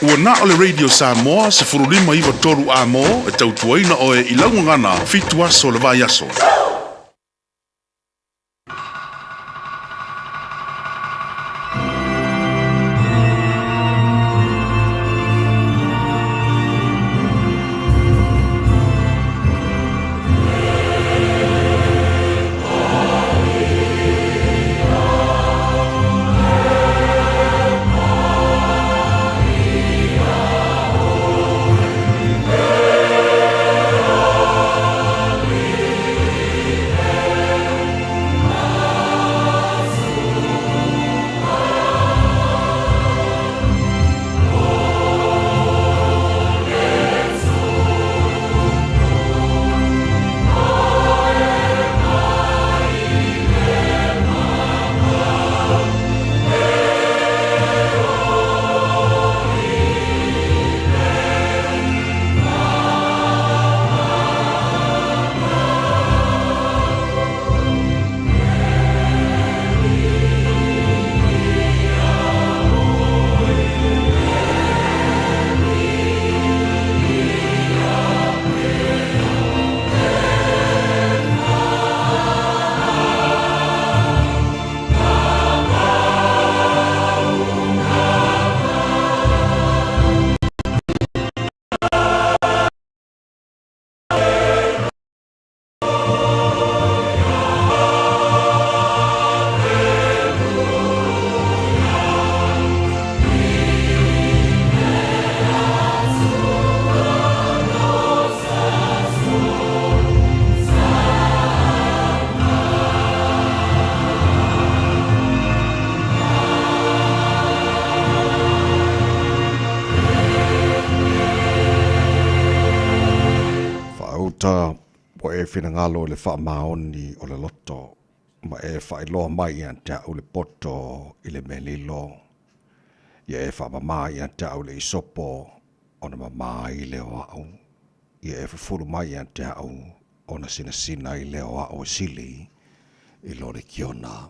Ua na o le Radio Samoa se furulima iwa toru a mo e tautuaina o e ilaungangana fitu aso le vai aso. Finangalo le fa maoni o le loto ma e fa ilo mai anta o le poto i le melilo ia e fa mai anta o le isopo ona mai le o au ia e fulu mai anta o ona sina i le o sili i lo le kiona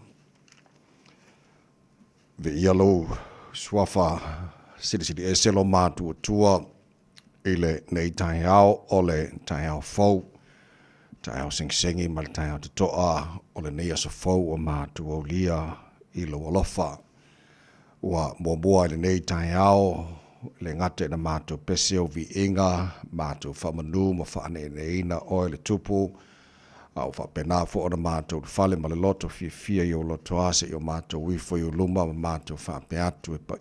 ve yalo swafa sili e selo matu tua ile nei tai au ole tai au fou tai au sing mal tai au toa o le nei aso fou o matu o lia i lo olofa ua mua le nei tai au le ngate na matu pese o vi inga matu whamanu ma whaane neina o le tupu au whapena fo o na matu fale ma le loto fia i o loto ase i o matu wifo i o luma ma matu whape atu e pa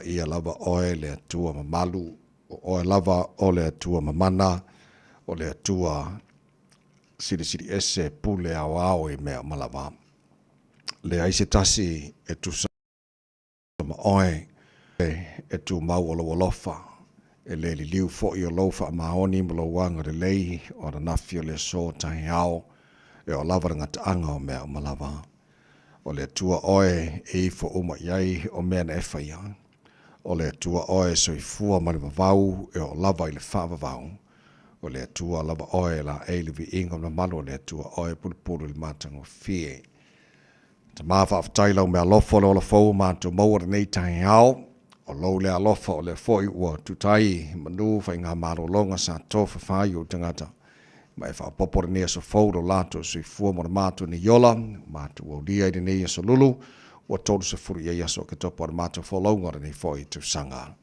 ia lava oe le atua ma malu o lava o le atua ma mana o le atua siri ese pule au i mea malava. Le aise tasi e tu sama oe e tu mau o lo walofa e le li liu fo i o lofa maoni mo lo wanga le lei o na nafi o le so tahi au e o lava ngata anga o mea malava. O le atua oe e ifo uma iai o mea na efa ia. O le atua oe so i fua mali vavau e o lava i le wha vavau. O le atua lava oe la e li vi inga na malu o le atua oe pulupulu li matango fie. Ta mafa aftai lau mea lofo le ola fau mātou maua nei tahi au. O lou le alofa o le foi ua tutai manu fai ngā maro longa sa tofa whai o tangata. Mai wha popore nea so fau do lato sui fua mo na mātou ni yola. Mātou o lia i nei so lulu. Ua tolu se furu ia yaso ke topo o mātou whalaunga nei foi tu sanga.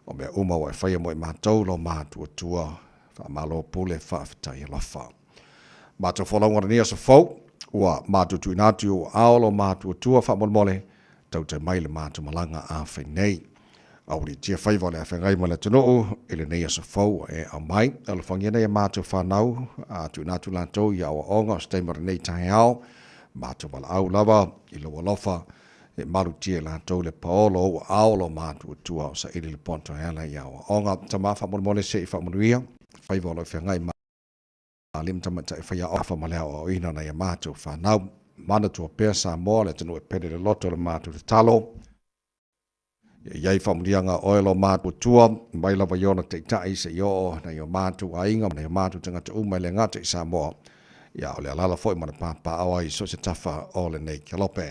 O mea uma wa e whaia mo i mātou lo mātou tua. Wha malo pule wha aftai alofa. Mātou whalaunga nea so fau. Ua mātou tu inatu o aolo mātou tua wha mole. Tau te maile mātou malanga a whai nei. Auri tia whaiva le a whangai ma le tunuu, ele nei asa fau e au mai. Alo whangia nei a mātou whanau, a tu nātu lātou i awa onga, steimara nei tahi au, mātou wala au lava, i lo walofa, e maru tia lātou le paolo o aolo mātou tua o sa ili le ponto hela i awa onga. Ta maa whamone se i whamonuia, whaiva le whangai ma lim tamata e whaia ofa ma lea o ina nei a mātou whanau. Mana tua pēr sa moa le tunu e pere le loto le mātou le talo. Iai whamurianga oelo mātu tua, mai lava iona te itai se io na io mātu ainga, na io mātu tangata umai le ngata i Samoa. Ia o le alala foi mana pāpā awa i so se tafa o le nei kialope.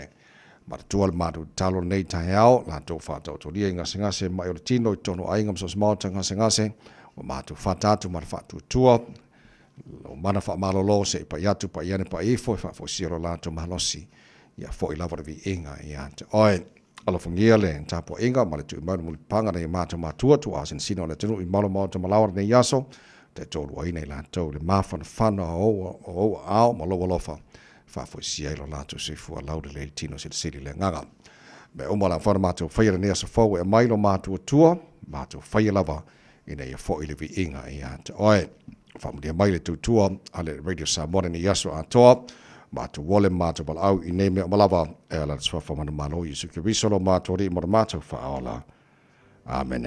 tua le matu talo nei tai au la to fa to lia ngase mai o tino tono ai ngam so small ngase o matu fata tu mar fa tua o mana fa malolo se pa yatu pa yane pa ifo fa fo siro la to malosi ia fo i lava vi inga ia te oi ala fungia le tapo inga ma le tu ma mu panga nei mata matua tu asin sino le tunu i malo mo to malawar nei yaso te tolu ai nei la to le mafan fana o ao ma lo lofa fa fo sia lo la to se fu ala le tino se sili le nganga me o mala fa matu fa ia nei so fo e mai lo matu tua matu fa ia lava ina ia fo i le vi inga ia te oi fa mu dia mai le tu tua ale radio Samoa nei yaso a to matu wole matu bal au i neme malava e ala tswa fa mana malo i suki risolo matu ri mo matu fa ala amen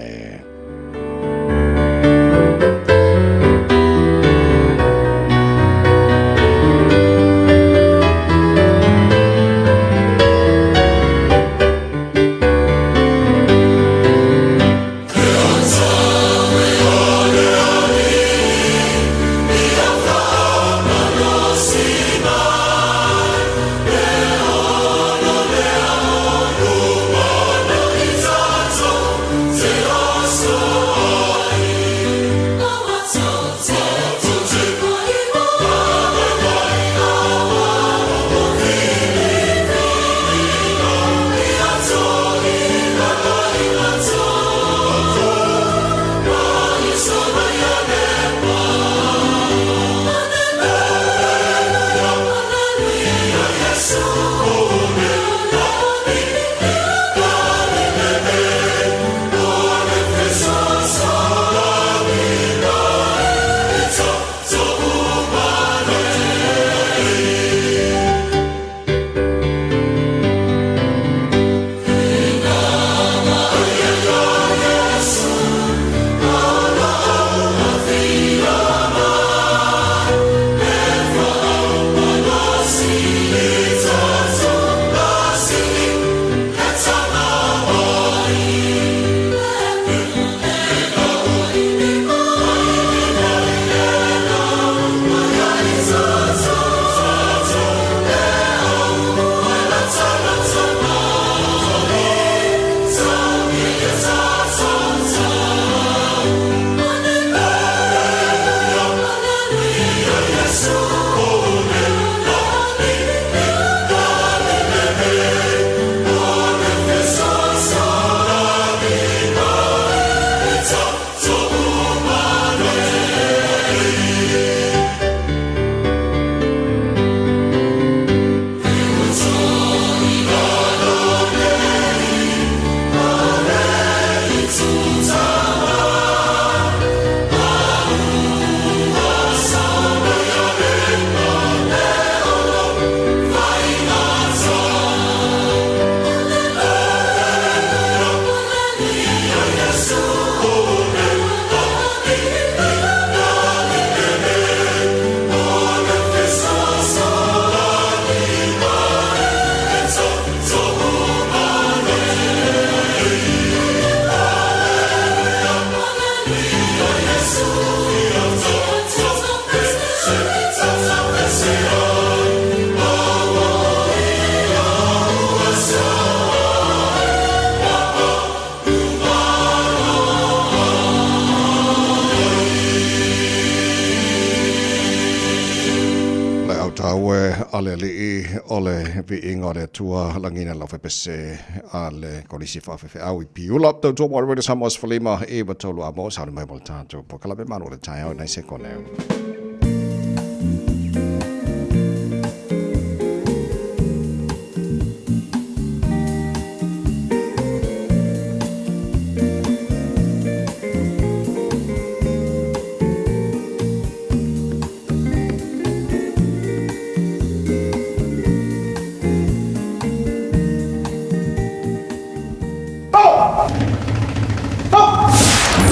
ale li ole vi ingore tua langina la fepese ale kolisi fa fe au pi ulap to mo re samos flima e batolo amos ha mai volta to pokala be manu le tayo na se koneu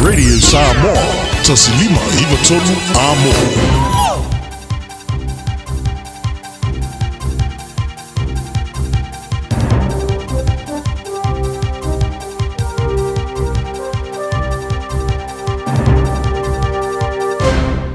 Radio Samoa, tasilima ibatolu amo.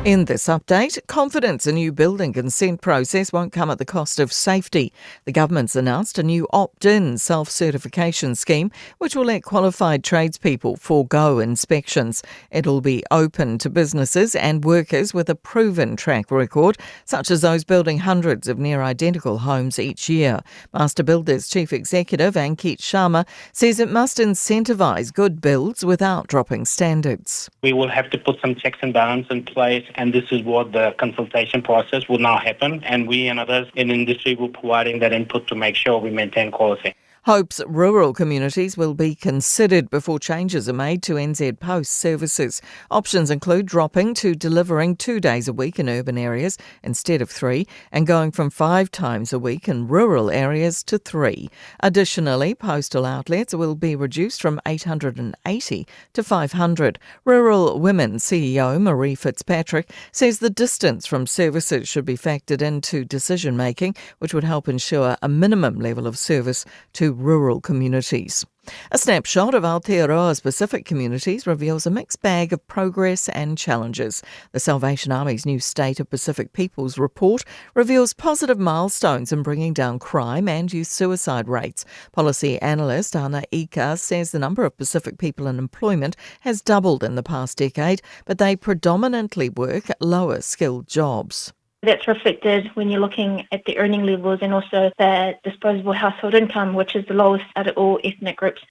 In this update, confidence a new building consent process won't come at the cost of safety. The government's announced a new opt-in self-certification scheme which will let qualified tradespeople forego inspections. It'll be open to businesses and workers with a proven track record, such as those building hundreds of near-identical homes each year. Master Builders Chief Executive Ankit Sharma says it must incentivise good builds without dropping standards. We will have to put some checks and balances in place, and this is what the consultation process will now happen, and we and others in industry will providing that input to make sure we maintain quality. Hopes rural communities will be considered before changes are made to NZ Post services. Options include dropping to delivering 2 days a week in urban areas instead of 3, and going from 5 times a week in rural areas to 3. Additionally, postal outlets will be reduced from 880 to 500. Rural Women CEO Marie Fitzpatrick says the distance from services should be factored into decision making, which would help ensure a minimum level of service to rural communities. A snapshot of Aotearoa's Pacific communities reveals a mixed bag of progress and challenges. The Salvation Army's new State of Pacific Peoples report reveals positive milestones in bringing down crime and youth suicide rates. Policy analyst Ana Ika says the number of Pacific people in employment has doubled in the past decade, but they predominantly work at lower skilled jobs. That's reflected when you're looking at the earning levels and also the disposable household income, which is the lowest out of all ethnic groups.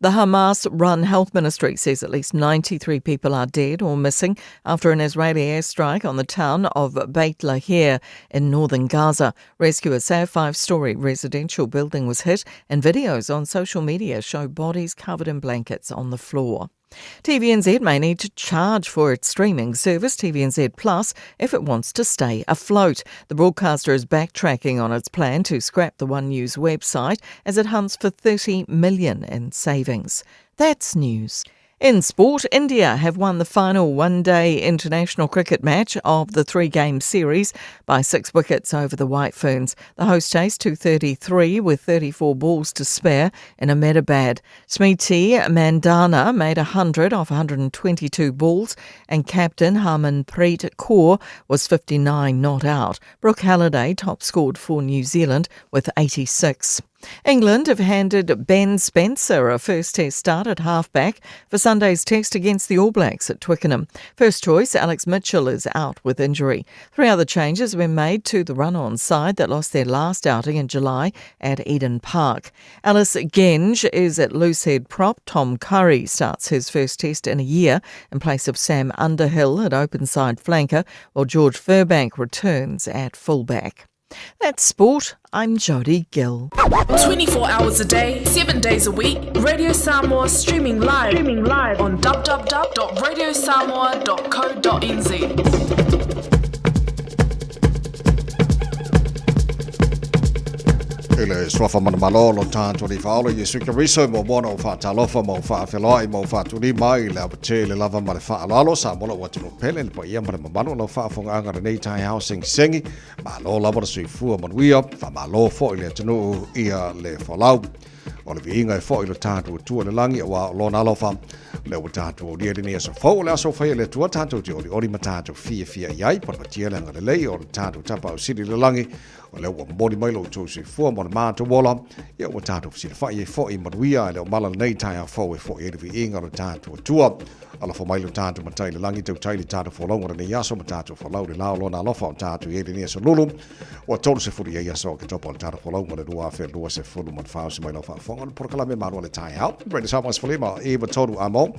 The Hamas-run health ministry says at least 93 people are dead or missing after an Israeli airstrike on the town of Beit Lahir in northern Gaza. Rescuers say a 5-storey residential building was hit, and videos on social media show bodies covered in blankets on the floor. TVNZ may need to charge for its streaming service, TVNZ Plus, if it wants to stay afloat. The broadcaster is backtracking on its plan to scrap the One News website as it hunts for $30 million in savings. That's news. In sport, India have won the final one-day international cricket match of the 3-game series by 6 wickets over the White Ferns. The hosts chased 233 with 34 balls to spare in Ahmedabad. Smriti Mandana made 100 off 122 balls, and captain Harmanpreet Kaur was 59 not out. Brooke Halliday top scored for New Zealand with 86. England have handed Ben Spencer a first test start at halfback for Sunday's test against the All Blacks at Twickenham. First choice, Alex Mitchell, is out with injury. 3 other changes have been made to the run-on side that lost their last outing in July at Eden Park. Alice Genge is at loosehead prop. Tom Curry starts his first test in a year in place of Sam Underhill at open side flanker, while George Furbank returns at fullback. That's sport. I'm Jodie Gill. 24 hours a day, 7 days a week. Radio Samoa streaming live on www.radiosamoa.co.nz. Ele swafa mana malolo tanto li faolo Yesu Kiriso mo mono fa talofa mo fa feloi mo fa tuli mai le apatele lava male fa alalo sa mola watu no pele le paia male mamano lo fa fonga anga nei tai housing sengi malo lava sui fu mo wia fa malo fo ile tunu ia le folau o le vinga e fo ile tanto tu le langi wa lo na lo fa le o tanto dia ni so fo le so fa ile tu tanto ti o ri matato fia yai por patia le ngale le o tanto tapa o sidi le langi o le o mori mai lo tu si fu mo ma to wola ia o tanto si fa ye fo i mo wia le o mala nei tai fo e fo e le vinga o tanto tua ala fo mai lo tanto matai le langi te tai le tanto fo longo le ia so matato fo lau le lao lo na lo fa tanto ye ni so lulu o tolu se fu ia so ke topo tanto fo longo le dua fe dua se fu mo fa so mai lo fa fo por kala me maru le tai out brenda samas fo lima e ba todu amo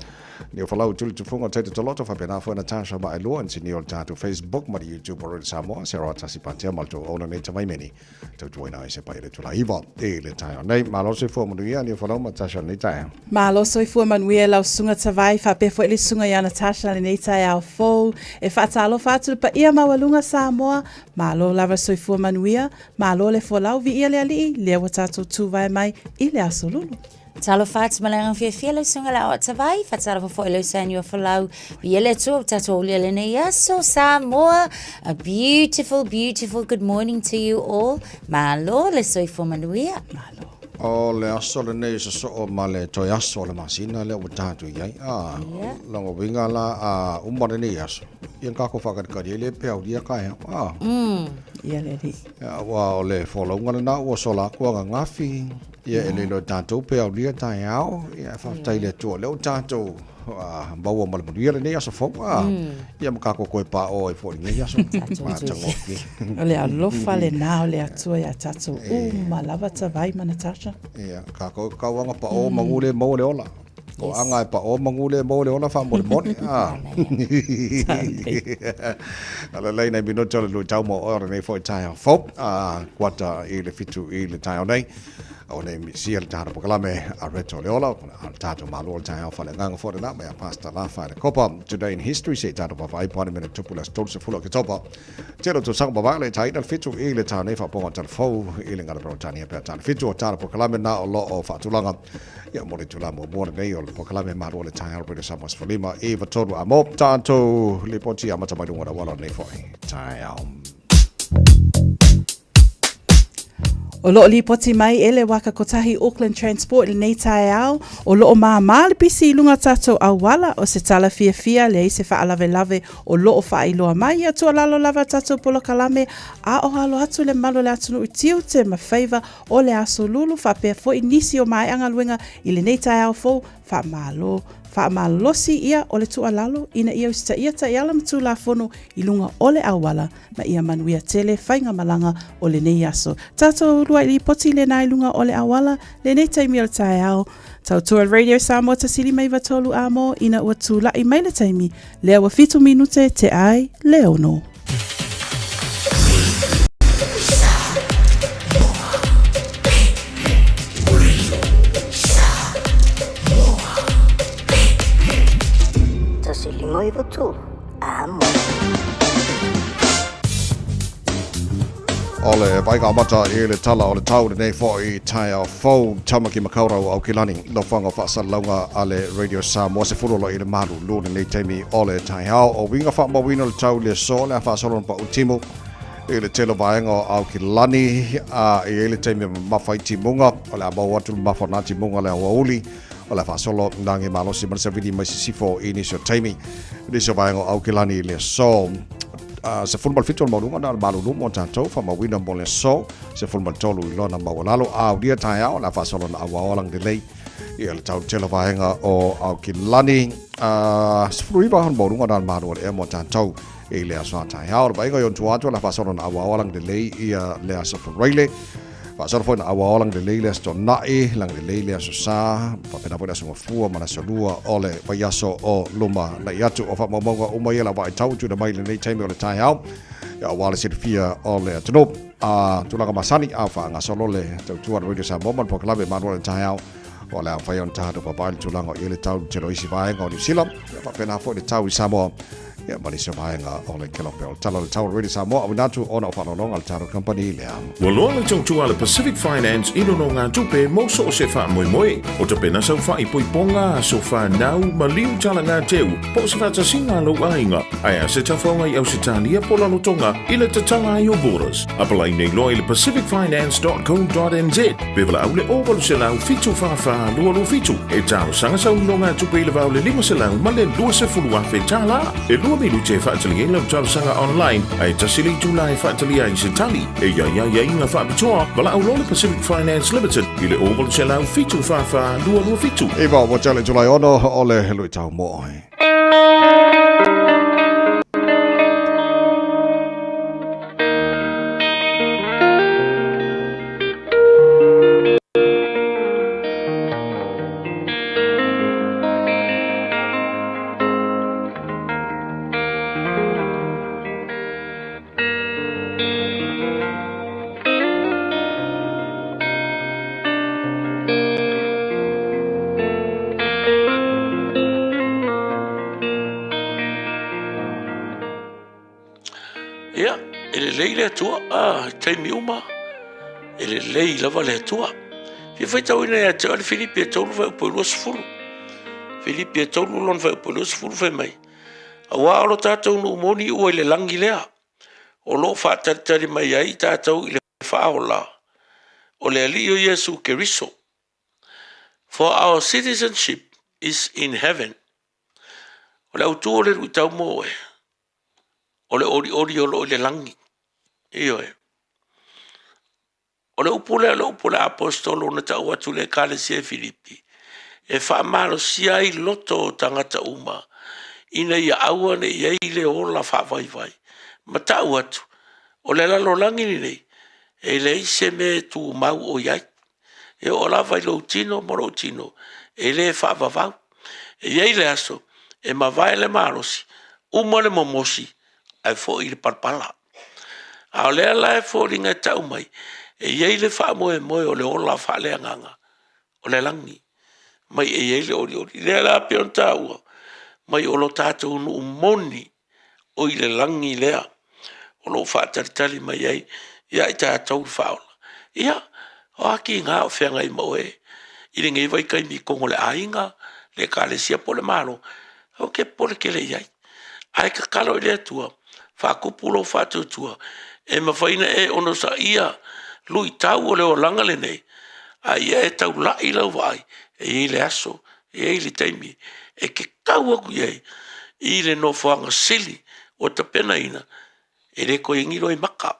ni fo lau tu funga te te loto fa pena fo na tasha ba ilo an si ni o tanto Facebook ma YouTube or Samoa se ro tasi pantia malto ona ne mai meni to join ai se pa ile tu la iva e le tai nei malo se fo mo ni fo lau ma tasha nei tai malo so fo manuel lau sunga tavai fa pe fo ile sunga ya na tasha nei tai au fo e fa talo fa tu pa ia mawalunga Samoa malo lava so fo manuia malo le fo lau vi ia le ali le wa tatu tu vai mai ile asolulu. Talo fats malang fiele sunga la otavai fatsara fo ile sanyo folau viele tu tato le ne yaso Samoa. A beautiful good morning to you all. Malo le soi fo manuia malo. O le aso le nei so o male to yaso le masina le o tatu yai longo winga la umare ni yaso Ian kako whakakari le peo ria kai. Ia le ri. Wa o le wholonga na ua sola kua ngafi. Ia ele no tātou peo ria tai au. Ia whaftai le tua leo tātou. Baua malamuria le nei aso fau. Ia makako koe pa o e fōri nei aso. Mātangoki. O le alofa le nā o le atua ia tātou. Malava tawai ma Natasha. Ia, kako kauanga pa o mangule mo le ola. O anga e pa o mangule mo le ola wha mo le mone. Ala lei nei mino tole lui tau mo ora nei fōi tai au fau. Kuata i le fitu i le tai au nei. O nei sia le tāra pokalame a reto le ola. A tātou malo le tai au whale nganga fōre na. Mea pasta la whaere kopa. Today in history se tātou pawhai pāne mena tupula stolse fula ke topa. Tero tu sanga pawhai le tai na fitu i le tāna nei whaponga tala fau. I le ngara brotania pēr tāna fitu o tāra pokalame na o lo o whaatulanga. Ia mori tula mo mora nei o le pokalame maro le tai au British Samoas Falima. E vatoru a mo tātou le poti amata mai runga wala nei fōi. Tai au. O loo li poti mai ele waka kotahi Auckland Transport le nei tae au. O loo maa le pisi ilunga tatou au wala o se tala fia le se wha alave lave o loo wha iloa mai a tua lalo lava tatou polo kalame a o halo atu le malo le atunu utiu te mawhaiva o le aso lulu wha pia fo inisi o mai anga luenga i le nei tae au fo wha malo. Whaamalosi ia o le tua lalo ina ia usita ia ta iala matu la fono i lunga o le awala ma ia manuia tele whainga malanga o le nei aso. Tātou rua i poti le nai lunga o le awala le nei taimi o le tae au. Tautua Radio Samoa tasili mai watolu amo ina ua tūla i mai le taimi lea wa 5 minute te ai leono. Moi votu. Amo. Ole paika mata i le tala o le tau nei fo i tai au fau tamaki makaurau au kilani lo whanga whaasalunga a le Radio Samoa se furolo i le maru lune nei teimi o le tai au o winga wha mawino le tau le so le whaasalunga pa utimu i le telo vaenga au kilani i le teimi mawhai timunga o le abau atu mawhana timunga le awauli o la fasolo nangi malosi man se vidi mai sifo inisio taimi inisio vaenga au kilani le so se fulmal fitu mo lunga na malu mo tanto fa ma wina mo le so se fulmal tolu i lona ma walalo au dia tai au la fasolo na awalang delay i le tau telo vaenga o au kilani se fulu iba han mo lunga na malu le mo tanto i le aso tai au vaenga yon tuato la fasolo na awalang delay i le aso raile Pasal foi na awalang de leile sto nai lang de leile so sa pa pena pona so fua mana so lua ole payaso o luma na yatu o fa momonga o mai la vai tau tu na mai le nei time o le tai au ya wala sit fia ole tu no tu la masani a fa nga solo le tu Radio Samoa man po klabe man o le tai au ole fa yon ta do pa bai tu langa ile tau te roisi vai nga New Zealand pa pena foi de tau i Samoa ya malisa vaenga ole kelopel talo tau Radio Samoa winatu ona o whanonga al taro company le am. Waloanga tau le Pacific Finance ino no ngā tupe mauso o se wha moe o te pena sau wha i poiponga so wha nau ma liu tala ngā teu po se wha tasinga lo ainga ai a se tawhaunga i au se tania pola no tonga i le tatala i o borders apalai nei loa i le pacificfinance.co.nz bevala au le ovalu se lau fitu wha lualu fitu e tau sanga sau no ngā tupe i le vau le 5 se lau ma le 2 se fulua whetala e lua milu te whaatali e lau tau sanga online ai tasili tula e whaatali ai se tali e ia inga whaapitoa wala au lole Pacific Finance Limited i le ovalu se lau fitu wha lualu fitu Eva wachale tulai ono ole lui tau mo taimi uma ele lei lava le tua fi fai tau ina ya tau Filipe tau vai po lo sfuru Filipe tau lon vai po lo sfuru fai mai awa lo tatu no moni o ele langi lea o lo fa tari mai ai tatu ile fa ola o le ali o Yesu Keriso for our citizenship is in heaven o le auto le tau mo o le ori o lo le langi. Iyo e. O le upule apostolo na tau atu le kalesia Filipi. E whaamaro sia i loto o tangata uma. Ina ia aua ne ia i le ola whaavai. Ma tau atu. O le lalo langi ni nei. E le ise me tu mau o iai. E o la vai lo tino moro tino. E le whaavavau. E iai le aso. E ma vai le marosi. Uma le momosi. Ai fo i le parpala. A o le ala e fo ringa tau mai. E iai le whaamoe moe o le ola whaale anganga. O le langi. Mai e iai le ori. Le ala peon taua. Mai o lo tātou nu moni. O i le langi lea. O lo whaataritali mai iai. Ia i tātou whaola. Ia. O aki ngā o whenga i moe. I le ngei vai kai mi kongo le ainga. Le kālesia po le malo. O ke pole ke le iai. Ai ka kalo i le atua. Whakupulo whatutua. E mawhaina e ono sa ia. Lui tau o le o langa le nei. A ia e tau la i lau vai. E i le aso. E i le taimi. E ke kau aku iei. I le no whanga sili. O ta pena ina. E le ko ingi roi maka.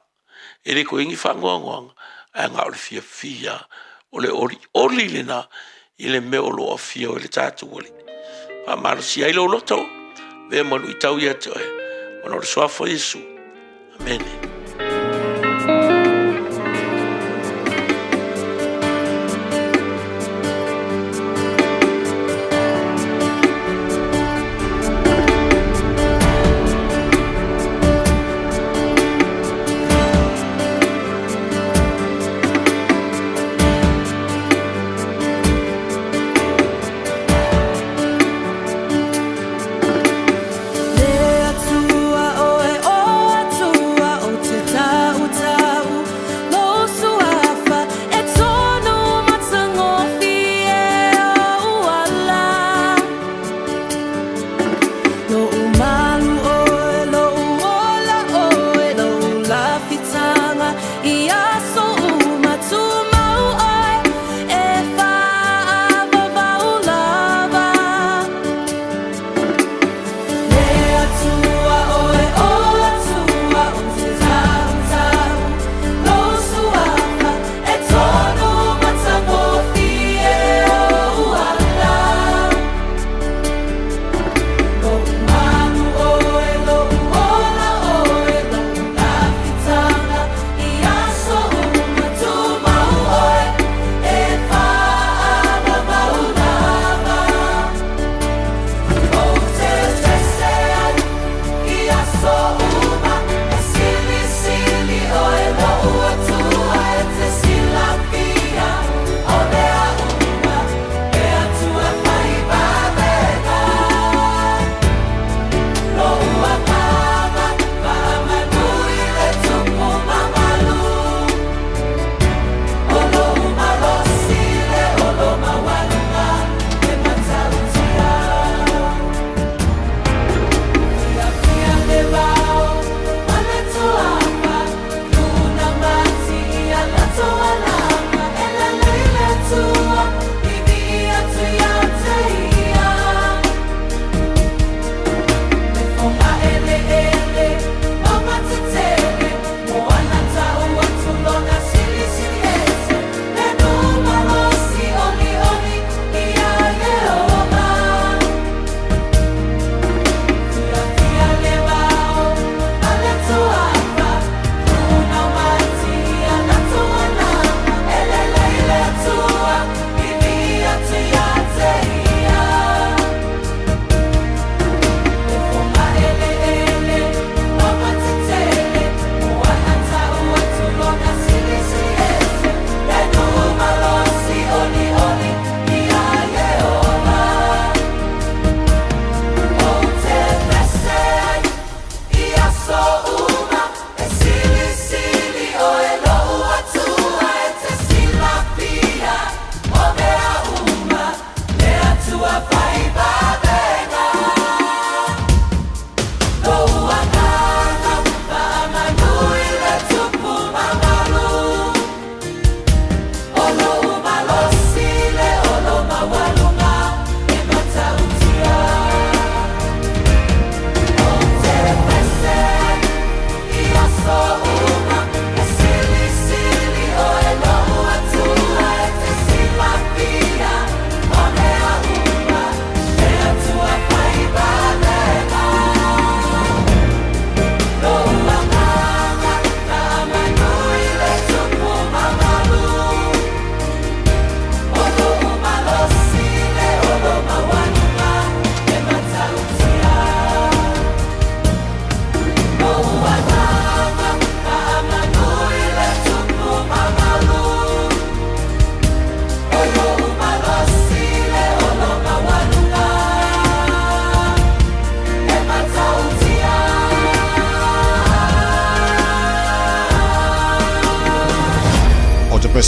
E le ko ingi whangoangoanga. A ngā o le fia fia. O le oli le na. I le meo loa fia o le tātu oli. Pa maro si ailo loto. Vea manu i tau ia te oe. Mano le soafo Yesu. Amen. Le atua o e o atua o te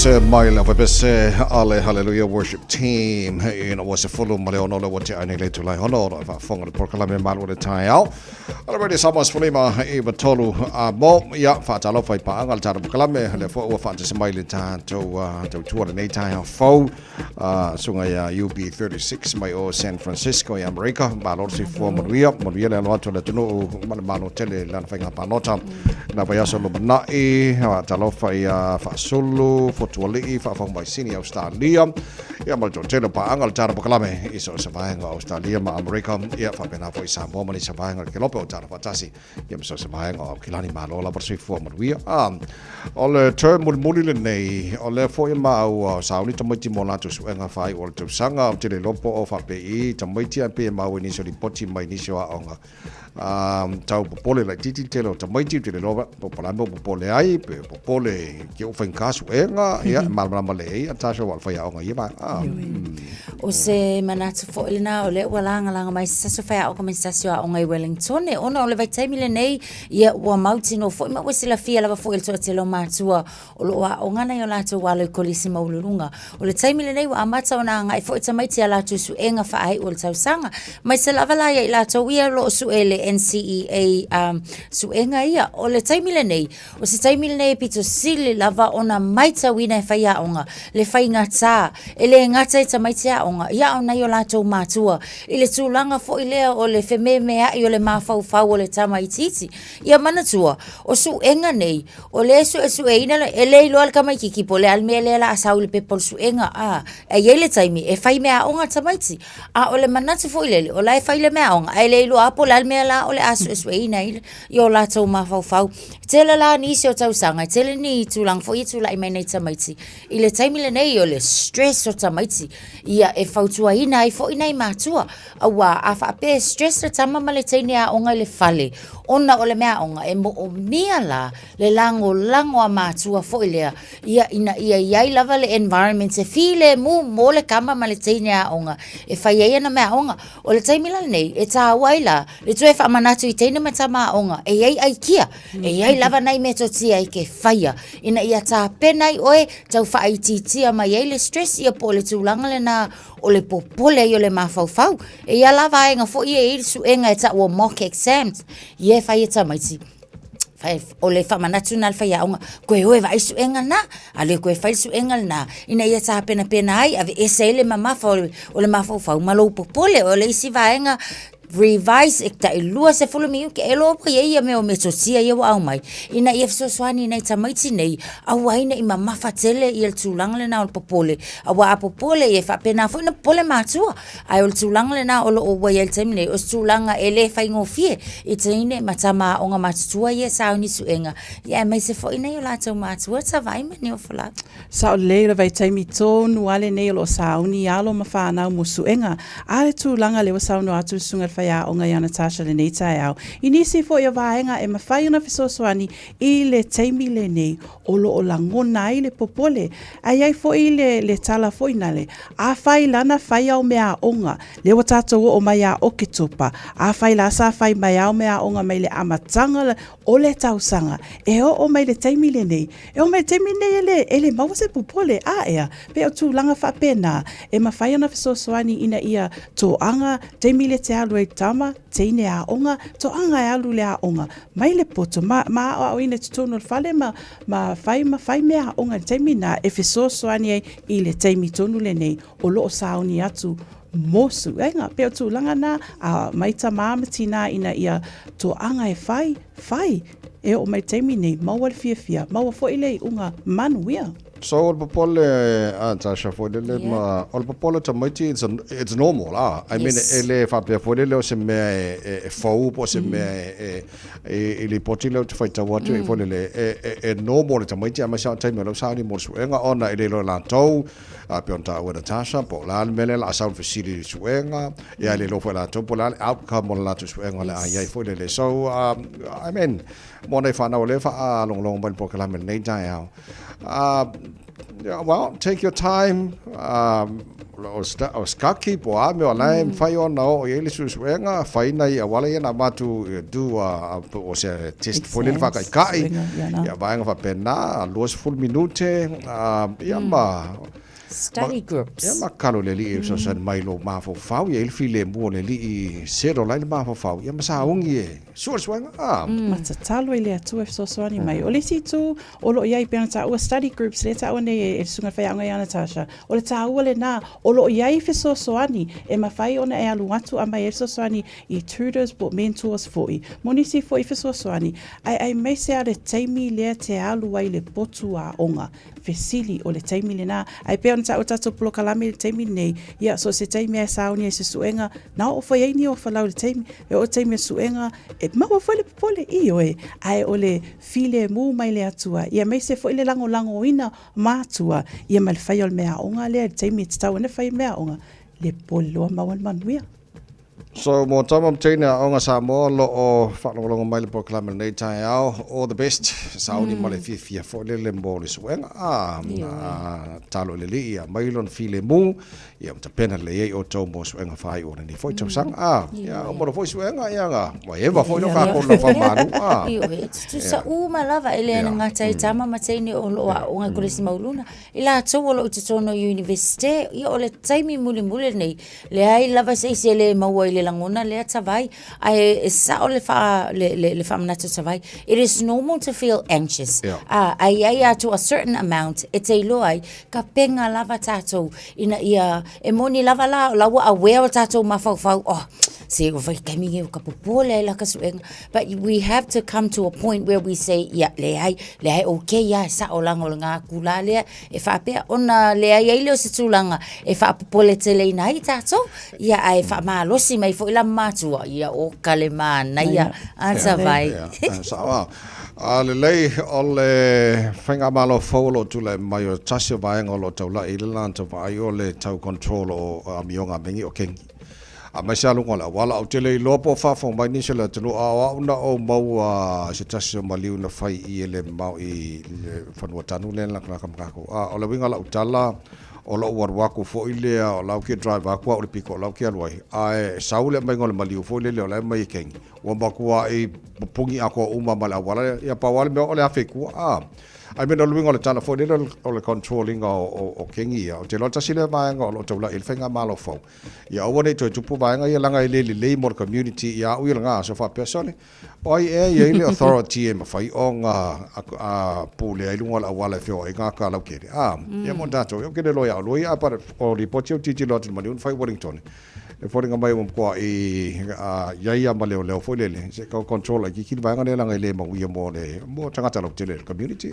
se maila fa se ale hallelujah worship team was a full male ono le what I need to like ono fa fonga de proclame malu de tai au already someone's fulima e batolu mo ya fa talo fa pa angal tar proclame le fo fa se maila ta to de nei tai fo sunga ya UB36 mai o San Francisco ya America balor si fo mo le lo to le tunu malo tele la fa pa nota na pa ya solo na e talo fa ya fa solo fotuali fa fa mai sini Australia ya mal tele pa angal tar proclame iso sa va Australia ma America ya fa pena foi sa mo mani sa va ngal ke lopo tar fa tasi ya so sa va ngal kilani malo la per si fo mo wi ole term muli le nei ole fo ya ma au sa ni tomo ti mo la to su nga fai ol to sanga tele lopo o fa pe I tomo ti pe ma ni so di poti mai ni so onga tau popole la titi telo tomo ti tele lopa popola mo popole ai pe popole ke o fen kasu nga ya mal le ata so wal fa ya onga ya o se manatu fo ilina ole wala mai sa so fa o come sta so onga I Wellington e ona ole vai taimi le nei ia wa mauti no fo ma wesila fia la fo il to telo matua o lo onga na yo la to walo kolisi maulunga ole taimi le nei wa amata ona nga fo ita mai tia la to su enga fa ai o tau sanga mai se la vala ia la to ia lo su ele NCEA su enga ia ole taimi le nei o se taimi le nei pito sili lava ona mai ta wina fa ia onga le fa ingata ele ngata ita mai tia onga ia ona yo la to matua ile tulanga fo ile o le fememe ai o le mafau o le tama ititi ia manatua o su enga nei o le su e ina ele lo al kama kiki pole al mele la asau le pepol su enga e ele taimi e fai mea onga tamaiti o le manatu fo ile o la e fai le mea onga ele lo apo al mele o le asu e ina yo la tau mafau tele la ni se o tau sanga tele ni tulang fo I tula I mai nei tamaiti ile taimi le nei o le stress o tamaiti ia e fautua ina ai fo ina I matua awa afa pe stress le tama male taini a onga le fale ona ole mea onga e mo o mia la le lango a matua fo ilea ia ia lava le environment se file mo le kama male taini a onga e fai ia na mea onga o le taimi la nei e tā waila le tue wha manatu I taina matama onga e iai ai kia e iai lava nai me totia I ke faia ina ia tā penai oe tau wha ai titia mai iai le stress ia po le tūlanga le na o le popole I o le mafau e ia lava enga fo ia I su enga e ta ua mock exams ia fai e tamaiti o le whamanatu nal whai aonga koe oe vai su enga na ale koe whai su enga na ina ia tā pena ai ave ese ele mamafa o le mafau malo popole o le isi vaenga revise ekta ilua se fulu mi ke elo pa ia me o metosia ia wa mai ina ia so swani nei tamaiti nei awa ina I mama fatele I el tulang le na o popole awa popole e fa pena fo na pole matua ai o tulang le na o lo o wa el temne o tulanga ele fa ngofie I tine matama onga matua ia sa ni suenga ia mai se fo ina yo la to matua sa vai me o fola sa o le vai taimi tonu ale nei lo sa uni alo mafa na mo suenga ale tulanga le sa no atu sunga ya onga ya Natasha le nei tai au inisi fo ia vaenga e mawhai una fisoswani I le taimi le nei o lo o langona I le popole ai ai fo I le tala fo inale a whai lana whai au mea onga le wa tātou o mai a o ke topa a whai la sa whai mai au mea onga mai le amatanga o le tausanga e o mai le taimi le nei e o mai taimi nei ele maua se popole a ea pe o tu langa wha pena e mawhai una fisoswani ina ia to anga taimi le te alu tama teine a onga to anga e alu le a onga mai le poto ma o ina tutono fale ma fai me a onga teimi na e fesoso ani I le teimi tonu le nei o lo sauni atu mosu enga pe tu langa na a mai tama matina ina ia to anga e fai e o mai teimi nei maua le fia maua fo ile unga manuia. So ol popole Tasha for the ma ol popole tamaiti it's normal I mean ele fa pe for le se me fo po se me ele potilo to fight what for le normal tamaiti ma sa time lo sa ni mo su enga ona ele lo la to pe on ta wa Tasha po la mele la sa facility su enga ya le lo fa la to po la outcome la to su enga la ai for le so I mean mo nei fa na le fa long ban po kala men nei tai well, take your time. O skaki po a me o lai fai o na o ele susuenga fai nei a wala na matu do o se test for le vaka kai ya vaenga fa pena los full minute ya ma Study groups. Ya makalo le li so san mai lo ma fo fau ye il file mo le li zero lai ma fo fau ya ma sa ungi so swanga Mata talo ile atu so soani mai. O le situ o lo iai pena ta o study groups le ta o ne e sunga fai anga ya Natasha. O le ta o le na o lo iai fe so soani e ma fai ona e alu atu a mai e so soani I tutors but mentors foi. Monisi foi fe so soani. Ai mai se ale taimi le te alu ai le potu a onga. Fesili o le taimi le na ai pe ona ta o tato plo kalami le taimi nei ia so se taimi e sauni e se suenga na o foi ai ni o falau le taimi e o taimi suenga e ma o foi le pole I oe ai o le file mu mai le atua ia mai se foi le lango ina matua ia mal fai o le mea onga le taimi tau ne fai mea onga le polo mawan manuia. So mo tamam tena onga sa mo lo o whanonga mai le proclaim nei tai au all the best sauni male fia fo le mo le suenga talo le ia mai lon file mu ia ta pena le o to mo suenga fai o ni foi sang ia o mo foi suenga ia nga mo eva foi no ka ko lo fa manu io tu sa uma lava ele nga tai tama mateni o lo o nga kolesi mauluna ila to lo to no university ia o le taimi mule nei le ai lava se le maua le langona le tavai ai sa o le fa le fa manato tavai it is normal to feel anxious ai to a certain amount it's a loi ka penga lava tato ina ia e moni lava la aware tato mafau se o vai kami o kapopole la kasueng but we have to come to a point where we say le ai okay sa o nga kula le e fa pe ona le ai le se tulanga e fa popole tele nai tato ai fa malosi mai fo ila matua ia o kalema na ia ansa vai sa le lei o le whainga malo folo tu le mai o tasio vaenga lo tau la ilanta vai o le tau control o mionga mengi o kengi a mai sa lunga la wala o tele lopo fa fo mai ni se la tulu a una o mau se tasio maliu na fai I le mau I le fanua tanu le la kako o le winga la utala o lo warwaku fo ile o lau ke drive aqua o le piko lau ke alwai ai saule mai ngol maliu fo ile o le mai kengi o bakua I pungi ako uma mala wala ia pa wala me o le afeku ai me no luinga o le tana fo ile o le controlling o kengi o te lota sile mai ngol o tola il fenga malo fo ia o ne to tupu mai nga ia langa ile le more community ia u nga so fa persone oi ia ile authority e mafai o nga pule ai lunga wala fo e nga ka lau ke ia mo dato yo ke le loya lo ia para o ripoti o titi lot mali un fai Wellington e foringa mai mo ko ia male o le fo le se ka control ki ki vai nga le langa ile mo ia mo tanga lo tele community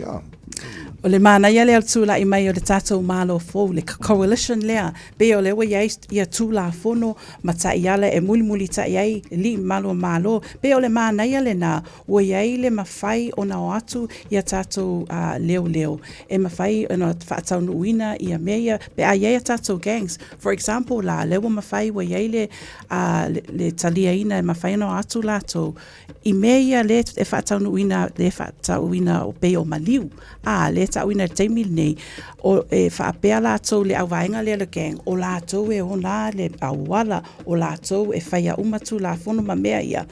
O le mana ia le tula I mai o le tatou malo fo le coalition lea be o le wa ia tula fono mata iala e muli ta iai li malo be o le mana ia le na o iai le mafai ona o atu ia tatou leo e mafai ona whaatau nuina ia mea be a ia tatou gangs for example la le mafai o iai le talia ina e mafai ona o atu lato I mea le e whaatau nuina le whaatau uina o be o maliu le tauina taimi nei o e whaapea lātou le auwaenga le gang o lātou e ona le awala o lātou e whaia umatu la fono ma mea ia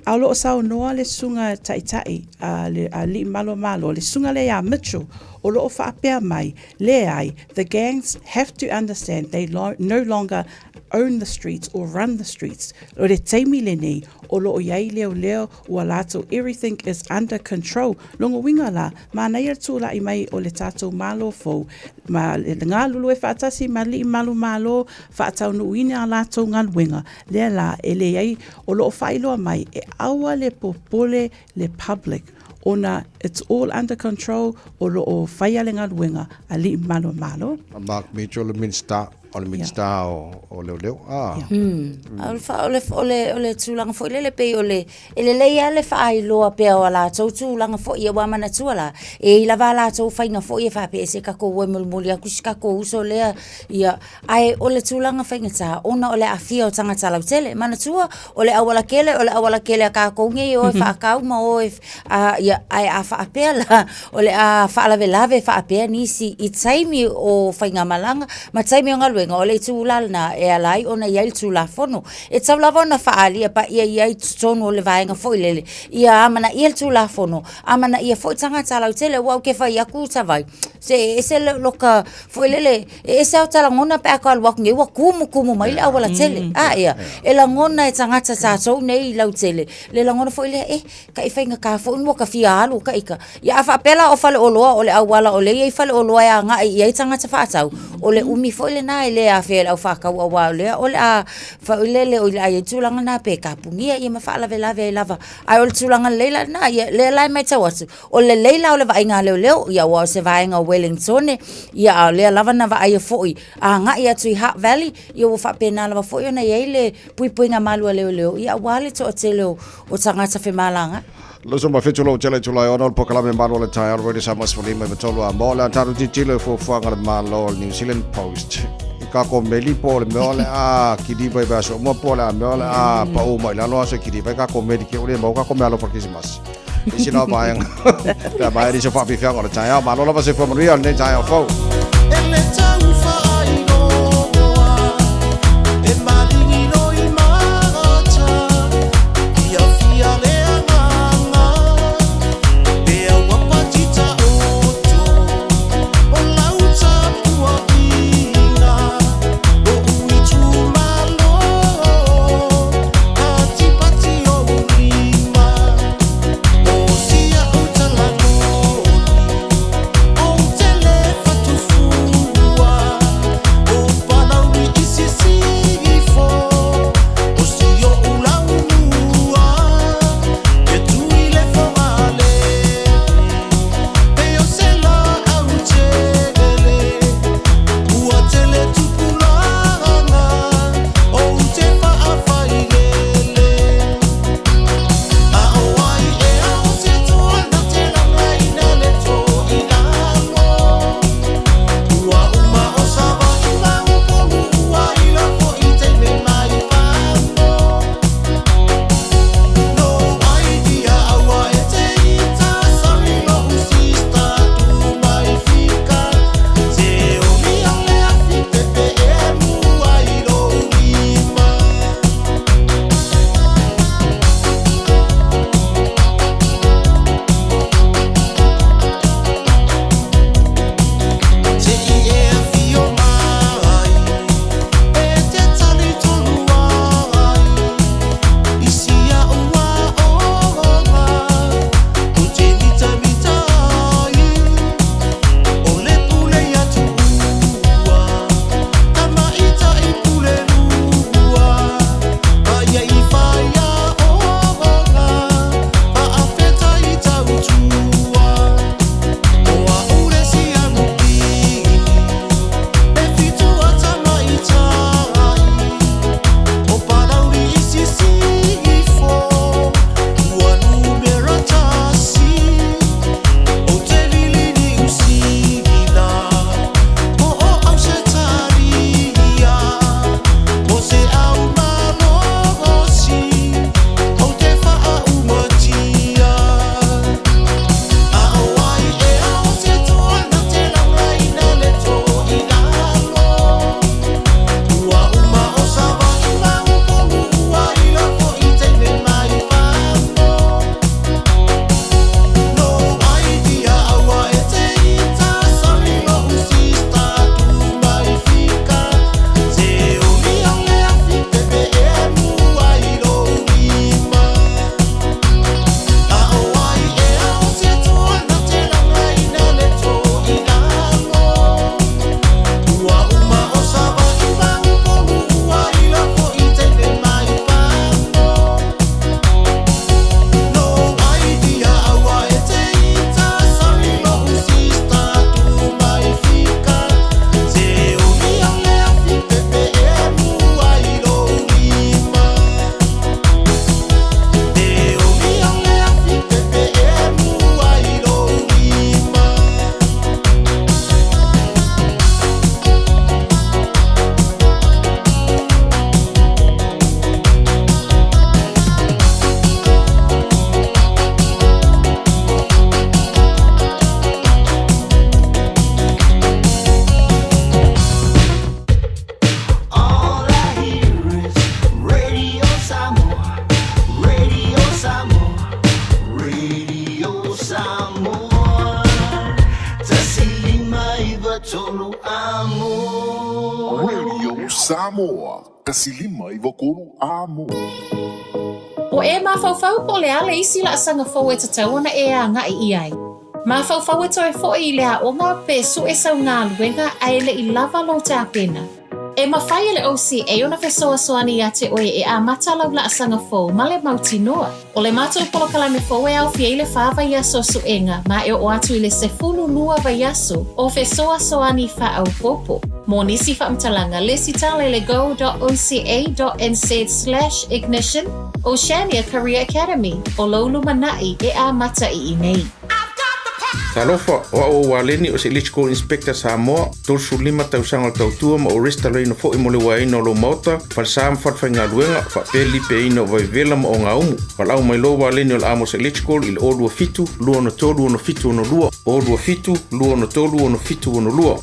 aulo o sao noa le sunga taitai a li malo le sunga le a Mitchell o lo o whaapea mai le ai the gangs have to understand they no longer own the streets or run the streets o le taimi le nei o lo o iai leo ua lātou everything is under control longo winga la ma nei tula I mai o le tātou malo fo ma le ngā lulu e whaatasi ma li malo whaatau nuina a lātou ngā winga le la e le iai o lo o whailoa mai e awa le popole le public ona it's all under control o lo o whaia le ngā winga a li malo Mark Mitchell Minster o le minista o leo ole tūlanga fo le pe ole ele leia le whaai loa pea o la tau tūlanga fo ia wamana tuala e ila wala tau whainga fo ia whape se kako ue mulmuli a kusi kako uso lea ia ai ole tūlanga whainga ta ona ole a fia o tangata lau tele mana tua ole awala kele a kako nge o e whaakau ma o e ia ai a whaapea la ole a whaalave whaapea nisi i taimi o whainga malanga ma taimi o ngaluenga ole tūlal na e alai ona iai tūla fono e tau lava na whaalia pa iai tonu o le vaenga fo ilele ia amana ia tūla fono amana ia fo tangata lau tele wau ke whai aku tawai se ese loka fo ilele ese au talangona pe ako alwak nge wa kumu mai le awala tele ia e langona e tangata tātou nei lau tele le langona fo ilele ka i whainga ka fo unwa ka fia alu ka ika ia awha pela o whale oloa o le awala o le iai whale oloa ia nga iai tangata whaatau o le umi fo ile na ile a whele au whakau a wau lea o le a wha ilele o ile a tūlanga na pe ka pungia ia ma whaalave lave lava ai o le tūlanga leila na ia le lai mai tau atu o le leila o le vainga leo ia wau se vainga Wellington ia le lava na va ai foi a nga ia tui Hutt Valley ia wo fa pena lava foi ona ia le puipuinga malua leo ia wale to tele o tangata fe malanga lo so ma fe tolo tele tolo ona po kala me malo le tai already samas for me tolo a mola taru ti tile fo fanga malo New Zealand Post ka ko meli po le mole a ki di ba so mo po la mole a pa o mai la lo so ki di ba ka ko meli ke o le mo ka ko malo por Christmas isi no ba yang da ba ri so fa fi fanga le tai a malo la va se fo mo real ne tai a fo Fatu fua Samoa, kasilima i wakuru a moa. O e mawhauwhau po le ale isi la asanga fau e tatawana e a ngai i ai. Mawhauwhau e toi fo i lea o ngā pesu e sau ngā luenga a ele i lava lo te apena. E mawhai ele OCA ona fesoa soani a te oe e a matalau la asanga fau ma le mauti noa. O le mātou polokalame fau e au fia i le whāwa iaso suenga ma e o atu i le sefulu lua vai aso o fesoa soani wha au popo. Mō nisi whaamtalanga le sitale le go.oca.nz/ignition Oceania Career Academy o Lolo Manai e a mata i nei. Talofa o waleni o se electrical inspector Samoa tolsu 5 tausanga tautua ma o restalena fo i mole waina o lo mauta falsam fatfainga luenga fa peli pe ino vai vela ma o ngaumu falau mai lo waleni o amos electrical il olua fitu lua no tolu no fitu no lua olua fitu lua no tolu no fitu no lua.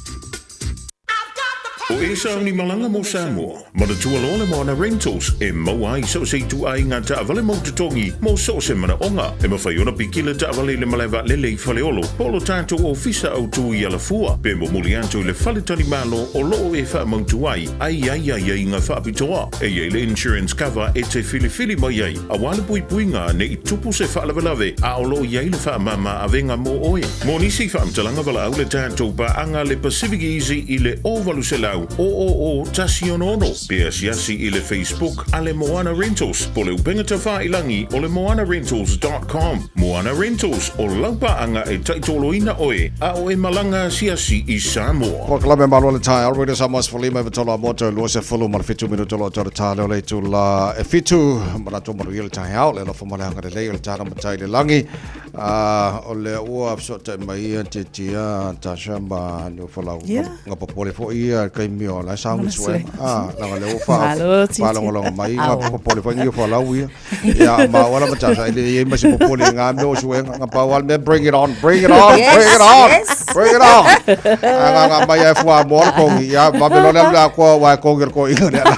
O e sauni malanga mo Samoa, ma na tualole mo na rentals, e mau ai so se tu ai ngā taawale mo tutongi, mo so se mana onga, e mawhai ona pikila taawale le malewa lele i whaleolo, polo tātou o fisa au tu i ala fua, pe mo muli anto i le whaletani malo o loo e wha mautu ai ngā whaapitoa, e iei le insurance cover e te fili mai ai, a wale pui ngā ne i tupu se whaalavelave, a o loo iei le wha mama a venga mo oe. Mo nisi whaamtalanga wala au le tātou pa anga le Pacific Easy i le ovalu se lau, o tasi ono pe asiasi i le Facebook ale Moana Rentals po le upenga tawha ilangi o le moanarentals.com. Moana Rentals o laupaanga e taitoloina oe a o e malanga siasi i Samoa. Ko klame malo le tai already Samoa's for lima betolo moto lo se fulu mar fitu minuto lo tor tale le tu la e fitu mara to mar le tai au le lo fo mala ngare le tara matai le langi o le ua so te mai te tia ta shamba no fola ngapa pole fo ia kai mio la sang swe la le ufa pa lo mai ngapa pole fo ngi fo la wi ya ma wala ma ta sai le ma se pole nga no swe ngapa wal me bring it on nga mai fo mo ko ya ma me lo la ko wa ko ngir ko inga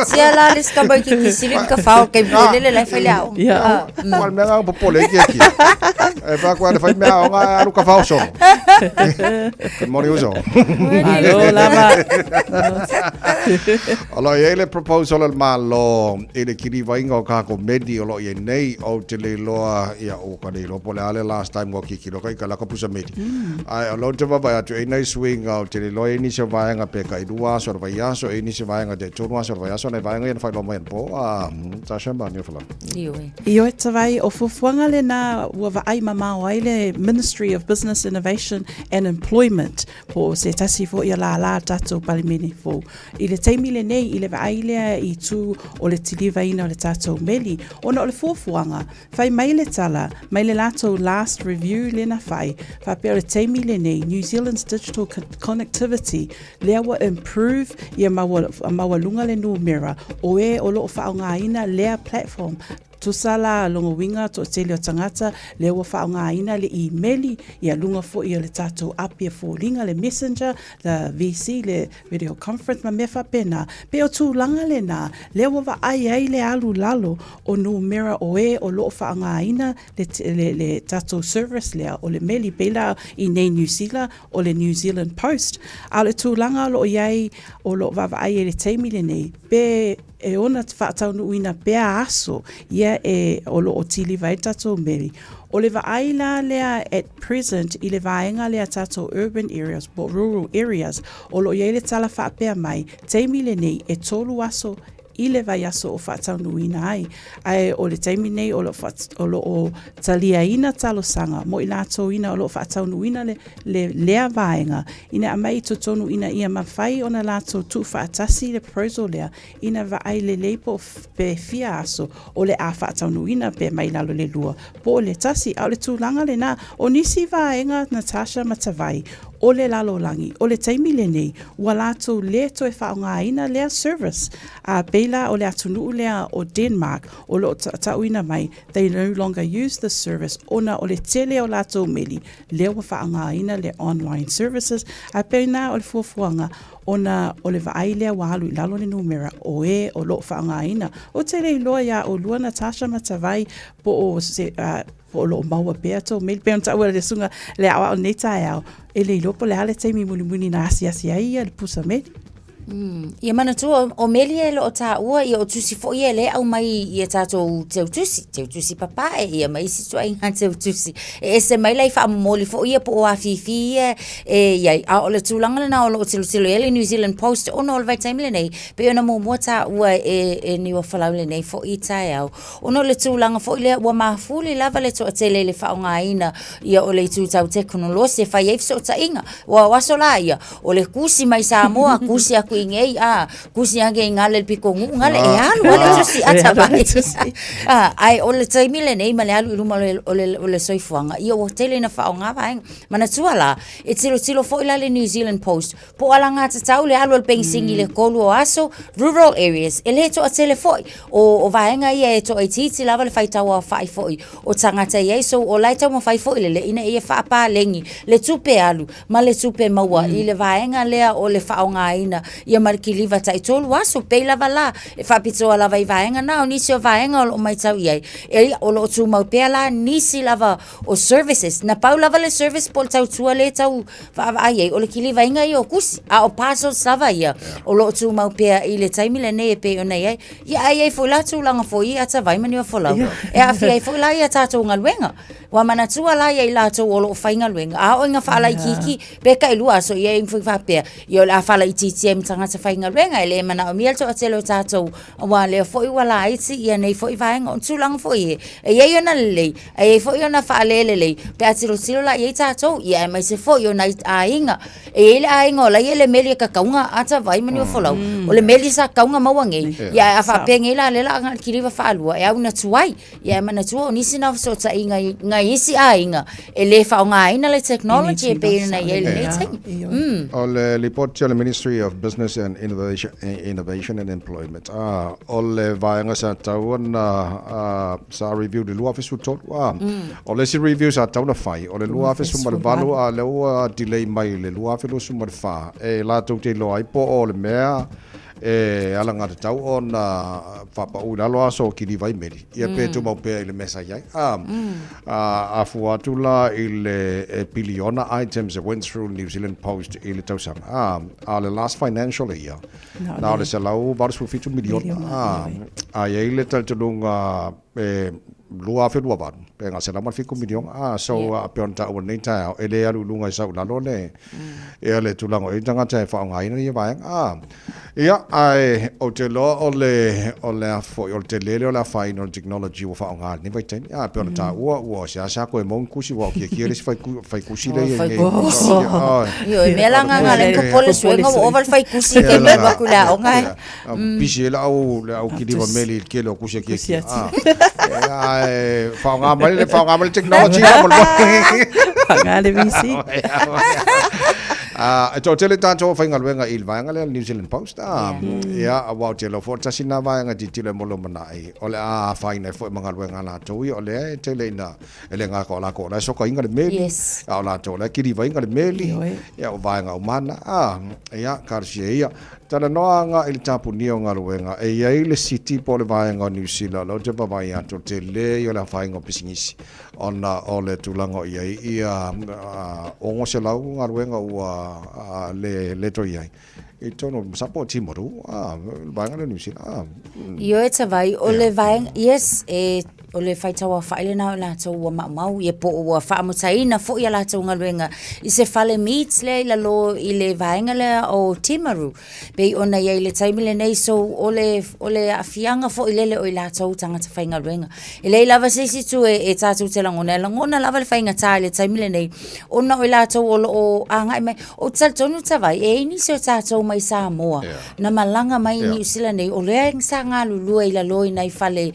sia la lis ka ba ki silim ka fa ke le la fa la wal me nga pole ki e fa qua fai mea nga luka fa so mori uso alo lava alo ele proposal al malo ele kiri vainga ka ko medi olo ye nei o te le loa ia o ka le lo pole ale last time go kiki lo kai ka la ka pusa medi ai alo te va ya te nei swing o te le lo ni se vainga pe ka idua so va ya so ni se vainga de turwa so va ya so nei vainga en fa lo mo po ta shamba ni fala io te vai o fuanga le na wa ai mama ai le Ministry of Business Innovation and Employment po se tasi fo ia la tato palimini fo i le teimi le nei i le vai le i tu o le tiliva ina o le tato meli ona o le fuanga fai mai le tala mai le lato last review le na fai fa pe le teimi le nei New Zealand's digital connectivity le wa improve ia mawalunga le numera o e o lo fa nga ina le platform tu sala longo winga to tele o tangata le wa fa nga ina le emaili ia lunga fo ia le tato apia fo linga le messenger the VC le video conference ma mefa pena pe o tu langa le na le wa ai le alu lalo o numera o e o lo fa nga ina le tato service le o le meli pela i nei New Zealand o le New Zealand Post ale tu langa lo iai o lo va ai le teimi le nei pe e ona te whaatau ina pea aso ia e o lo o tili vai tato meri. O le vaaila lea at present i le vaenga lea tato urban areas but rural areas o lo ia le tala whaapea mai teimi le nei e tolu aso i le vai aso o whaataunuina ai o le taimi nei o lo o talia ina talo sanga mo i lato ina o lo whaataunuina le lea vaenga ina amai to tonu ina ia mawhai o na lato tu whaatasi le proposal lea ina vai le leipo pe fia aso o le a whaataunuina pe mai lalo le lua po o le tasi au le tūlanga le na o nisi vaenga Natasha Matavai o le lalo langi, o le taimi le nei, ua lato le to e whaonga ina lea service, a peila o le atunuu lea o Denmark, o lo tauina mai, they no longer use the service, ona o le tele o lato meli, lea ua whaonga ina le online services, a peina o le fuafuanga, ona o le vaai lea wahalu I lalo le numera, o e o lo whaonga ina, o tele I loa ia o lua Natasha Matavai, po o se, po lo maua pea to mel pe onta ua le sunga le awa o neta au ele lopo le ale taimi muni na asi ai le pusa meli Ia mana tu o meli e lo o tā ua ia o tusi fo ia le au mai ia tātou teu tusi papa ia mai si tua inga teu tusi. E se mai lai wha moli fo ia po o a fifi ia a o le tūlanga le na o lo o tilo ele New Zealand Post o no o le vai taimi le nei pe ona mua tā ua e ni o whalau le nei fo i tai au. O no le tūlanga fo ile ua mafuli lava le toa tele le wha o ngā ina ia o le tūtau teknolosi e whai eifso o ta inga wa waso la ia o le kusi mai Samoa kusi aku ingei kusi age ngale piko ngale e alu ole tusi atabai ai ole taimi le nei male alu iluma ole soifuanga ia o tele na fa nga vai mana tuala e tilo fo ila le New Zealand Post po ala nga tau le alu le pensingi le kolu o aso rural areas ele to a tele foi o vaenga ia e to e titi lava le fai taua fai foi o tangata ia so o lai tau mo fai foi le ina ia fa pa lengi le tupe alu ma le tupe maua i le vaenga lea o le fa nga ina ia markiliva tai tolu aso pe lava la e fa pito lava i vaenga na o nisi o vaenga o mai tau ia e o lo tu mau pe la nisi lava o services na pau lava le service pol tau tua le tau fa ai o le kiliva inga i o kusi a o paso sava ia o lo tu mau pe i le taimi le nei pe ona ia ia ai fo la tu langa fo ia ta vai mani o fo la e a fi ai fo la ia ta tu ngalwenga wa mana tua la ia la tu o lo fainga luenga a o inga fa la kiki pe kai lua so ia infu fa pe yo la fa la TTM tanga sa fainga luenga ele mana o miel to telo tatou wa le fo i wala iti ia nei fo i vaenga on tulang fo i e ia na le e fo i na fa le pe atilo la ia tatou ia mai se fo i na ainga e ile ainga la ia le meli ka kaunga ata vai mani o folau o le meli sa kaunga mawange ia fa pe ngela le la kiriva fa lua e una tuai ia mana tu o nisi na so ta inga ngai isi ainga e le fa nga ina le technology pe na ia le o le report le Ministry of Business and Innovation and Employment. Ole vaenga sa tauan sa review de lua office tot ole si review sa tau na fai ole lua office sumar valu a le delay mai le lua office sumar fa e la tu te lo ai po ole mea e ala ngata tau on fa pa u lo aso ki di vai meri ia pe tu mau pe le mesa ia a fu atula ile biliona items that went through New Zealand Post ile tau sang a le last financial year now le se lau varu su fitu miliona a ile tal tulunga lua fe lua van pe nga se la mal fiku miliona so pe on ta o nei ta ele alu lunga sa la lo le e le tulango e tanga ta fa nga ina ia vai ia ai o te lo o le fo o te lele o la final technology o fa nga ni vai ten pe on ta o sa ko e mon kusi o ki ki fai kusi le io e mela nga le ko pole suenga o val fai kusi ke me ba kula o nga bisi la o ki di meli ke lo kusi ki fa nga mal technology nga le visi to tele tanto fa nga luenga il va nga le New Zealand Post ya about tele for tasina va nga ditile molo manai ole fa ina fo mga luenga na to ole tele na ele nga ko la so ko inga le meli la to la ki di va inga le meli ya va nga umana ya karsia tana noa nga ili tapu nio nga luenga e ia le city po le vaenga New Zealand lo te pavai ato te le yo la vaenga pisingisi ona ole tulango ia ongo se lau nga luenga ua le to ia e tono sapo timoru vaenga New Zealand yo e tavai ole vaenga yes o le faitawa faile na la tau wa mau e po wa fa mutaina fo ia la tau ngaluenga i se fale meets le la lo i le vaenga le o Timaru pe ona ia le taimile nei so ole afianga fo ile o la tau tanga te fainga luenga i le lava sisi tu e tatu te langona lava le fainga ta le taimile nei ona o la tau o anga mai o tal tonu tavai e ni so tatu mai Samoa na malanga mai New Zealand nei o le nga nga lulu i la lo i nei fale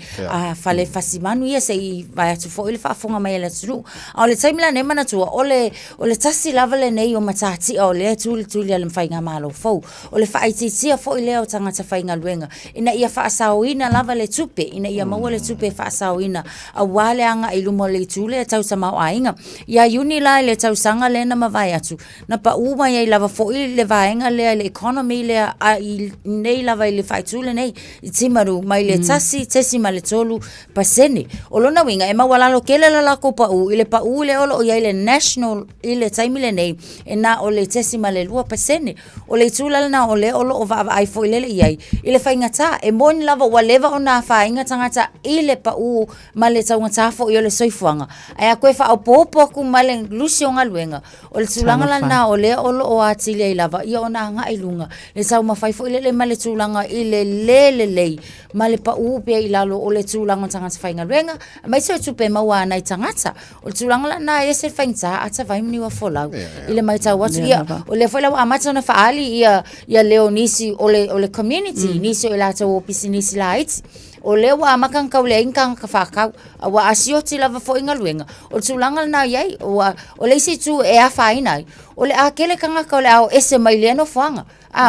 fale fasi manu ia sei vai atu fo ile fa fonga mai la tru o le taimila ne mana tu o le tasi lava le nei o matati o le tu le fainga malo fo o le fa iti fo ile o tanga ta fainga luenga ina ia fa sauina lava le tupe ina ia mau le tupe fa sauina a wale anga i lumo le tule tau sama ainga ia uni la le tau sanga le na mavai atu na pa uma ia lava fo ile vaenga le economy lea a I nei lava I le whaitule nei I timaru mai le tasi ma le tolu pasene. O lona winga e mawalalo kele la lako pau I le pau le olo o ia le national I le taimile nei e na o le tasi ma le lua pasene. O le tula na o le olo o va ai fo ile iai. I le whaingata e moni lava wa leva o na whainga tangata I le pau ma le taungata fo I o le soifuanga. Ai a koe wha o popo ku ma le lusi o ngaluenga. O le tulanga la na o le olo o atile I lava I o na nga ilunga. Le tau mawhai fo ile ma le tulanga I le lei. Ma le pau pia I lalo o le tulanga tangata whainga luenga. Mai se o tupe maua na I tangata. O le tulanga la na e se whaingta ata vaimni wa folau. I le mai tau watu ia. O le whailau amata na whaali ia leo nisi o le community. Nisi o la tau opisi nisi la iti. O le wa makan kau le inkan ka whakau wa asioti lava fo inga luenga o tulanga na iai o le isi tu e a whainai o le a kele kanga kau le au ese mai le no whanga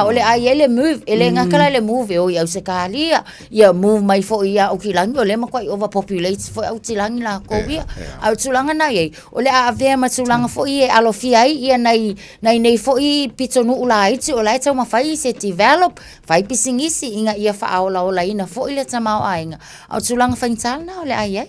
o le a ele move ele ngakala le move o iau se kalia ia move mai fo ia o kilangi o le makwai overpopulate fo au tilangi la kovia au tulanga na iai o le a vea ma tulanga fo i alo fiai ia nei fo i pitonu ula iti o lai tau mawhai se develop fai pisingisi inga ia whaaola o la ina fo i le tamau ainga au tulanga whaintala na o le ai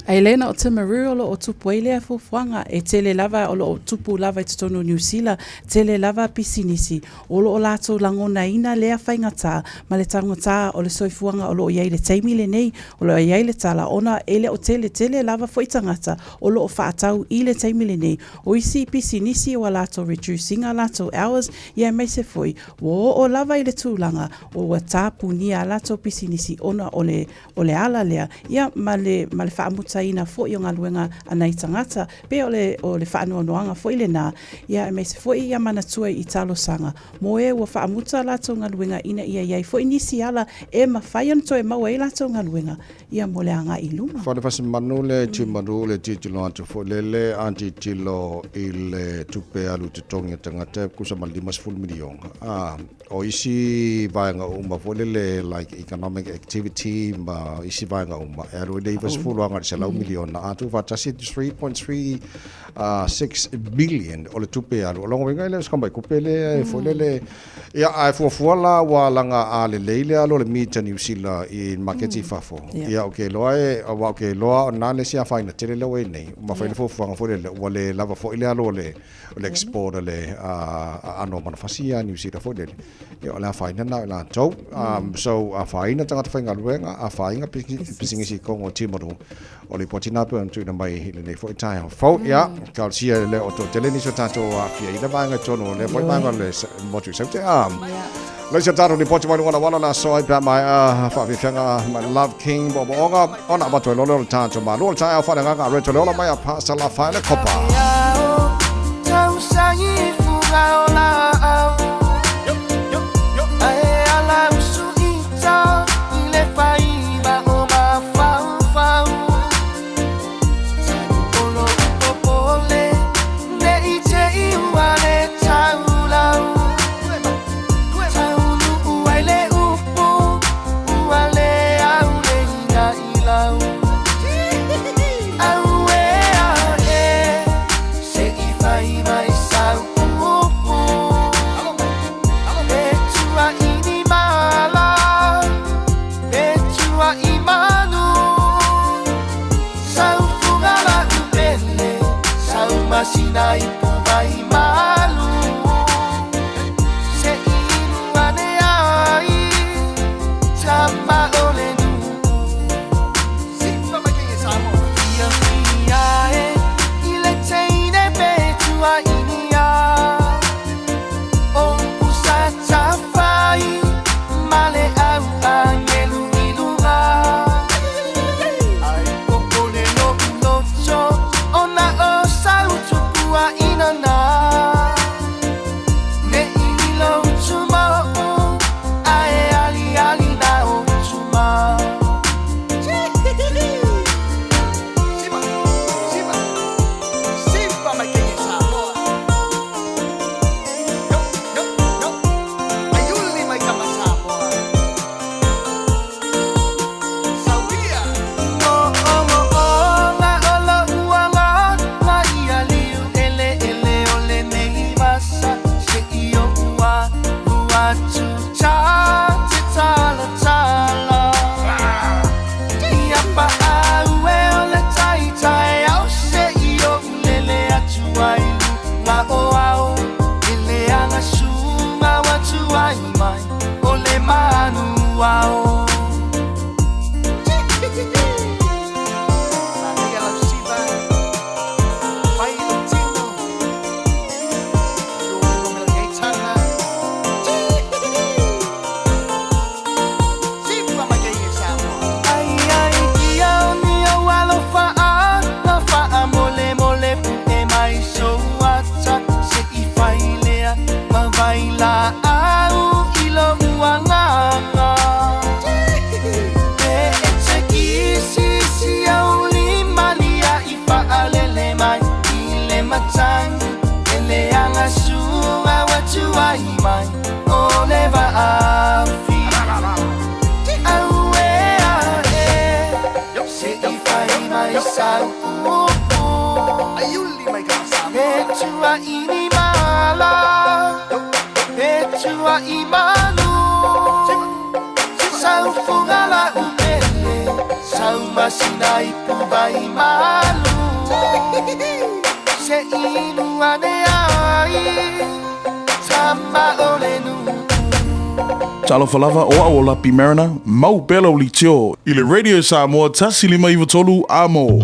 Ai lena o Timaru o lo o tupu ai lea fufuanga e tele lava o lo o tupu lava I tutono New Zealand tele lava pisinisi o lo o lato langona ina lea whaingata ma le tangata o le soifuanga o lo o iai le taimile nei o lo iai le tala ona ele o tele lava foitangata o lo o whaatau I le taimile nei o isi pisinisi o lato reducing a lato hours ia mai se foi o lava I le tūlanga o wa tapu ni a lato pisinisi ona o le ala lea ia ma le whaamuta ina fo I o ngaluenga anai tangata pe o le whaanoanoanga fo I le nā ia me se fo I manatua I talo sanga mo e ua whaamuta lato ngaluenga ina ia iai fo I nisi ala e mawhaian to e maua I lato ngaluenga ia mo le anga I luma Whare whasi manu le timaru le titilo atu fo lele anti tilo I le tupe alu te tongi tangata kusa malimas full million o isi vaenga uma fo lele like economic activity ma isi vaenga uma e aru le was full wanga se lau million na atu fatasi 3.36 billion o le tupe alu longo wenga le skamba kupele fo lele ia ai fo la wa langa a le leile alo le mita New Zealand I marketi fafo ia okay loa wa okay loa na le sia faina tele le we nei ma fa le fo fo le lava fo ile alo le export le ano manafasia New Zealand fo le ia la faina na la tau so a faina tanga fainga luenga a fainga pisingisi kongo timaru o le potina pe tu na mai le nei fo tai fo ia ka sia le o to tele ni so tato a fia ida vanga tono le fo vanga le motu so te Let's get started with the Portugal one la so I my my love king bobo onga ona bato lo lo tanto ma lo ta fa nga reto lo mai pasta la fa le copa wow. Sinai pubai malu se inu ane ai sama olenu Talofa lava o aola pimerana, mau belo li tio. Ile Radio Samoa tasi lima iwa tolu amo.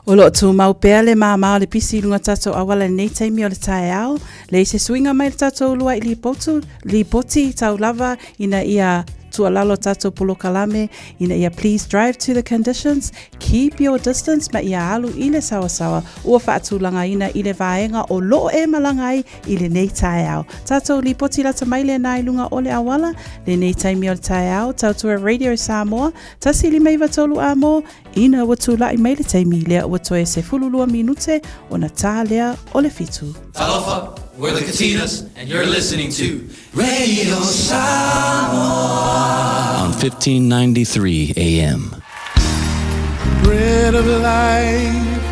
O lo tu mau pea le mamao le pisi lunga tato awala nei taimi o le tae ao. Le se swinga mai le tato lua i li poti tau lava ina ia tualalo tato polo kalame ina ia please drive to the conditions, keep your distance ma ia alu ile sawa sawa ua whaatulanga ina ile vaenga o loo e malangai ile nei tae ao. Tato li poti la tamaile na ilunga o le awala le nei taimi o le tae ao tautua Radio Samoa tasi li meiva tolu amo ina watula i meile taimi lea watoe se fululua minute o na tā lea o le fitu. Talofa, we're the Katinas, and you're listening to Radio Samoa on 1593 AM. Bread of life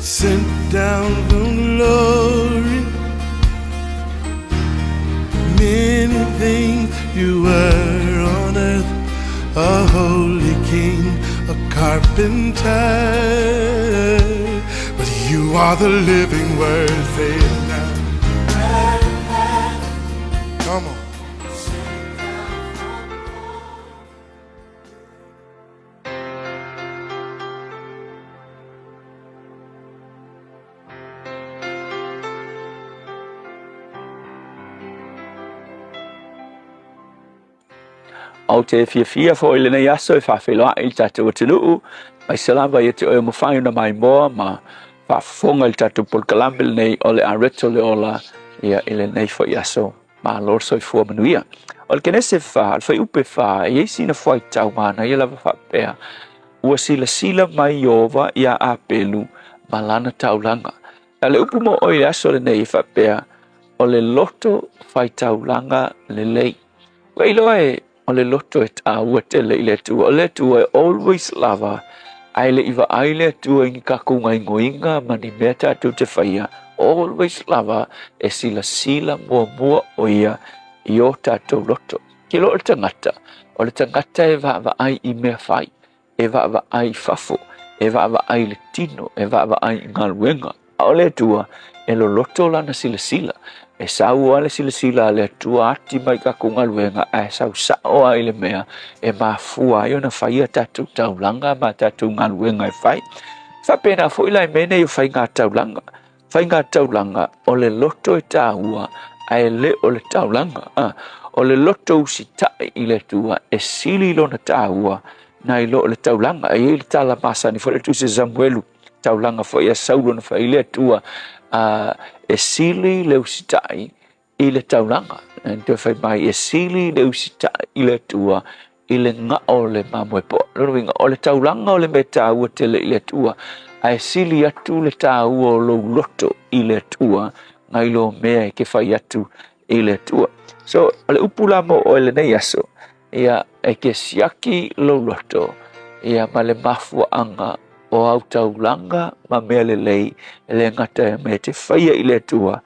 sent down from glory. Many things you were on earth, a holy king, a carpenter, but you are the living word. Say it now. Come on. Au te fia fo ile nei aso e whawhiloa il tatou atunuu, mai salama i te oe mawhaiuna mai moa ma whafonga il tatou polkalambel nei ole a reto le ola ia ile nei fo i aso ma lorso i fua manuia. Ole kenese wha, al whai upe wha, e sina whai tau mana i lava whapea, ua sila mai ova ia a pelu ma lana taulanga. Ale upu mo oi aso le nei whapea, ole loto whai taulanga le lei. Wailo e ole loto e ta ua te le tua. Ole tua e always lava. Aile iwa aile tua ingi kakunga ingoinga mani mea tatu te whaia. Always lava e sila mua o ia i o tatu loto. Ki lo le tangata. Ole tangata e wa ai i mea whai. E wa ai fafo. E wa ai le tino. E wa ai ngaluenga. Ole tua e lo loto lana sila. E sau ale sila le tua ati mai ka kunga luenga e sau sao ai le mea e mafua ai ona whaia tatu taulanga ma tatu ngā luenga e whai. Whapena fo ilai mene i whai ngā taulanga. Whai ngā taulanga o le loto e tāua ai le o le taulanga. O le loto usi tae i le tua e sili lona tāua na i lo le taulanga. E le tala masani fo le tu se Samuelu taulanga fo ia saulona whai le tua e sili le usitai i le taulanga. Te whai mai e sili le usitai i le tua i le nga o le mamue po. Loro winga o le taulanga o le me tāua te le i le tua. A e sili atu le tāua o lo loto i le tua ngai lo mea e ke whai atu i le tua. So, ale upula mo o le nei aso ia e ke siaki lo loto ia ma le mafua anga o au taulanga ma mea le lei e le ngata e me te whaia i le tua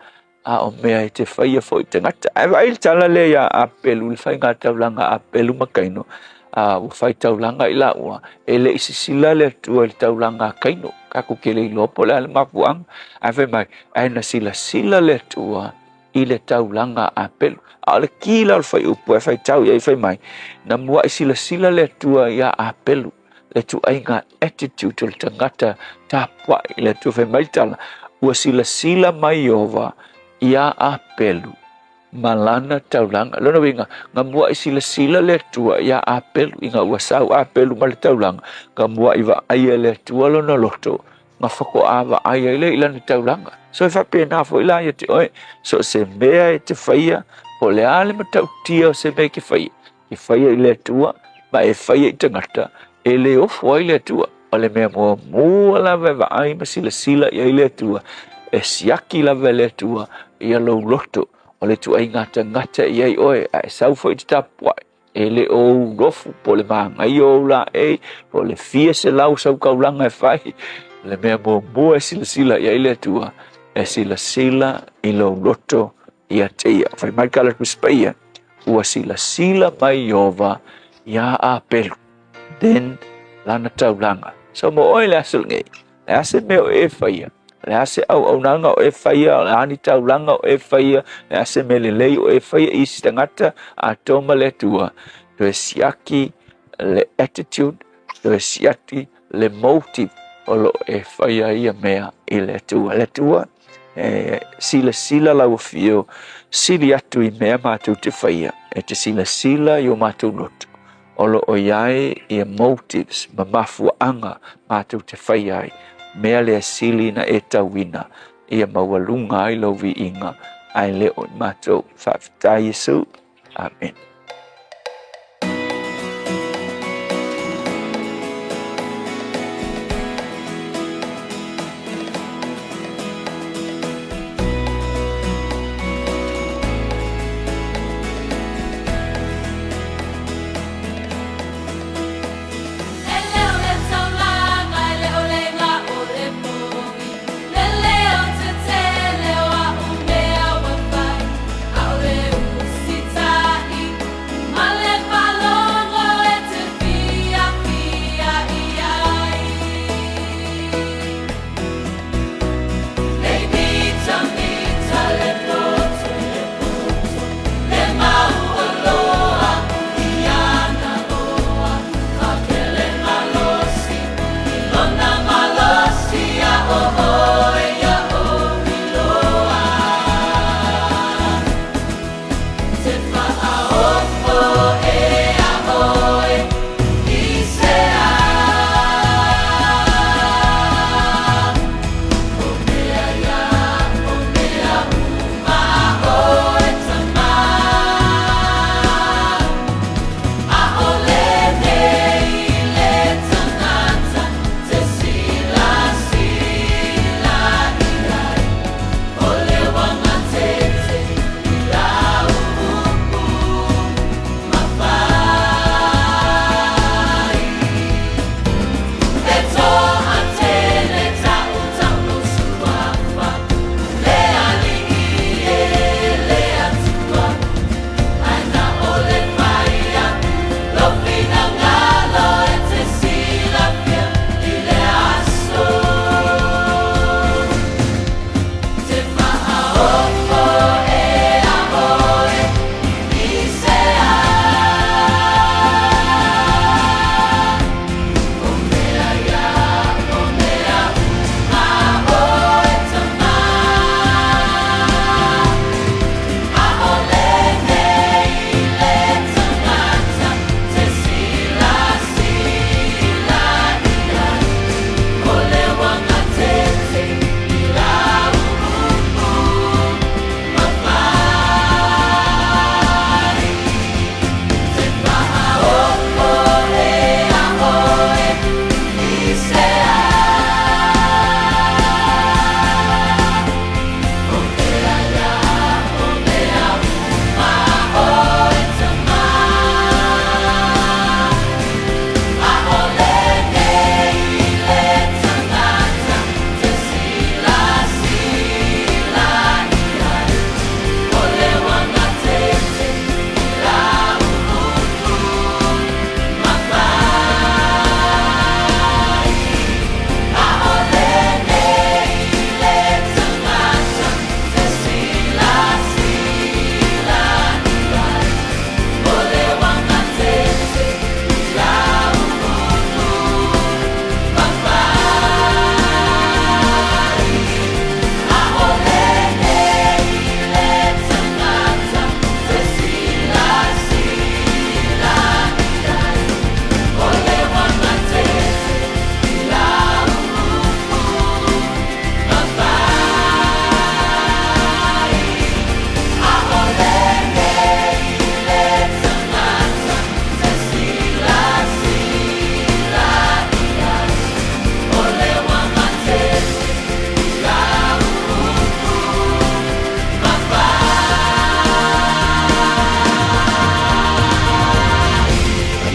a o mea e te whaia fo i te ngata. E wa il tala le ia a pelu, le whai ngā taulanga a pelu makaino a whai taulanga i la ua e le isi sila le tua i taulanga a kaino kako ke le i lopo le ale mapuang a whai mai e na sila le tua i le taulanga a pelu. A le kila le whai upu e whai tau i whai mai. Na mua i sila le tua ia a pelu. Le tu ainga attitude o le tangata ta pua i le tu whai maitala. Ua sila mai ova ia a pelu. Malana taulanga. Lona winga, ngā mua i sila le tua ia a pelu. Inga ua sau a pelu ma le taulanga. Ngā mua i wa aia le tua lona loto. Ngā whako awa aia i le ilani taulanga. So e whapena fo ila ia te oe. So se mea e te whaia. Po le ale ma tau tia o se mea ke whaia. Ke whaia i le tua. Ma e whaia i tangata. E le ofo i le tua. O le mea mua lawa wa ai ma sila i le tua. E siaki lawa le tua. Ia lau loto. O le tu ai ngata i ai oe. A e sau fo i te tapuai. E le o rofu. Po le maangai o la e. Po le fia se lau sau kaulanga e whai. Le mea mua e sila i le tua. E sila i lau loto ia teia. Whai mai kala kuspaia. Ua sila mai ova ia a pelu. Then lana taulanga. So mo oi le asul ngei. Le ase meo e whaia. Le ase au nanga o e whaia. Le ani taulanga o e whaia. Le ase me le lei o e whaia isi tangata a toma le tua. To e siaki le attitude. To e siaki le motive. Olo e whaia ia mea i le tua. Le tua sila lau fio. Sili atu i mea mātou te whaia. E te sila i o mātou loto. Olo o iai i motives ma mafua anga mātou te whaiai. Mea lea sili na e tawina. Ia mawalunga ai lau vi inga. Ai leo mātou whawhitai Yesu. Amen. Sita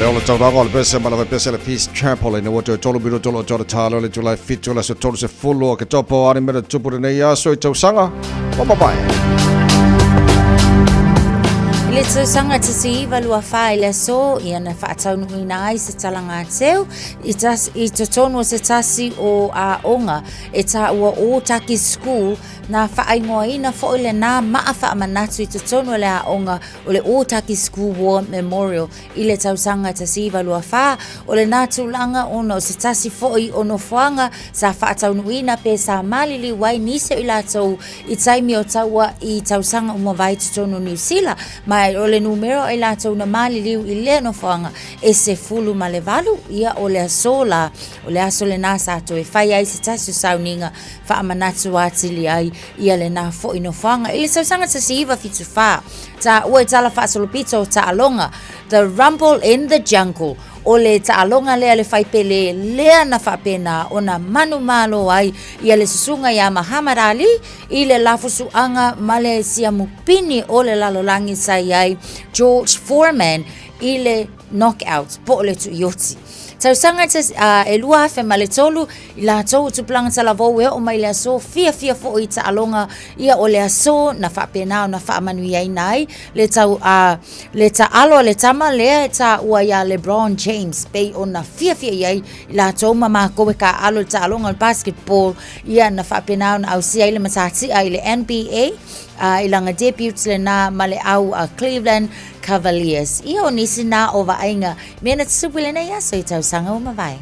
ole tauranga ole pese mala pese le peace chapel in water tolu biro tolu tolu talo le July 5 July se tolu se fullo ke topo ani mera tupure nei aso I tausanga. Bye. Ile tausanga te se iwa lua wha ile so ia na whaataunu ina ai se talanga teu I te tonu se tasi o a onga e ta ua o taki school na whaingoa ina fo ile na maa wha manatu I te tonu le a onga o le o taki school war memorial ile tausanga te se iwa lua wha o le nā tūlanga ono se tasi fo I ono whanga sa whaataunu ina pe sa malili wai nise I lātou I taimi o taua I tausanga umo vai te tonu New Zealand mai o le numero I lātou na maliliu I le no whanga e se fulu ma le valu ia o le asola o le aso le nā sato e whai ai se tasi o sauninga wha amanatu atili ai ia le nā fo ino whanga I le sausanga ta si iwa fitu wha ta ua tala wha solopito ta alonga the rumble in the jungle o le taalonga lea le whaipele lea na whapena o na manu malo ai ia le susunga ia Muhammad Ali I le lafusuanga Malaysia mupini o le lalolangi sai ai George Foreman I le knockout po le tuioti. Tausanga te e lua fe male tolu I la tau tupulanga talavou e o mai le aso fia fo I taalonga ia o le aso na whapena o na whaamanu ai nai le tau le ta alo le tama lea e ta ua ia LeBron James pei o na fia iai I la tau mama koe ka alo le taalonga le basketball ia na whapena o na au sia I le matati ai le NBA I langa debuts le na male au Cleveland Cavaliers. Ia o nisi na o vaenga. Mena tsupile na ia so I tausanga o mawai.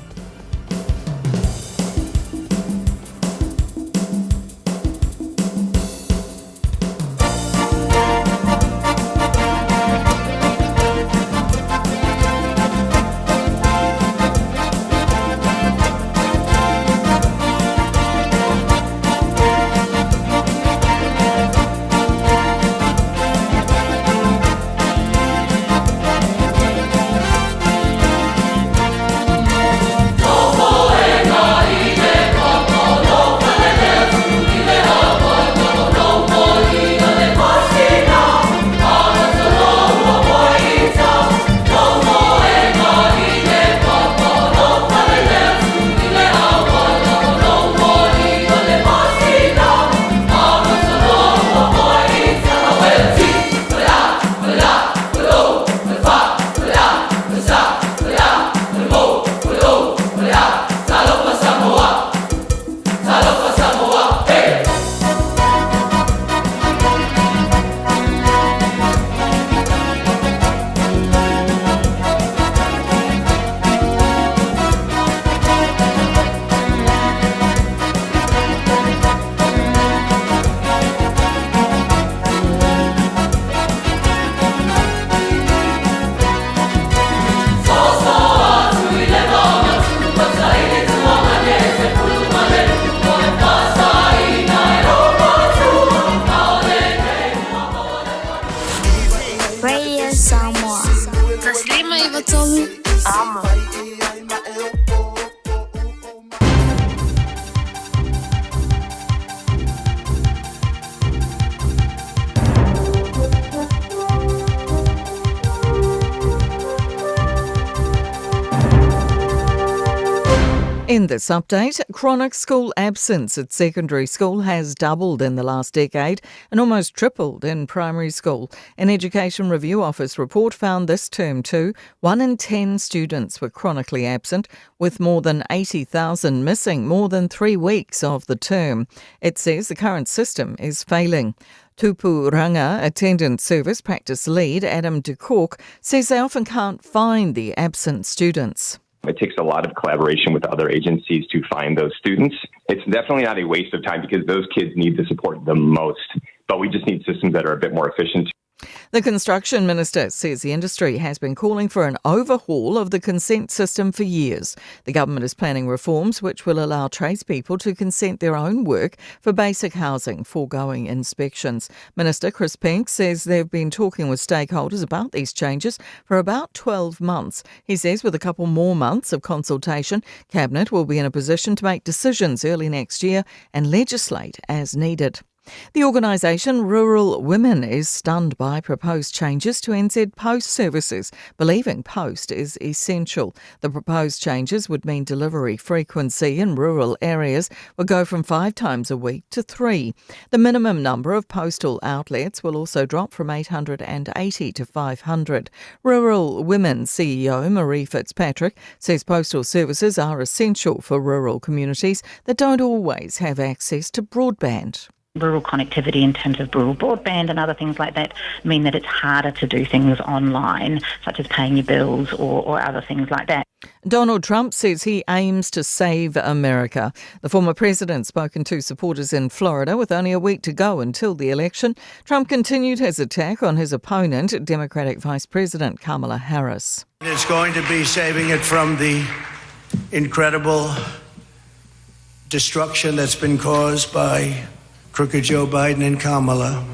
In this update, chronic school absence at secondary school has doubled in the last decade and almost tripled in primary school. An Education Review Office report found this term too, 1 in 10 students were chronically absent, with more than 80,000 missing more than 3 weeks of the term. It says the current system is failing. Tupuranga Attendance Service Practice Lead Adam de Kock says they often can't find the absent students. It takes a lot of collaboration with other agencies to find those students. It's definitely not a waste of time because those kids need the support the most, but we just need systems that are a bit more efficient. The Construction Minister says the industry has been calling for an overhaul of the consent system for years. The government is planning reforms which will allow tradespeople to consent their own work for basic housing, foregoing inspections. Minister Chris Pink says they've been talking with stakeholders about these changes for about 12 months. He says with a couple more months of consultation, Cabinet will be in a position to make decisions early next year and legislate as needed. The organisation Rural Women is stunned by proposed changes to NZ Post services, believing post is essential. The proposed changes would mean delivery frequency in rural areas will go from 5 times a week to 3. The minimum number of postal outlets will also drop from 880 to 500. Rural Women CEO Marie Fitzpatrick says postal services are essential for rural communities that don't always have access to broadband. Rural connectivity in terms of rural broadband and other things like that mean that it's harder to do things online, such as paying your bills or other things like that. Donald Trump says he aims to save America. The former president spoken to supporters in Florida with only a week to go until the election. Trump continued his attack on his opponent, Democratic Vice President Kamala Harris. It's going to be saving it from the incredible destruction that's been caused by crooked Joe Biden and Kamala.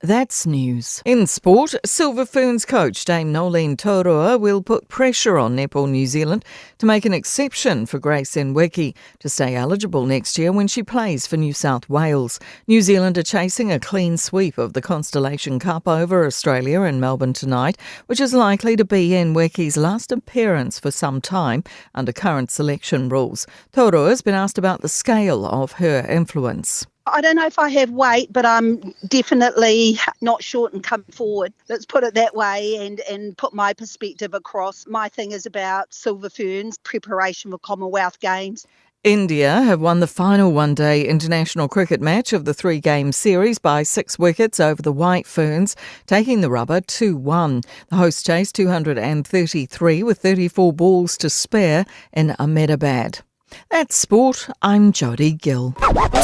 That's news. In sport, Silver Ferns coach Dame Nolene Toroa will put pressure on Netball New Zealand to make an exception for Grace Nweki to stay eligible next year when she plays for New South Wales. New Zealand are chasing a clean sweep of the Constellation Cup over Australia in Melbourne tonight, which is likely to be Nweki's last appearance for some time under current selection rules. Toroa has been asked about the scale of her influence. I don't know if I have weight, but I'm definitely not short and come forward. Let's put it that way and put my perspective across. My thing is about Silver Ferns, preparation for Commonwealth Games. India have won the final one-day international cricket match of the 3-game series by 6 wickets over the White Ferns, taking the rubber 2-1. The hosts chased 233 with 34 balls to spare in Ahmedabad. That's sport. I'm Jodie Gill.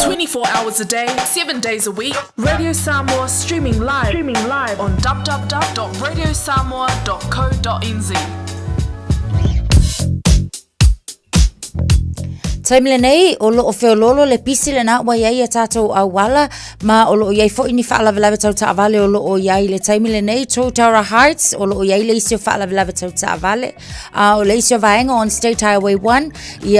24 hours a day, 7 days a week. Radio Samoa streaming live on www.radiosamoa.co.nz. Taimile nei o loo feololo le pisi le na wa yai tatou awala ma o loo yai fo ini whaalawalawa tau taavale o loo yai le taimile nei Totara Heights o loo yai le isio whaalawalawa tau taavale o le isio vaenga on State Highway 1 i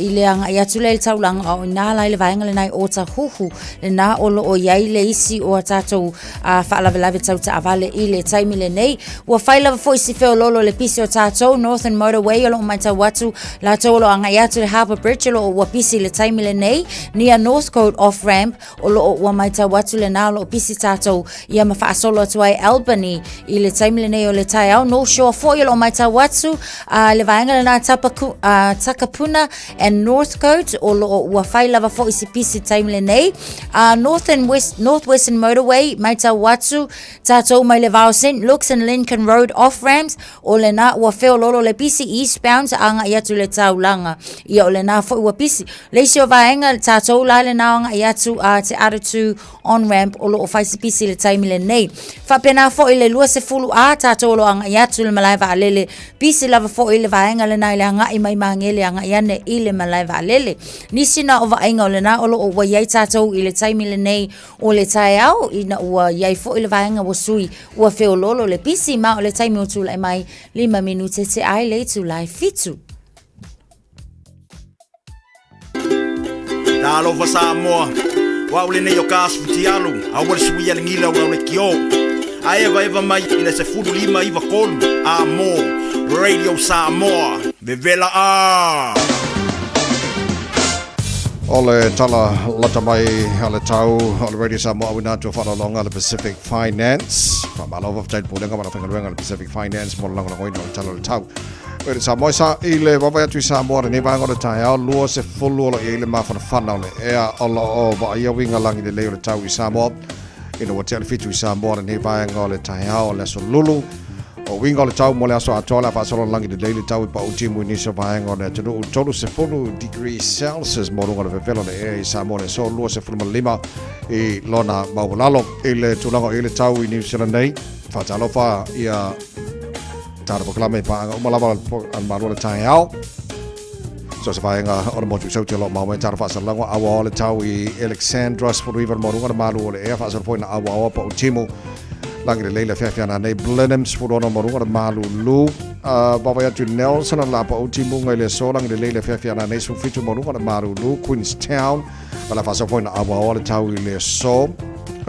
le anga i atu le taulanga o nā lai le vaenga le nai o ta huhu le na o loo yai le isi o tatou whaalawalawa tau taavale i le taimile nei ua whailawa fo isi feololo le pisi o tatou Northern Motorway o loo mai tau watu la tau o loo anga i atu le Harbour Bridge o wa pisi le taimile nei nia Northcote off ramp o lo wa mai ta watu le na lo pisi tatou ia ma fa solo to ai Albany i le taimile nei o le tai au no shore for lo mai ta watu le vaenga le na Takapuna and Northcote o lo wa failava fo isi pisi taimile nei Northwestern Motorway mai ta watu tatou mai le Vau St. Luke's and Lincoln Road off ramps o le na wa feo lolo le pisi eastbound anga ia tu le taulanga ia o le na fo ua pisi. Leisio vaenga tātou la le naonga i atu te aratu on-ramp o lo o faisi pisi le taimile nei. Whapena fo i le lua se fulu tātou lo anga i atu le malai va alele. Pisi lava fo i le vaenga le nai le anga i mai mangele anga i ane i le malai va alele. Nisina o vaenga o le na o lo o wa iai tātou i le taimile nei o le tai au i na ua iai fo i le vaenga wa sui ua feo lolo le pisi ma o le taimi o tula i mai 5 minute te ai le tu lai fitu. Alova Samoa, waule nei o kasu tialu, awal suia le ngila wa le kio. Eva mai ina se fudu 5 iwa kolu, amo, Radio Samoa, vevela a. Ole tala lata mai ale tau ole Radio Samoa wina tu whana longa le Pacific Finance. From alova ftai pulenga mana whangaruenga le Pacific Finance, mo longa ngoi no tala le tau. Radio Samoa sa ile wawai atu Samoa ne vanga le tai au lua se fulu ole ile ma whana ole ea ola o wa ia winga langi le leo le tau i Samoa. Ina wa tele fitu i Samoa ne vanga ole tai au le so lulu. O winga le tau mo le aso atola fa solo langi le le tau i pa utimu ni so vanga ole tonu tolu se fulu degrees Celsius mo longa le velo le ea i Samoa so lua se fulu lima i lona maulalo ile tulanga ile tau i New Zealand nei. Fa talo fa ia tara poklame pa o malava al marole tai au so se vaenga o mo tu sauti lo mau tara fa salanga awa le tau i Alexandra for river morunga malu le e fa sal foi na awa pa utimo langi le leila fiafiana nei Blenheim spurono marunga malulu baba ya Nelson la pa utimunga le so langi le leila fiafiana nei sufitu marunga malulu Queenstown wala fa so na awa ole tau le so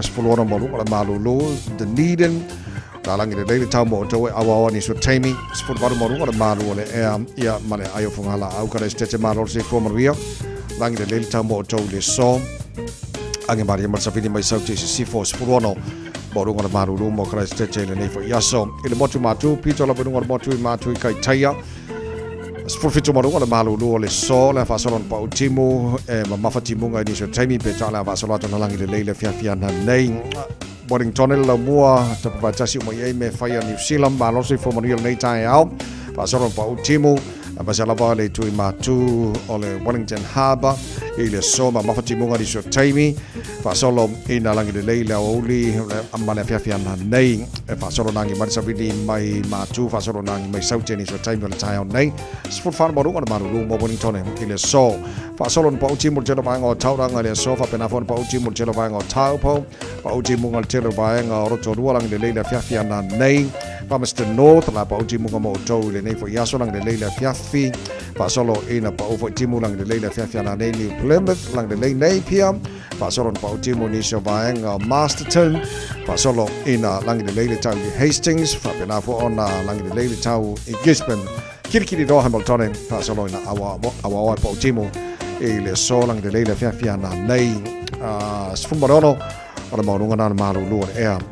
spurono marunga malulu Dunedin langi le leila tau mo to awa ni so Tammy spurono marunga malulu le ia male ayo fungala au kare stete malo se fo maria langi le leila tau mo to le so ange mari mar sa fini mai sauti si fo spurono Borunga marulu mo Christchurch le nei fo yaso ile motu matu pito la borunga motu matu kai taia spurfitu morunga marulu le so la fa solon pa utimu mafati munga ni so taimi pe tala va solo tona langi le leile fia na nei Wellington la mua ta pa tasi mo ye me fa New Zealand ma lo se fo mo nei tai au fa solon pa utimu Basala vale tu matu ole Wellington Harbour ile soma mafati munga di so taimi fa solo ina langi de leila oli amale fia na nei fa solo nangi marisa vidi mai matu fa solo nangi mai sauteni so taimi le tai nei sport fan boru on maru mo Wellington ile so fa solo pa uchi mo jelo bang o tauranga le so fa pena fon pa uchi mo jelo bang o taupo pa uchi mo ngal jelo bang o roto langi de leila fia na nei pa Mr North la pa uchi mo mo to le nei fo yaso langi de leila fia fa solo ina pa over timu lang de leila fia na nei New Plymouth lang de leila nei pia fa solo pa timu ni so bang Masterton fa solo ina lang de leila tau Hastings fa pena fo ona lang de leila tau Gisborne kirkiri do Hamilton fa solo ina awa pa timu ile so lang de leila fia na nei sfumbarono ora maunga na malu lu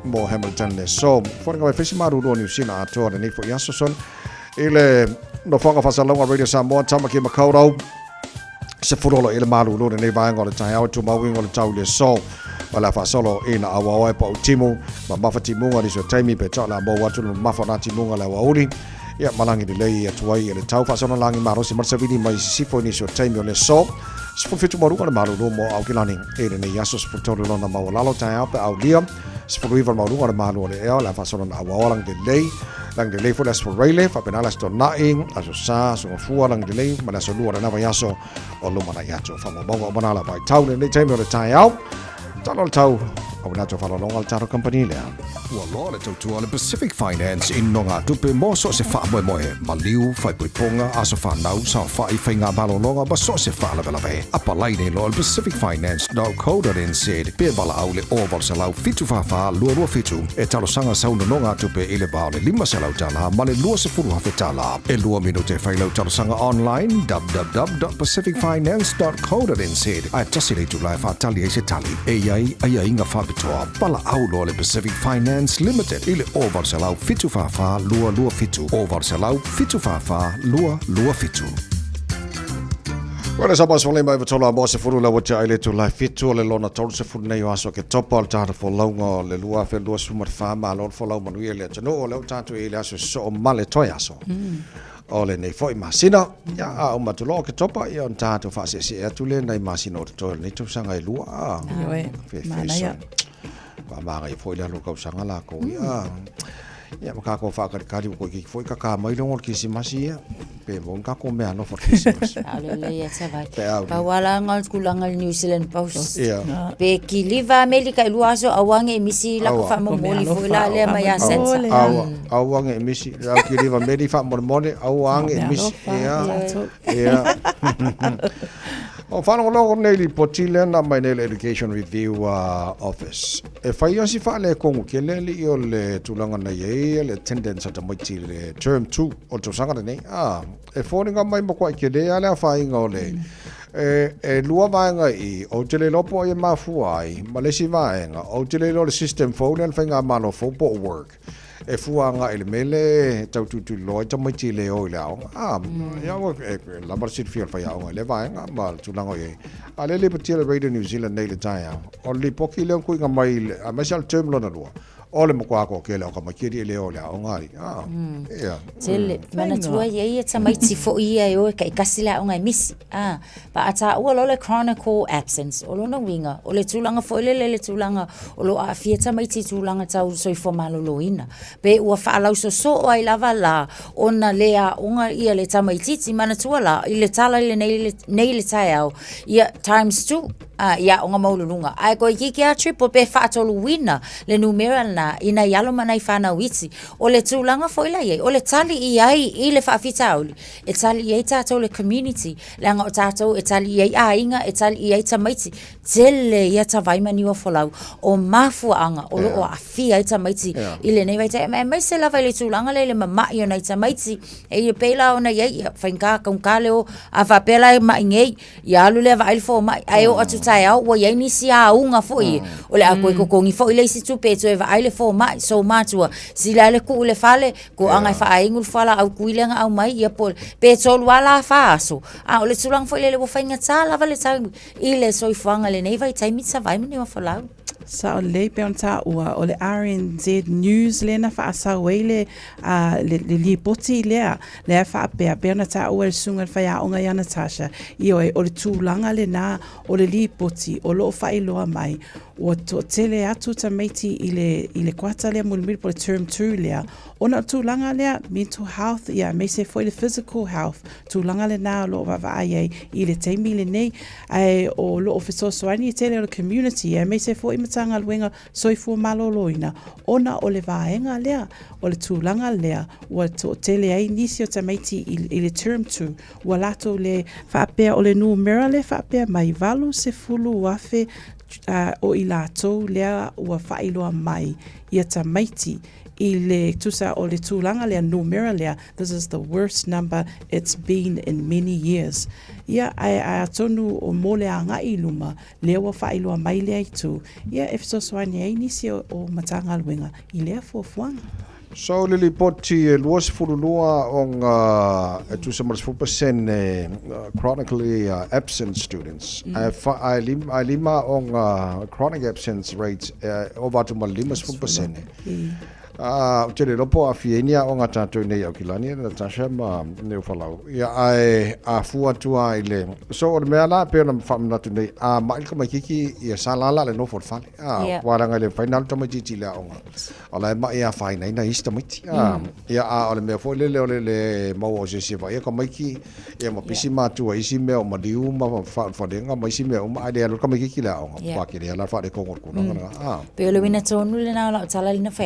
mo Hamilton le so for nga fisi malu lu ni sina ato ni fo yasoson ile no whanga whasalonga Radio Samoa tamaki makaurau se furolo ile malu lo nei vaenga le tai au tu mawinga le tau le so wala whasolo ina awa pa utimu ma mafati munga ni so taimi pe tala mo watu mafana timunga la wauli ia malangi di lei atuai ile tau whasona langi maro si marsavini mai sifo ni so taimi le so Spufitu maru le malu lo mo au kilani ile ne yaso sputoru lo na mawalalo tai au pe au liam spuiva maru le malu le ea la whasona awa lang di lei lang de lei fo las forele fa penala sto naing aso sa so fu lang de lei ma so lu na va yaso o lo mana yacho fa mo bongo banala vai tau le time le tai au talo tau o na to fa lo ngal taro company le wa lo le tu ole Pacific Finance in nonga tupe mo so se fa mo maliu fa ponga aso fa nau sa fa I finga balo longa ba so se fa la bela ve apa lai ne lo Pacific Finance no code in said pe bala au le over sa lau fitu fa lo fitu e talo sanga sa no nonga tupe ile ba le lima sa lau tala ma le lo se furu ha fetala e lo minute fa lau talo sanga online www.pacificfinance.co.nz ai tasile tu lai fa tali se tali e ai inga fa bitoa pala au lo le Pacific Finance Limited ile over sa lau fitu fa lua fitu over sa lau fitu fa lua fitu. Wala sabas wala mai tola mo se furu la wata ile tu la fitu le lona tol se furu nei aso ke topa al tata fo longa le lua fe lua sumar fa ma lor fo lau manu ile tano le tata ile aso so male toya so. Ole nei foi masina ya o matulo ke topa ia on tata fa se tu le nei masina o to nei tu sanga i lua. Fe ya. Ba ma foi la lo ka sanga la ko ya. Ya maka ko fa ka kari ko ki foi ka mai lo ki si masia pe bon ka ko me ano for ki si mas. Ale ya se vai. Pa wala ngal kulangal New Zealand Post. Pe ki liva America lu aso awange emisi la ko fa mo moli foi la le ma ya sensa. Awange emisi la ki liva America fa mo moli awange emisi ya. O whanau logo nei li potile na mai nei le Education Review Office. E whai si wha le kongu ke le li o le tulanga na ye le attendance at maiti le term 2 o to sanga nei. E whoringa mai makwa ke le ale a whai ngā le. E lua vaenga I o te le lopo e mafua ai ma le si vaenga o te le lo le system phone and whainga mano football work. E fuanga ele mele tau tu loi tamai ti le o le au ya o la marsit fiel fa ya o le vaenga ma tu lango ye ale le pati le Radio New Zealand nei le taia o le poki le ko nga mai a mesal term lo na lo o le mo ko ke le o ka makiri le o le au ngai ya tele mana tua ye tamai ti fo ia o ka kasila o ngai miss pa ata o lo le chronicle absence o lo no winga o le tulanga fo le tulanga o lo a fia tamai ti tulanga tau so fo malo loina pe ua whaalau so ai lava la ona lea unga ia le tamaititi mana tua la I le tala ile nei le tai au ia times 2 ia o ngā maulunga. Ai koe kiki a triple pe whaatolu wina le numera na ina yalo manai whanau iti. O le tūlanga foila iei, o le tali i ai i le whaafita auli. E tali i ai tātou le community, le anga o tātou e tali i ai a inga, e tali i ai tamaiti. Tele ia ta vaimani wa folau, o mafua anga, o lo o awhia ai tamaiti. I le nei vaita, e mai se lava i le tūlanga le mamai o nei tamaiti, e i peila o na iei, whainka kaungkale o a whapela e mai ngei, i alu le vaile fo mai, ai o atu tai au, wa iei nisi a unga fo i, o le a koe kokongi fo i le isi tupe, to e vaile fo mai, so matua, si la le ku le fale, ko angai wha aingul fala au kuilenga au mai, ia po, pe tolu ala wha aso, o le tūlanga fo i le whainga tā lava le tau, i le soifuanga le nei vai taimita vai mani wa falau. Sa o le pe on ta ua o le RNZ News lena fa asa wele le li poti le fa pe na ta o le sunga fa ya onga ya Natasha I o le tūlanga le na o le li poti o lo fa I loa mai o to tele atu tamaiti I le kwata le mulmil po le term 2 le ona tūlanga le mental health ia me se foi le physical health tūlanga le na lo va ai I le taimi le nei ai o lo officer soani tele o le community ia me se foi tanga luenga soifu maloloina ona o le vaenga lea o le tūlanga lea ua to tele ai nisi o tamaiti I le term 2 ua lato le whaapea o le numera le whaapea mai valu se fulu wafe o I lato lea ua whailoa mai ia tamaiti I le tusa o le tūlanga lea numera lea this is the worst number it's been in many years ia ai atonu o mole a ngai luma lea wa whailoa mai lea I tu ia if so swani ai nisi o matanga luenga I lea fuafuanga So lili poti luas fululua on tu some 4% chronically absent students. I lima on chronic absence rates over to malima 4%. Tele lopo a fienia o ngata to nei o kilani na Natasha ma neu falau. Ia ai a fua tua ile. So o me ala pe na famna to nei a mai ka kiki ia salala le no for fale. Waranga le final to mai titi la onga. Ala ma ia fai nei na ista miti. Ia a o me fo le mo o se va ia ka mai ki ia mo pisi ma tua isi me o ma diu ma fa denga mai isi me o ma ide lo ka mai kiki la onga. Pa ki la fa de ko ko na. Pe le wina tonu le na la tala lina fa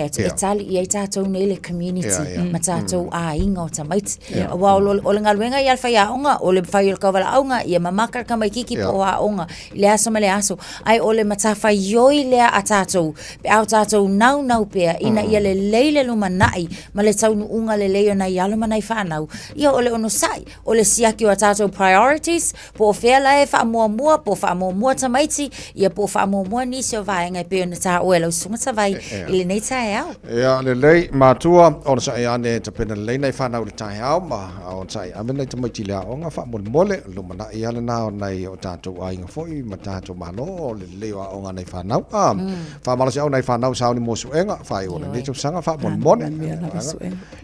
I ai tātou nei le community ma tātou a inga o tamaiti wa o le ngaluenga I alfa ia onga o le whai o kawala aunga ia mamaka ka mai kiki po a onga le aso ma le aso ai o le matawha ioi lea a tātou pe au tātou nau pea ina ia le leile luma nai ma le taunu unga le leo na ialo ma nai whanau ia o le ono sai o le siaki o a tātou priorities po o whea lae wha mua po wha mua tamaiti ia po wha mua nisi o vaenga pe o na tā o e lau sunga tawai I le nei tae au le lei matua o sa ane te pena lei nei whanau le tai au ma o sai amena te mai tila o nga wha mole lumana I ala na o nei o tātou a inga foi ma tātou malo o le leo o nga nei whanau wha malasi au nei whanau sa ni mosu enga whai o nei tu sanga wha mole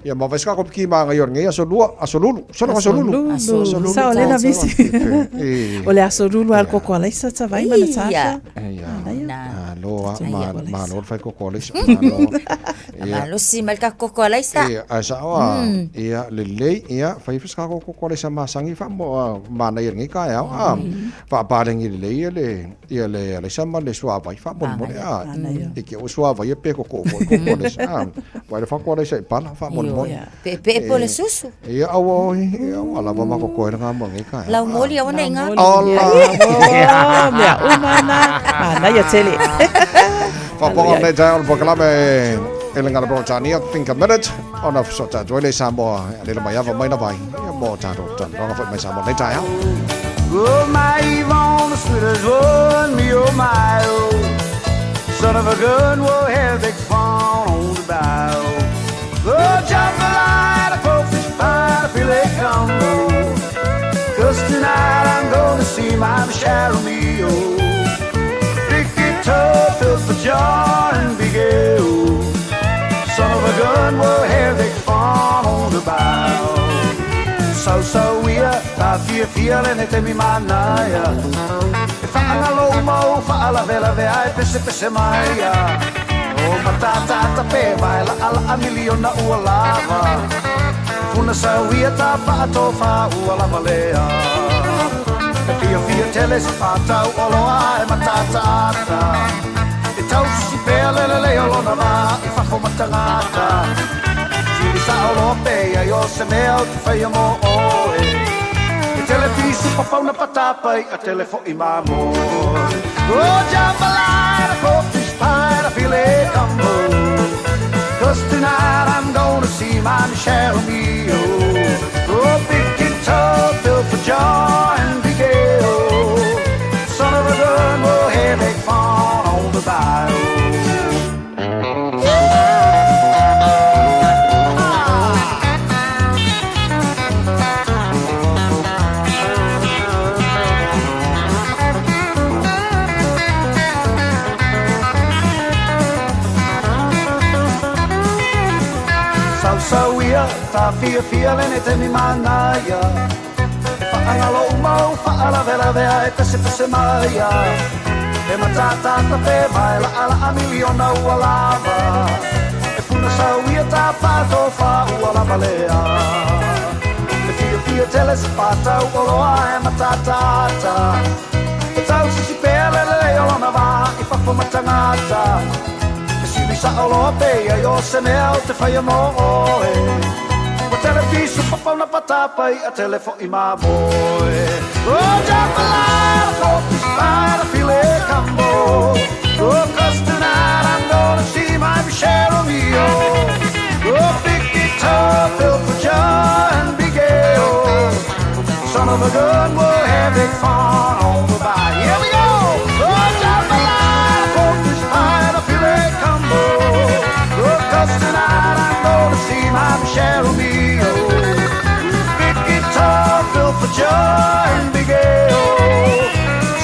ia ma veska ko ki ma ngai o ngai asolulu sa o le na visi o le asolulu al koko alaisa ta vai ma Natasha loa ma lo fai koko alaisa Malo si malka koko alaisa. Ia asa wa. Ia le lei ia fai fiska koko alaisa masangi fa mo mana ia ngai ka ia. Fa parengi le ia le alaisa ma le sua vai fa mo a. E ke o sua vai pe koko alaisa. Vai fa koko alaisa pa fa mo. Pe po le susu. Ia awo ala ma koko era nga ngai ka. La moli o nenga. Ola. Mea umana. Mana ia tele. Fa po le tail proclame Elengala Britania, think a minute on a sort of Joy Samoa, a little my other minor by more title. Wrong of my Samoa later. Oh, my Yvonne, the sweetest one, me, oh, my, oh. Son of a gun, will have big fun on the bow. Oh, jump the line, the folks is fine, I feel it come. Cause tonight I'm gonna see my Cheryl me, oh. Big guitar, fill for John and Big L. Son of a gun, we'll have big fun on the bow. So we are, I feel and it me manaya. If I low mo, fala vela ve ai pese maia. Oh, matata pe baila ala million na ualava. Una sa we ta pa to fa ualava lea. E fia tele se whātau oloa e matatata E tau si pēle le olo na wā I whako matangata Tiri sa olo pēia I o se mea o te whaia mo oe E tele pisu papauna patapai A tele fo I mamo O jambalaya ko fish I feel it come 'Cause tonight I'm gonna see my Michelle Mio. Oh, big guitar built for joy and big ale. Son of a gun will have big fun on the bayou. So ia, ta fia lene te mi manaya E whaangalo umau, whaala vera vea e pese maia E matata pe mai la ala a miliona ua lava E puna sa ia ta pato wha ua lava lea E fia tele se pata uoloa e matata E tau sisi pele le olona va I whako matangata Sa oloa pēia I o se mea o te whaia mo oe Wa televisu papauna patapai a telefo I mamoe O jambalaya ko pispara file cambo O cause tonight I'm gonna see my Michelle Mio O big guitar built for joy and big ale Son of a gun will have big fun on the bayou Here we go! O jambalaya ko pispara file cambo Cause tonight I'm gonna see my Michelle Mio Big guitar built for joy and big ale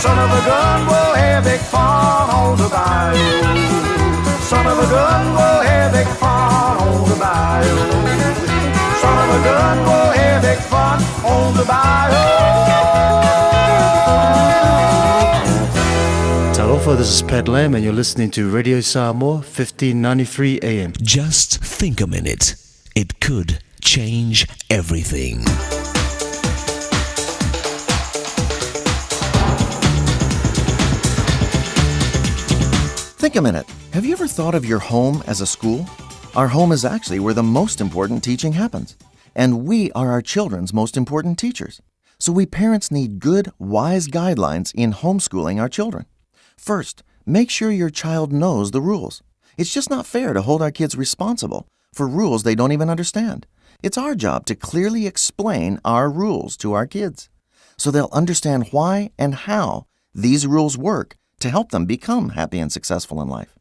Son of a gun will have big fun on the bayou Son of a gun will have big fun on the bayou Son of a gun will have big fun on the bayou Talofa, this is Pat Lamb, and you're listening to Radio Samoa, 1593 AM. Just think a minute. It could change everything. Think a minute. Have you ever thought of your home as a school? Our home is actually where the most important teaching happens. And we are our children's most important teachers. So we parents need good, wise guidelines in homeschooling our children. First, make sure your child knows the rules. It's just not fair to hold our kids responsible for rules they don't even understand. It's our job to clearly explain our rules to our kids so they'll understand why and how these rules work to help them become happy and successful in life.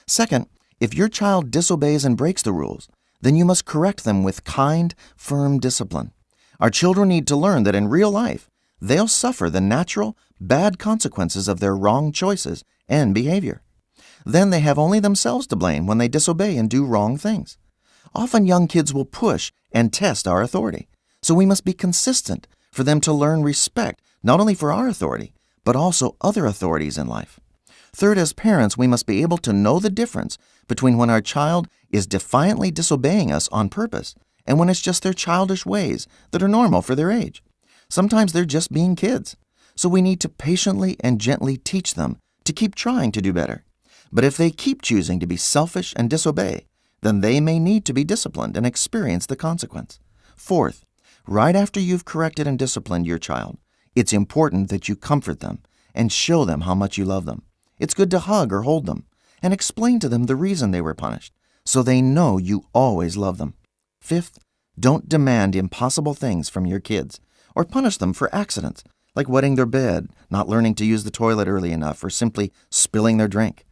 Second, if your child disobeys and breaks the rules, then you must correct them with kind, firm discipline. Our children need to learn that in real life, they'll suffer the natural, bad consequences of their wrong choices and behavior. Then they have only themselves to blame when they disobey and do wrong things. Often young kids will push and test our authority, so we must be consistent for them to learn respect not only for our authority, but also other authorities in life. Third, as parents, we must be able to know the difference between when our child is defiantly disobeying us on purpose and when it's just their childish ways that are normal for their age. Sometimes they're just being kids, so we need to patiently and gently teach them to keep trying to do better. But if they keep choosing to be selfish and disobey, then they may need to be disciplined and experience the consequence. Fourth, right after you've corrected and disciplined your child, it's important that you comfort them and show them how much you love them. It's good to hug or hold them and explain to them the reason they were punished so they know you always love them. Fifth, don't demand impossible things from your kids or punish them for accidents like wetting their bed, not learning to use the toilet early enough, or simply spilling their drink.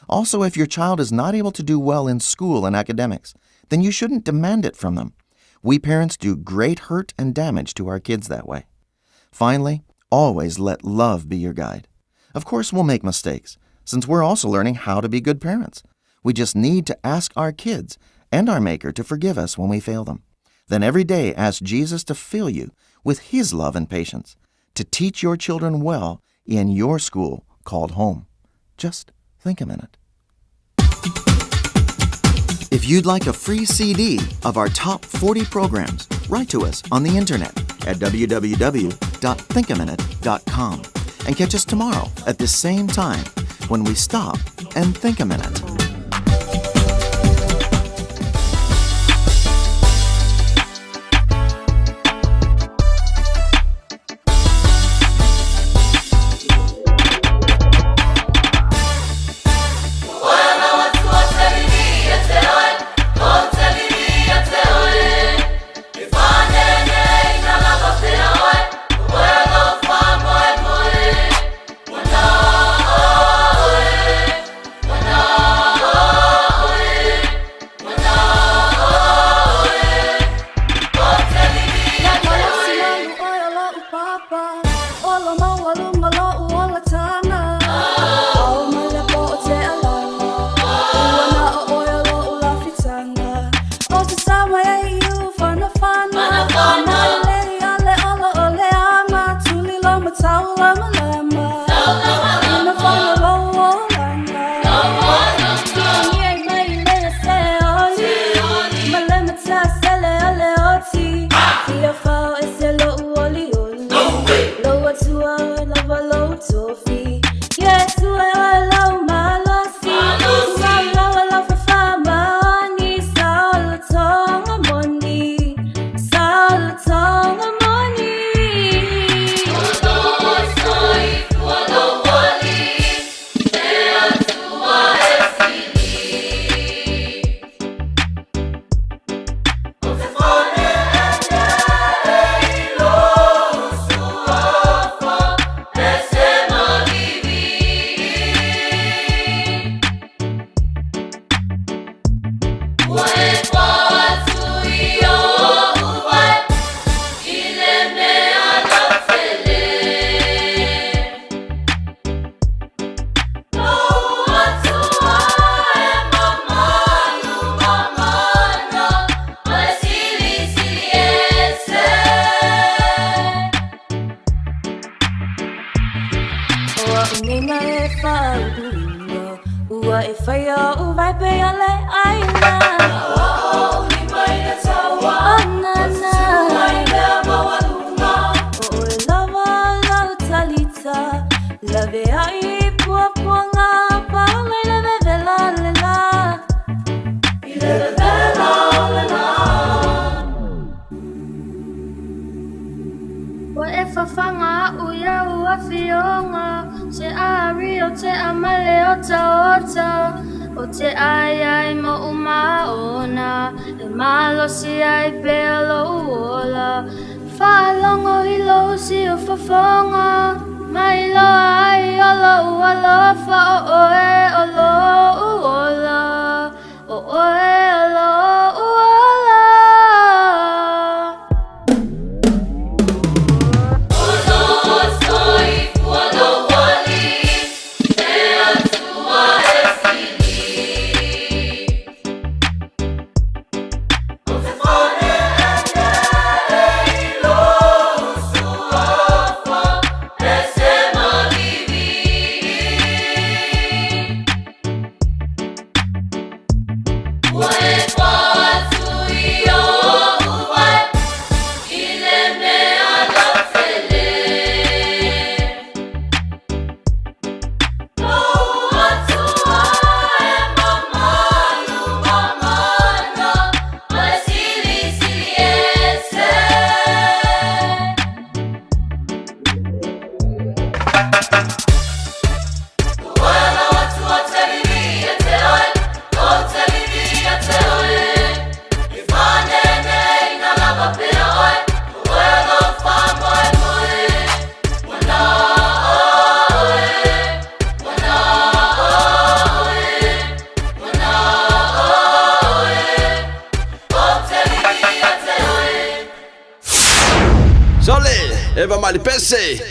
Also, if your child is not able to do well in school and academics, then you shouldn't demand it from them. We parents do great hurt and damage to our kids that way. Finally, always let love be your guide. Of course, we'll make mistakes, since we're also learning how to be good parents. We just need to ask our kids and our Maker to forgive us when we fail them. Then every day ask Jesus to fill you with His love and patience, to teach your children well in your school called home. Just think a minute. If you'd like a free CD of our top 40 programs, write to us on the internet at www.radiosamo.org. www.thinkaminute.com and catch us tomorrow at the same time when we stop and think a minute.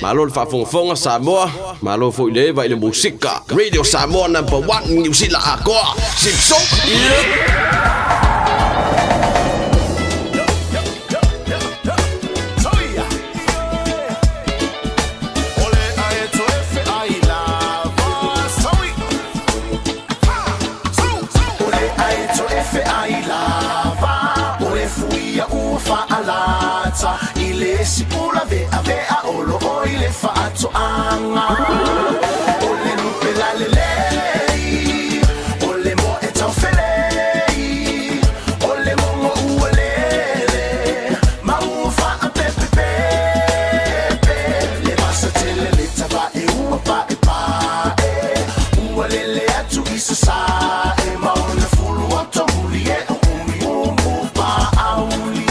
Malo le whafonga Samoa, malo fo ile vai le musika. Radio Samoa #1 New Zealand akoa. Simpson. Ile si pula vea vea to anga. Ole lupe la lele, ole mo etofele, ole mo mo uolele, maufa a pepe pepe, le basatele le taba e uapa e pa e, uolele atu isasa e mauna fulu atu muli e umi umu pa auli.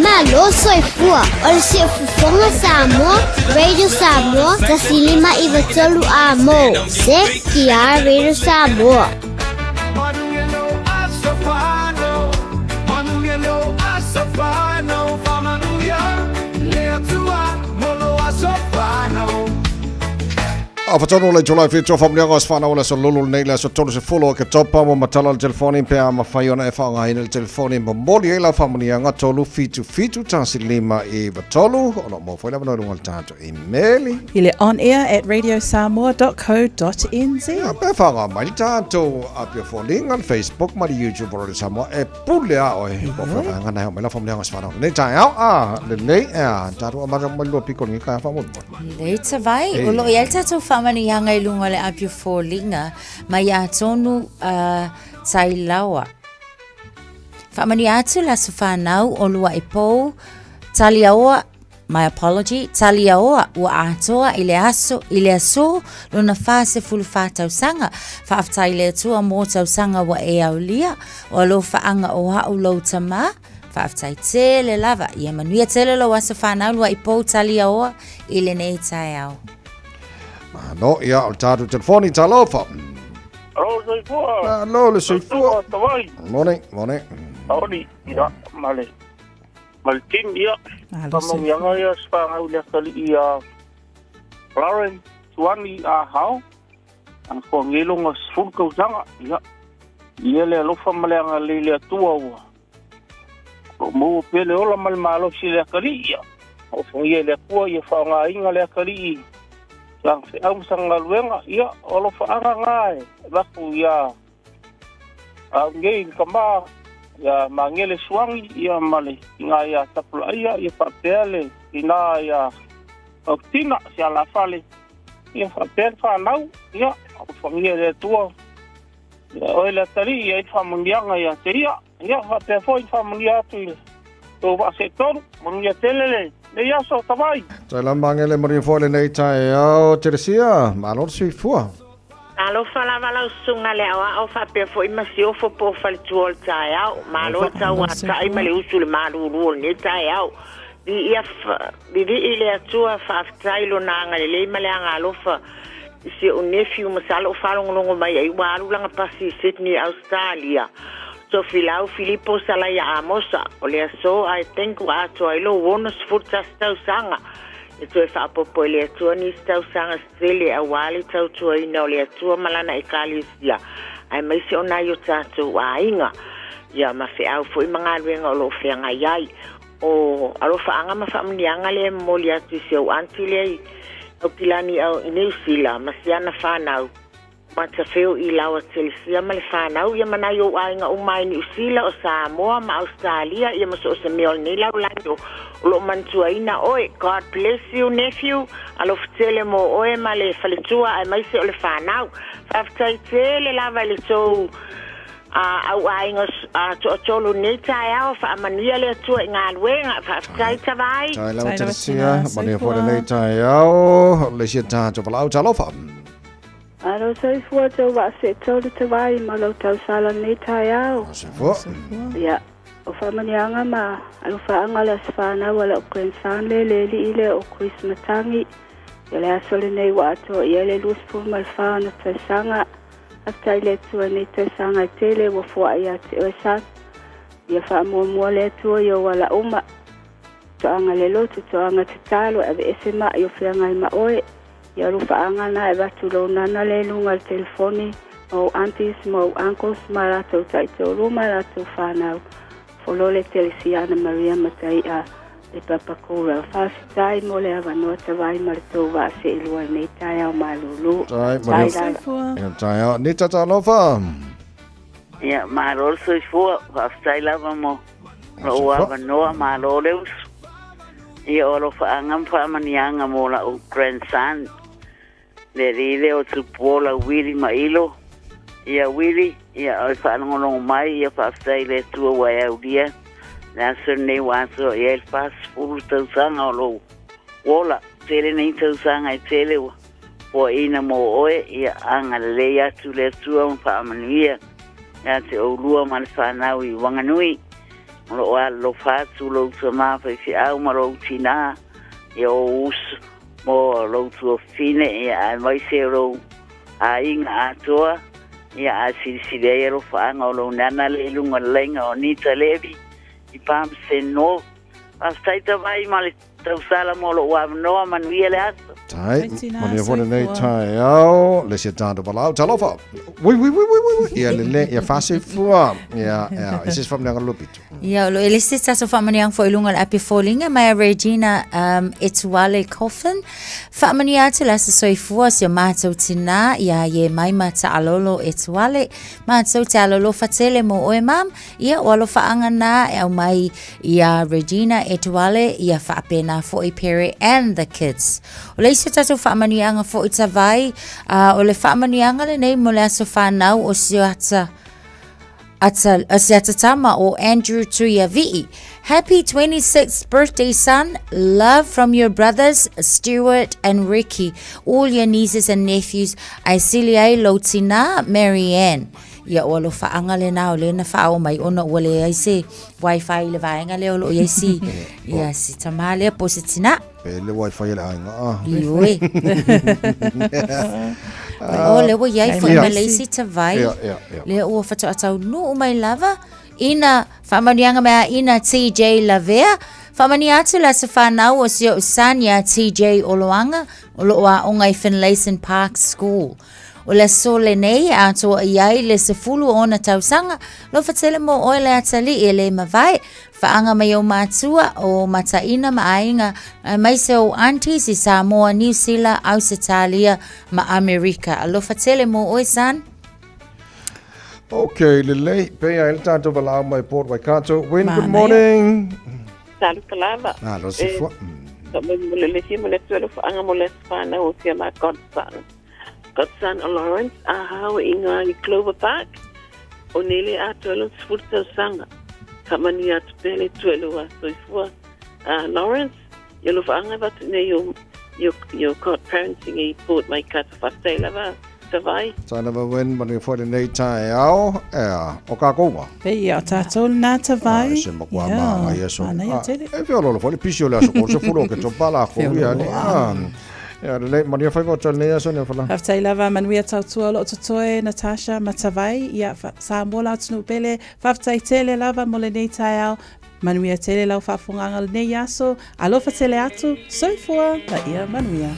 Malo soifua, ol se fufonga Samoa, Radio Samoa, tasilima iwa tolu amo, se kia Radio Samoa. Afatonu le July fi tofa mlianga asfana wala so lulu nei la so tonu se fulo ke topa mo matala le telefoni pe ama faiona e fa ngai le telefoni mo moli e la famnianga tolu fitu tansilima e batolu ono mo foi la no ngal tanto email ile on air at radiosamoa.co.nz pe fa nga mai tanto apia folinga on Facebook ma YouTube Radio Samoa e pulea oi mo fa nga na me la famnianga asfana nei tai a le nei a tatu ma mo lo piko ni ka fa mo le tavai o lo yelta to mani hanga i lunga le apio fōlinga mai a tonu tai lawa. Whamani atu la su whanau o lua i pō tali aoa, my apology, tali aoa ua atoa i le aso luna whase fulu whātau sanga whaaftai le atua mō tau sanga wa e au lia o lo whaanga o hau lau tama whaaftai tele lava ia manuia tele lo asa whanau lua i pō tali aoa i le nei tai au. No, ia o tātu telefoni talofa. Alo, soifua. Alo, le soifua. Morning. Aoni, ia, male. Male tim, ia. Tamang yanga ia, spangau lea kali ia. Lauren, tuani a hao. Ang ko ngilong a sfulkau sanga, ia. Ia lea lofa maleanga lelea tua ua. Ko muu pele ola mal malo si lea kali ia. o fongie le kua ia whaonga inga le akari sang se au sang luenga ia o lo whaanga ngai laku ia au ngei kama ia mangele suangi ia male inga ia tapula ia whapeale ina ia o tina se ala fale ia whapeale whanau ia o fongie le tua ia o ele tari ia whamunianga ia te ia whapea foi whamunia atu ile tō wa se tonu munia telele le yaso tawai Tai la mangele mari fo le nei tai au Teresia malo sui fua alo fala vala sunga le au fa pe fo imasi o fo po fal tuol tai au malo tawa tai male usul malu ru ne tai au di ia di ile atua fa tai lo nanga le male anga lo fa si o nephew masalo fa longo mai ai walu langa pasi Sydney Australia so filau Filippo Salaya Amosa o le so I think wa to I lo bonus futa stau sanga ito fa popo le to ni stau sanga Australia awali tau to ina le to malana ekalisia ai mai se ona yo tatu wa inga ya ma fe au foi manga luenga lo fe nga yai o alo fa anga ma fa mnianga le molia tu se o antile o pilani au New Zealand masiana fa nau mata feo I lawa telisia ma le whanau ia mana yo ainga o mai New Zealand o Samoa ma Australia ia maso o se meol ni lau lando o lo mantua ina oe God bless you nephew alo ftele mo oe ma le faletua ai mai se o le whanau whaftai tele lava le so au ainga to tolu nei tai au fa manuia le tua ngā luenga whaftai tawai Tai la Teresia mari fo le nei tai au le sia ta to palau talofa Alo sai fua tau wa se tau te vai ma lo tau sala nei tai au. Fua. Ya. O whamanianga ma alo whaanga le aswhana wala o krensan le li ile o Christmas tangi. Ya le asole nei wa ato ia le lus fu mal whaana tai sanga. Aftai le tua nei tai sanga tele wa fua ia te oesan. Ia wha mua le tua yo wala uma. Toanga le lotu toanga te talo ave ese ma yo whianga I ma oe. Ia rufa anga na e watu lo nana le lunga le telefoni mau aunties, mau uncles, ma rato taito ruma rato whanau. Folo le telesiana Maria Matai a le papa kura. Whawhitai mo le awanoa tawai marito wa se ilua nei tai au malulu. Tai au ni tata lofa. Ia marol soi fua whawhitai lava mo lo awanoa maloleus. Ia olo whaangam whaamanianga mo la o grandson. Le rile o tupola wiri mailo. Ia wiri, ia oi whaanongolongo mai, ia whaaftai le tua wai au dia. Nā surnei waso ia il pas furu tausanga o lo. Wola, tele nei tausanga I tele wa. O ina mo oe, ia anga le atu le tua un whaamanuia. Ia te o lua man whanau I wanganui. Lo wa lo fatu lo tama fa fi au maro tina e o us mo lo tu fine e a mai se ro a inga atoa e a silsile ro fa nga lo nana le lunga lenga o ni talebi I pam se no hasta ita vai mal tau sala mo lo wa no manuia le ato Tai mani fo le nei tai au le sia tando palau talofa ui ia le ia fase fua ia ese from nga lupito Ia lo ele se sa so famaniang fo ilunga api fallinga mai Regina Etuale Coffin famania te la so ifua se mato tina ia ye mai mata alolo Etuale mato te alolo fatele mo o mam ia o lo faanga na au mai ia Regina Etuale ia fa pena for I Perry and the kids o le se tato famanianga fo itavai o le famanianga le nei mo le so fa nau o siata Asiatatama or Andrew Tuyavi. Happy 26th birthday, son. Love from your brothers, Stuart and Ricky. All your nieces and nephews. Aisilia Lotina, Marianne. Ia o lo whaanga le nao le na whao mai ona o le ai se wifi le vaenga le o lo ia si. Ia si tamale po se tina. Pe le wifi le ainga. Iwe. O le wo iai fo I Malaysia te vai. Le o whatu atau no o mai lava. Ina whamanianga mea ina TJ Lavea. Whamani atu la sa whanau o si o Sanya TJ Oloanga. O lo a o ngai Finlayson Park School. o le sole nei a toa iai le sefulu o na tausanga lo fatele mo o le atali e le mawai faanga mai o matua o mataina maainga mai se o aunties i Samoa, New Zealand, Australia ma Amerika. Alo fatele mo o san? Okay, lele, pea el tato valau mai Port Waikato. Win, good morning. Salut kalava. Lo se fua. Le si mo le tuelo faanga mo le spana o sia ma Godson Lawrence a hau inga i Clover Park. O nele a tuelo sfurta sanga. Kamani atu pele tuelo a soifua. Lawrence, yelo faanga bat ne yo caught parenting i Port Waikato fastay lava. Tawai. Sana va wen mani for the nei tai au o ka koa. Pea tātou nā tawai. Se makua ma ai so. E fio lo for the pisio la so se fulo ke topala ko ia ni. Ya le mani fa ko tol nei so ne fala. Haftai lava manuia tautua lo totoe Natasha Matawai ia Samoa la tunu pele faftai tele lava mo le nei tai au. Manuia tele lau whaafonga nei aso, alofa tele atu, soifua, la ia manuia.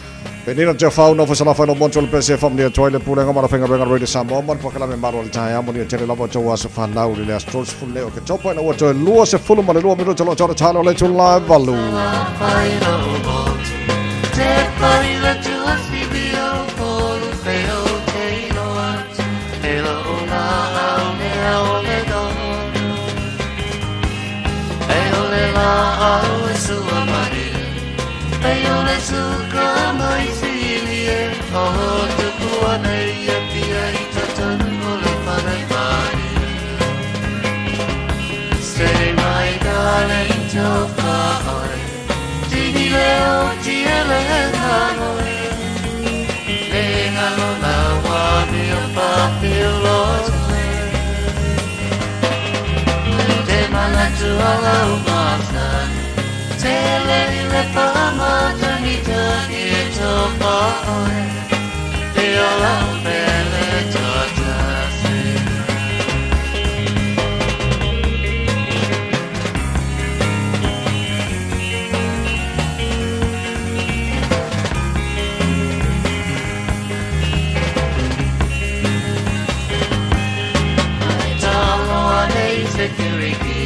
Penina te whau no fasala whanau montol pese whamnia toile pulenga mara whenga renga reide Samoa man pakala me maro le tae amo ni tele lava tau asa whanau li le astros full leo ke topa ina ua toe lua se fulu ma le lua minuto lo tōra tāna o le tu live valu. Te paila tu a whibio polu peo te iloa e la una au mea o le dono e o le la au e sua maria e o le suka mai silie o te kua nei e pia i tatanu o le whanai mai. Stay my darling till whaoi tini leo tia le hanoi le ngalo na wami o papi o lote te manatu ala umatani te le le pamata ni tani e topa oe te ala umele totasi. Security,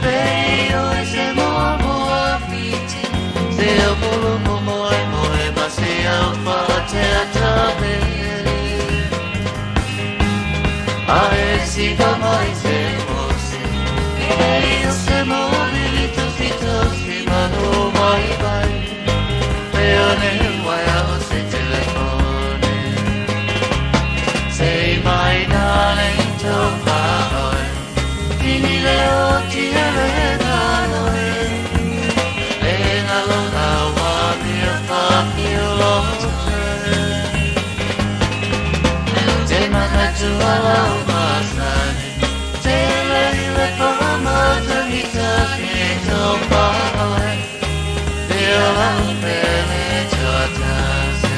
veo ese momo afiti, se o bolo momo e moe base au fate atabe. A esi mai se fosse, e io se mobilito si tossi mano mai vai, veo nel guaiao se telefone, sei mai darling to Tini leo tia le nanoe le ngalo na wami a papi o lote te manatu ala umasani te le pamata hita ke topa oe te ala umele totasi.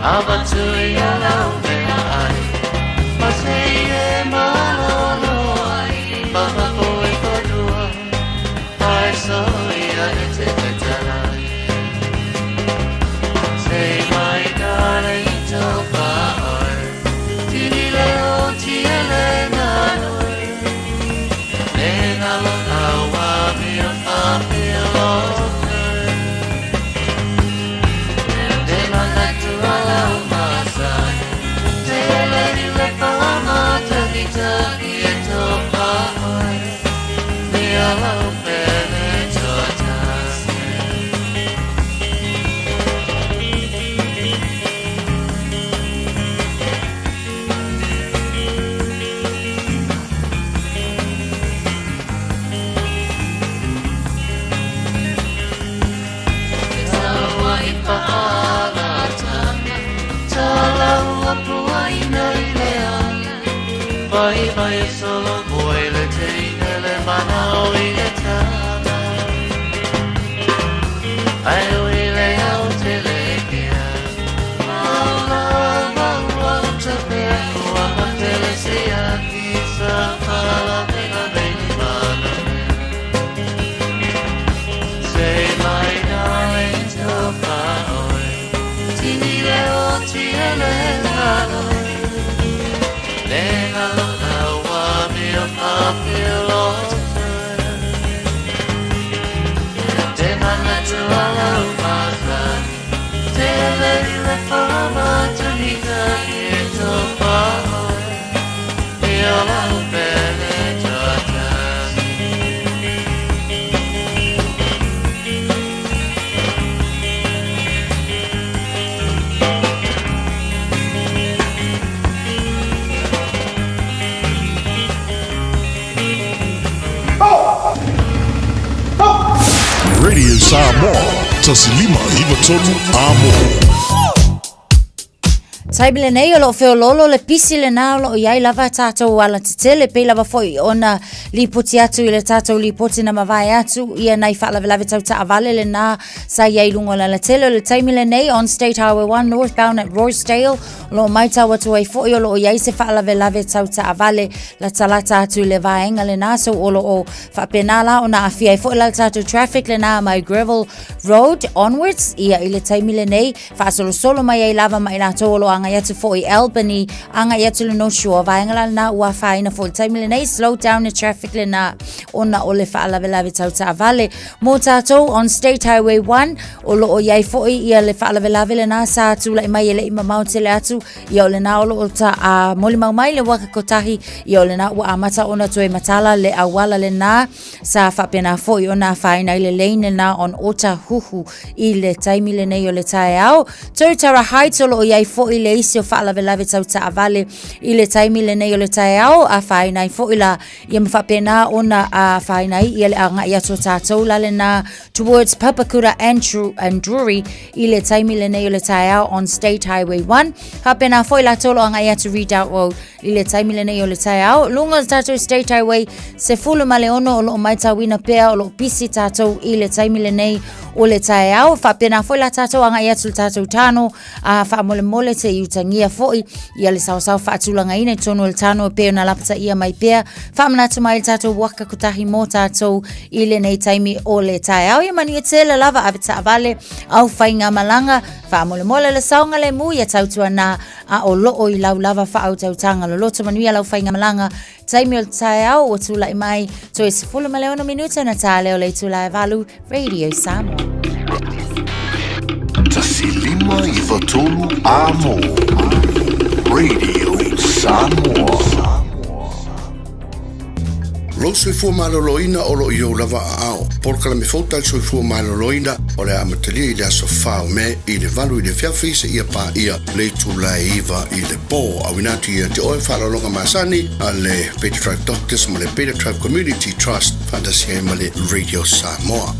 Abatui alau mea ai Masei e malolo ai Papa koe kodua Ai soia e te petalai Say my darling topa oi Tini leo tia le nanoi Le ngalo awa mi o papi o Talau Radio Samoa, tasilima iwa tonu amo. Taibile nei o lo feololo le pisi le na lo iai lava tātou ala titele pe lava foi ona li poti atu i le tātou li poti na mawai atu ia nai whaalave lave tau ta avale le na sa iai lungo la tele le taimile nei on State Highway 1 northbound at Rosedale lo maita watu ai foi o lo iai se whaalave lave tau ta avale la talata atu le vaenga le na so o lo o whapenala o na awhi ai foi la tātou traffic le na mai Gravel Road onwards ia i le taimile nei whaasolo solo mai ai lava mai la tolo anga yatu foi Albany anga yatu le no shore vaingala na ua faina foi taimile nei slow down the traffic le na ona o le whaalave lave tau ta avale mo tātou on State Highway 1 o lo o iai foi ia le whaalave lave le na sa atu la mai ele ima maute le atu ia o le na o lo o ta a moli mau mai le waka kotahi ia o le na ua amata ona toe matala le awala le na sa whapena foi ona faina i le lane na on Ota Huhu i le taimile nei o le tae au Totara Heights o lo o iai foi le isi o whaalave lave tau ta avale i le taimile nei o le tae au a whainai fo ila ia mwhapena ona a whainai i le anga i ato tātou lale na towards Papakura and Drury i le taimile nei o le tae au on State Highway 1 hapena fo ila tolo anga i ato Redoubt Road i le taimile nei o le tae au lunga tātou State Highway se fulu male ono o lo maita wina pea o lo pisi tātou i le taimile nei o le tae au whapena fo ila tātou anga i ato tātou tano a whaamole mole te iutangia foi ia le sausau whaatulanga ina tonu le tano peo na lapata ia mai pea whamanatu mai tātou waka kutahi mō tātou i le nei taimi o le tae au ia mani e tēle lava avita avale au whainga malanga whaamole mole le saunga le mu ia tautua na a o loo i lau lava whaau tautanga lo loto manuia lau whainga malanga taimi o le tae au o tula i mai to e sifulu maleona minuta na tāle o le tula e valu Radio Samoa Tasilima iwa tonu amo. Radio Samoa. Lo soifua maloloina o lo iau lava ao. Por kala me fauta soifua maloloina o le amatalia i le aso whao me i le valu i le whiawhi se ia pa ia le tula iwa i le pō. Awinatu ia te oe whalolonga masani a le Beta Tribe Doctors ma le Beta Tribe Community Trust fantasia ma le Radio Samoa.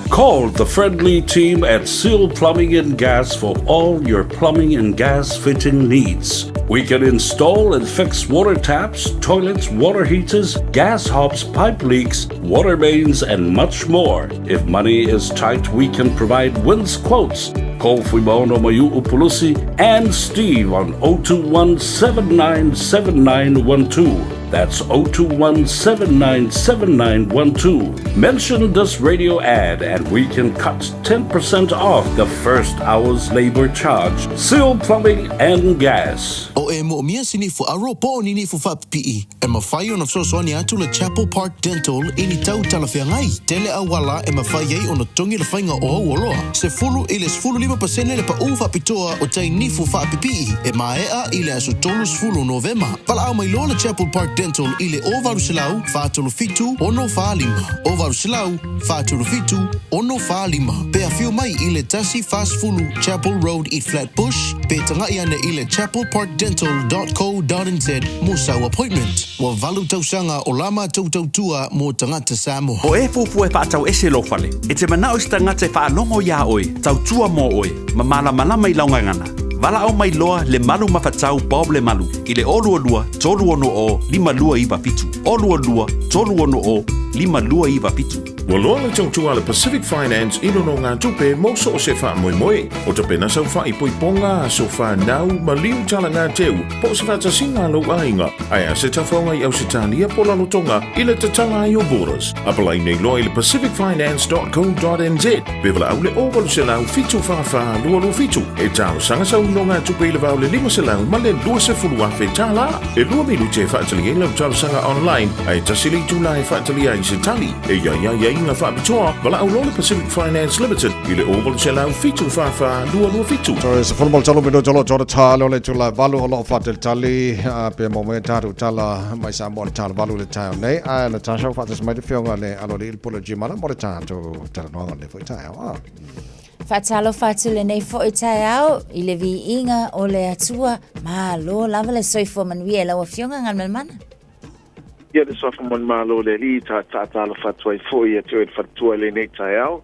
Call the friendly team at Seal Plumbing and Gas for all your plumbing and gas fitting needs. We can install and fix water taps, toilets, water heaters, gas hobs, pipe leaks, water mains, and much more. If money is tight, we can provide wins quotes. Call Fuimaono Mayu Upulusi and Steve on 021-797912. That's 021-797912. Mention this radio ad and we can cut 10% off the first hour's labor charge. Seal Plumbing and Gas. O e mo mia sini fu aro po ni fu fa PE. E ma fai ona so so ni atu le Chapel Park Dental ini tau talafia ngai. Tele awala e ma fai ei ona tongi le fainga o woloa. Se fulu ile fulu 5% le pa ufa pitoa o tai ni fu fa PE. E ma ea ile asu tolus fulu November. Pala au mai lo le Chapel Park Dental ile ovaru silau fa tolu fitu ono fa lima. Ovaru silau fa tolu fitu ono fa lima. Pe a fiu mai ile tasi fast fulu Chapel Road Eat Flatbush. Pe tanga ia ne ile Chapel Park Dental.co.nz Musa appointment. Wa valu tausanga o lama tautua mo tangata Samoa. O e fufu e patau ese lo fale. E te manao sta ngate wha longo ia oi. Tautua mo oi. Ma malama i launga ngana. Vala au mai loa le malu mawhatau Bob le malu. I le oluolua, tolu ono o, 5 pitu. Oluolua, tolu ono o, 5 pitu. Wa loa le tautua le Pacific Finance ino no ngā tupe mauso o se wha moe moe. O te pena sau wha i poiponga so wha nau ma liu tala ngā teu. Po se wha tasinga lau ainga. Ai a se tawhaunga i au se tālia po lano tonga i le tatala i o borders. Apalai nei loa i le pacificfinance.co.nz. Bevala au le ovalu se lau fitu wha lualu fitu. E tau sanga sau no ngā tupe i le vau le 5 se lau ma le 2 afe tala. E 2 minute whaatali e lau tau sanga online. Ai tasili tula e whaatali ai se tali. E ia inga whaapitoa, wala au lole Pacific Finance Limited, i le ovalu se lau fitu wha lua fitu. So, se whanumol talo mino jolo jora talo le tula valu o loo whatel tali, pe mo me tatu tala mai sa mo le tala valu le tau nei, a le tasha whates mai le whionga le alo le ilpula jimana mo le tatu tala noanga le fo i tau. Whatalo whatu le nei fo i tai au, i le vi inga o le atua, ma lo lava le soifo manuia lau a whionga ngan melmana. Ia le sofa mon malo le li ta la fatua I foi e te fatua le nei tai au.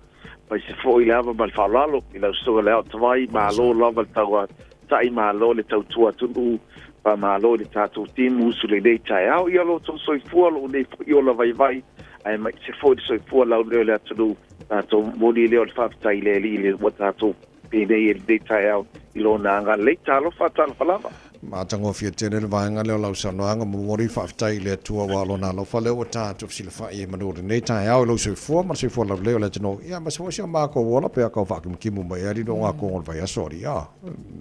Pai se foi lava mal falalo I la so le au tawai malo lava tawa tai malo le tautua tunu pa malo le tatu timu su le nei tai au ia lo to soi fualo le io la vai ai mai se foi soi fualo le tunu to moni le o fatai le li le watato pe nei le tai au I lo na nga le talo fatalo falava. Ma tango fia tene le vaenga leo lau sanoanga mori whaftai le tua walo na lau whaleo o tātu fsila whai e manore nei tai au lau soi fua ma soi fua lau leo le tino ia ma soi sia mako wala pe akau whakim kimu mai ari no ngā kongol vai asori ia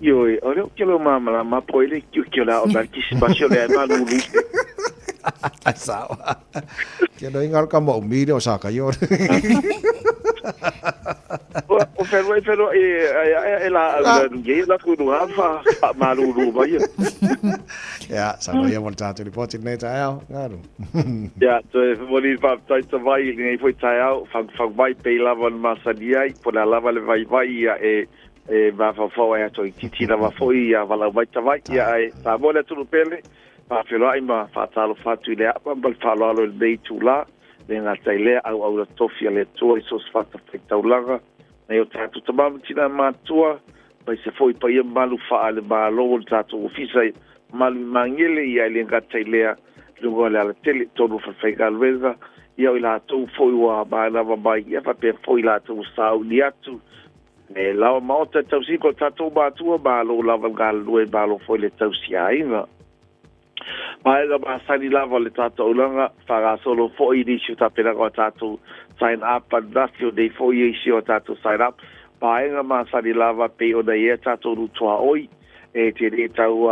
Ioi, o leo kilo mamala ma poi le kiukio la o na kisi basio le ma lulu Sawa Kena ingar ka mo umire o saka yo O ferro e la nge la kudu hafa ma lulu vai Ja, sa ia mo tātu ripoti nei tai au ngaru Ja, so mori fa tai vai nei foi tai au fa vai pe lava masa dia po la lava le vai ia e va fa e to titi lava foi ia va la vai vai ia e sa mo le tu pele fa felo ai ma fa talo fatu le apa bal fa lo le dei tu la le nga tai le au la tofia le tu so fa ta taulaga nei o tatu tamam tina matua pai se foi pa ia malu fa le malo tatu ofisa malu mangele ia le nga tai le lungo le ala tele todo fa fai galveza ia ila tu foi wa ba la ba ia fa pe foi la tu sau ni atu e la mauta tau si ko tatu ba tu ba lo la gal lo ba lo foi le tau si ainga mai la ba sani la le tatu ulanga fa solo foi di chuta pela ko tatu sign up and that's your day for you si o tatu sign up ba nga ma sani lava pe o da ia tatu ru tua oi e te re tau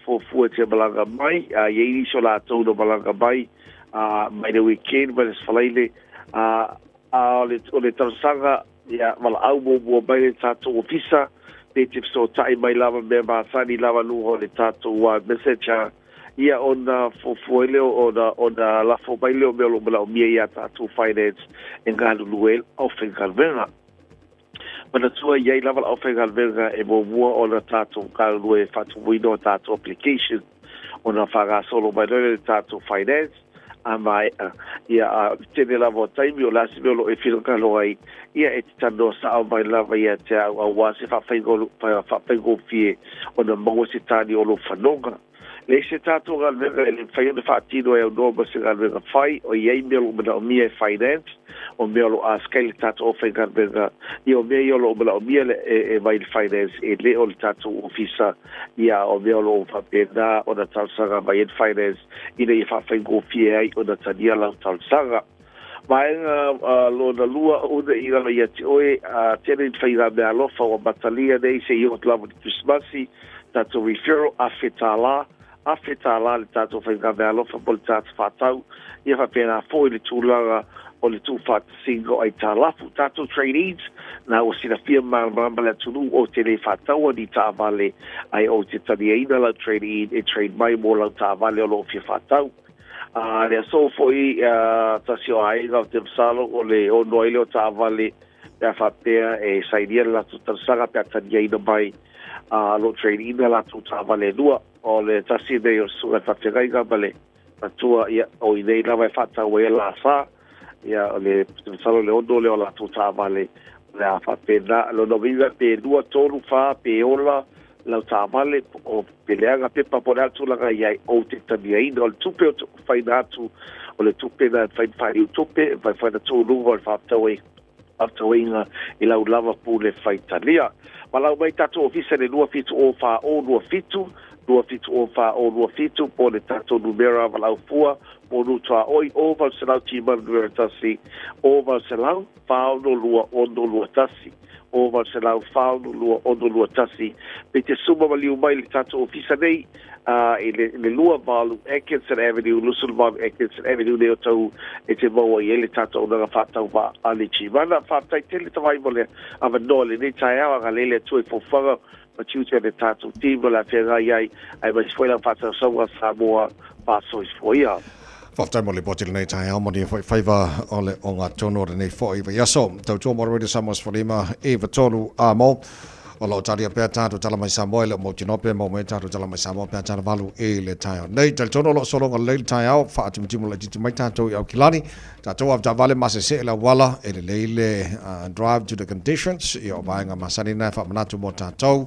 fo fu te balanga mai ye ni so la tau do balanga mai mai the weekend but it's falaile le tarsanga ya mal au bo mai tatu ofisa te te so tai mai lava me ma sani lava lu ho le tatu message ia ona fofoele ona la fobaile o melo bela o mia ia tatu finance engalu luel of engalvenga mana tua ia lava of engalvenga e mo ona tatu kalu e fatu wino tatu application ona faga solo mai le tatu finance ama ia tene lava time o lasi melo e filo kalo ai ia e tano sa o mai lava ia te a wasi fa fengo fie ona mo se tani o lo fanonga le se tatu galvenga le fai de fatino e o no se galvenga fai o ia melo bela o mia finance o melo a scale tatu o galvenga io melo bela o mia e vai finance e le o tatu ofisa ia o melo fa pena o da talsaga vai finance i le fa go fie ai o da tadia la talsaga vai lo da lua o de ira ia ti oi a tele fai da belo fa o batalia dei se io lavo di Christmasi tatu referral a fetala le tatu fai gavelo fa bol tatu fatau ia fa pena foi le tulaga o le tu fat singo ai talafu tatu trainees na o sina firma le tulu o te le fatau di tavale ai o te tani ina la trainee e trade mai mo la tavale o lo fi fatau le so foi tasio ai ga te salo o le o noile o tavale ya fa pea e saidia la tutasaga pe tani ina mai lo trainee la tu tavale dua o le tasi de o su fa tegai ga vale tua ia o idei la vai fata o la sa ia le salo le odo le la tuta vale la fa pena lo no vive pe dua tolu fa pe ola lau tāmale o peleanga pepa po le atulaga iai o te tamiaina o le tupe o whaina atu o le tupe na whainwhari o tupe vai whaina tōrunga o le whaatauinga i lau lava pu le whaitalia. Ma lau mai tato ofisa le lua fitu o wha o lua fitu o wha o lua fitu po le tato numera wa lau fua po nutua oi o wal se lau tima numera tasi o wal se lau wha no lua o no lua tasi. O wal se lau whaunu lua ono lua tasi. Me te suma waliu mai le tato ofisa nei, le lua walu Atkinson Avenue, Lusulman Atkinson Avenue leo tau e te maua i ele tato o nanga whatau wa ali chi. Mana whatai tele tawai mo le awa no le nei tai awa nga lele tue fofanga ma tiute le tato timo la whenga iai ai mai sfoila whatau saunga Samoa pasoi sfoia. Whaftai mo le boti le nei tai au mani whaiva o le o ngā tono re nei fo iwa yaso. Tau tō mora Radio Samoa Sfalima e tonu a mo. O lo taria pēr tātou tala mai Samoa le mo tinope mo me tātou tala mai Samoa pēr tātou valu e le tai au. Nei tal tono lo solonga le tai au wha atimutimu le titi mai tātou i au kilani. Tātou av vale mase se la wala e le leile drive to the conditions. I o vaenga masani nai wha manatu mo tātou.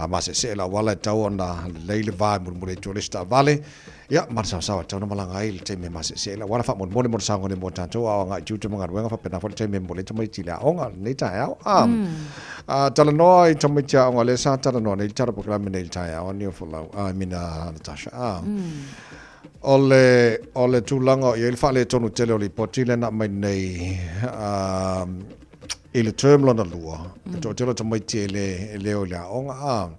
Mase se la wala tau ona leile vai murmure tūlista vale. Ya, marsa sawa tau na malanga ai le me mase se la wala fa mon mo sanga ne mo tanto a nga jutu mga ruenga fa pena fa me mo le tamo tila onga nei tai au tala no ai tamo tia onga le sa tala no nei tara program nei tai au ni fo la mina Natasha ole tulanga i le fa le tonu tele o le potile na mai nei ile term na lua to tele tamo tia le o la onga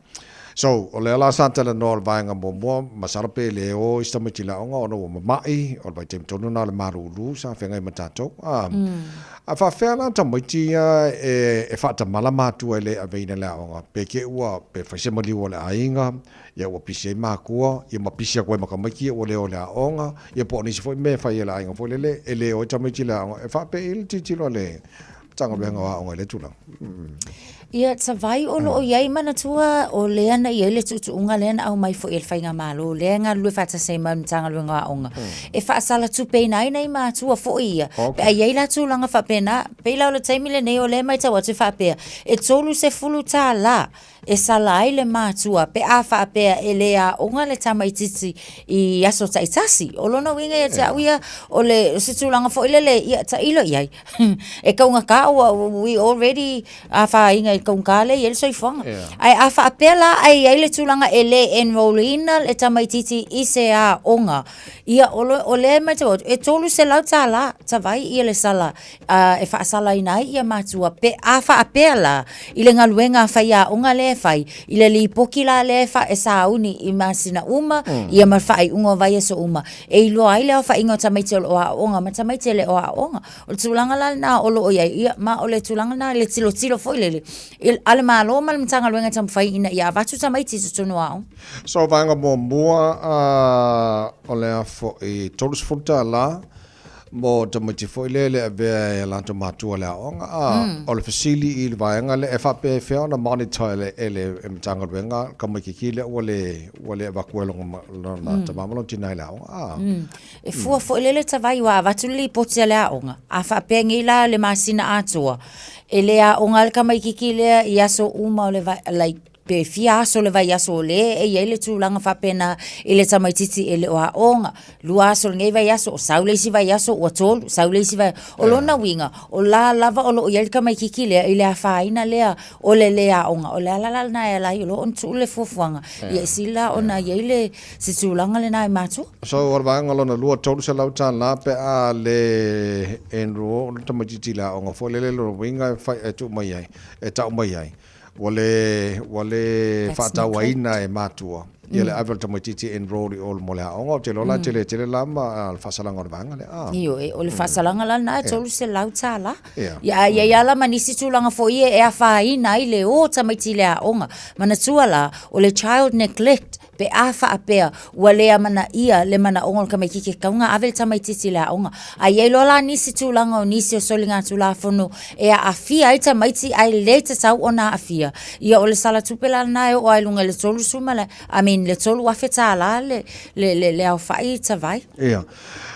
so o le ala santala no al vaenga mo masarape le o istamatila onga ono mai o vai tem tonu na le marulu sa fenga i matato a fa fela tamatia e fa ta mala matu ele aveina la onga peke ua pe fa se mali ole ainga ya o pise makua ya ma pise ko makamaki ole ole onga ya po ni foi me fa yela ainga foi le ele o tamatila onga e fa pe il titilo le tanga benga onga le tula Ia ta vai o lo iai mana tua o lea na ia le tutu unga lea na au mai fo il whainga malo lea ngā lue whata se tanga lue ngā onga e wha asala tupe nai nei mā tua fo ia pe a iai la tu langa whapena pe lau le taimile nei o lea mai tau atu whapea e tolu se fulu tā la e sala ai le mā tua pe a whapea e lea onga le tamaititi i aso taitasi o lona winga ia te auia o le se tu langa fo ile le ia ta ilo iai e kaunga ka we already a wha inga kong kale yel soi fong ai afa apela ai ele tulanga ele enrollina le tamaititi isea onga ia ole mai te e tolu se lau tala tavai ia le sala e fa sala ina ia matua pe afa apela ile ngaluenga fa ia onga le fai ile li pokila le fa e sauni i masina uma ia ma fai unga vai so uma e lo ai le fa inga tamaiti o onga ma tamaiti le o onga o tulanga la na olo ia ma ole tulanga na le tilo foilele ale malo mal mtanga luenga tam fai ina ya vatu tamaiti tunu au so vanga mo ole fo e tolus futa la mo tamaiti fo ile ave la tomatu ala onga ole fasili il vanga le FAP fe ona monitor ele mtanga luenga kama kikile ole vakuelo na tamamalo tinaila e fo ile tavai wa vatu li potela onga afa pengila le masina atua elea ongal ka mai kikile yaso uma le like pe fiaso le vai yaso le e ele tulanga fa pena ele tamaititi ele o onga luaso ngai vai yaso saule si vai yaso o tol saule si vai o lona winga o la lava o lo ele ka mai kikile ele a faina lea o le lea onga o la na ela yo on tule fofuanga ye sila ona ele se tulanga le nai matu so or vanga lona lua tolu se lauta na pe a le enro tamaititi la onga fo le lo winga fa tu mai ai e ta mai ai wale fata waina e matua ele avel tamatiti enroll all mola ongo telola tele lama al fasalanga vanga le io e ole fasalanga la na tolu se lauta la ya la manisi tulanga fo ie e afa ina ile o tamati le onga mana tuala ole child neglect pe afa apea wale mana ia le mana ongo ka mai kike kaunga avel tamaiti le onga ai lola nisi tulanga o nisi solinga tula fono e afia ai tamaiti ai lete sau ona afia ia ole sala tupela na o ai lunga le tolu sumala I mean in le tolu afe tala le au fai tavai. Ia.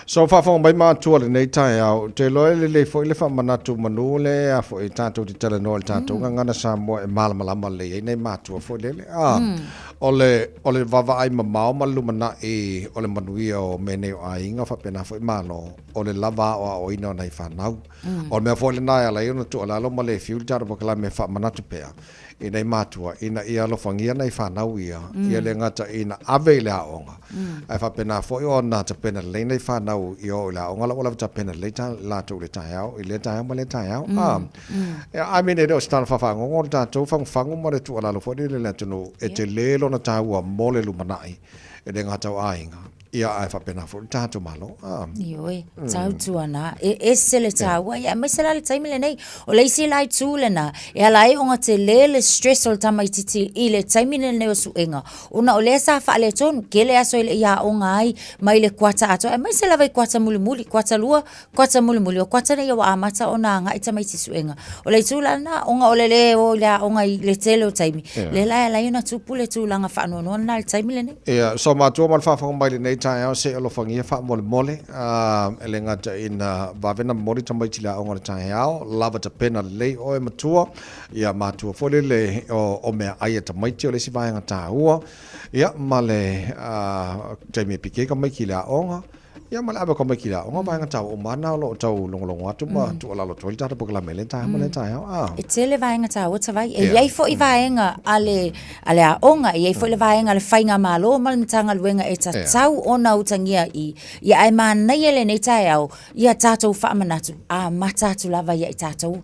So fa mai mātua le nei tai au, te loe le fo i le wha manatu manu le a fo i tātou te tala no le tātou ngana Samoa e malamalama le e nei mātua fo le. O le vava ai mamao malumana e o le manuia o mene o ainga wha pena fo i malo o le lava o ina o nei whanau. O le mea fo le nai ala i ona tu ala ma le fiu jara pakala me wha manatu pea. I nei mātua, ina i alofangia nei whanau ia, ia le ngata ina ave le aonga. Ai wha pena fo i ona ta pena le nei whanau i o le aonga, la ola ta pena le ta lātou le tai au, i le tai au ma le tai au. I mean, e reo stana whawhango, o tātou whangu ma le tu ala lo fo i le tunu, e te lelo na tāua mo le lumanai, e le ngata o ainga. Ia ai fa pena fo tātou malo. Ioi, tau tuana. E se le tau. Ia, mai se la le taimi le nei. O le isi lai tū le na. E ala e onga te le stress o le tamai titi i le taimi le nei o suenga. Una o le sa fa le tonu. Ke le aso ia onga ai. Mai le kuata ato. E mai se la vai kuata muli muli. Kuata lua, kuata muli muli. O kuata nei o amata o na anga i tamai titi suenga. O le tū la na onga o le o le onga i le tele o taimi. Le la e la iuna tūpu le tū langa whaanoa na le taimi le nei. Ia, so mātua mal whawhanga mai le nei tai au se alo fangia fa mole ele ngata ina vavena mori tamai tila o ngata tai au lava ta pena le o e matua ia matua fole le o mea ai tamai tio le si vai ngata ua ia male Jamie Piquet ka mai kila onga ia mala aba ko mai kila onga vai ngata o mana lo tau longo atu ma tu ala lo tol tata pokala mele tai male tai au e tele vai ngata o tavai e ia fo i vai nga ale a onga ia fo le vai nga le fainga malo mal mtanga luenga e tau ona utangia i ia ai mana ele nei tai au ia tatou fa manatu a matatu lava ia tatou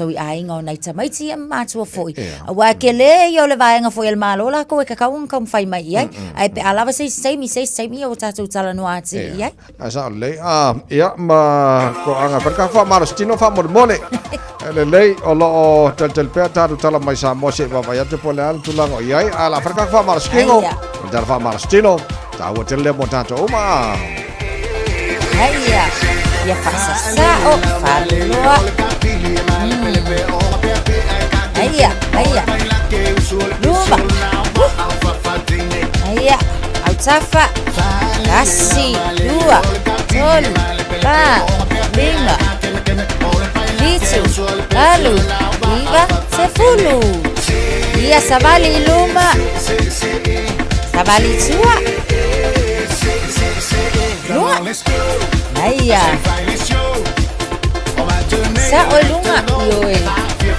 i ainga nei tamai ti matua foi wa kele yo le vai nga fo el malo la ko e ka un kom fai mai ia ai pe alava sei o tatou tala no ati ia asa le ia ma ko anga perka fa marostino fa mormone le o lo tel pe tatu tala mai sa mo se va vai atu pole al tulango ia ala perka fa marostino dar fa marostino ta o tel le montato uma Aia, ia passa sa o falua. Aia. Luma. Aia, au tafa. Kasi, dua, tolu, ba, lima. Itu, lalu, iba, sepuluh. Ia sabali luma. Sabali tua. Lunga. Aia. Sa o lunga ioi.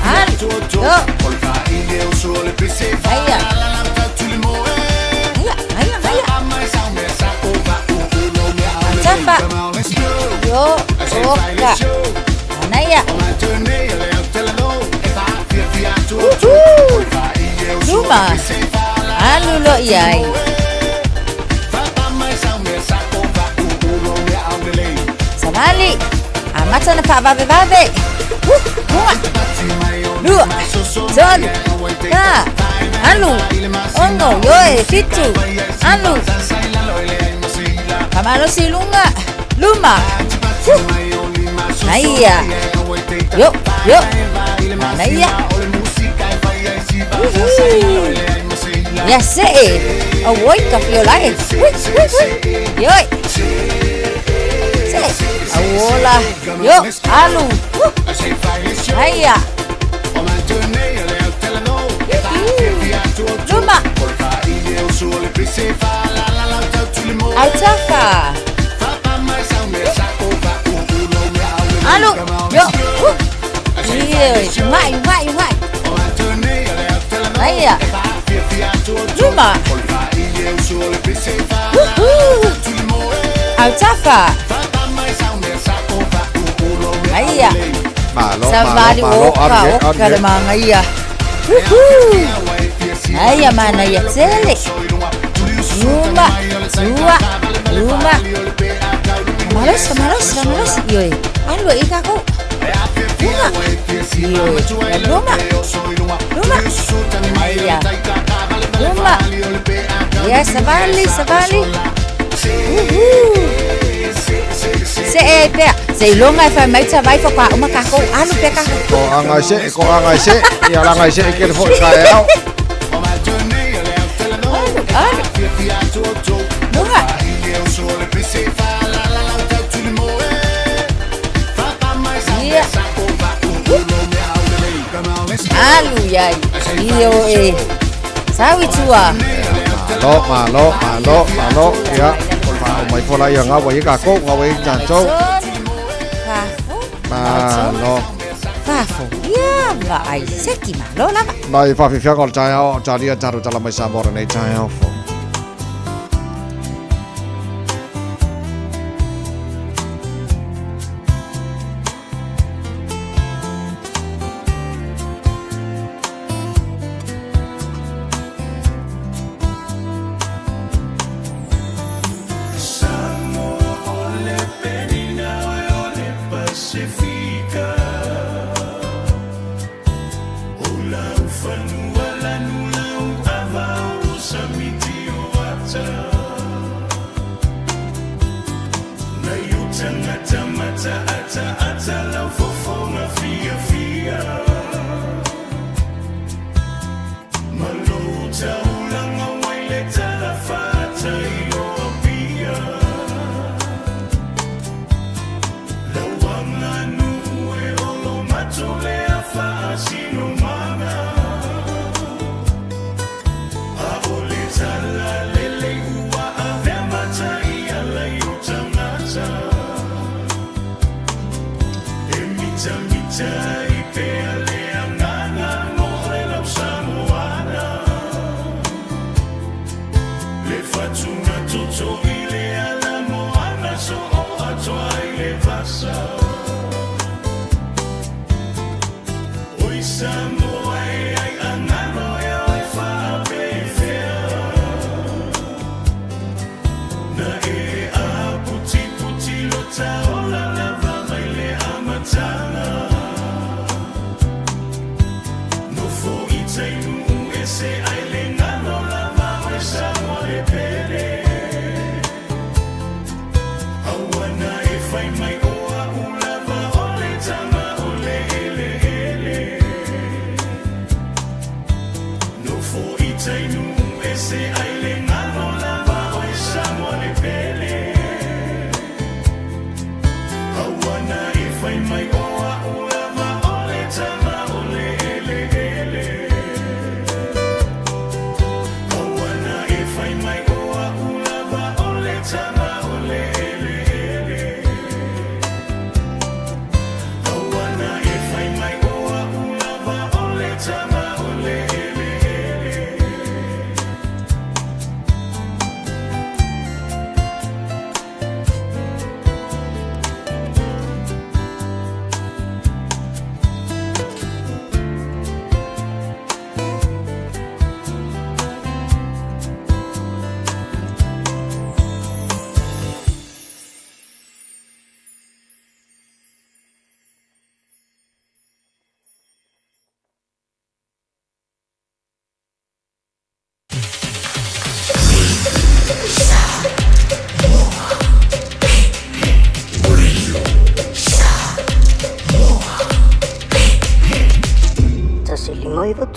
Al. Do. Aia. Tapa. Yo. Oka. Anaya. Luma. Alu lo iai. Sabali. Amata na pa vave. Dua. Son. Ka. Alu. Ongo. Yoe. Fitu. Alu. Kamalo si lunga. Luma. Naya. Yo. Naya. Ya sé. Awoi ka fiolai. Yoi. Awola. Yo. Alu. Naya. Luma. Autaka. Alu. Yo. Mai. Naya. Luma. Autaka. Naya. Sabali oka le mangaya. Naya mana ya tele. Luma. Malos. Yoi. Alu ika ko. Luma. Naya. Luma. Ya sabali. Se pe se longa fa mai ta vai fa pa uma kako alu pe kako ko anga se ya la ngai se ke fo ka malu yai. Iyo sawi tua. Malo ya. Mai fola yang ngawai ka ko ngawai jan chou. Malo. Fafo. Ya vai seki malo lava. Mai fa fi fiangol chao chalia charu chala mai sabor nei chao fo.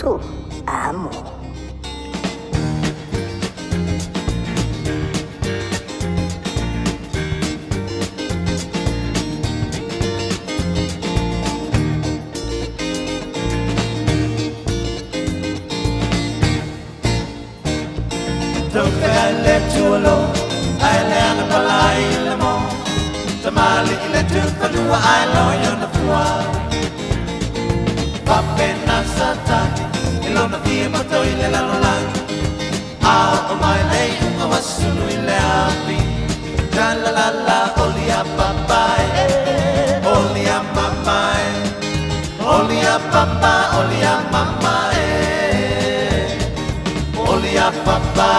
tu amo. Don't think I left you alone. I learned to palai le mo. Tamali le tu kadua I know you're the one. Papena satani, ilona fie mato ile la lola. Out of my lane, I was sunu ile api. La la la la, only a papa, only a mama, only a papa, only a mama. Only a papa,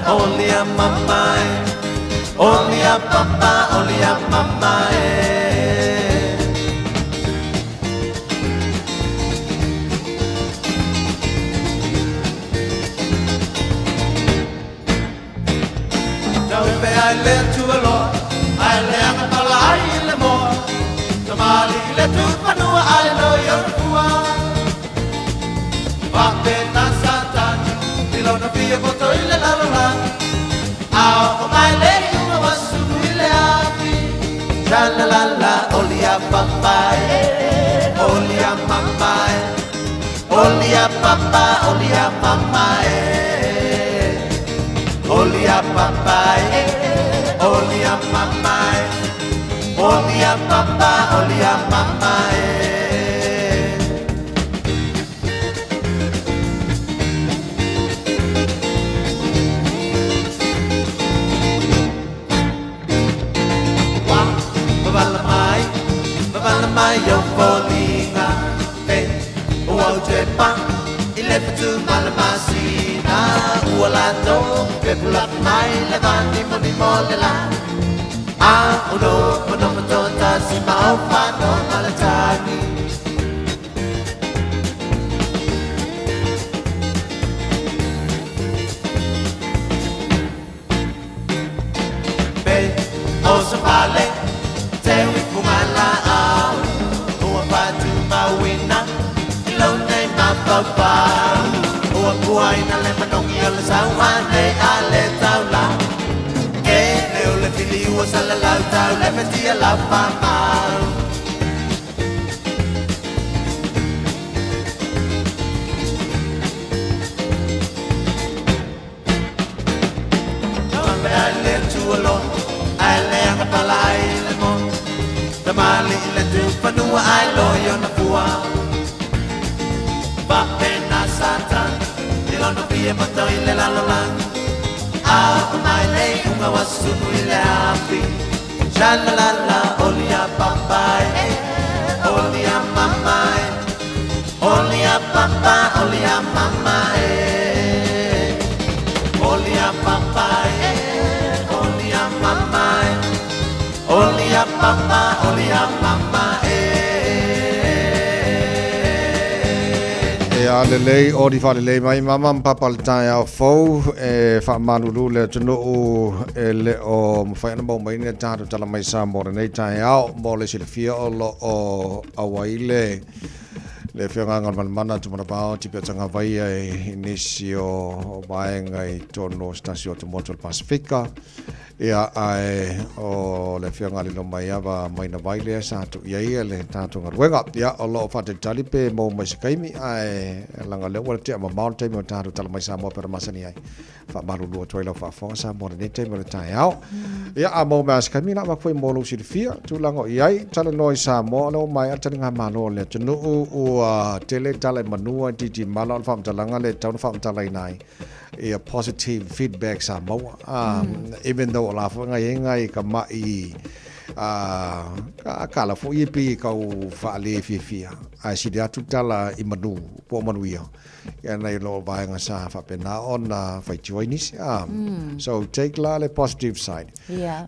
only a mama, only a papa, only a mama. Don't be I left you alone, I left a lie in the more. Somebody let you know I know you're the one. Papena satani. Ilona fia boto ile la la. Out of my lane, I was soon ile api. La la la la, only a papa, only a mama, Olia papa, olia mama Olia papa olia mama Olia papa, olia mama Babalamai yo polinga Pe uau jepa Ilepetu malamasina Ualato Pepulak mai levani moni molela uno uno matota si mau pano malatani Be osa vale te kumala o patu mawina ilone mapapa o kuaina le manongi ala sawane ale taula le fili was a la tau le metia la mama Mama ale tu alo ale ang palai le mo the mali le tu panua ai lo yo na pua ba pena satan dilo no pie mato ile la la mai lei una wasu ile api Shalalala olia papa olia mama olia papa olia mama olia papa olia mama olia papa olia mama le lei o di fale lei mai mama papa le tai au fo fa manulu le tno le o fa na mo mai ne ta tala mai sa mo nei tai au mo le silfia o lo o awaile le fionga ngal mana tu mana pa ti pe tanga vai inisio vai ngai tono stasio to motor pacifica ia ai o le fionga le mai ava mai na vai le sa tu ia le ta tu ngarwenga ia o lo fa te tali pe mo mai skaimi ai langa le wala te ma mountain mo ta tala mai sa mo per masani ai fa malu lo toilo fa fo sa mo ne te mo tai au ia a mo mas skaimi na ma foi mo lo silfia tu lango ia tala noi sa mo no mai ata nga malo le tunu o tele tala manua titi malon fam talanga le town fam talai nai a positive feedback sa mo even though la fo ngai ka mai kala fo ipi ka fa le fia a si dia tutala i manu po manuia ya nei lo vai nga sa fa pena on fa joinis so take la le positive side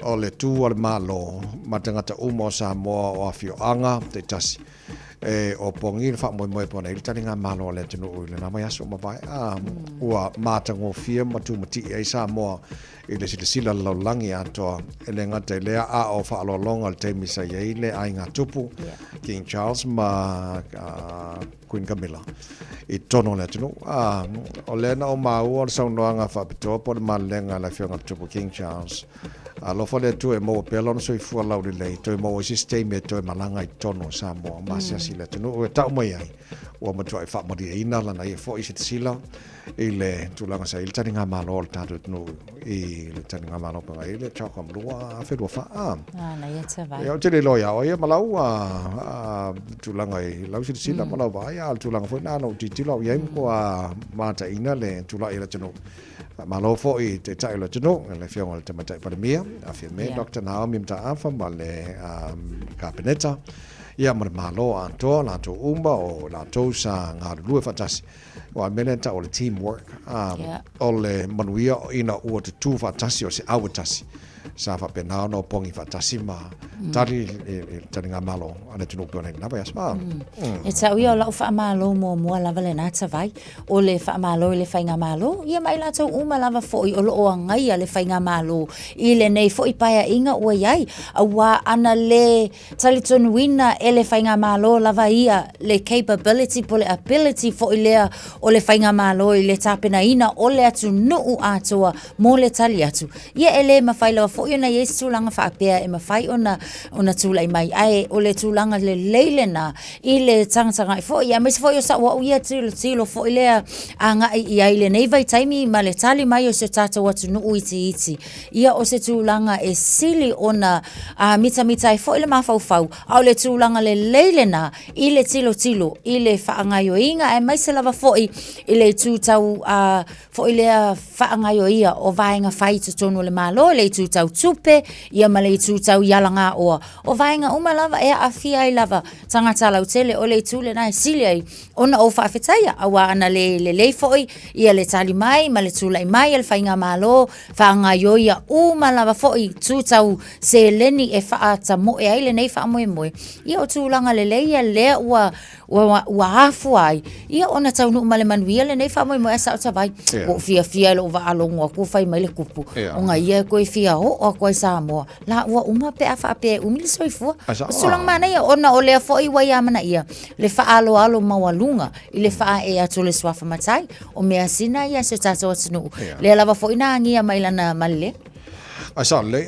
o le tu al malo matanga ta umo sa mo o fio anga te tasi o pongil fa mo pona il talinga malo le tunu le na mai aso mai ua matango fia matu mati ai sa mo ile sila lo langi ato ele ngata le a o fa lo long al te misa ye le ai nga tupu King Charles ma Queen Camilla I tono le tunu o le na o ma o sa no nga fa to po ma lenga la fia nga tupu King Charles lo fa le tu e mo pelon so I fu la le to mo system e to malanga I tono sa mo ma sia sila tunu o ta mo ai o ma try fa mo di ina la na e fo I sila ile tu langa sa il taringa malo ta tunu I le taringa malo pa ile cha kam lua fe do fa na ia te vai yo te le loya o ia malau tu langa I lau sila malau va ia tu langa fo na no ti lo ia ko mata ina le tu la ila tunu malo fo I te tai lo tunu le fiong le tama tai pa mia a fi me Dr. Naomi mta afa male kabineta ia mar malo anto la to umba o la to sa nga lu fatasi wa menenta o le teamwork o le manuia ina o te tu fatasi o se awatasi sa fa pena no pongi fatasi ma tari tari nga malo ana tunu pone na ba yasma e sa ui o la fa malo mo mo la vale na tsa vai o le fa malo le fa nga malo ia mai la to uma lava fo I o lo ngai le fa nga malo I le nei fo I paia inga o yai a wa ana le tali ton wina ele fa nga malo lava ia le capability po le ability fo I le o le fa nga malo I le tapena ina o le atu no atoa mo le tali atu ia ele ma fa la fo fo ona yes tulanga fa pe e mafai ona tula mai ai o le tulanga le leile na i le tanga fo ia mes fo yo sa wa ia tilo fo ile anga i ai le nei vai taimi ma le tali mai o se tata watu nu iti ia o se tulanga e sili ona mita fo ile mafau au le tulanga le leile na i le tilo i le whaangaio inga e mai se lava fo i le tutau fo ile whaangaio ia o vaenga whai tonu le malo le tutau tupe ia ma le tutau yalanga o vaenga uma lava e afia i lava tangata lau tele o le tule na e sili ai ona o whaafetaia awa ana le fo i ia le tali mai ma le tulai mai le whainga malo whaangaio ia uma lava fo i tutau se leni e whaata mo e ai le nei wha moe ia o tūlanga le leia lea ua hafu ai ia ona taunu umale manuia le nei wha moe asa o tawai o fia le uva alongo ko whai mai le kupu o nga ia koe fia o koe Samoa la ua uma pe a wha pe umili soifua o sulang mana ia ona o lea fo i wai amana ia le wha alo mawalunga i le wha e atu le swafa matai o mea sina ia se tato atinu lea lava fo ina angia mailana malile Asa le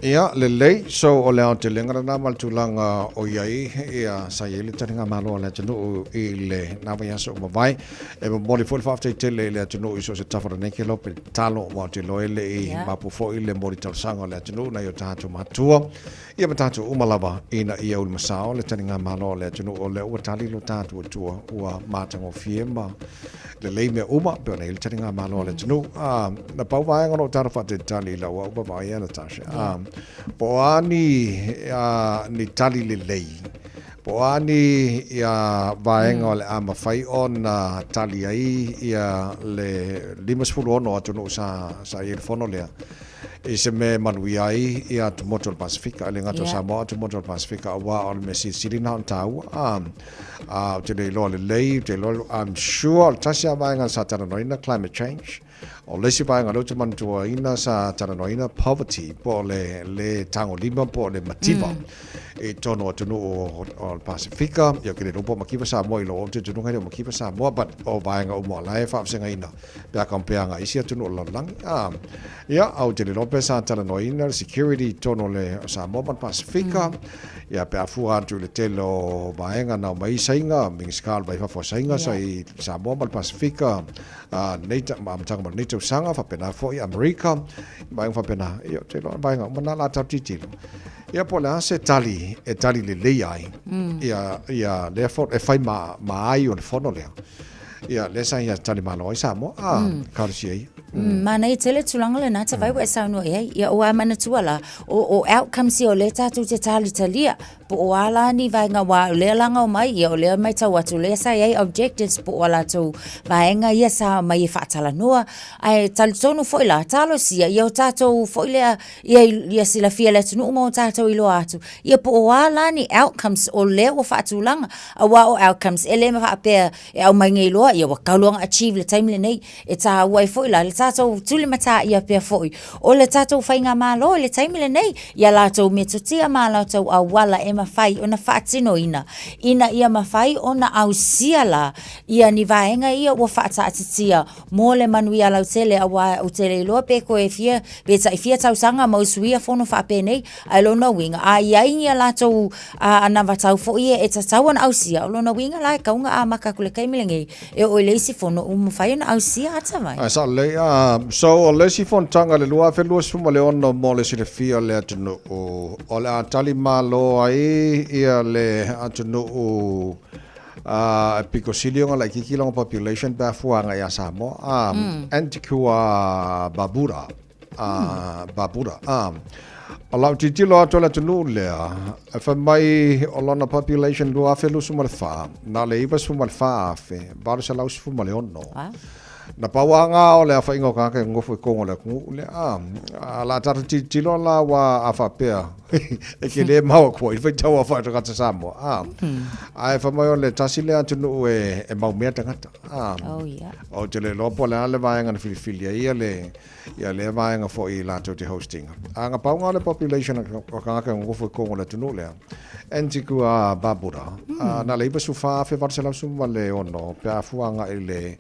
ia le so o le te lenga na mal tulanga o iai ia sa ile tanga malo le tunu i le na vai so vai e mo le fo fa te le tunu so se tafara ne ke lo pe talo mo te lo ele i mapu fo ile mo le sanga le tunu na yo tatu matua ia matatu umalava ina ia ul masao le tanga malo le tunu o le o tali lo tatu tua ua matango fiema le leime uma pe le tanga malo le tunu na pau vai ngano tarafa te tali la wa vai ana tasha po ani ni tali le lei po ani ia vaenga le ama fai on tali ai ia le limas fulono atu sa il fono le e se me manuia ia tu motor Pacifica le ngato Samoa tu motor Pacifica wa on mesi siri na tau te lo le lei te lo I'm sure tasha vaenga sa tana noina climate change o le si vaenga lo te mantua ina sa tana noina poverty po le tango lima po le mativa e tono atu o Pacifica ia ke le ropo makiva Samoa i lo te tunu ngai makiva Samoa but o vaenga o mo lai fa senga ina pe akampeanga isia tunu lo lang ia au te lope sa tala noina security tono le Samoa Pacifica ia pe afu atu le telo vaenga na mai sainga mingskal vai fa sainga sai Samoa Pacifica neta mamtanga ma neta sanga fa pena fo i America vai fa pena ia te lo vaenga mana la taptiti ia po la se tali le leiai ia le fo e fai ma ai on fono le ia le sa ia tali malo i Samoa karsi mana i tele tulanga le nata vai wa sa no ia o amana tuala o outcomes o le tatu te tali talia po o ala ni vai nga wa le langa o mai ia o le mai tau atu le sa ia objectives po ala tu vai nga ia sa mai fatala noa ai tal tonu foi la talo sia ia o tatu foi le ia sila fia le tunu mo tatu i lo atu ia po o ala ni outcomes o le o fatulanga a wa o outcomes ele ma fa pe e au mai ngai lo ia wa kaulong achieve le time le nei e ta wai foi la tato tuli mata ia pe foi o le tato fainga malo le taimi le nei ia lato metotia malo tau awala e mafai ona fatino ina ia mafai ona ausiala ia ni vaenga ia o fata atitia mo le manuia lau tele awa o tele lo pe ko e fia beta e fia tau sanga mo suia fono fa pe nei I don't know winga ia ia lato ana vatau foi e tatau ana ausia lo no winga la kaunga a makakule kaimilengi e o le si fono mafai ona ausia atavai asa le so o le si fontanga le lua felu suma le ono mo le si le fia le atunu o le atali malo ai ia le atunu piko silionga la kikilonga population ba fuanga ya Samoa antikua babura o lau titilo ato le atunu lea e fa mai o lona population lua felu suma le fa na le iwa suma le fa afe baru sa lau suma le ono na pawanga o le afa ingo ka ngofo ko le ku le la tar ti lo la wa afa pe e ke le mau ko i fa tawa fa ka Samoa ai fa mai o le tasile atu no e mau me tangata o te le lopo le vaenga na filia ia le vaenga fo i la te hosting anga pawanga le population ka ngofo ko le tu no le antiku babura na le iba su fa fe varsela su le ono pe afuanga ile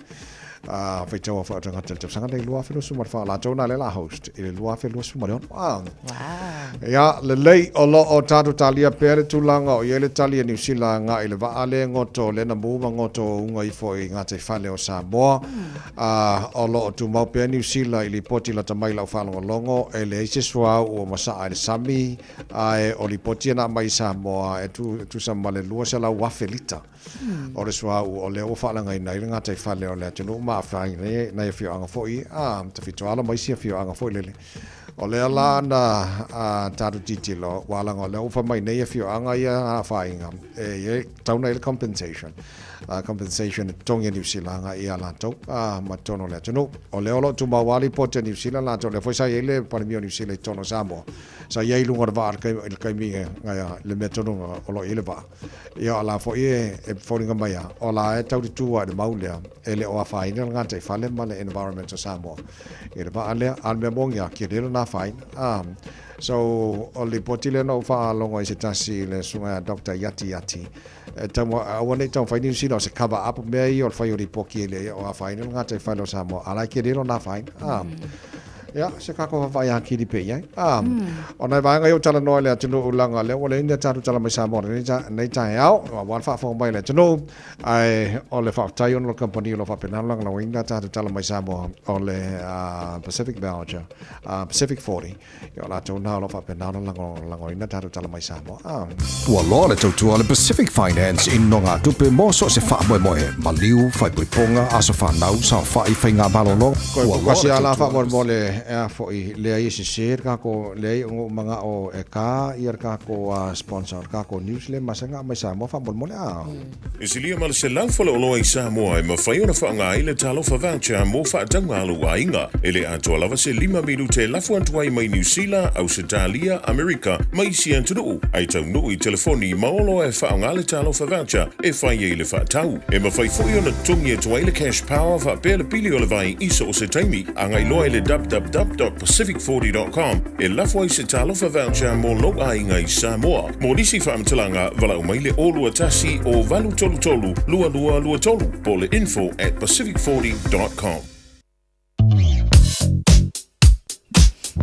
Whaitau a whaatanga te sanga nei lua whilo sumar wha la tona le la host i le lua whilo sumar on. Wow. Ia, le lei o lo o tātu talia pere tūlanga o iele talia New Zealand ngā i le vaale ngoto le na mūma ngoto unga i fo i ngā te whale o Samoa. O lo o tu mau pere New Zealand i li poti la tamai lau whalonga longo e le eise sua o masaa i le sami o li poti na mai Samoa e tu sa male lua se lau wafelita. O le sua o le o whalanga i nei ngā te whale o le atunu maa whaingi nei whio anga fo i te whitoala mai sia whio anga fo i lele. O le ala na tātu titilo walanga o le ufa mai nei whio anga ia a whainga e tauna i le compensation. Compensation tongi New Zealand i ala tau ma tono le atunu. O le olo tu mawali pote New Zealand la tau le foisa i le parimio New Zealand tono Samoa. Sa iei lunga rwa il kaimi ngaya le mea tono o lo i le ba. Ia ala fo i e whoringa mai a. O la e tau di tua e maulea e le o a whaina ngā te whale ma le environment o Samoa. I le ba alea al mea mongia ki rero nā whaina. So o le potile no wha longo i se tasi le sunga Dr. Yati. Tamo awane tamo whaini usina o se cover up mea i o le whai o ripoki le o a whaina ngā te whaino Samoa. Ala ki rero nā whaina. Ja, se kako vai han kiri pe ai. Ona vai ngai o tala no le tunu ulanga le o le ina tatu tala mai Samoa nei tai au, wan fa fo mai le tunu ai o le fa tai on company lo fa penal lang lo ina tatu tala mai Samoa o le Pacific Voucher, Pacific 40. Yo la tuna lo fa penal lang ina tatu tala mai Samoa. Wa lo le tatu le Pacific Finance in no nga tupe mo so se fa mo maliu fa ponga aso fa nau sa fa I fa nga balolo. Ko si ala fa mo le foi le ai se ser ka ko le o manga o e ka ir ka ko sponsor ka ko news le masanga mai Samoa fa mo a Isilia mal se lang folo lo ai Samoa ma fai ona fa nga ile talo fa voucher mo fa tanga lo ainga ele ato lava se 5 minute la fu antwai mai New Zealand Australia America mai si antru ai tau no I telefoni ma lo e fa nga le talo fa voucher e fai ile fa tau e ma fai foi ona tungi to ile cash power fa pele pili o le vai iso se taimi anga lo ile www.pacific40.com e lafoi se talo fa voucher mo lo ainga I Samoa. Mo nisi fa amtalanga vala umaile o lua tasi o valu tolu tolu lua tolu po le info@pacific40.com.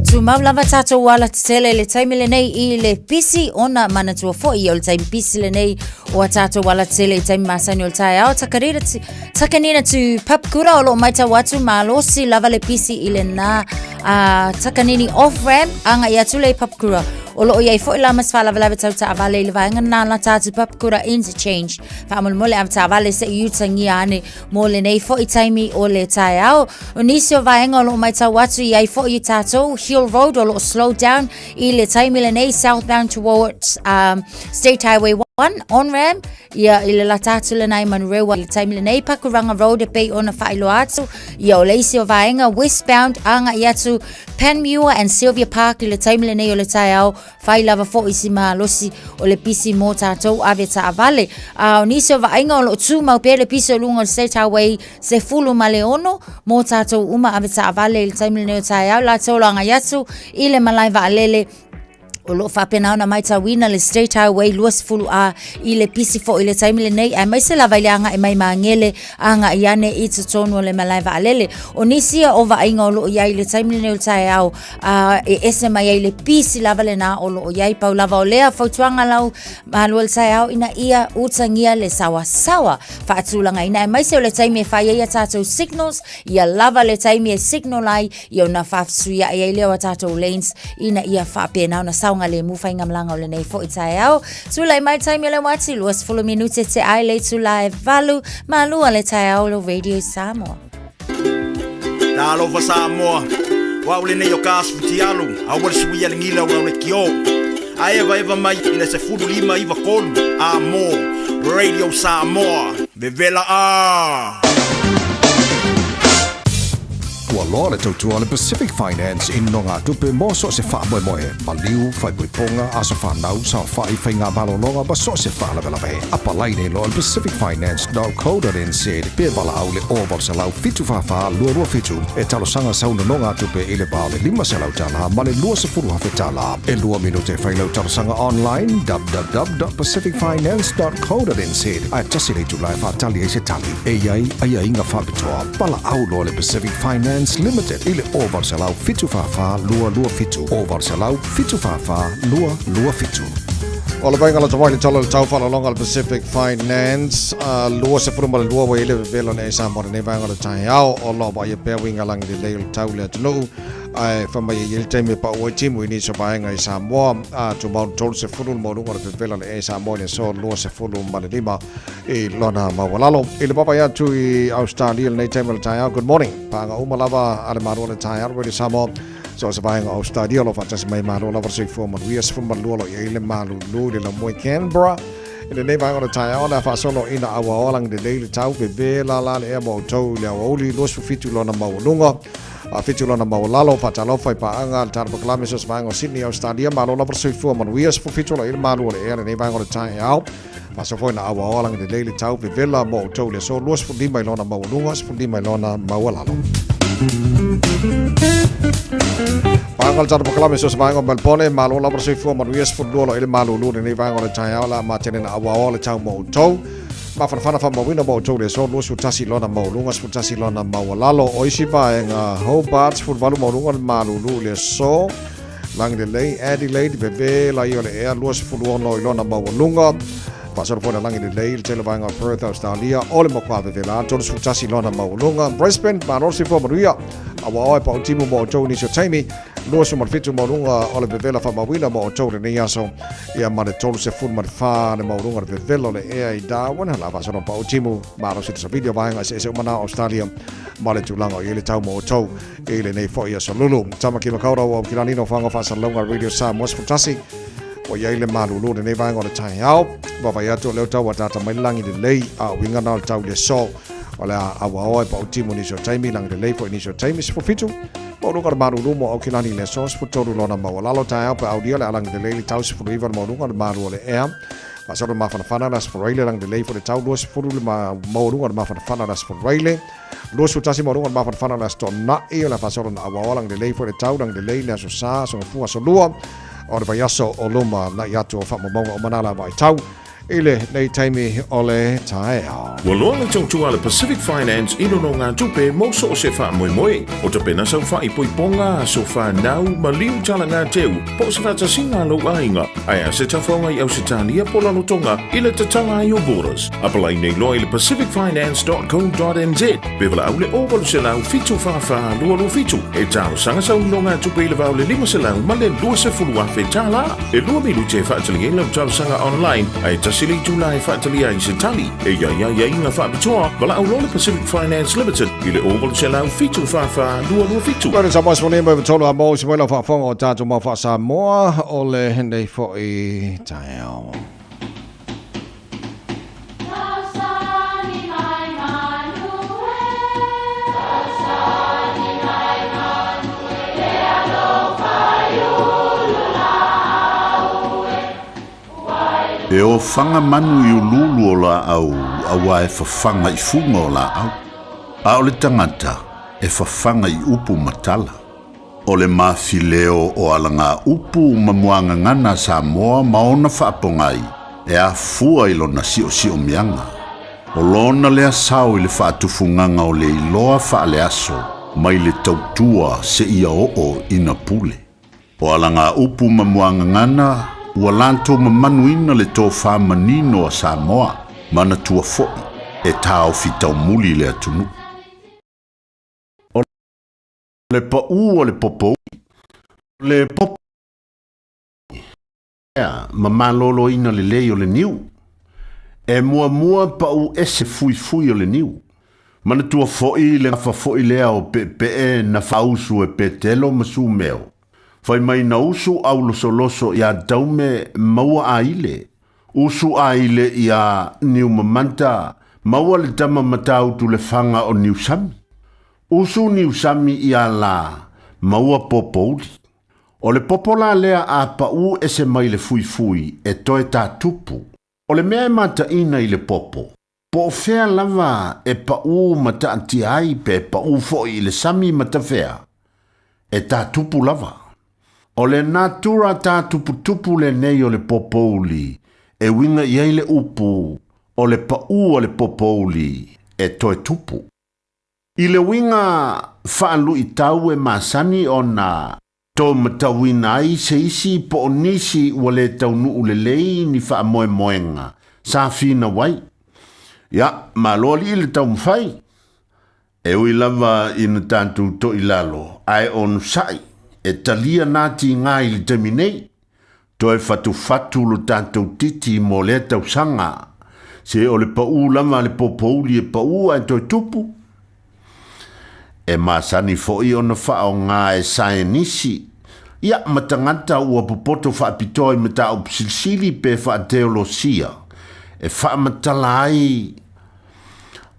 Tu maulava tato wala tele le taimi le nei I le pisi ona mana tua fo I o le taimi pisi le nei o tato wala tele taimi masani o le tai au takanina tu papkura o lo maita watu malosi lava le pisi I le na takanini off-ramp anga I atu le papkura o lo iai fo I la masfala lava tau ta avale le vaenga na la tatu papkura interchange fa amul mole am ta avale se yutangi ane mo le nei fo I taimi o le tai au o nisi o vaenga o lo maita watu iai fo I tato Hill Road or slow down I le taimi le nei southbound towards State Highway 1 on ramp ia I le latatu le nai Manurewa le taimi le nei Pakuranga Road e pei ona whailo atu ia o leisi o vaenga westbound anga I atu Panmure and Sylvia Park I le taimi le nei o le tai au whai lava fo isi maa losi o le pisi mo tātou ave ta avale o nisi o vaenga o lo tu mau pe le pisi o lunga o State Highway se fulu ma le ono mo tātou uma ave ta avale le taimi le nei o tai au la tau langa yatu I le malai vaalele o lo whapena ona mai tawina le State Highway luas fulu a I le pisi fo I le taimi le nei ai mai se lava ile anga e mai maangele anga I ane I tutonu o le malai vaalele o nisia o vainga o lo iai le taimi le nei o tae au e ese mai ai le pisi lava le na o lo iai pau lava o lea fautuanga lau malu le tae au ina ia utangia le sawa whaatulanga ina ai mai se o le taimi e whai ia tātou signals ia lava le taimi e signal ai ia una whafsuia ai leo a tātou lanes ina ia whapena ona nga le mu fainga mlanga o le nei fo I tae au tula I mai taimi le wati luas fulu minute te ai le tula e valu malua le tae au lo Radio Samoa na lo va Samoa wa ule nei o kasputi alu a wal suia le ngila o le kio a eva mai ina se fulu lima iva kolu amo Radio Samoa bevela tua loa le tautua le Pacific Finance in no ngā tupe mō so se wha moe moe. Maliu, whai puiponga, aso whanau, sa whai whainga malolonga, ba so se wha lawe lawe. Apa lai nei loa le pacificfinance.co.nz pe wala au le oval se lau fitu whawha lua fitu e talosanga sauna no ngā tupe i le bao le 5 se lau tala ma le lua se furu hawhi tala. E lua minute whailau talosanga online www.pacificfinance.co.nz ai tasi le tulai whaatali e se tali. E iai inga whapitoa. Pala au loa le Pacific Finance Limited i le oval se lau fitu whawha lua fitu. Oval se lau fitu whawha lua fitu. O le vainga la tawaili tala le tau whalalonga le Pacific Finance lua se furuma le lua wa ile vela ne Samoa ne vainga le tahi au o lo ba ia pea winga langi le leo le tau le atunu ai whamai ile teime pa ua timu ini so vainga i Samoa tu mau tolu se furu mo runga le vela le Samoa le so lua se furu ma le lima i lona mawalalo i le papa ia tu i Australia le teime le tahi au good morning panga umalava ale marua le tahi au le Samoa so se vainga Australia lo fatasi mai marua la versi forma wias forma luolo i ile malu le la moi Canberra le nei vainga le tahi au la fa solo ina awa olang de le tau pe vela la le mo tau le oli los fitu lona mawalunga fitu lona mawalalo fatalo fai pa anga tar proklame so vainga Sydney Australia malo la versi forma wias fitu la ile malu le nei vainga le tahi au Paso foi na awa olang de le tau pe vela mo tau le so los fundi mai lona mawalunga fundi mai lona mawalalo Pangal tar proklame so vainga Melbourne malo la versi forma wias fundo ile malu lu nei vainga le tahi au la ma tene awa ola tau mo tau ma fana fa mawina mo tau le so lu su tasi lona mawalunga su tasi lona mawalalo o isi vainga Hobart futbalu mawalunga malu lu le so lang de lei Adelaide bebe la yo le air lu su fundo lona mawalunga Pasal pun lang ini lei le vainga Perth Australia ole mo kwa de la tolu su tasi lona mawalunga Brisbane ma no si forma ria awa pa timu mo tau ni so taimi lo su marfitu mawalunga ole bevela fa mawina mo tau ni aso ia ma le tolu se fun ma fa le mawalunga le bevela le ai Darwin hala pasal pa timu ma no si sa video vainga se mana Australia ma le tulanga ile tau mo tau ile nei fo ia so lulu tama ki makaura o kilani no fanga fa sa longa radio sa mos futasi o ia ile malulu nei vainga le tai au baba ia to le tau wata mai langi le lei a winga na tau le so Ola awa pa utimu ni so taimi lang de lei po ni so taimi so fitu po lugar maru mo o kilani le sos po toru lona mawalalo tai pa audio le lang de lei tau se fu river mo lugar maru le e pasoro ma fana las for raile lang de lei po le tau dos fu ma mo lugar ma fana las for raile lo su tasi mo lugar ma fana las to na e la pasoro na awa lang de lei po le tau lang de lei le so sa so fu so lua o le vayaso o luma na yato fa mo o manala mai tau ile nei taimi ole tae au. Waloanga tautua le Pacific Finance ino no ngā tupe mauso o se wha moe moe. O te pena sau wha i poiponga so wha nau ma liu tala ngā teu po se wha tasinga lo ainga. Aia se tawhaunga i Ausitalia po lano tonga ile te tala i o borders. Apalai nei loa i le pacificfinance.co.nz. Bevala au le ovalu se lau fitu wha lua fitu. E tau sanga sau no ngā tupe i le vau le 5 se lau ma le lua se fulua whe tala. E lua milu te wha atali lau tau sanga online. Ai Sili July Fatalia in Sitali, ia inga whaapitoa, wala au lola Pacific Finance Limited, ile oval se lau fitu whawha lua fitu. Where is Amos Monimo with Tolo Amos, Willa Fafonga o Tato Mafa Samoa, ole hende fo I taeo. E o whanga manu I ululu o la au, awa e whawhanga I funga o la au. A o le tangata, e whawhanga I upu matala. O le mawhileo o ala ngā upu mamuanga ngana Samoa maona whaapongai, e a fua I lona si o mianga. O lona lea sao I le whaatufunganga o le iloa whaale aso, mai le tautua se ia o ina pule. O ala ngā upu mamuanga ngana, ua lanto mamanuina le tō whamanino a Samoa, mana tua fo'i, e tāo fitau muli le atunu. O le pa'u o le popo, le popo, mamalolo ina le lei o le niu, e mua pa'u ese fui o le niu, mana tua fo'i le ngafa fo'i lea o pe na fausu e pe telo masu meo. Fai mai na usu au loso ia daume maua aile. Usu aile ia niu mamanta maua le tama matau tu le fanga o niu sami. Usu ni usami ia la maua popouli. O le popola lea a pau e se mai le fui e toe tā tupu. O le mea e mata ina i le popo. Po o fea lava e pau mata anti ai pe pau fo i le sami mata fea. E tā tupu lava. O le natura tā tupu le nei o le popouli e winga iei le upu o le pau o le popouli e toe tupu. I le winga whaalu i tau e masani o na tō matawina ai se isi po o nisi ua le taunu ulelei ni wha moe moenga sa fina wai. Ya, ma loli i le tau mwhai. E ui lava ina tātou to ilalo ai onu sai e talia nati ngā i le teminei. To e fatu lo tātou titi mo le tau sanga. Se o le pau lava le popouli e pau ai toi tupu. E masani foi ona wha o ngā e sae nisi. Ia matangata ua popoto wha pitoi me ta upsilsili pe wha teolosia. E wha matala ai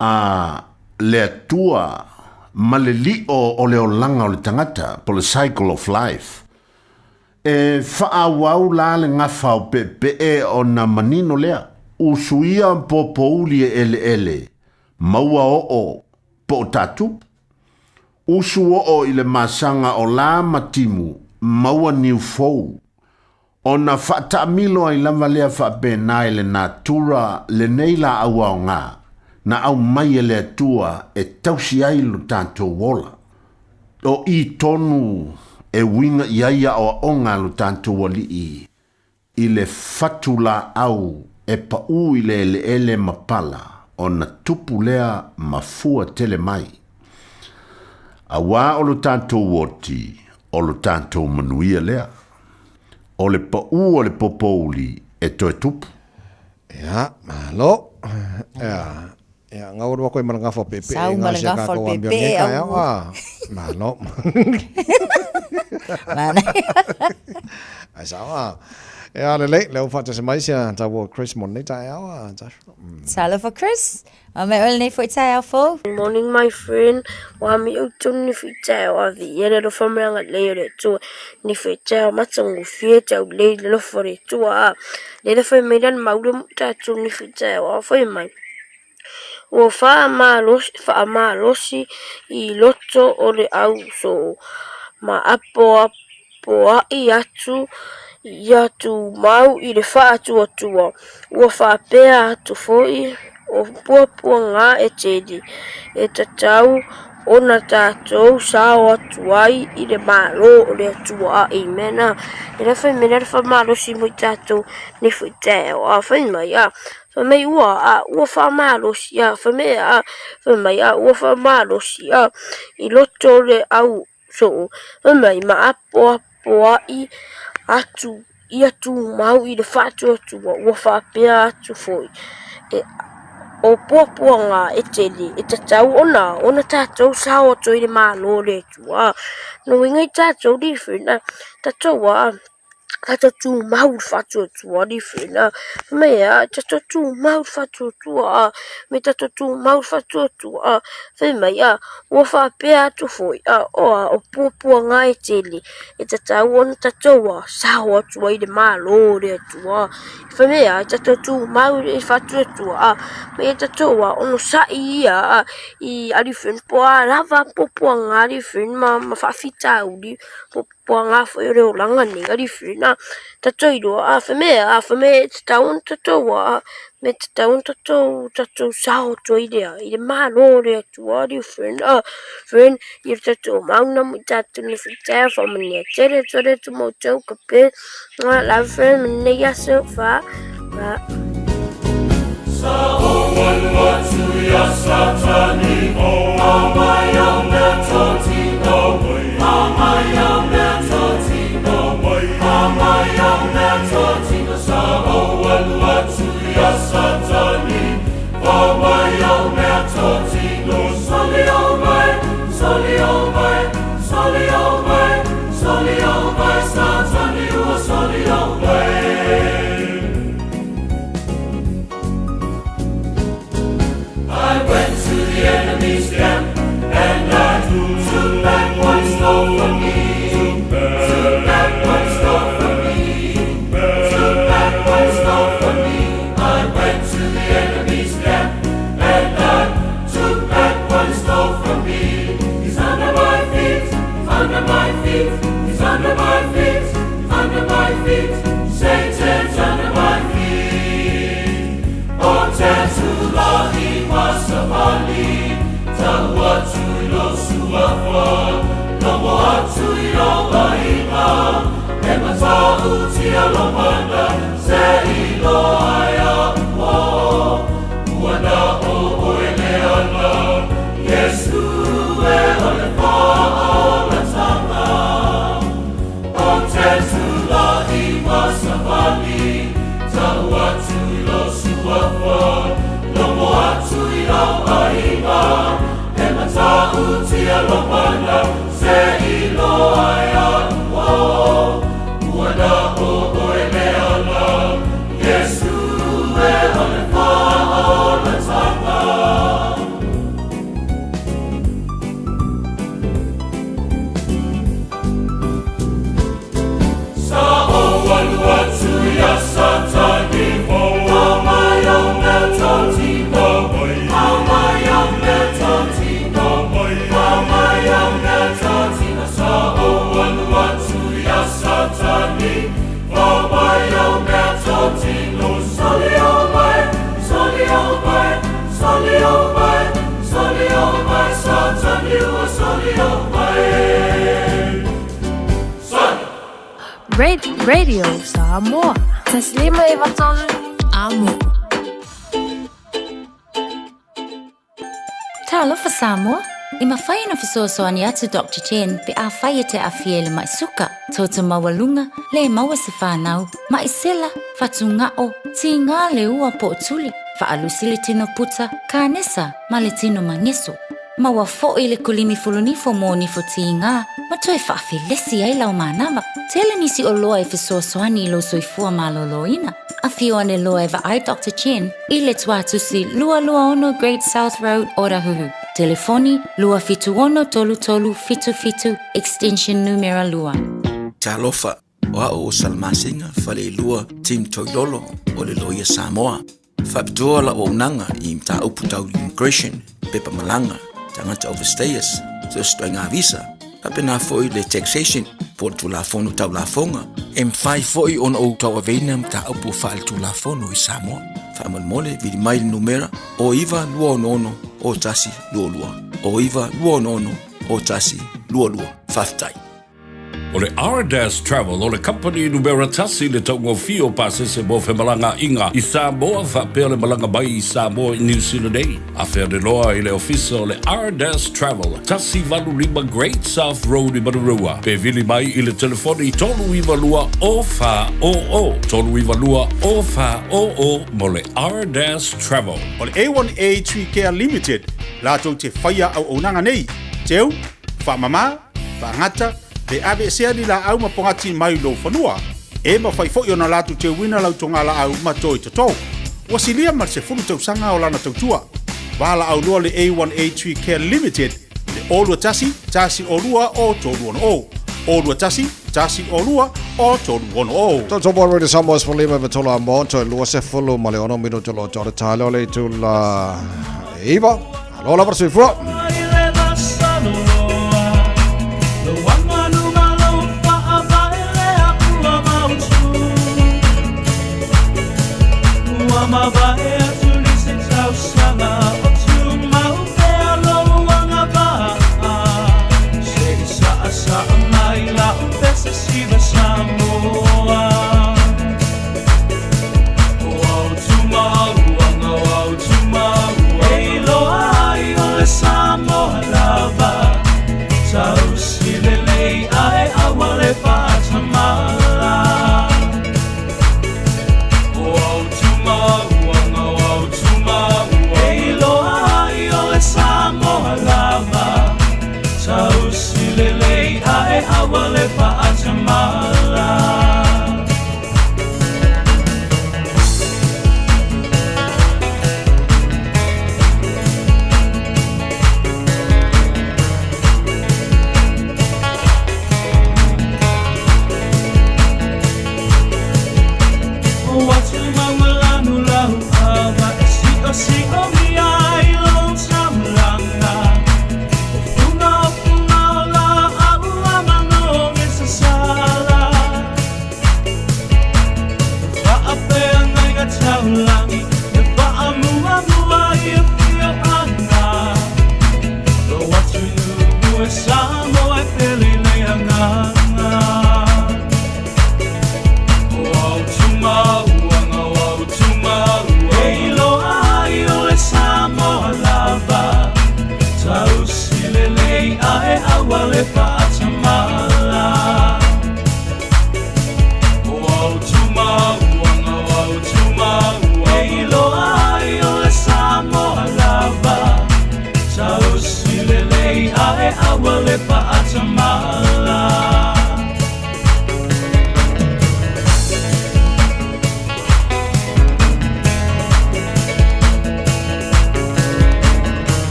a le atua ma le li o le olanga o le tangata po le cycle of life. E wha awau la le ngafa o pe e o na manino lea. Usuia popouli e ele. Maua o po tatupu. Usu o i le masanga o la matimu, maua niu fou. O na whata milo ai lama lea whape nai le natura le neila au au ngā. Na au mai e le atua e tausi ai lo tātou wola. O i tonu e winga iaia o onga lo tātou wali i le fatula au e pau i le ele mapala o na tupu lea mafua tele mai. Awa o lo tātou woti, o lo tātou manuia lea. O le pau o le popouli e toe tupu. Ia, malo. Ia, ngauru wako i marangafo pepe. Sau marangafo pepe. Malo. Mana. Ai sawa. Ia, leo whata se maisia, tawa Chris Monday tai awa. Salo for Chris. Me ole foi tai au fo. Good morning, my friend. Wa mi o tunu fi tai o vi ele do famanga le re tu ni fi tai matangu fi tai le lo fore tu a. Le foi medan maulu ta tu ni fi tai o foi mai. O fa ma losi I loto o le au so ma apo I atu ia tu mau I le fa atu atua. O fa pea atu foi o pua ngā e tedi. E tatau o na tātou sao atuai I le mālo o le atua a imena. E la whai mena wha mālo si mui tātou ni whi teo a whai mai a. Wha mai ua a ua wha mālo si a. Wha mea a wha mai a ua wha mālo si a. I loto le au so. Wha mai ma apo I atu. I atu mau I le whātu atua. Ua wha pia atu foi. E o pua ngā e teli, e tatau ona tātou sao ato I le mālo le tua. No ingai tātou di whina, tātou a, tātou tū mau whatu atua di whina. Mea, tātou tū mau whatu atua, me tātou tū mau whatu atua. Whai mai a, ua whapea atu foi, o pua ngā e teli, e tātou ona tātou a, sao atua I le mālo le tua. Whai mea, tātou tū mau e whatu atua, me tātou a, ono sa ia, I arifin poa lava popua ngā arifin, ma whawhita uri, popua ngā whai reo langa ni arifin, tātou I roa, whamea, tātou tātou a, me tātou sao toi rea, I le mālo rea tua arifin, friend, I tātou mauna mu tātou ni whitea whamania, tere tu mo tau kape, ngā la friend, mene yaso wha, I went to the enemy's camp. Radio Samoa. Taslima ivatolu amo. Talofa Samoa. I mawhaina fisosoani atu Dr. Chen pe a whaia te awhiele mai suka. Tota mawalunga le maua se whanau. Mai sela, whatungao, ti ngā le ua po tuli. Whaalusile tino puta, kānesa, ma le tino mangeso. Maua fo'i le kulini fulunifo mō nifo ti ngā. Ma toi whaafilesi ai lau mānawa. Tele nisi o loa e fisosoani lo soifua maloloina. A fio ane loa e va ai Dr. Chen. I le tuatusi lua ono Great South Road, Orahuhu. Telefoni lua fitu ono tolu tolu fitu fitu extension numero lua. Talofa o salmasinga fale lua team toilolo o le loia Samoa. Fabitoa la o nanga I mta uputau immigration pepa malanga tangata overstayers so stoinga visa. Apena foi le taxation por tu la fono tau la fonga. M5 foi on o tau avena mta upu fal tu la fono I Samoa. Famal mole vidi mail numera o iva lua ono o tasi lua. O iva lua ono o tasi lua. Faftai. O le R-Dash Travel, o le company numera tasi le taungo fio pase se mo fe malanga inga I Samoa fa pe le malanga bai I Samoa I New Zealand Day. A fe de loa I le ofisa o le R-Dash Travel, tasi valu lima Great South Road I Marurua. Pe vili mai I le telefoni tolu iwa lua o fa o. Tolu iwa lua o fa o mo le R-Dash Travel. O le A1A Tree Care Limited, lato te whaia au onanga nei. Teu, wha mama, wha ngata, pe ave sea ni la au mapongati mai lo whanua. E ma whai fo na latu te wina lau tonga la au matoi tatou. Wasilia mar se fulu tausanga o lana tautua. Wala au lua le A1A Tree Care Limited, le olua tasi olua o tolu ono o. Olua tasi olua o tolu ono o. Toto mo radio Samoa for lima vetola mo to lua se fulu ma le ono minuto lo jora talo le tu la Eva. Alola per sui fuo. Mabae atuli se tau sanga o tu mau te alo wanga ba. Se sa mai la pesa siva Samoa. O tu mau wanga o tu mau e loa I o le Samoa lava. Tau sile lei ai awale patamala. Oh, tomorrow,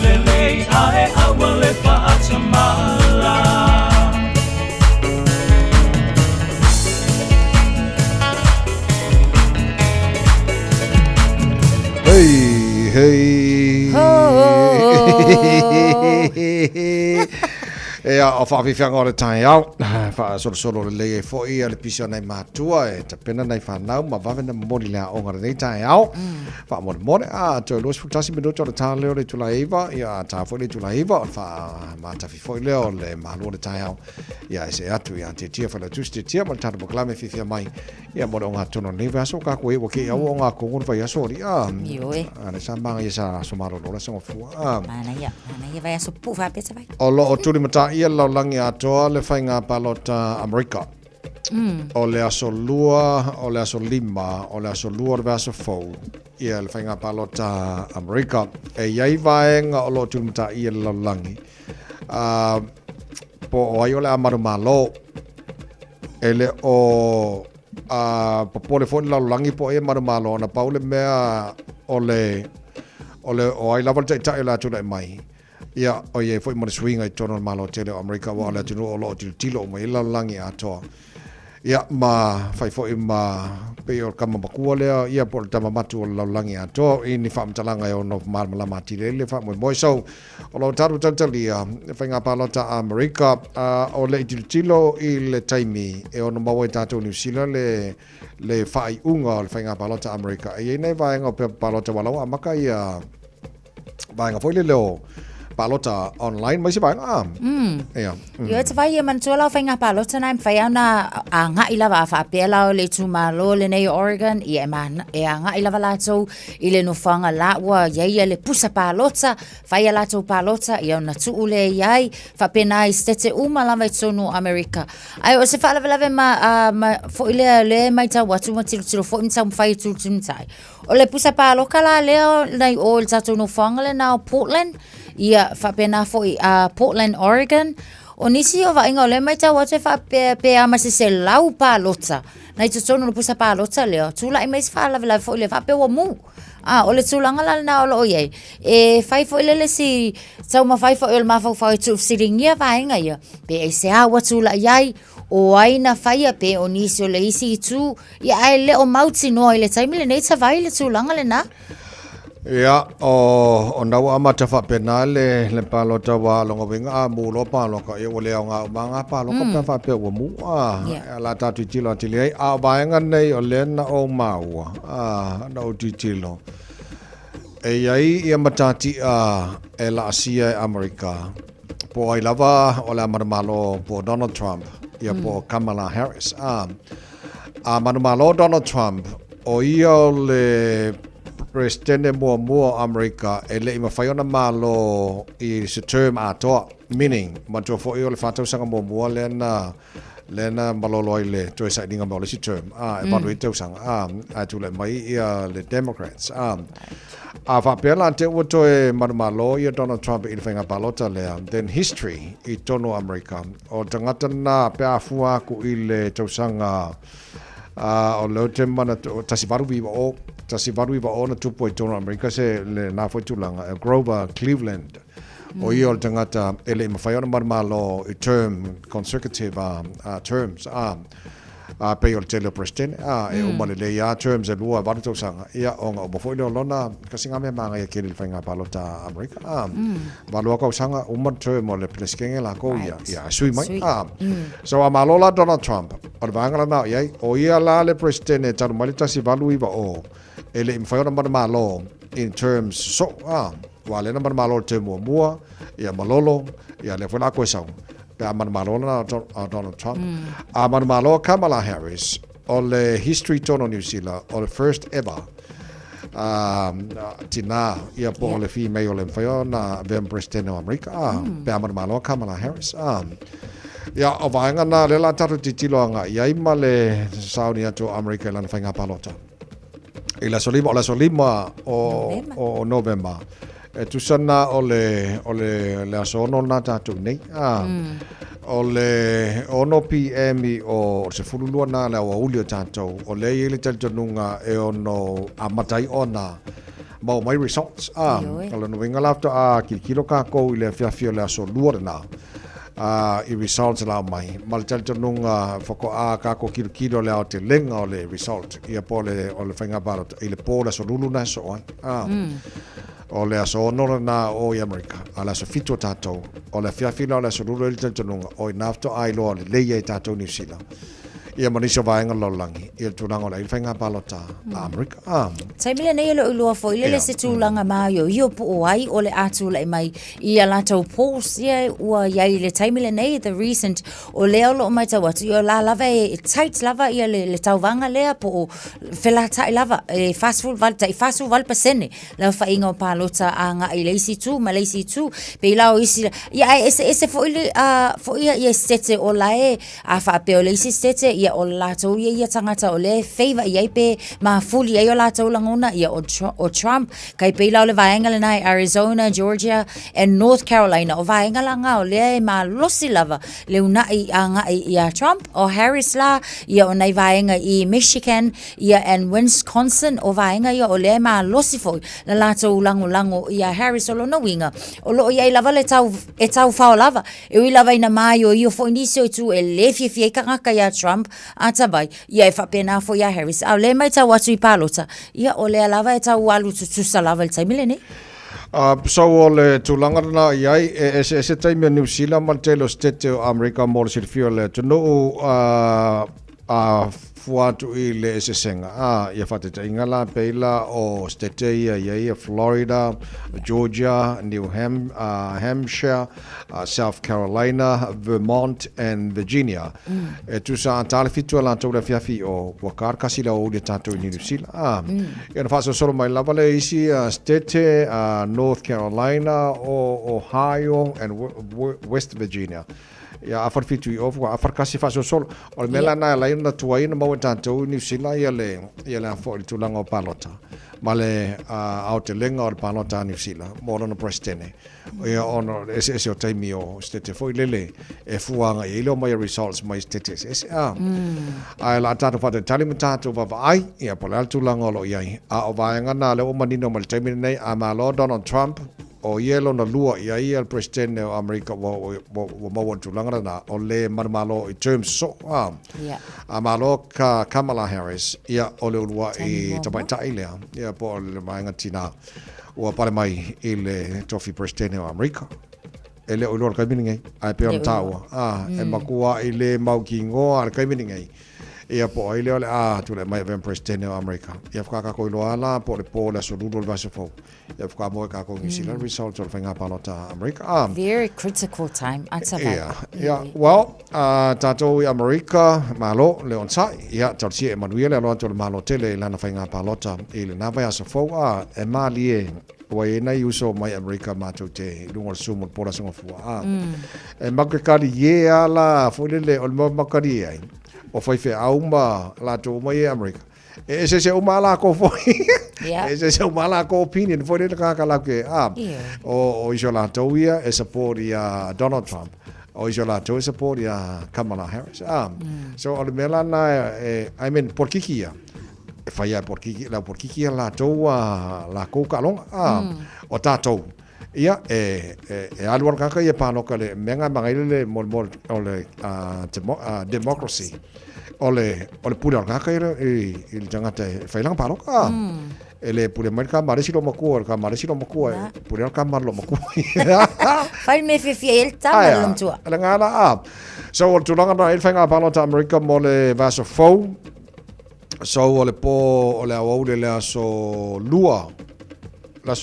lele ae awale pa'atamala. Hey, hey. Ea, o whawhiwhianga o le tai au. Wha solo le lege fo i le pisio nei mātua e ta pena nei whanau ma wawena mori lea o ngara nei tai au. Wha more, to luas futasi minuto le tā leo le tula iwa, ia tā fo le tula iwa, o wha mātafi fo i leo le mālua le tai au. Ia e se atu, ia te tia whala tusi te tia, ma le tāta moklame whiwhia mai. Ia more o ngā tono nei aso ka koe wa ke au o ngā kongon vai aso ri. Ioe. Ane sa manga ia sa somaro lola sa ngofua. Mana ia vai aso pufa pesa vai. O lo o tuli mata ia laulangi atoa le whainga palota Amerika. O le aso lua, o le aso lima, o le aso lua le aso fau. Ia le whainga palota Amerika. E iai vaenga o lo tuli mata ia le laulangi. Po o ai o le amaru malo. E le o po le fōni laulangi po e maru malo. Na paule mea o ai lava le tai la tula e mai. Ia, o ye foi mo swinga I tono malo tele o Amerika wa le tino o lo tilo mo ila langi ato. Ia ma fai foi ma pe o kama makua le ia por tama matu o la langi ato ini fam talanga o no mal mala mati le fa mo so o lo taru tantalia fai nga palota Amerika o le tilo I le taimi e o no mawe tato New Zealand le fai unga le fai nga palota Amerika e nei vai nga palota wala maka ia vai nga foi le leo palota online mai se bang ia yo te vai man tola fa nga palota na fa na nga ila va fa pela le tu malo le nei Oregon I man e nga ila va la so ile no fanga la wa ye le pusa palota fa ya la to palota ia na tu ule yai fa pena istete uma la vai so no America ai o se fa la ma fo ile le mai ta watu ma tilo fo in some fight to tai o le pusa paloka la le nei o ta to no fanga le na Portland ia fa pena fo Portland, Oregon. O nisi o vainga o le mai tau atu fa pe ama se lau palota. Nai tu tono pusa palota leo. Tula I mai se fa la fo le fa pe wa mu. O le tulanga la na o lo ye. E fai fo le si tau ma fai fo le ma fo tu siringia vainga ia. Pe e se a wa tula yai o aina fai pe o nisi o le isi tu ia ai le o mauti no ile taimi le nei ta vai le tulanga le na. Ia, o nau amata wha pena le palota wa longa winga mu lo paloka e o leo ngā umanga paloka pa wha pe ua mu la tatu tilo atili ai a vaenga nei o lena o maua na o titilo e iai ia matati e la asia e Amerika po ai lava o le amarumalo po Donald Trump ia po Kamala Harris a amarumalo Donald Trump o ia o le presidente mua Amerika e le ima whaiona malo I se term atoa meaning mantua fo I o le whatau sanga mua lena malolo I le toi sa inga mo le si term e padu I tau sanga a tu le mai ia le Democrats a whapela te ua toe malo ia Donald Trump I le whainga palota lea then history I tono Amerika o tangata na pea fua ku I le tau sanga o leo te mana tasivaru iwa o na tupu I tono Amerika se le na foi tulanga Grover Cleveland o ia o le tangata ele I mawhaiona marumalo I term consecutive terms pe o le tele president e o male le ia terms e lua varu tau sanga ia o ngā umafoi leo lona kasinga mea manga ia kere le whainga palota Amerika valu akau sanga uma term o le pleskenge la kou ia sui mai so a malola Donald Trump o le vangala nao iai o ia la le president e tanu mali tasi valu iwa o ele I mawhaiona marumalo in terms so wa le na marumalo te mua ia malolo ia le whela koe sau pe a marumalo na Donald Trump a marumalo Kamala Harris o le history tono New Zealand o le first ever tina ia po o le female o le mawhaiona vem president o Amerika pe a marumalo Kamala Harris ia o vaenga na le la tatu titilo anga ia ima le sauni atu Amerika lana whainga palota I la solima o November e tusana o le asono na tatu nei o le ono PM o se fululua na le o uli o tatou o le ile taltonunga e ono amatai ona mau mai results kalau no winga lafto ki kilo ka ko ile fia le so luar na I results la mai mal tel nunga foko ka ko kilo le te lenga le result ia pole o le fenga balot ile pole so lulu na so o le aso nora na o i Amerika ala so fito tatou o le fia le so lulu le tel nunga o nafto ai lo le ye tatou New Zealand ia manisha vaenga lolangi ia tulanga la ilfenga balota Amerika taimile nei lo ulua fo ile se tulanga mayo io po ai ole atu le mai ia lato post ia ua ia ile taimile nei the recent o leo lo mai tawatu ia la lava e tight lava ia le tauwanga lea po fela tai lava e fast food val pasene la fa inga palota anga ile si tu malesi tu pe lao isi ia ese fo ia ia stete o lae a fa pe ole isi stete ia o lato ia tangata o le favor ia pe ma fully ia lato langona ia o Trump kai pe la le vaenga le nai Arizona, Georgia and North Carolina o vaenga langa o le ma losi lava le una anga ia Trump o Harris la ia o nai vaenga I Michigan ia and Wisconsin o vaenga ia o le ma losi fo la lato lango ia Harris o lo no winga o lo ia lava le tau fa lava e wi lava ina mai o io fo inicio tu e le fie kanga ia Trump atabai ia fa pena fo ia Harris a le mai tau atu I palota ia o le lava e tau alu tu salava le taimile ne so o le tulanga na iai ese taimi New Zealand mal telo state o America mo se fio le tunu fuatu I le ese senga ia fate ingala peila o state ia Florida, Georgia, New Hampshire, South Carolina, Vermont and Virginia tu sa tale fitu la to le fiafi o wakar kasila o le tato New Zealand ia fa solo mai lava le isi state North Carolina o Ohio and West Virginia ia afar fitu I ofu afar kasi fa solo o mela na la ina tuai na mo tanto New Zealand ia le fo tu lango palota male au te lenga o palota New Zealand mo no prestene ia ono ese o taimi o state foi lele e fuanga I lo mai results mai state ai la tato fa te talimutato va ai ia pola tu lango lo ia o vaenga na le o manino mal taimi nei a malo Donald Trump o yelo na lua ia el presidente o America wo mo tu langa na o le marmalo I terms so malo ka Kamala Harris ia o le lua I tapaita ile ia po le manga tina o pare mai ile tofi presidente o America ele o lor ka miningai ai pe on tawa e makua ile maukingo ar ka miningai ia po ile ole tu le mai ven presidente o America ia ka ko lo ala po le so dudol vaso fo ia ka mo ka ko ngisi le result o fenga palota America very critical time well tato I America malo le on sai ia tarsi Emmanuel lo to malo tele lana fenga palota ile na va so fo e mali Wai na uso mai America mato te lungo sumo pora songo fua e makakari ye ala folele o makari ai o foi fe auma la to mai America ese se uma la ko foi ese se uma la ko opinion foi de ka la ke o iso la to ia e support ia Donald Trump o iso la to support ia Kamala Harris so o mela na I mean por kikia fai porque la toa la coca long o tato ia alwar ka ia pa no kale menga mangaile mol ole democracy ole pura ka il jangata fai lang pa no ele pura merka maresi lo makua pura ka mar lo makua fai me fiel tamal tu la ngala so o tulanga na il fanga pa no ta America mole vaso fo so ole po ole au le so lua la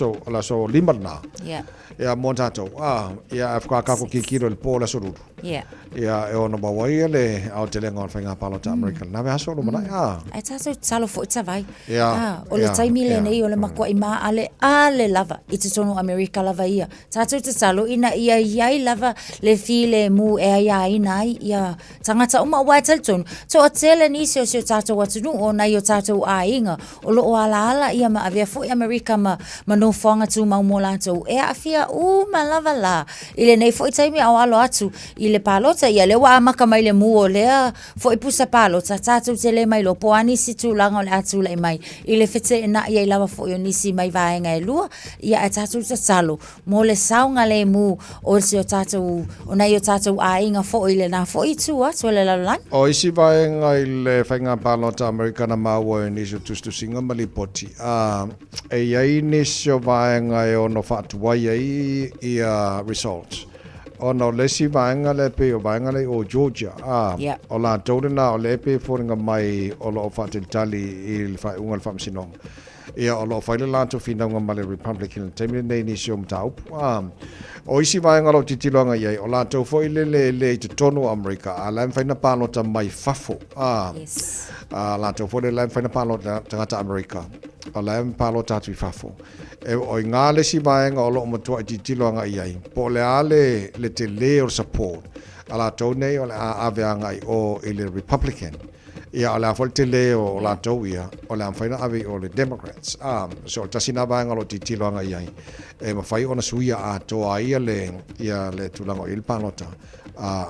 so limbarna ia montato ia afka ka ko kikiro le po la so ru ia e ono bawai le au te lenga fenga palota American na va so lo mana ai tato talo fo tavai o le taimi le nei o le makua I ma ale lava I te tono America lava ia tato te talo ina ia iai lava le file mu e ia ina ia tangata uma wa tel ton so o tele ni so tato watu no o na yo tato a inga o lo ala ia ma avia fo America ma no fonga tu ma mo lato e afia ia malava la. Ile nei foi taimi au alo atu ile palota ia le wa maka mai le muo lea foi pusa palota tatu te le mai lo poani situ langa le atu le mai ile fete na ia lava foi nisi mai vaenga e lua ia tatu te salo mo le saunga le mu o se o tatu ona yo tatu a inga foi ile na foi tu atu le lalan o isi vaenga ile fainga palota Americana maua ni so tustu singa malipoti e ia ni so vaenga e ono fatua ia results ono lesi vaenga le pe o vaenga le o Georgia o la tōrena o le pe fōringa mai o lo whatilitali i le whai unga le whamsinong ia o lo whaile lanto whinaunga ma le Republican teimile nei ni si o mtaupu o isi vaenga lo titiloanga iai o la tau fo le i te tono Amerika a laim whaina pālota mai fafo la tau fo le laim whaina pālota tangata Amerika o laim pālota atu i fafo o i ngā lesi vaenga o lo matua i titiloanga iai po le ale le te le o support a la tau nei o le a aveanga i o i le Republican ia o la folte le o la tau ia o la faina ave o le Democrats so tasina vaenga lo titiloanga iai e mawhai ona suia a toa ia le tulango il palota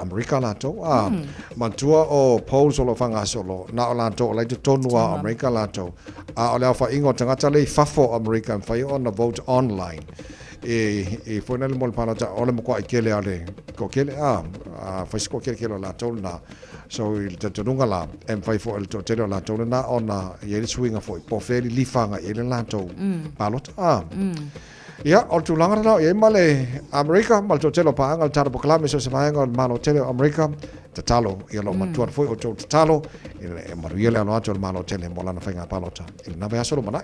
Amerika la to mantua o polls o lo fanga solo na o la to le tonua Amerika la to o le fa ingo tangata le fafo America fai on vote online e foi nel mol palota o le mo kwa ikele ale ko kele fa sko kele la to na so il tatunga la fai fo el to tele la to na ona ye swinga foi po feli lifanga ele la to palota ia o tulanga na e male America mal to telo pa angal tar proclame so se vaenga malo tele America tatalo ia lo matua foi o tatalo e maruia lo ato malo tele mola na fainga palota na vai solo mana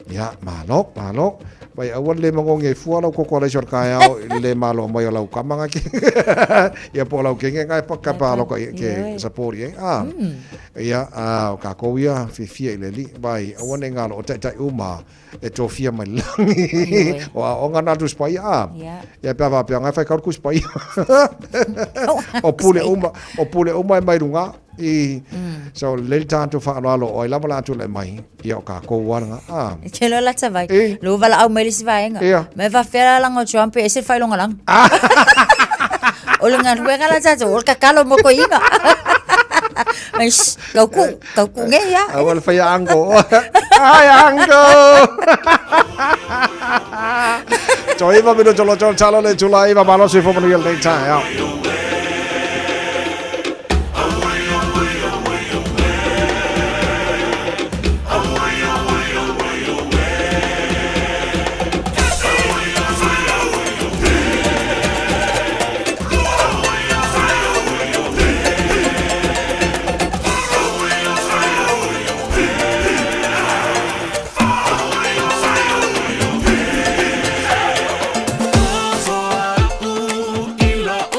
ia malo vai awal le mangong e fuala ko ko le sorka le malo mai la kamanga ki ia po la kenga ngai pa palo ko ke sapori ia ka ko ia fi le li vai awone ngalo o tai uma e tofia mai langi o ngana tu spai ia pa va ngai fai ka ku spai o pule uma mai runga i so le tanto fa lo o la mala tu le mai ia ka ko wanga chelo la tavai lo vala au mai si vaenga me va fera lang o Trump e se fai longa lang o lenga ruega la tata o ka kalo mo ko inga mas kau ku nge ya awal fai ango ai ango Joy va vedo jolo chalo le chulai va malo si fo mo yel dei ta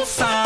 Ufa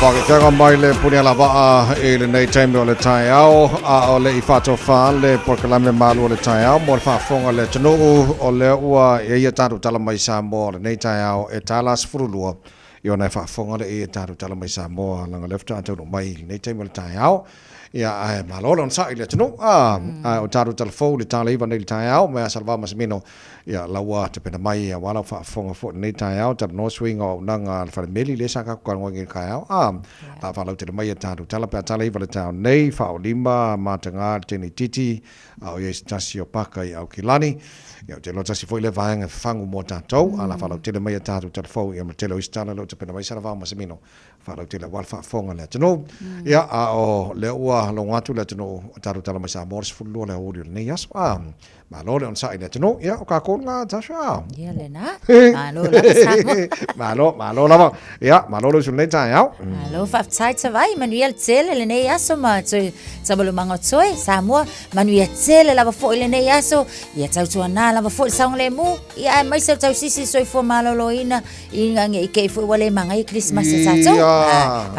Baka kanga mai le punia lava e le nei taimi o le tai au a o le i whato wha le porkalame malu o le tai au mo le whaafonga le tanu o le ua e ia tātu tala mai Samoa le nei tai au e tāla sifurulua i o nei whaafonga le ia tātu tala mai Samoa langa lefta atu no mai nei taimi o le tai au ia ai malo on sa ile tanu o tātu tala fo le tala iwa nei le tai au mea salva masamino ia laua te pena mai ia wala whaafonga fo nei tai au tala no swing o nanga le whare meli le saka kukar ngoi ngir kai au a whalau te mai tātu tala pia tala iwa le tai au nei whao lima mātanga tini titi au iei tasi o paka i au kilani ia te lo tasi fo ile vaenga whangu mo tātou ala whalau te mai tātu tala fo ia ma te lo istana lo te pena mai sara vau masamino whalau te le wal whaafonga le tanu ia a o le ua lo ngatu le tanu tātu tala mai sa moris fulua le audio le nei aso ma lo le on sa ile tanu ia o ka konga tasha ia le na ma lo lava ia ma lo su nei tai au lo fa tai vai manuel tele le nei aso ma tsa bolo mango tsoi Samoa manuel tele lava fo le nei aso ia tau tu na lava fo saung le mu ia mai se tau sisi soi fo maloloina inga nge ke fo wale mangai Christmas sa tso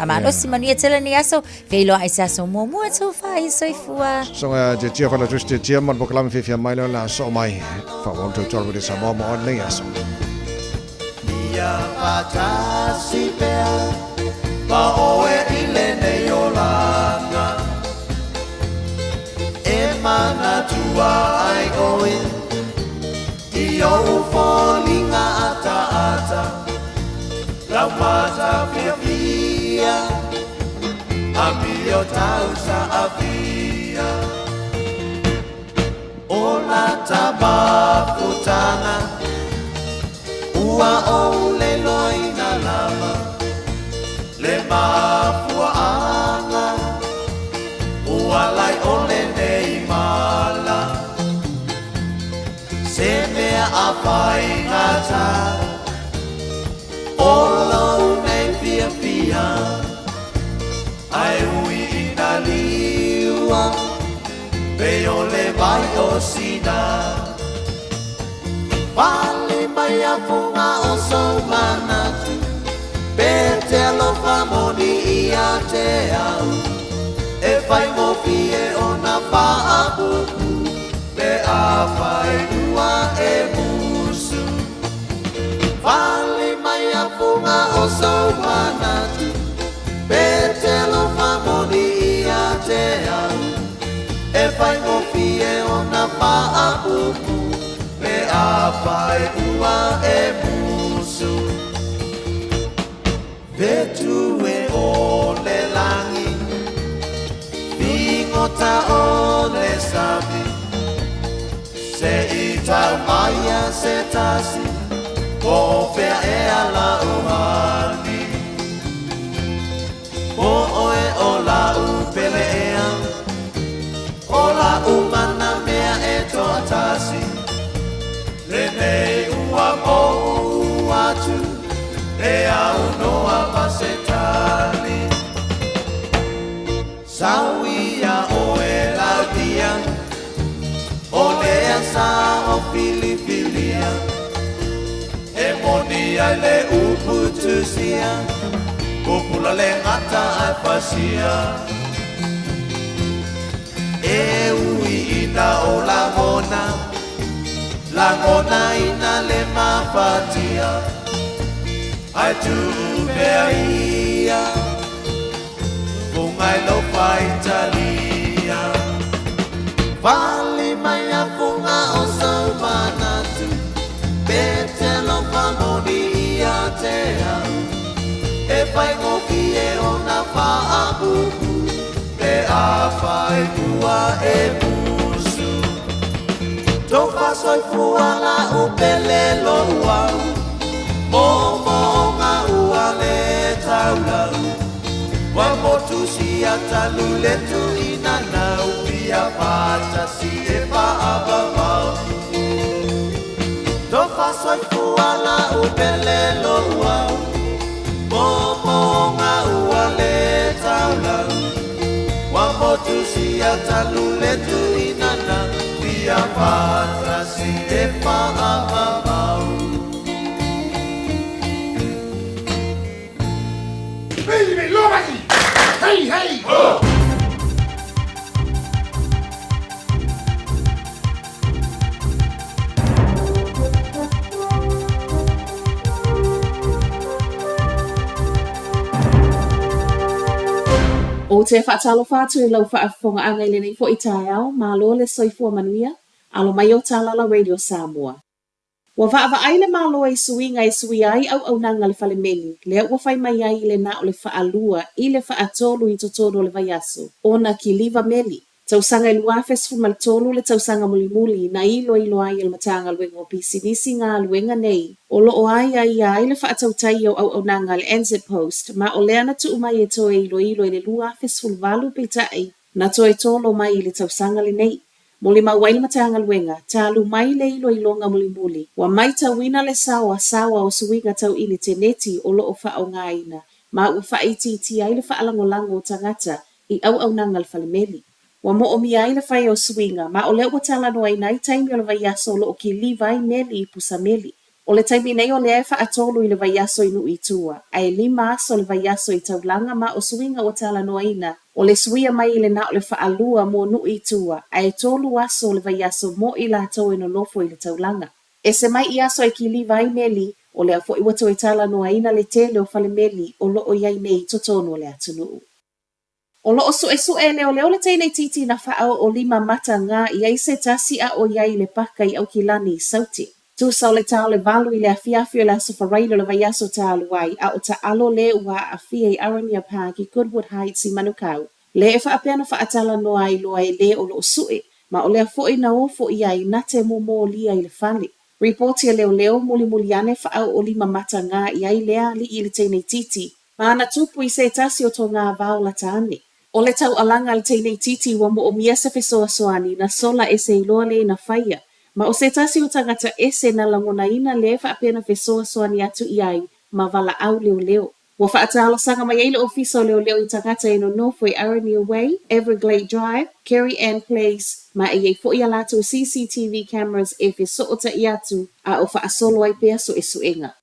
ma lo si manuel tele nei aso fe lo ai sa so mo tu fa i soi fua so je tia fa la juste tia mon boklam fi mai la so mai fa won to tol with Samoa mo nei aso ia patasi pea pa oe ile nei olanga e mana tua ai goin i o fallinga ata la mata via a mio tausa avia ola tabakutana ua o le loina lama le mapua anga ua lai o le nei mala se mea apai ngata o lau nei pia pia ai ui ina liua pe o le vai o sina vale mai a funga o so manatu pe te alofa moni ia te au e fai mo fie o na paapuku pe a fai ua e musu vale mai a funga o so manatu pe te alofa moni ia te au e fai mo fie o na paapuku pe a fai ua e musu vetu e o le langi vingota o le sabi se ita maia se tasi po fea e ala uhani po oe o la upele ea o la umana mea e toa tasi le nei ua mo atu le au noa pasetali sauia o e laudia o le asa o filifilia e monia le uputusia popula le ngata ai pasia e ui ina o la mona la mona ina le mafatia ai tu beia fungai lo pai Italia vale mai a funga o so manatu pete lo famoni ia te e fai mo fie ona fa abubu pe a fai tua e musu to fa soi fuala u pele lo wau momo nga ua le taulau wa motu si atalu le tu ina nau pia pata si e pa ababau to fa soi fuala u pele lo wau momo nga ua le taulau wa motu si atalu le tu ina nau pia pata si e pa ababau Baby, nobody. Hey, hey. O te whaatalo whātu e lau whaafonga anga i lenei fo i tae au, mā lo le soifua manuia, alo mai o tālala Radio Samoa. Wa whaava aile mā loa i sui ai au nanga le whale meli, lea ua whai mai ai le na o le whaalua i le whaatolu i totoro le vaiaso, ona ki liva meli. Tausanga i lua festival tolu le tausanga muli na ilo ai il matanga luenga o pisinisi ngā luenga nei. O lo o ai ai le whaatautai au nanga le NZ Post, ma o lea na tu umai e toe ilo i le lua festival valu peitai, na toe tolo mai i le tausanga le nei. Muli mawai le matanga luenga, talu mai le ilo i longa muli. Wa mai tawina le sawa o suinga tau ili te neti o lo o wha o ngaina, ma ua wha iti ai le whaalangolango o tangata i au nanga le whalemeli. Wa mo o mi ai le whai o swinga, ma o lea ua tala noa i nai taimi o le vaiaso lo o ki livai meli i pusa meli. O le taimi nei o lea e whaatolu i le vaiaso i nui tua, a e 5 aso le vaiaso i taulanga ma o swinga ua tala noa ina, o le suia mai i le na o le whaalua mo nui tua, a e tolu aso le vaiaso mo i la tau e no nofo i le taulanga. E se mai i aso i ki livai meli, o lea fo i wato e tala noa ina le tele o whale meli o lo o iai nei totono le atunuu. O lo osu e leo le teinei titi na whaao o 5 mata ngā i aise tasi a o iai le paka i au ki lani i sauti. Tu sau le tau le valu i le afiafio le aso wharailo le vaiaso ta aluai a o ta alo le ua a fia i Aramia Park i Goodwood Heights i Manukau. Le e whaapena whaatala noa i loa i le o lo osue, ma o lea fo i na ofo i ai na te mo lia i le whale. Reporti a leo muli ane whaao o 5 mata ngā i ai lea li i le teinei titi, ma ana tupu i se tasi o to ngā vau la taane. O le tau alanga le teinei titi wa mo o mia se fesoa soani na sola ese iloa le na whaia. Ma o se tasi o tangata ese na langona ina le whaapena fesoa soani atu i ai ma vala au leo. Wa whaatalo sanga mai eile ofiso leo i tangata ino Northway Aramia Way, Everglade Drive, Carrie Ann Place, ma e fo i alato CCTV cameras e fesoota i atu a o whaasolo ai pea so e suenga.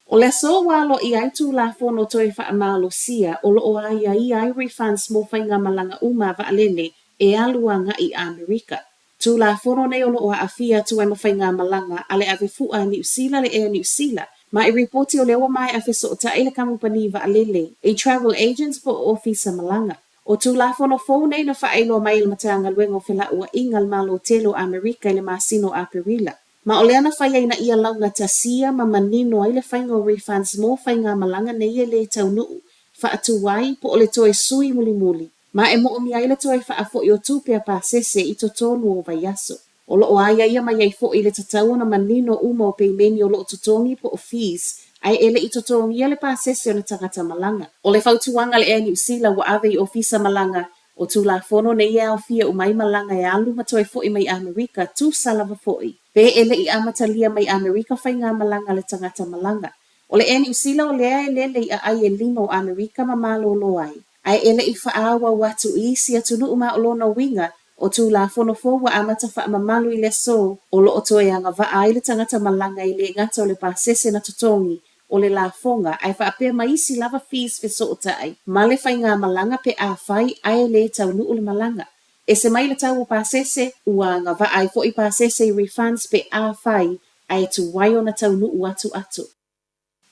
O le so walo i ai tu la fono toi whaamalo sia o lo o ai refunds mo whainga malanga uma vaalele e aluanga i Amerika. Tu la fono ne o lo o afia tu ai mawhainga malanga ale ave fua New Zealand le New Zealand. Ma i reporti o lewa mai afe so ta ele kampani vaalele e travel agents po ofisa malanga. O tu la fono phone na whaelo mai il matanga luengo whela ua ingal malo telo Amerika le masino a Perila. Ma o leana whai na ia launga tasia ma manino ai le whainga refunds mo whainga malanga nei e le tau nuu. Whaatu wai po o le toe sui muli. Ma e mo o mi ai le toe whaafo i o tupea pa sese i to tonu o vaiaso. O lo o aia ia mai ai fo i le tatau na manino uma o peimeni o lo o totongi po o fees. Ai ele i totongi ia le pa sese o le tangata malanga. O le whautuanga le New Zealand wa ave i ofisa malanga. O tu la fono nei e au fia o mai malanga e alu ma toe fo i mai Amerika tu salava fo i. Pe ele i amatalia mai Amerika whai ngā malanga le tangata malanga. O le New Zealand o lea e lele i a ai e 5 o Amerika ma malo ai. Ai ele i whaawa watu i isi atunu uma o lona winga o tu la fono fo wa amata wha mamalu i le so o lo o toe anga wa ai le tangata malanga i le ngata o le pasese na tutongi o le la fonga ai wha apea maisi lava fees fe so o tai. Ma le whai ngā malanga pe a whai ai le tau nuu le malanga. E se mai le tau o pasese, ua nga va ai fo i pasese i refunds pe a whai ai tu wai o na tau nuu atu.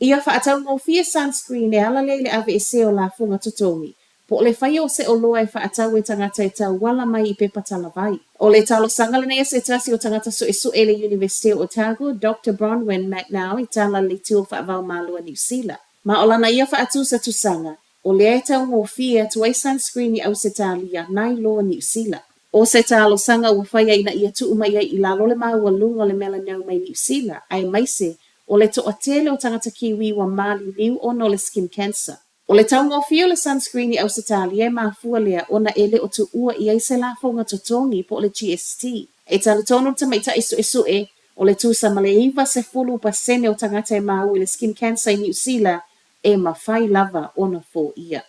Ia wha atau ngō fia sunscreen e ala le ave e se o la funga tutongi. Po le whai o se o loa e wha atau e tangata e tau wala mai i pepa tala vai. O le talo sangale nei se tasi o tangata so e su ele University o Otago, Dr. Bronwyn McNow i tala le tio wha avau malua New Zealand. Ma o lana ia wha atu sa tu sanga. O lea e tau ngō fia tu ai sunscreen i au se talia nai loa New Zealand. O se talo sanga ua whai ai na ia tu umai ai i lalo le maua lunga le melanau mai New Zealand. Ai maise, o le to atele o tangata kiwi wa mali liu ono le skin cancer. O le tau ngō fia le sunscreen i au se talia e mafua lea o na ele o tu ua i ai se la fonga totongi po le GST. E tala tonu tamaita isu o le tu sa maleiva se 10% o tangata e mau i le skin cancer i New Zealand e mawhai lava ona fo ia.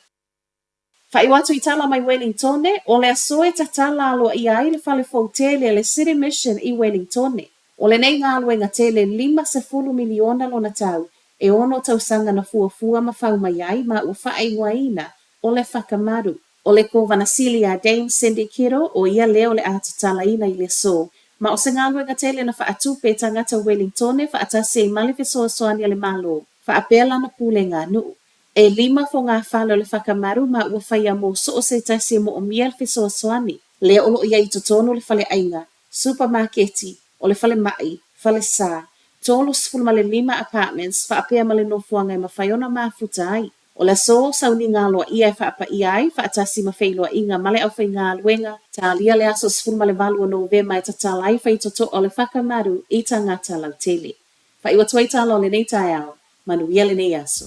Whai watu i tala mai Wellington, o le asoe ta tala alo i ai le whale fōtele le City Mission i Wellington. O le nei ngā luenga tele 5 miliona lona tau, E ono tausanga na fuafua ma whaumaiai ma ua whaaiwaina o le whakamaru. O le ko vanasili a Dame Cindy Kiro o ia leo le atatalaina i le so. Ma o se ngālua ngatele na whaatupe tangata Wellingtone whaatase i male fesoasoani le malo. Whaapela na pule ngā nuu. E 5 fo ngā whalo le whakamaru ma ua whaia mo so o se tasi mo o mia le fesoasoani. Lea olo ia i totono le whale ainga, supermarketi, o le whale mai, whale sā. Tolo sifulu ma le 5 apartments whaapea ma le nofuanga i mawhaiona mafuta ai. O le so sauni ngā loa ia e whaapa ia ai, whaatasi ma whailoa inga male au whai ngā luenga, tā lia le aso sifulu ma le valua Novema e tatala ai whai toto o le whakamaru i tangata lau tele. Whaiwa tuai tala o le nei tai au, manuia le nei aso.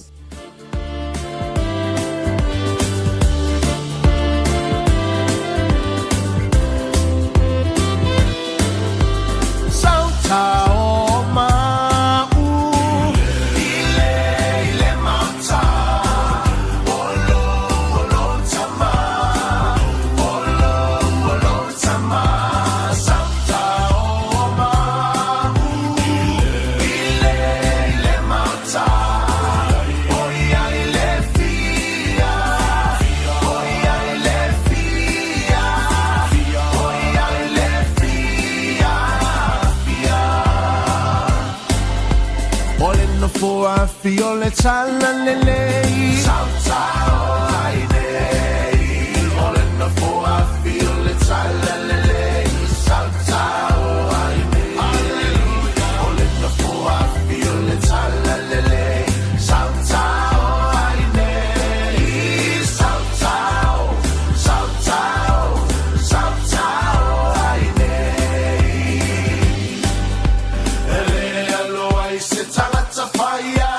Fio le tala le lei Salta o ai nei Ole na foa fio le tala le lei Salta o ai nei Alleluia Ole na foa fio le tala le lei Salta o ai nei Salta o ai nei Ele aloa I se tangata whaia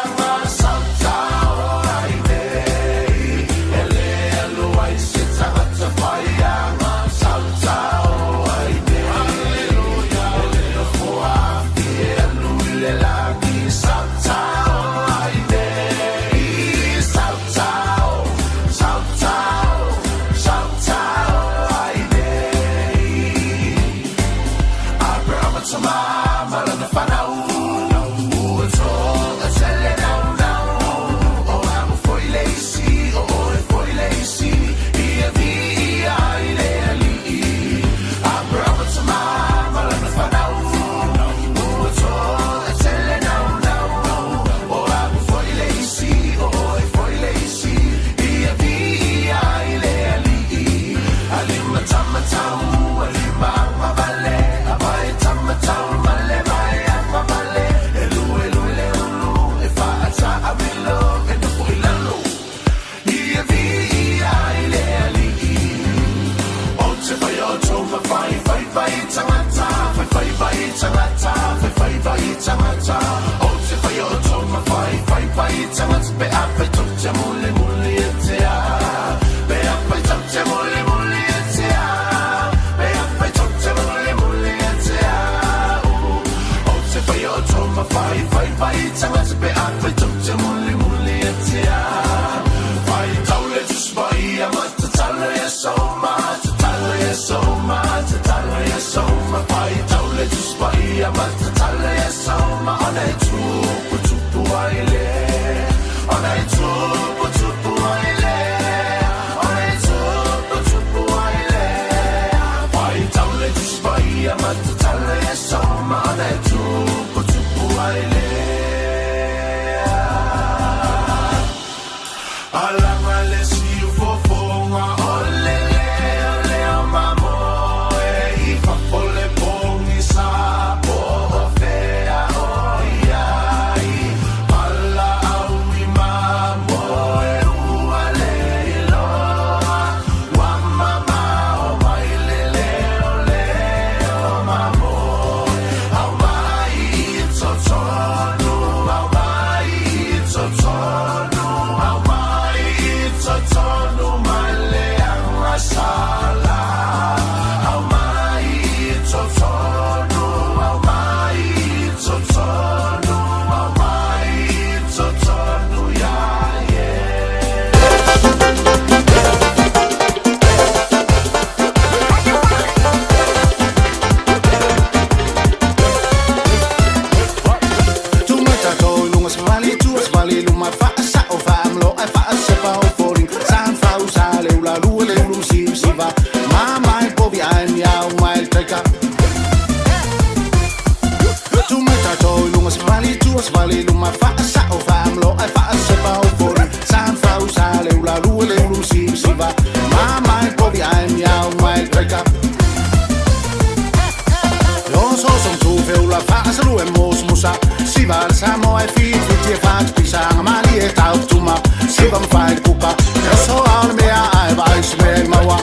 feula whaasaru e mos musa Siva al samo e fitu ti e whaat pisanga mali e tau tuma Siva mwhai kuka E so aon mea ai vai se mea i maua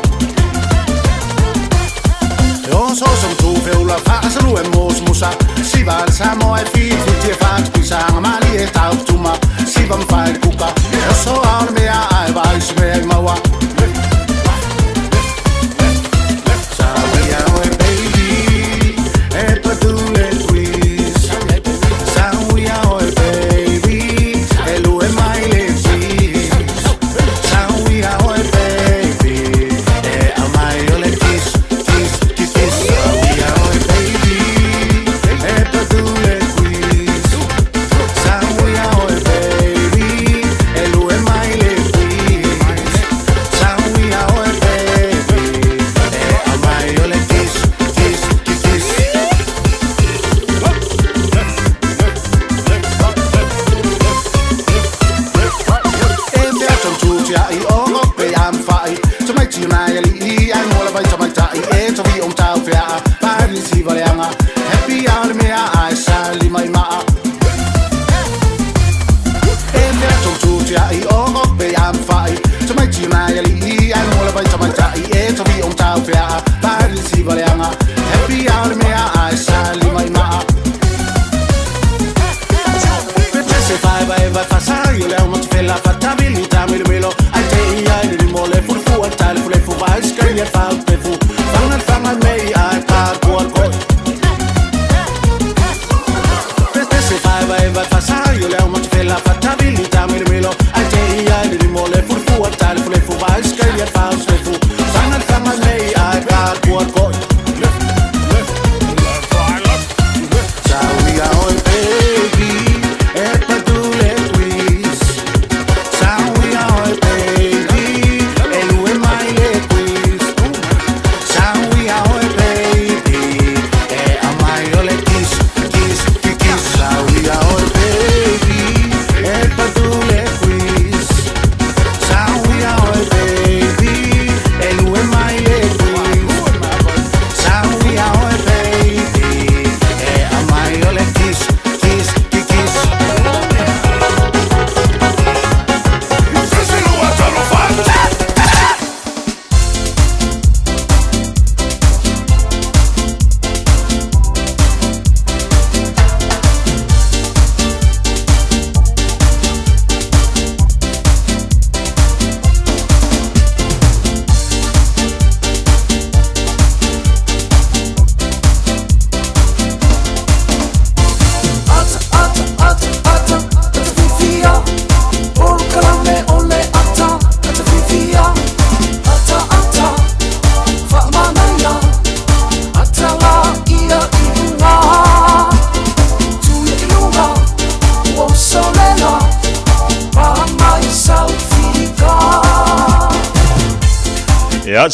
E o so som tu feula whaasaru e mos musa Siva al samo e fitu ti e whaat pisanga mali e tau tuma Siva mwhai kuka E so aon mea ai vai se mea i maua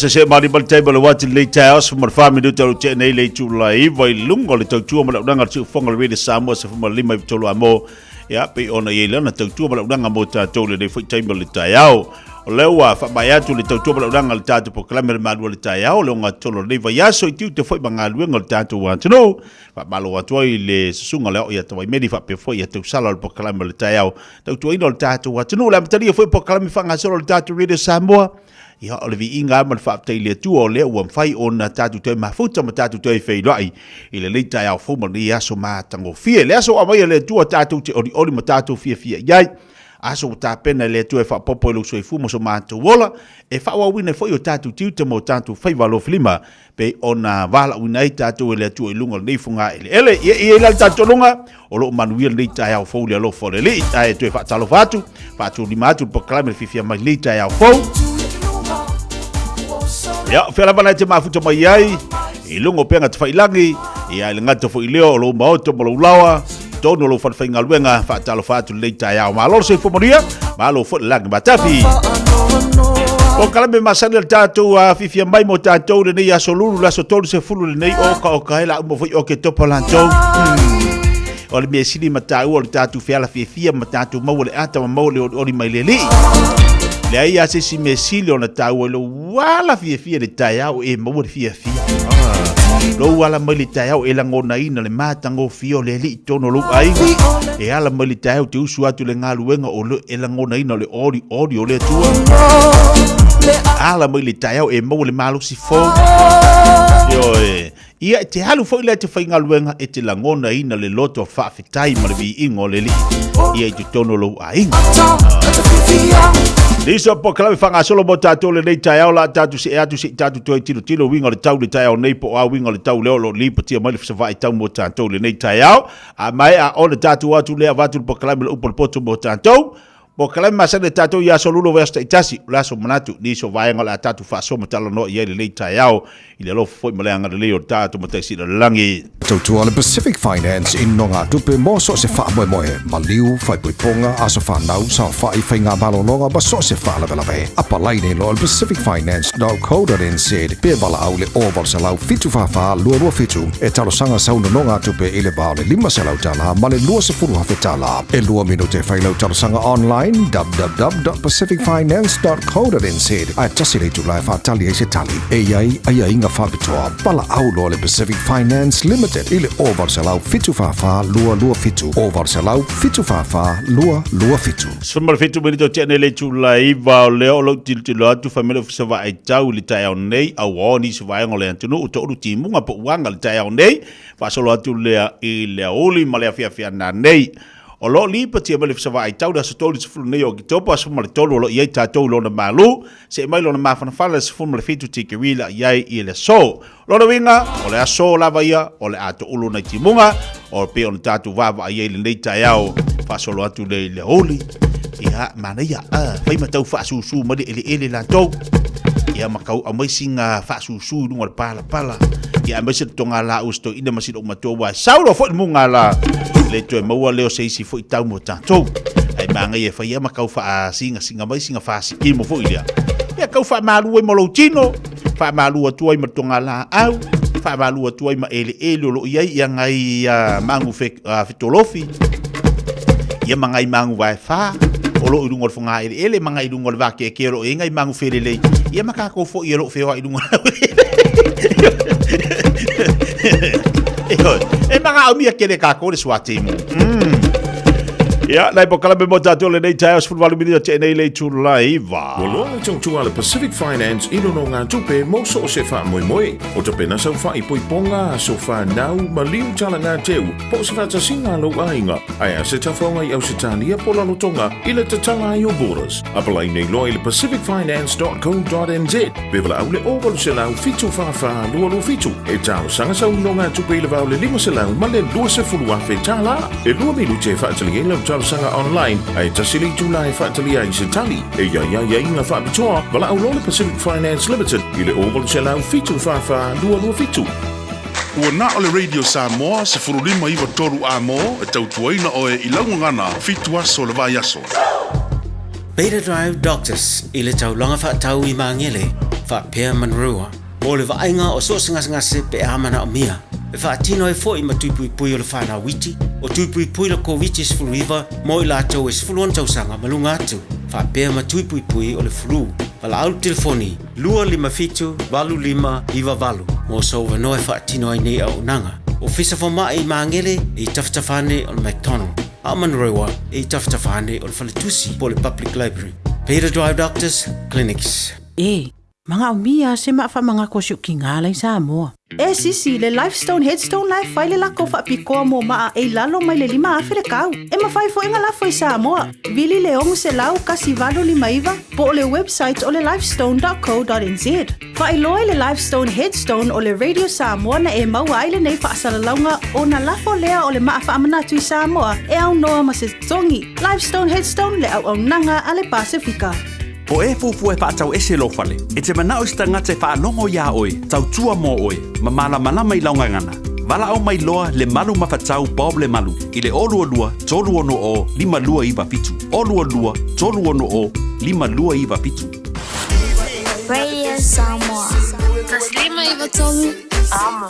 se mari mal table wat le taos mar family to che nei le tu lai vai lungo le tu mal danga tu fonga le Samoa se mal lima to lo amo ya pe ona ye lana tu mal danga mo ta to le fu table le tayao lewa fa baya tu le tu mal danga le ta po klamer mal le tayao lo nga to le vai ya so tu te foi banga lu ngol ta tu wa no fa malo wa to le sunga le ya to vai medi fa pe foi ya tu sala po klamer le tayao tu ino ta tu wa no la mtari foi po klamer fa nga so le ta tu le Samoa ia o le viiga ma le faapetei le atua o lea ua mafai ona tatu toe mafuta ma tatu toe feiloai i le leita e aofou ma le aso matagofie le aso amaia le atua tatou te olioli ma tatou fiafia iai aso tapena le atua e faapopo i lou soifua ma so matou ola e faauauina foi o tatou tiuta mo tatou faivalofilima pe ona valauina ai tatou e le atua i luga lenei foga e le ele ia i la le tatologa o loo manuia le leita e aofou le alofo o le lii ae toe faatalofa atu faatulima atu le pokalame le fifia mai leita e aofou ya fela bana te mafuta mai ai i lungo penga te failangi ia le ngata fo ileo lo maoto mo lawa tono lo fa fainga luenga fa talo fa tu leita ya ma lo se fo moria ma lo fo lag batafi o kalame masani le tatou a fifia mai mo tatou le nei asolulu la so tolu se fulu le nei o ka hela mo foi o ke topo lantou o le mesini matau o le tatou fela fifia matatu mo le ata mo le o mai le li le ai se si mesili ona tau lo wala fia le tai au e mo le fia Lo ala mai le taiao e langona ina le matango fio le li tono lu ai. E ala mai le taiao te usu atu le ngaluenga o le e langona ina le ori o le tua. Ala mai le taiao e mau le malu si fo. Yo ia te halu foi le te fai ngaluenga e te langona ina le loto fa fitai ma le vi ingo le li. Ia i te tono lu ai. Liso po kala fanga solo mo tato le nei taiao la tatu si tatu toi tilo winga le tau le taiao nei po a winga le tau leo lo li patia mai le fsava i tau mo tato le nei taiao a mai a o le tatu atu le avatu po kala le upol poto mo tato po kala masa le tatu ya solo lo vesta itasi la so manatu ni so vaenga la tatu fa so matalo no ye le nei taiao ile lo foi mo le anga le o tatu mo tasi le langi Tautua le Pacific Finance in nonga tupe mo so se wha moe maliu whai puiponga a so whanau sa whai whainga malononga ba so se wha lawe. Apa laine lo le pacificfinance.co.nz pe wala au le oval sa lau fitu whawha lua fitu e talo sanga sauna nonga tupe ile bao le 5 se lau tala ma le lua se furu hawhi tala. E lua minute whai lau talo sanga online www.pacificfinance.co.nz ai tasi le tu lai whatali e se tali. E iai ai inga whabitoa pala au lo le Pacific Finance Limited ile oval se lau fitu whawha lua fitu. Oval se lau fitu whawha lua fitu. Sumar fitu minito tene le tu laiva o leo lo tilo atu famile fusava ai tau li tai au nei au oni se vai ngole antunu uto uru timunga po uanga li tai au nei fasolo atu lea i lea oli ma lea fia na nei. O lo li patia mele fsava ai tau da se tolu se fulu nei o ki topa se male tolu o lo iei tatou lo na malu se mai lo na mafana fala se fulu male fitu tiki wila iei i le so. Lo na winga o le aso lava ia o le ato ulu na timunga o pe on tatu vava iei le nei tai au fasolo atu le oli. Ia mana ia fai matau fasusu mali ele la tou. Ia makau a mai singa fasusu lunga pala. Ia mai se tonga la usto ina masido matou wa saulo fo munga la. Le to maua leo se isi fo tau mo tatou. Ai manga ia fai ia makau fa singa mai singa fasi ki mo fo ia. Ia kau fa malu e molo chino. Fa malu atu ai matonga la au. Fa malu atu ai ma ele lo ia ngai mangu fitolofi. Ia mangai mangu vai fa. Olo i lungo fonga ele manga i lungo va ke ro inga i mangu felele ia maka ko fo i ro feo i lungo e manga o mia kele ka ko le swati mo ia lai po kala be mo tato le nei tai fu valu minute te nei le tu laiva Wolo tong tu ala Pacific Finance ino no nga tupe mo so se fa moi o te pena so fa i poiponga so fa nau maliu tala nga teu po se fa singa lo ainga ai se ta fonga i au se tania po la tonga ile te tala i o boras apalai nei lo ile pacificfinance.co.nz be vla au le oval se lau fitu fa lo fitu e tau sanga sa no nga tupe ile va le 5 se lau ma le 2 se fulua fe tala e 2 minute fa tali le sanga online ai tasili July fatali ai setali e ya inga fa bitoa wala au lo Pacific Finance Limited ile oval sela fitu fa lua fitu Ua na o le Radio Samoa se furulima iwa toru a mo e tautuaina o e ilangu ngana fitu aso le vai aso. Beta Drive Doctors ile taulanga fa tau i mangele fa pia manrua mo le vainga o so ngase pe amana o mia e fa tino e fo i matupui o le fa na witi o tupui le COVID is fluiva mo la tau is fluon tau sanga malunga atu fa pe matupui o le flu pala au telefoni lua lima fitu valu lima iva valu mo so no e fa tino ai nei au nanga o fisa fo mai mangele e taftafane o McDonald Amanrewa e taftafane o le falitusi po le public library Beta Drive Doctors Clinics Mga umia se maafa mga kosyo kingalay sa mo. Sisi le Lifestone Headstone Life file lako fa piko mo maa e lalo may le 5 Afrikau. Mafai fo inga lafo sa mo. Vili leong se lau kasi valo 5 iva po le website o le lifestone.co.nz. Fa iloy le Lifestone Headstone o le Radio Samoa na e mawai le nei fa asalalaunga o na lafo lea o le maafa amanatui Samoa e au noa masestongi. Lifestone Headstone le au nanga ale Pasifika. Po e fufu e whaatau ese lo fale. E te manao sta ngate whaalongo ia oe, tau tua mo oe, ma malama i launga ngana. Vala au mai loa le malu mawhatau Bob le malu. I le olua lua, tolu ono o, 5 lua iwa pitu. Olua lua, tolu ono o, 5 lua iwa pitu. Radio Samoa. Taslima iwa tolu. Amo.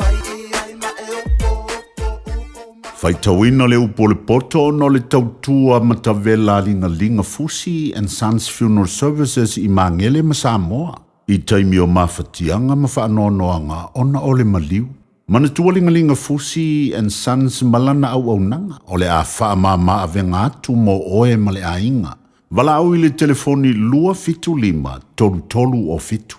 Faitauina le upo le poto no le tautua matavela linga Fusi and Sons Funeral Services i Mangele ma Samoa. I taimi o mawhatianga ma whaanoanoanga ona o le maliu. Mana tualingalinga Fusi and Sons malana au nanga, o le a wha ma avenga atu mo oe ma le ainga. Wala au i le telefoni 275 tolu o fitu.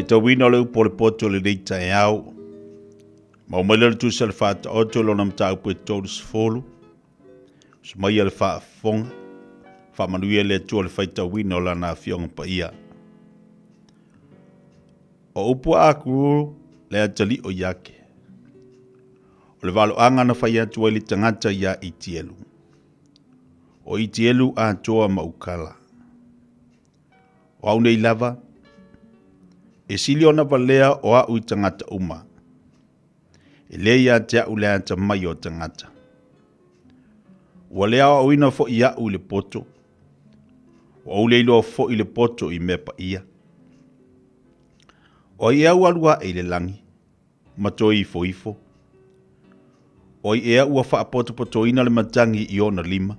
Tau wina leu pole poto le rei tae au. Ma umaila le tusa le whaata oto lo nam tau pue tolu sifolu. Sumai le wha fonga. Wha manuia le tua le whaita wina o lana fionga pa ia. O upua aku le atali o yake. O le walo anga na whai atua li tangata ia itielu. O itielu a toa maukala. O au nei lava. E sili ona valea o au i tangata uma. E leia te au lea ta mai o tangata. Ua lea o ina fo i au le poto. O au leilo fo i le poto i mepa ia. O i au alua e le langi. Matoi ifo ifo. O i ea ua wha poto poto ina le matangi i ona lima.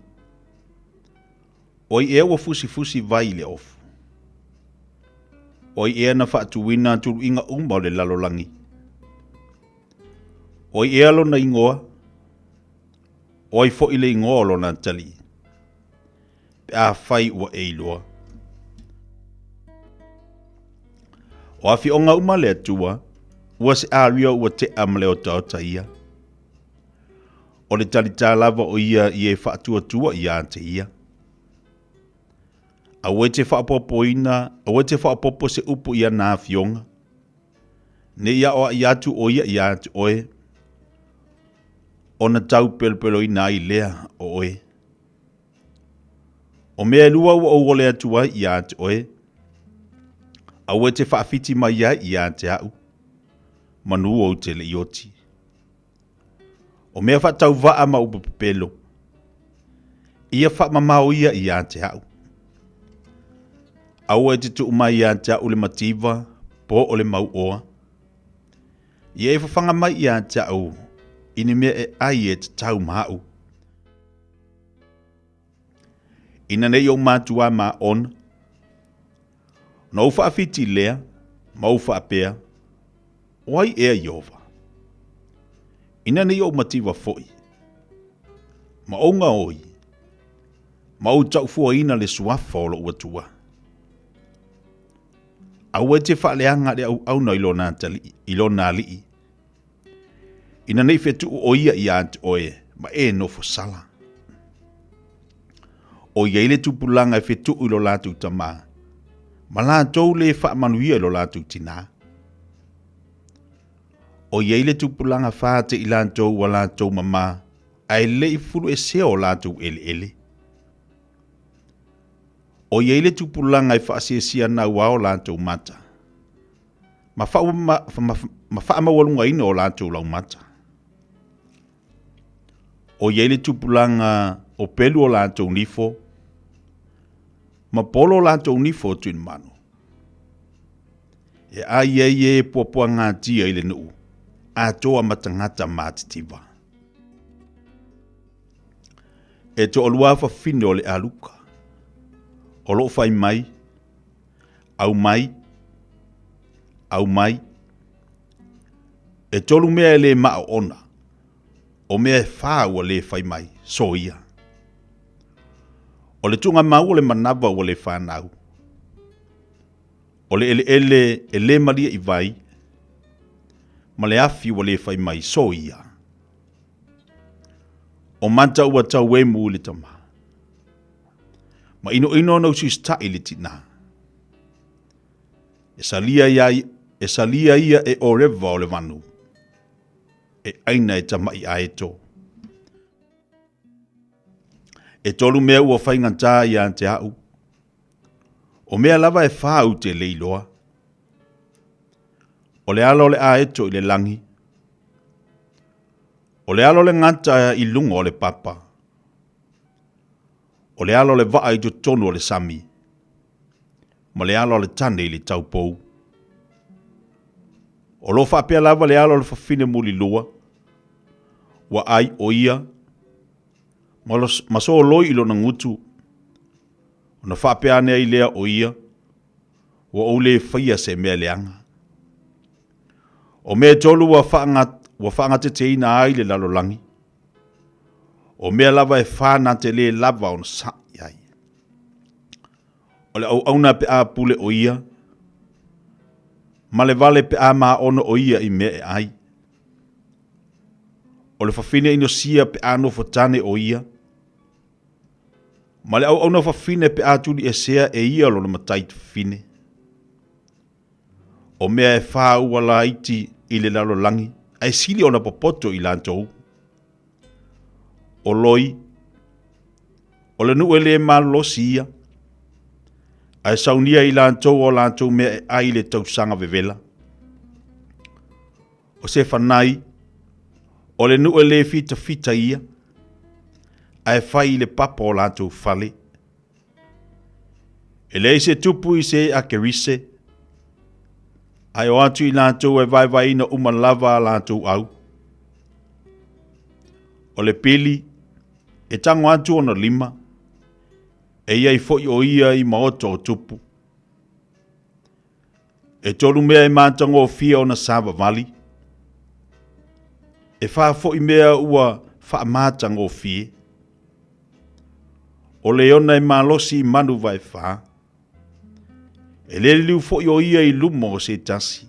O i ea ua fusi fusi vai le ofu. O i ea na whaatuwina turu inga umba le lalolangi. O i ea lo na ingoa. O i fo i le ingoa lo na tali. Pe a whai ua e iloa. O a fi onga uma le atua. Ua se a ria ua te amale o taota ia. O le tali tā lava o ia i e whaatua tua ia ante ia. Awe te whaapopo ina, awe te whaapopo se upu ia nā fionga. Ne ia o i atu o ia atu oe. O na tau pelpelo ina i lea o oe. O mea lua ua o le atua i atu oe. Awe te whaafiti mai ia ate au. Manu o te le ioti. O mea whaatau vaa ma upu pelo. Ia whaamamau ia ate au. Au e te tu mai ia te au le mativa, po o le mau oa. Ia e whawhanga mai ia te au, ini mea e ai e te tau mahau. Ina nei o mātua ma on. Na uwha awhiti lea, ma uwha apea, oai ea iova. Ina nei o mativa foi. Ma o ngā oi. Ma o tau fua ina le suafa o lo uatua. Au e te whaaleanga le au na ilona alii. Ina nei whetu o ia i ante oe, ma e nofo sala. O iaile tupulanga e whetu ilo lātou tamaa. Ma lātou le whaamanuia ilo lātou tina. O iaile tupulanga whaate i lātou wa lātou mama, ai le i furu e seo lātou ele. O iaile tupulanga i whaasia na wao lātou mata. Ma whaamawalunga ina o lātou lau mata. O iaile tupulanga o pelu o lātou nifo. Ma polo lātou nifo tuin manu. E a ie puapua ngā tia ile nuu. A toa matangata mātitiva. E to olua whawhine o le aluka. O lo fai mai, au mai, e tolu mea le maa ona, o mea whāua le fai mai, so ia. O le tunga mau le manawa o le whanau. O le ele maria i vai, ma le afi o le fai mai, so ia. O manta ua tau e mu le tama. Ma ino no si sta ili tina. E salia ia e oreva o le vanu. E aina e tamai a eto. E tolu mea ua whainganta ia ante au. O mea lava e whau te leiloa. O le alo le a eto i le langi. O le alo le nganta i lunga o le papa. O le alo le vaa i tonu o le sami. Ma le alo le tane i le taupou. O lo whaapea lava le alo le whawhine muli lua. Wa ai o ia. Maso o loi ilo na ngutu. O na whaapea nea i lea o ia. Wa o le whaia se mea leanga. O mea tolu wa whaanga te te ina ai le lalolangi. O mea lava e whana te le lava o na sa iai. O le au auna pe a pule o ia. Ma le vale pe a maa ono o ia i mea e ai. O le whawhine ino sia pe a no whatane o ia. Ma le au auna whawhine pe a tuli e sea e ia lo na matai te whine. O mea e wha ua la iti i le lalo langi. Ai sili o na popoto i lantou. O loi. O le nu ele ma losi ia. Ai saunia i lantou o lantou mea e ai le tausanga vevela. O se whanai. O le nu ele fita ia. Ai whai le papa o lantou fale. E le se tupu i se a kerise. Ai o atu i lantou e vai na umalava lantou au. O le pili. E tango atu o na lima. E iai foi o ia i maoto o tupu. E tolu mea i mātango o fia o na sava vali. E wha foi mea ua wha mātango o fie. O leona i malosi i manu vai wha. E le liu foi o ia i lumo o se tasi.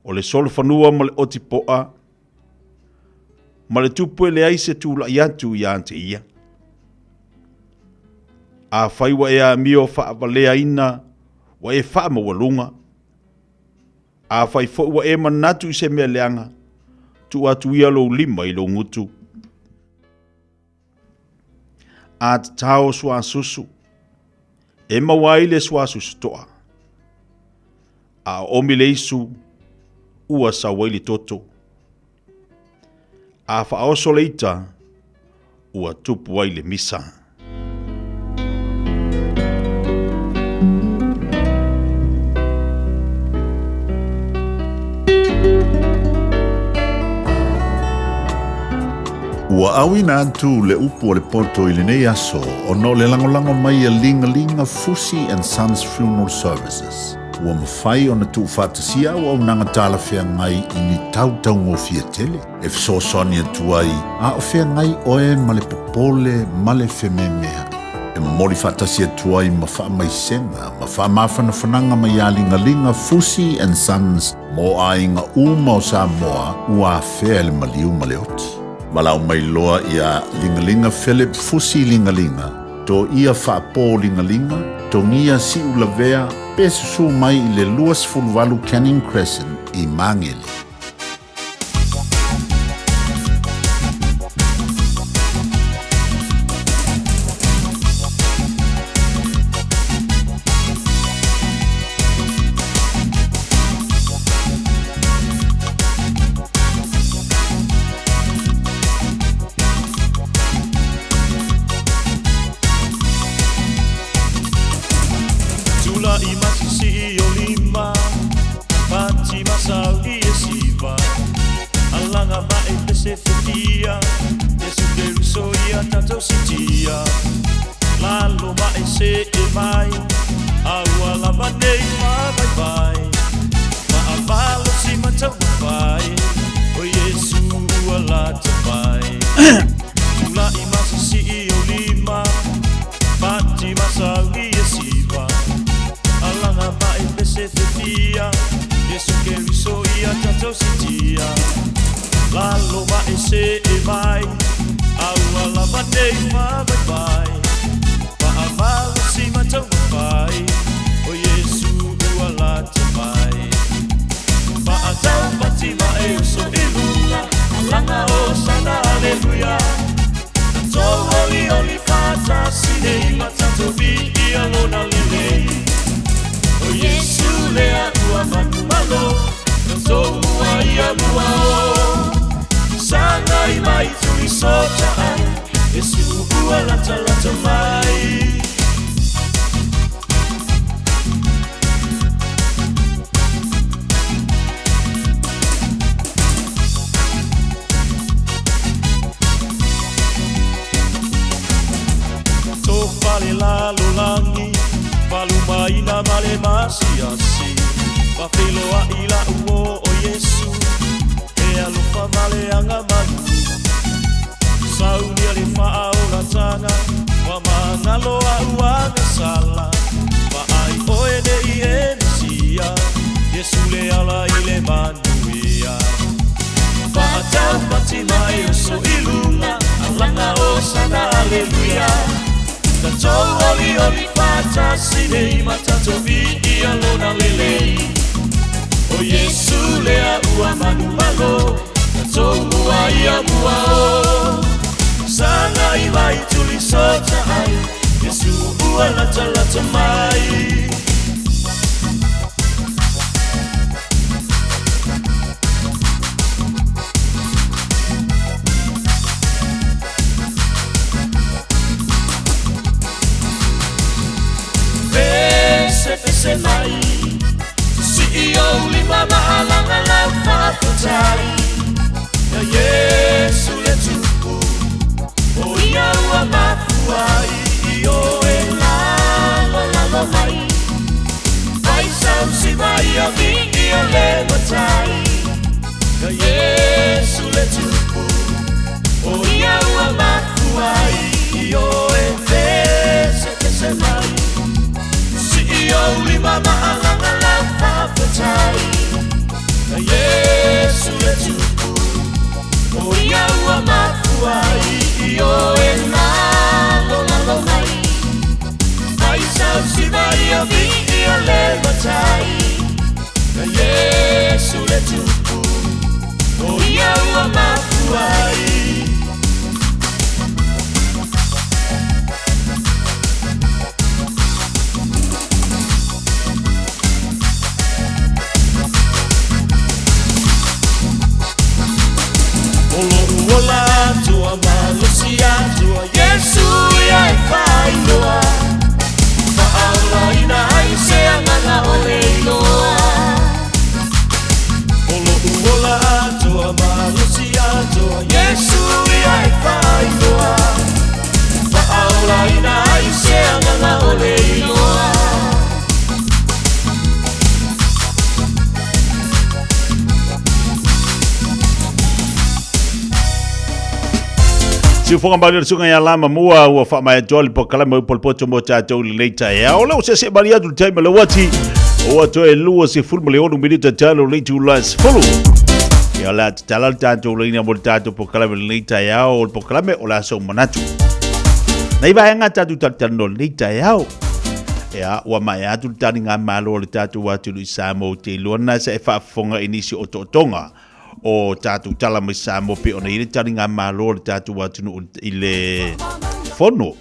O le solo whanua ma le otipoa. Ma le tupu e le aise tūla i atu i ante ia. A whaiwa e a mio wha valea ina wa e wha mawalunga. A whaifo wa e manatu i se mea leanga tu atu ia lo lima i lo ngutu. A te tau sua susu e mawaile sua susu toa. A omile isu ua sa waili toto. A wha aoso leita ua tupu waile misa. Ua awina atu le upu o le poto i le nei aso o no le langolango mai a linga Fusi and Sons Funeral Services. Ua mawhai o na tu whatasia o nanga tala whea ngai i ni tautau ngō fia tele. E fso soni atu ai, a o whea ngai oe ma le popole ma le whememea. E mori whatasia atu ai ma wha mai senga, ma wha mawhana whananga mai a linga Fusi and Sons mo a inga uma o Samoa ua whea le maliu ma le oti. Malau mai loa ia lingalinga Philip Fusi lingalinga. To ia whaapō lingalinga, to ngia si ulavea, pesusu mai i le luas fulvalu Canning Crescent i Mangele. le lalo langi Palumaina male masiasi Papeloa ila uo o Yesu E alufa male anga manu Saunia le faa o la tanga Wa mangaloa uanga sala Wa ai oe ne i enisia Yesu le ala ile manuia Wa atau pati mai o so ilunga Alanga o sana aleluia Tatou oli oli pata sine Matato vi ia lona lele O Yesu lea ua manu malo Tatou mua ia mua o Sanga i vai tuli sota ai Yesu ua lata lata mai Pese mai CEO lima maalanga lau whakatai Na Yesu le tupu O ia ua mafuai I o e lalo mai Vai sausi mai a mi I o le matai Na Yesu le tupu O ia ua mafuai I o e pese mai CEO lima maalanga lau whakatai Na Yesu le tupu O ia ua mafuai I o e lalo mai Vai sausi mai a mi I o le matai Na Yesu le tupu O ia ua mafuai Ola tua malusia tua Yesu ia e whai loa Ma'aula ina ai se angana o leiloa Ola tua malusia tua Yesu ia e whai loa Ma'aula ina ai se angana o leiloa Si fonga bali sunga ya lama mua ua fa mai joli po kala mo pol poto mo cha jo leita ya ola o se balia du time le wati o to e lua se full mo onu minute talo le tu las follow ya la talal tanto le ina mo tato po kala leita ya o po kala me ola so monatu na iba nga tatu tatano leita ya ya wa mai atu tani nga malo le tatu watu lu samo te lona se fa fonga inisi o totonga o tatu tala mai samo pe ona ile tani nga malo le tatu watu no ile fono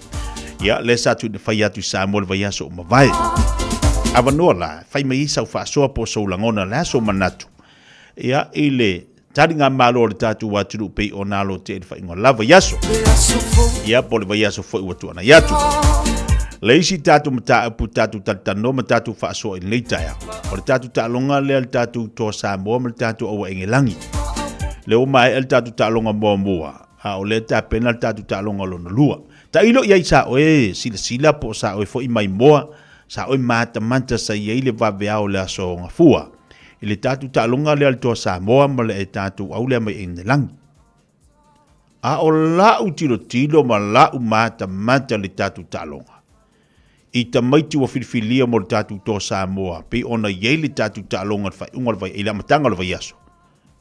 ya le satu de fai atu samo le vai so ma vai avanola fai mai sa fa so po so langona la so manatu ya ile tani nga malo le tatu watu no pe ona lo te fai ngo lava yaso ya po le vai so foi watu ana yatu leisi tatu mata pu tatu tatano matatu fa so in leita ya o tatu talonga le tatu to sa mo tatu o engelangi le o mai el tatu talonga mo a o le ta penal tatu talonga lo lua ta ilo ia sa o sila po sa o fo i mai moa sa o mata manta sa ye le va vea o le so ngafua ile tatu talonga le to sa mo le tatu au le mai engelangi a o la tilo ma la mata manta le tatu talonga I ta maiti wa filifilia mo tatu to Samoa pe ona yele tatu talonga fa ungal vai ila matanga lo vai aso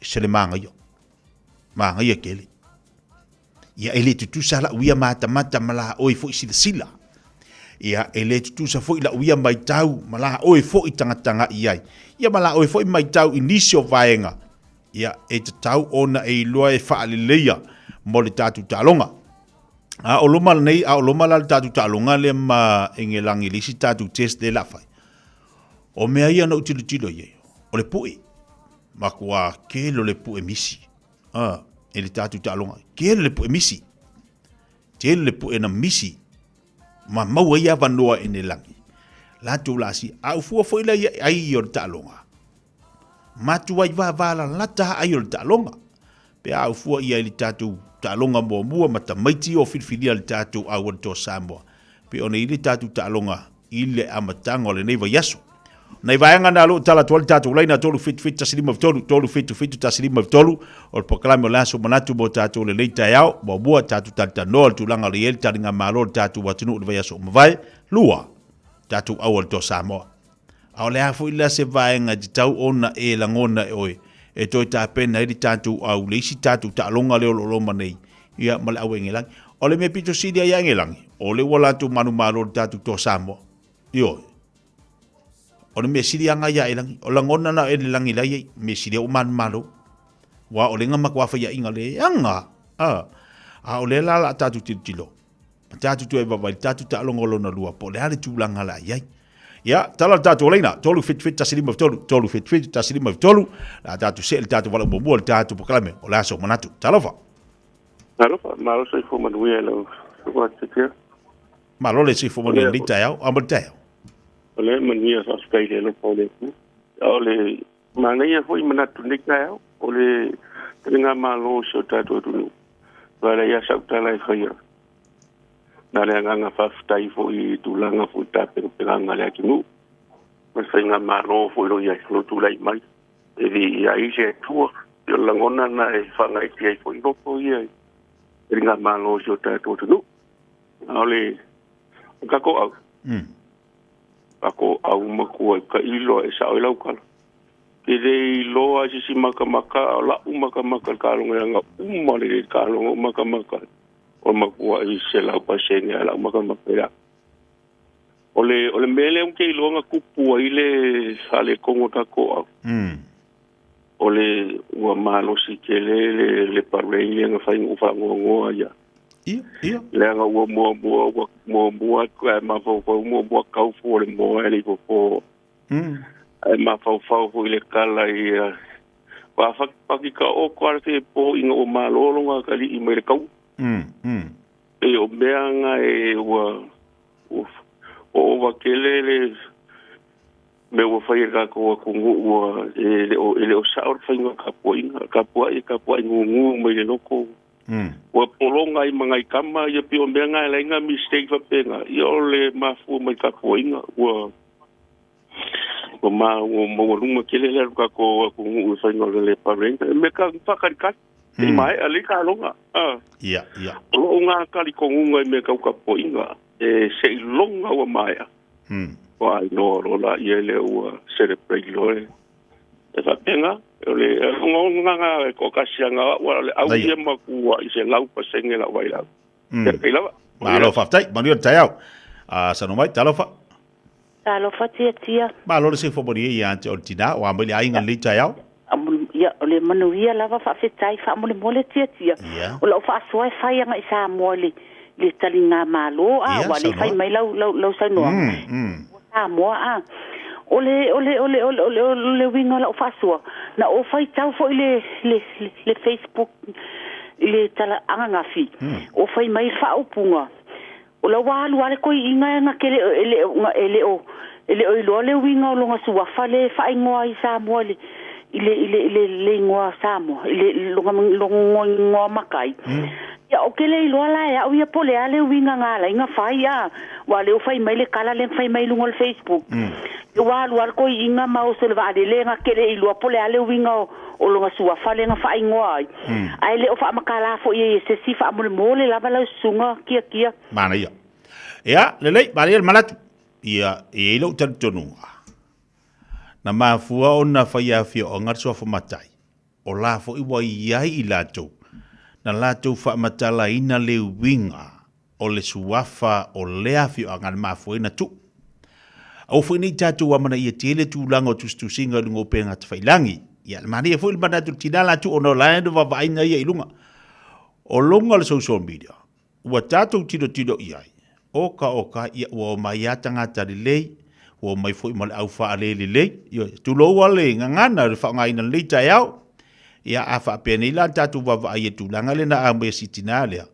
se le manga yo kele ya ele tu sala uia mata mala oi fo sila ya ele tu sa fo ila uia mai tau mala oi fo tanga iai ya mala oi fo mai tau inisio vaenga ya e tau ona e loa e fa leia mo le tatu talonga o loma nei o loma la tatu talonga le ma engelangi lisi tatu test de la fai o mea ia no tilo ye o le pui makua ke lo le pui misi e le tatu talonga ke le pui misi te le pui na misi ma mau ia vanoa ene langi la tu la si au fu foi la ai o talonga ma tu vai va la ta ai o talonga pe au fu ia le tatu talonga mo mua mata maiti o filfilia le tatu au to Samoa pe ona ili tatu ta'alonga ile amatanga o le nei vai aso nei vaenga na lo tala tolu tatu laina tolu fit tasilima tolu fit tasilima tolu o le proklame o laso manatu mo tatu le leita yao mo bua tatu tantano tu langa le el taringa malo tatu watunu le vai aso mavai lua tatu awal to Samoa au le afu ila se vaenga di tau ona e langona e oe e toi ta pena i tatu au le isi tatu ta'alonga le o lo manei ia male au engelangi o le me pito sidia ia engelangi o le wala tu manu malo tatu to Samoa io o le me sidia nga ia elangi o la ngona na ele langi lai me sidia o manu malo wa o le nga makwafa ia inga le anga o le la tatu tilo tatu tu e baba tatu ta'alonga lo na lua po le ale tu langa la ia ya tala tatu leina tolu fit tasilima tolu fit tasilima tolu la tatu sel tatu wala bobo tatu proklame o la so manatu talofa malo sai fo manuia lo ko tikia malo le sai fo manuia lita yao ambalta ole manuia sa skai le pole ku ole mania foi manatu nika yao ole tinga malo so tatu tu wala ya sa tala khaya na le nga faftai fo I tulanga fo tape peganga le akimu ma fainga malo fo lo ya lo tulai mai e vi ai je tu yo langona na e fanga I fo no fo ye ringa malo jo ta to tu ale kako au ma ko ka ilo e sa ilo kala ke de lo a si maka la umaka ka lo nga le ka lo maka o makua I se la paseni ala maka ole mele un ke longa kupu ile sale kongo tako ole wa malo si kele le parle nga fa ufa ngo ya ia le nga wo mo ka ma fo mo ka fo le mo ele fo ma fo ile kala ia wa fa ka o kwarte po inga o malo longa kali I me ka e o meanga e o kelele me o fai ka ko kungu ele o saur fai ka po ngu me le loko o polonga I mangai kama ia pio meanga le nga mistake fa penga yo le mafu me ka po inga o mo lunga kelele ka ko kungu fai le parent me ka ka mai ali ka longa ia o nga kali ko nga me ka po inga e se longa wa mai wa no la ile o celebrate lo e fa penga le nga ko ka sianga wa le au ye ma ku I se lau pa sengela wa ila ke la malo fa tai manu taiao sa no mai talofa tia malo se fo boni ia ante ortina wa mai ai ngal taiao ya ole manuia lava fa fetai fa mole tia o la fa so fa ia ngai sa mole le talinga malo wa le fai mai lau sa no sa mo ole winga la fa so na o fai tau fo le Facebook le tala anga fi o fai mai fa upunga o la walu ale ko inga nga kele ele o le winga lo nga suwa fa le fa ingoa I sa mole ile ngoa samo ile longo makai ya okele lo la ya o ya pole ale winga ngala inga fai ya wale o fai mai le kala le fai mai lungo Facebook wa al ko inga ma o se va de le nga kele lo pole ale winga o longa sua fale nga fai ngoa ai le o fa makala fo ye se si fa mole la bala sunga kia mana ya le bari malatu ia lo tonu na mafua ona faia fio o ngarso fa matai o la fo I wa ia I lato na lato fa matala ina le winga o le suafa o le afio angan mafua ina tu au fo ni tatu wa mana ia tele tu lango tu singa ngo penga tfailangi ya mani fo il mana tu tinala tu ono land va va ina ia ilunga o longa le social media wa tatu tiro ia oka ia o mai atanga tari o mai foi mal au fa ale le yo tu lo wale ngana fa ngai na le taiao ya afa penila tatu va va ye tu langa le na ambe sitinale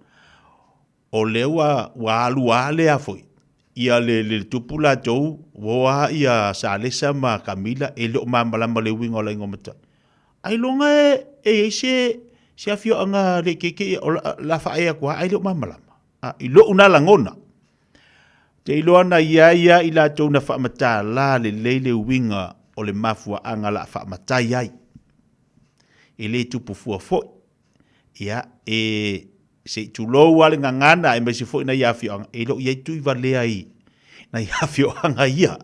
o lewa wa luale a foi ia le tupula tou wa ia salesa ma Camila e lo mambala male wingo la ngomata ai longa e se afio anga le keke la fa ia kwa ai lo mambala a i lo una langona Te iloana ia i la tau na whaamata la le leile winga o le mafua anga la whaamatai ai. E le tupu fua foi. Ia, se tu lou ale ngangana e mesi foi na ia fio e lo ia tu i valea i. Na ia fio anga ia.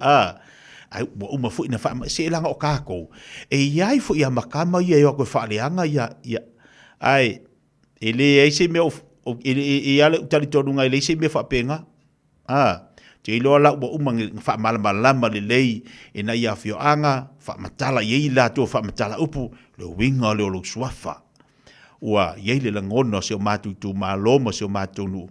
Ai, wa uma foi na whaama, se langa o kako. E iai foi ia makama ia e wako whaaleanga ia. Ai, ele se meo, e ale utali tonunga ele se meo whapenga. Te iloa la ua umangi whaamalamalama le lei e na ia fio anga, whaamatala iei la tō whaamatala upu, le winga le olo suafa. Ua iei le langona se o mātou tū māloma se o mātou nu,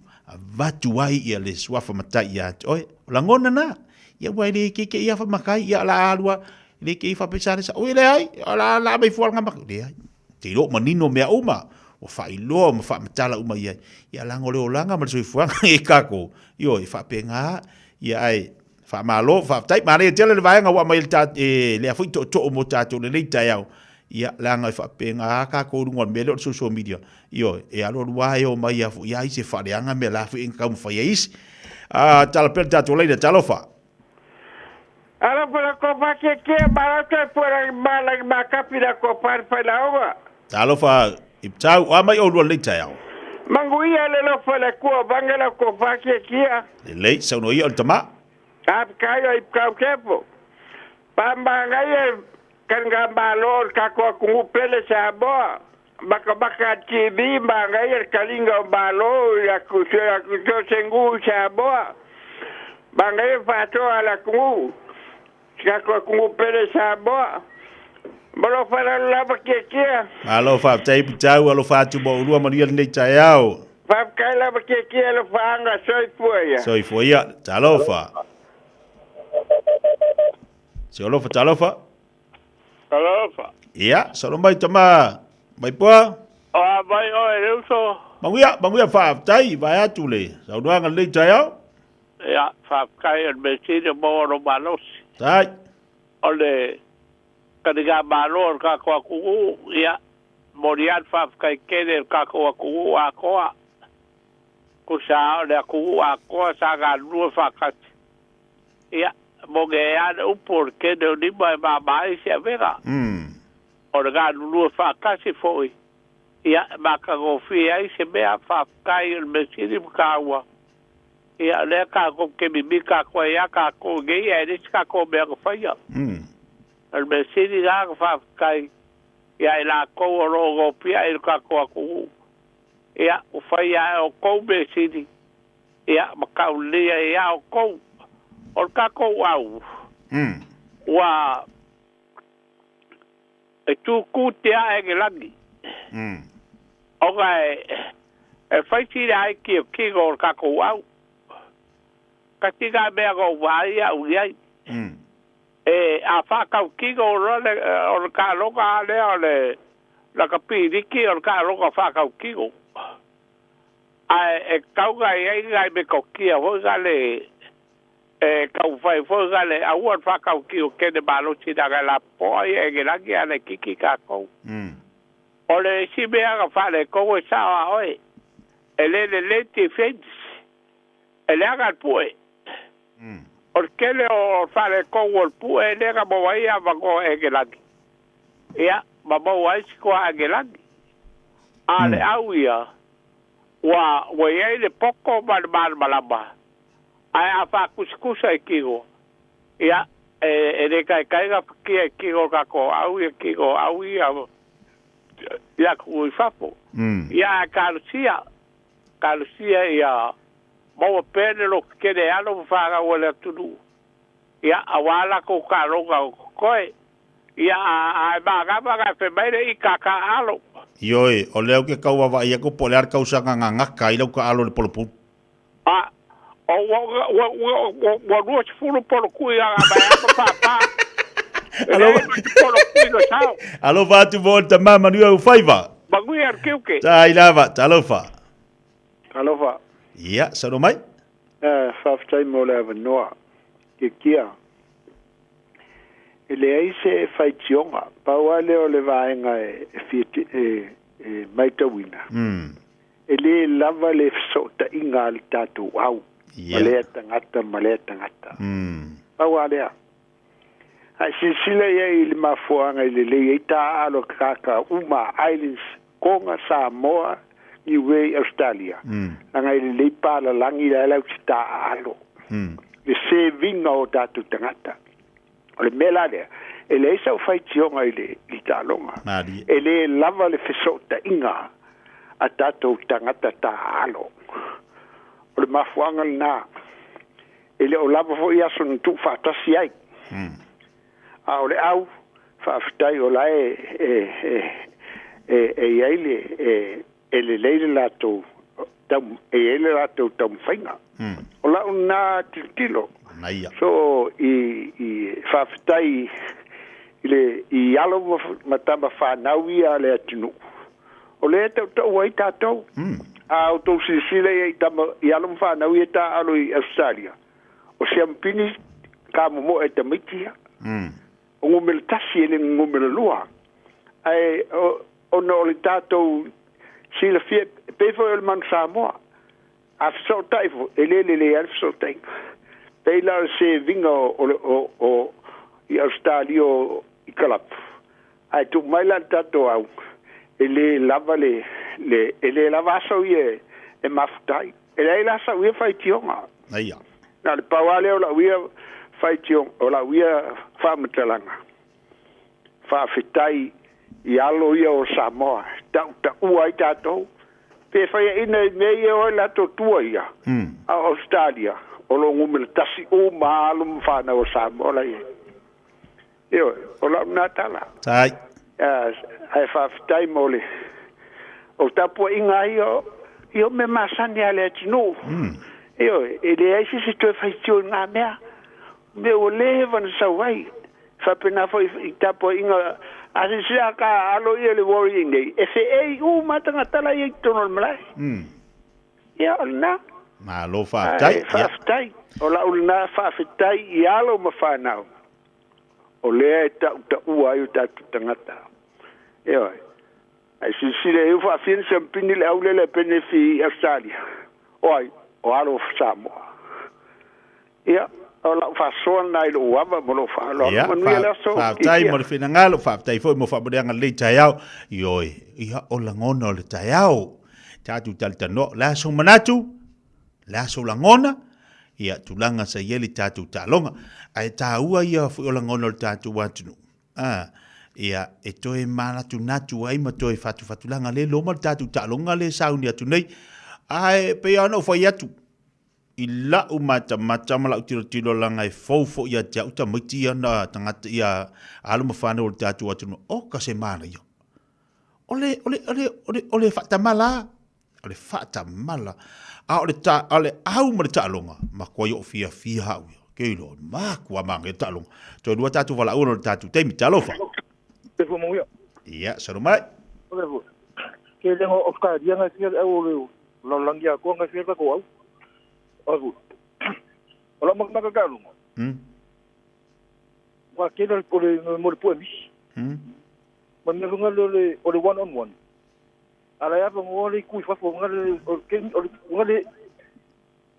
vatu ai ia le suafa matai ia. Oe, langona na, ia wai le keke ia whamakai, ia la alua, le kei whapesare sa, oe le ai, la mai fual ngamak, le ai. Te ilo manino mea uma, o whailoa ma whaamatala uma ia, ia lango leo langa ma le soi fuanga e kako, io e whapenga, ia ai fa malo fa tai mare tele le vaenga wa mai ta le afu to mo ta to le leita yao ia langa fa penga ka ko ngol mele social media io e alo wa yo mai afu ia se fa leanga me la fu in kam fa is tal per ta to le ta lo fa ala para ko fa ke barata para mala ma kapira ko par fa la wa ta lo fa iptau wa mai o lo leita yao manguia le lo fa la ko bangala ko fa ke kia le sa no ia tama ap kayo ip kau kepo pambangai kan gambalo ka ko ku pele sa bo baka TV bangai kalinga balo ya ku to sengu sa bo bangai fato ala ku ka ko ku pele sa bo bolo fala la bakekia alo fa tai pitau alo fa tu bo rua maria nei taiao fa kai la bakekia lo fanga soi foia talofa se olofa talofa ia solo mai tama mai poa mai o reuso manguia fa tai vai atule sa uanga nei taiao ia fa kai el mesino mo ro balos tai ole kadiga balor ka ko ku ia moriat fa kai kene ka ko ku a ko ku sa le ku a ko sa ga lu fa ka ia mo ge ya u por que de ni ba se vera o ga lu fa ka se foi ia ba ka go fi ai se be a fa kai el mesiri ka wa ia le ka ko ke bi ka ko ya ka ko ge ya ni ka ko be ko fa ya el mesiri ga fa kai ia la ko ro go pia el ka ko ku ia o fa ya o ko mesiri ia ma ka le ya o ko o ka ko au wa e tu ku te a e lagi o ga e fai ti ai ki go ka ko au ka ti ga be go wa ya u ya e a fa ka ki go ro le o ka lo ka le la ka pi di ki o ka lo ka fa ka ki go e ka ga e be ko ki o ga le kau fai fōgale a ua whakau ki o kene malo tinaga la poi e gerangi ane kiki ka kou. O le si mea ka whale kou e sawa oe. E le te fence. E le anga pue. O kele o whale kou o pue e nega mawa ia wako e gerangi. Ia, ma mawa isi koa e gerangi. A le au ia. Wa iei le poko malama. Ai a fa kuskusa e kigo. Ia, e re kai ga ki e kigo ka ko au e kigo au ia. Ia ku i fapo. Ia kalusia ia mo pene lo kene alo fa ga wala tudu. Ia awala ko ka roga koe. Ia a ba fe mai i ka alo. Ioi, o leo ke kau wa ia ko polear kau sanga ngaka i lo ka alo le polopu. Wa ruas fulu por kui a ba pa. Alo va tu volta mama nu o faiva. Bagui ar kiuke. Tai lava, talofa. Alofa. Ia, sa no mai? Faftai mo lava noa. Kia. Ele ai se fai tionga. Pa wale o le vaenga e maitawina. Ele lava le sota inga al tatu au. Malea tangata. Pawalea. Ai sisile ye ili mafuanga ili le ita alo kaka Uma Islands konga Samoa Niue Australia. Nanga ili le pala langi la lau ta alo. Le saving o tatu tangata. Ole mela le ele isa fai tionga ile ita longa. Ele lava le fesota inga atato tangata ta alo. Ole mafuanga na ele o lava fo ia son tu fatasi ai. Ole au faafetai o la ele leile latou tam ele latou tam fainga o la una tilo so i faafetai ile i alo matamba fanau ia le atinu o le tau ai tatou a o tau sisile i tama i alo fanau ia ta alo i Australia o siampini ka mo e tamitia o ngumele tasi ele ngumele lua ai o no le tatou sila fie pefo el man Samoa a so taifo ele al so tai pela se vinga o i Australia i kalap ai tu mai la tatou au ele lava le ele lava so ye e maftai ele la sa we fai tionga Aia. Na le pawale o la we fai tion o la wia fa mtalanga fa fitai i alo ia o Samoa ta ua i tatou pe fai ina mei o la to tua ia a Australia o lo ngumele tasi o maalo mfana o Samoa la ia io o la natala tai ai fa fitai mole o tapu inga io me masani ale tino io ele ai si tu fai tion nga mea me o levan sa wai fa pena foi tapo inga asi ka alo ia le worrying day e se u matanga tala ia tono malai ia olna ma lo fa tai o la ulna fa fitai ia lo mafana o le ta ua io ta tangata ia ai si le fa fin champini le aule le benefi Australia oi o alo Samoa ia o la fa so na lo wa mo lo fa lo mo ni la so fa tai mo fina ngalo fa tai foi mo fa bodanga le taiao ioi ia o la ngona o le taiao tatu taltano la so manatu la so la ngona ia tulanga sa yeli tatu talonga ai taua ia fu o la ngona o tatu watu ia e toi mana tu natu ai ma toi fatu fatulanga le lo mo tatu talonga le sauni atu nei ai pe ana fo yatu ila umata mala tiro langa e fofo ia ja uta miti ana tangata ia alu mafana o tatu atu o ka semana yo ole fata mala a ole au ma ta longa ma ko yo fia hau ke lo ma kwa mange ta longa to dua tatu wala uno tatu te mi talofa te fo mo yo ia so mai ke le o ka dia nga sia o lo langia ko nga sia ko au Agu. Ola mak kalu. Wa kena ole mo po mi. Man nga le ole one on one. Ala ya mo le ku fa fo nga le nga le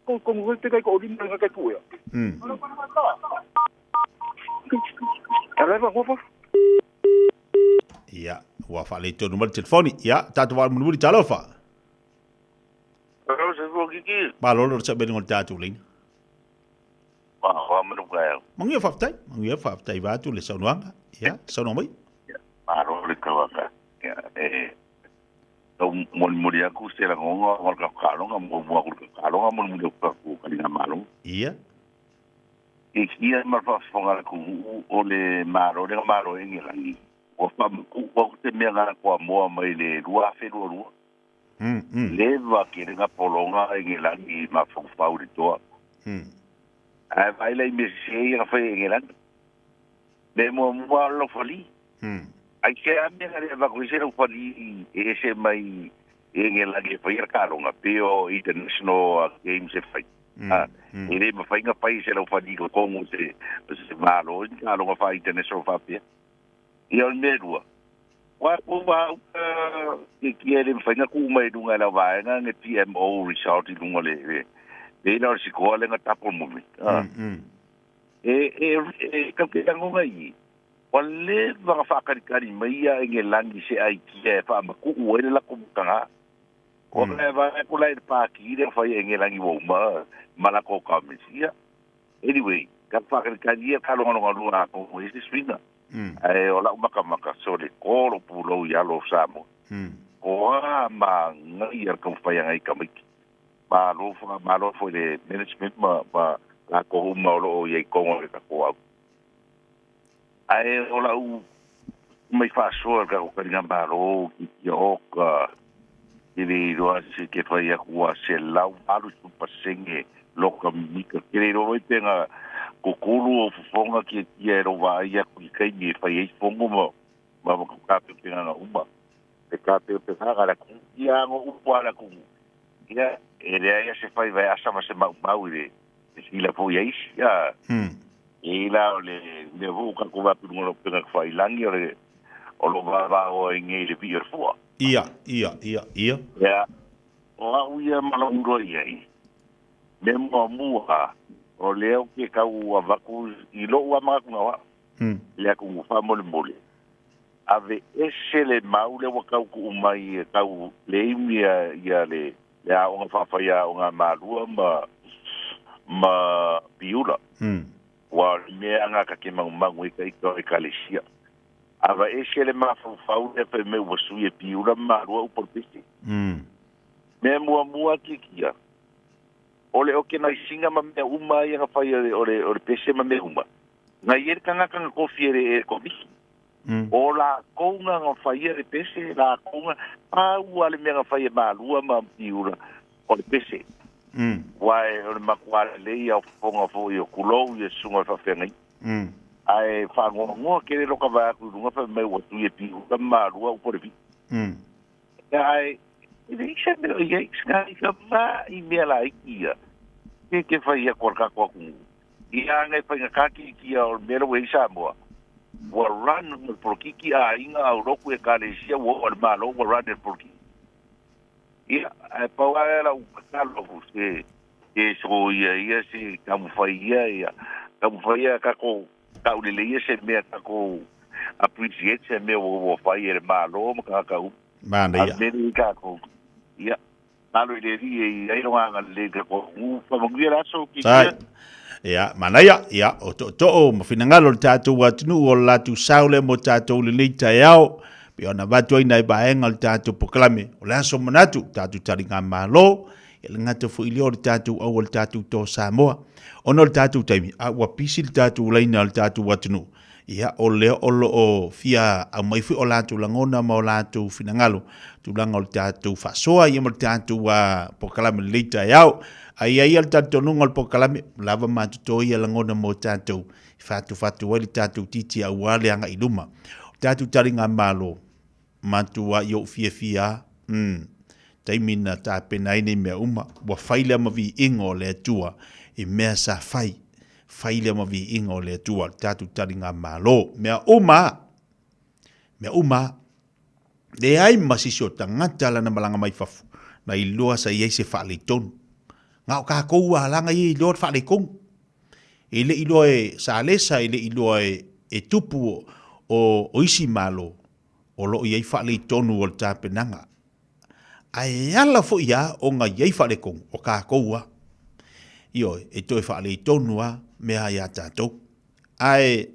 ko mo te kai ko dim nga kai ku ya. Ala va ko ia wa fa le to numero telefoni ia tatu wa mo talofa ba lo sa ben ngol tatu lin wa mo ga mangia faftai ba tu le sonwanga ya sono mai ba lo le ka ya to mo dia ku se la ngonga ngol ka lo ngam mo ku ka lo ngam mo ka ku ka ni malo ia ia ma fa fonga ku o le maro en la ni o fa ku te me ga ko mo mai le rua fe rua leva que renga polonga en el ani ma fo favorito ai vai le me sei a foi en el ani de mo lo fali ai que a me ga va ku se lo fali ese mai en el ani foi calonga pio international games e fai ele me fai nga país lo fali ko como se malo calonga fai international fa pia e al medua wa ke quiere fanga ku mai dunga la va nga TMO result dunga le e na si ko le ngata po mo ka ke tango ngai wale va fa kari mai ya nge langi se ai ki fa ma ku o le la ku kanga o le va ku la pa ki de fa nge langi wo ma la ko ka mi sia anyway ka fa kari ka lo ngalo ko e swinga ai ola maka so le ko lo pulo ya lo samo ko ma ngai ya ko fa ngai ka mi ma lo fo le management ma la ko ma lo ye ko ngore ka ko ai ola mai fa so ka ko nga ba lo ki yo ka ili ro se ke fa ya ko se la alu su pasenge lo ka mi ka ke ro tenga ko kulu o fonga ki ro va ya ku kai ni fa ye fongo ma ko ka pe nga uma e ka pe ha ga ku ya ngo upala ku ya ya se fa vai asa ma se mau ile si la po ya ya ila le vo ka ko va pu ngo pe ka fa ilangi o lo va o ngi le pier fo ia ya o ia ma lo ngo ia me mo mua o leo ke ka u va ku i lo wa ma ku wa le ku fa mo le mole ave ese le maule wa ka ku mai ka u le mia ya le ya o fa fa ya o ma lu ma piula wa me anga ka ke ma ngwe ka ka le sia ava ese le ma fa e pe me wo su e piula ma lu o por pisi me mua ki kia ole o ke na singa ma me uma ia fa ia o pese ma me uma na yer kanga ko fiere ko bisi ola konga nga fa ia pese la konga wale me nga fa ia ma lu ma piula o pese wai o makwale le ia fonga fo yo kulo ye sunga fa fengai ai fa ngo ke le ka va ku nga fa me wo tu ye pi ka ma lu o por vi ai i se me ye skai ka va i me la ia ke fa ia kor ka ku ia nga fa ka ki o me lo we sa mo wa run por kiki a inga o roku e kale sia wo o ma lo wa run por kiki ia pa wa la u ka lo se so ia si kamu faia ka ko ka u le se me ka ko appreciate se me wo faia ma lo ka ka u manda ia me ka ko ia malo le ri ai no anga le ko u fa mo gira so ki ia mana ia o to mo finangalo le tatu watunu o la tu saule mo tatu le lita yao pe ona vatu ina i baenga le tatu poklame o la so manatu tatu taringa malo ele ngata fu ilio le tatu o le tatu to Samoa ono le tatu taimi a wa pisi le tatu leina le tatu watunu ia o le o fia a mai fu o la tu langona mo la tu finangalo tu langa le tatu fasoa ia mo le tatu wa poklame le lita yao ai le tatu nunga le pokalame lava matuto ia langona mo tatu fatu wali tatu titi a wale anga iluma tatu taringa malo matua yo fia taimina ta pena ini me uma wa faile ma vi ingo le tua e mea sa faile ma vi ingo le tua tatu taringa malo mea uma le ai masisio tangata lana malanga mai fafu na ilua sa iese fale tonu ngau ka ko langa i lord fa le kong ele ilo e salesa ele ilo e tupu o isi malo o lo i fa le tonu o ta penanga ai ala fo ia o nga i fa le kong o ka ko io e to fa le tonu a me ia tato ai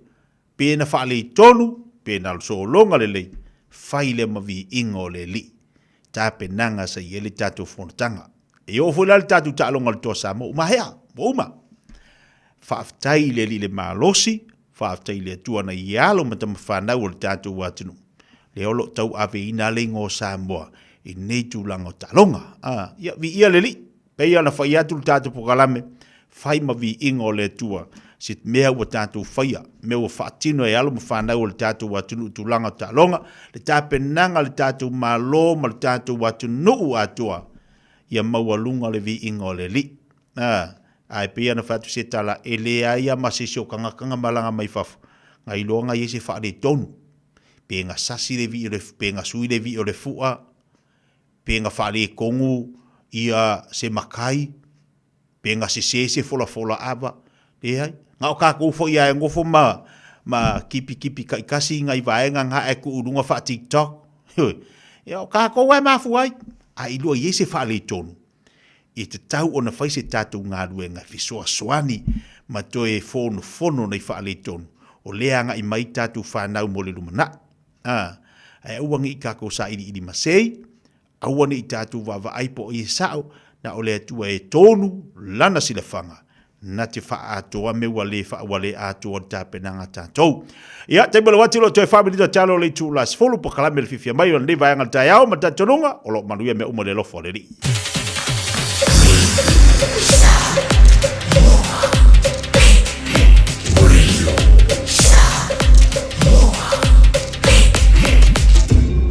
pena fa le tonu pena so longa le faile ma vi ingo le li ta penanga sa yele tato fontanga e o fulal tatu ta longa to Samoa ma hea uma faaftai le malosi faaftai le tuana ialo matam fana o tatu watunu le olo tau ave ina le ngo Samoa i nei tu lango talonga ia vi ia le li pe ia na faia tu tatu pokalame fai ma vi ingo le tua sit mea o tatu faia me o fatino e alo mfana o tatu watunu tu lango talonga le tapenanga le tatu malo ma le tatu watunu atua ia maualunga le vi ingo le li ai pia na fatu se tala ele ai masisio kanga malanga mai fafu ngai longa yese fa de tonu pe nga sasi le vi le pe nga sui le vi o le fua pe nga fa le kongu ia se makai penga se fola ava e ai nga o ka ko fo ia ngofo ma kipi kasi ngai vaenga nga e ku unga fa TikTok ia o ka ko wa mafu ai ai lo ye se fa le tonu i te tau ona fai se tatu ngā ruenga fisoa soani ma toe fono nei fa le tonu o leanga i mai tatu whanau mo le lumana ai uangi i kako sa ili masei auani i tatu wa aipo i sao na ole atua e tonu lana sila whanga na te wha atoa me wale atoa ta penanga tātou. Ia, te mele wati lo toi whamiri ta talo le tū las folu po kalame le fifia mai o le vai anga tai au ma ta tonunga o lo manuia me umo le lofo le ri.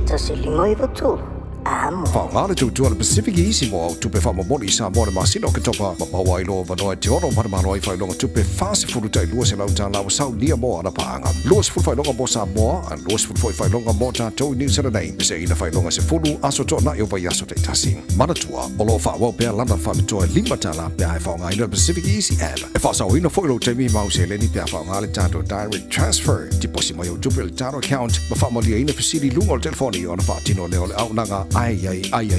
Tasi lingoi watu. Whaongare tūtua le Pacific Easy mo au tupe whamamoni sa mo le masino ke topa ma paua i loa vanoa te ono paramano ai whailonga tupe whase furu tai lua se lau tā lau sau nia mo ana paanga. Lua se furu whailonga mo sa moa, an lua se furu whailonga mo tātou New Zealand nei. Se ina whailonga se furu aso tō na iwa i aso te tasi. Manatua, o loa whaawau pēr lana whamitoa lima tāla pēr e whaonga ina Pacific Easy app. E whaasau ina whailo te mi mau se leni pēr whaonga le tātou direct transfer. Ti posi mai au tupe le tātou account, ma whaamalia ina fasiri lunga o telefoni o na whaatino leo le au nanga ai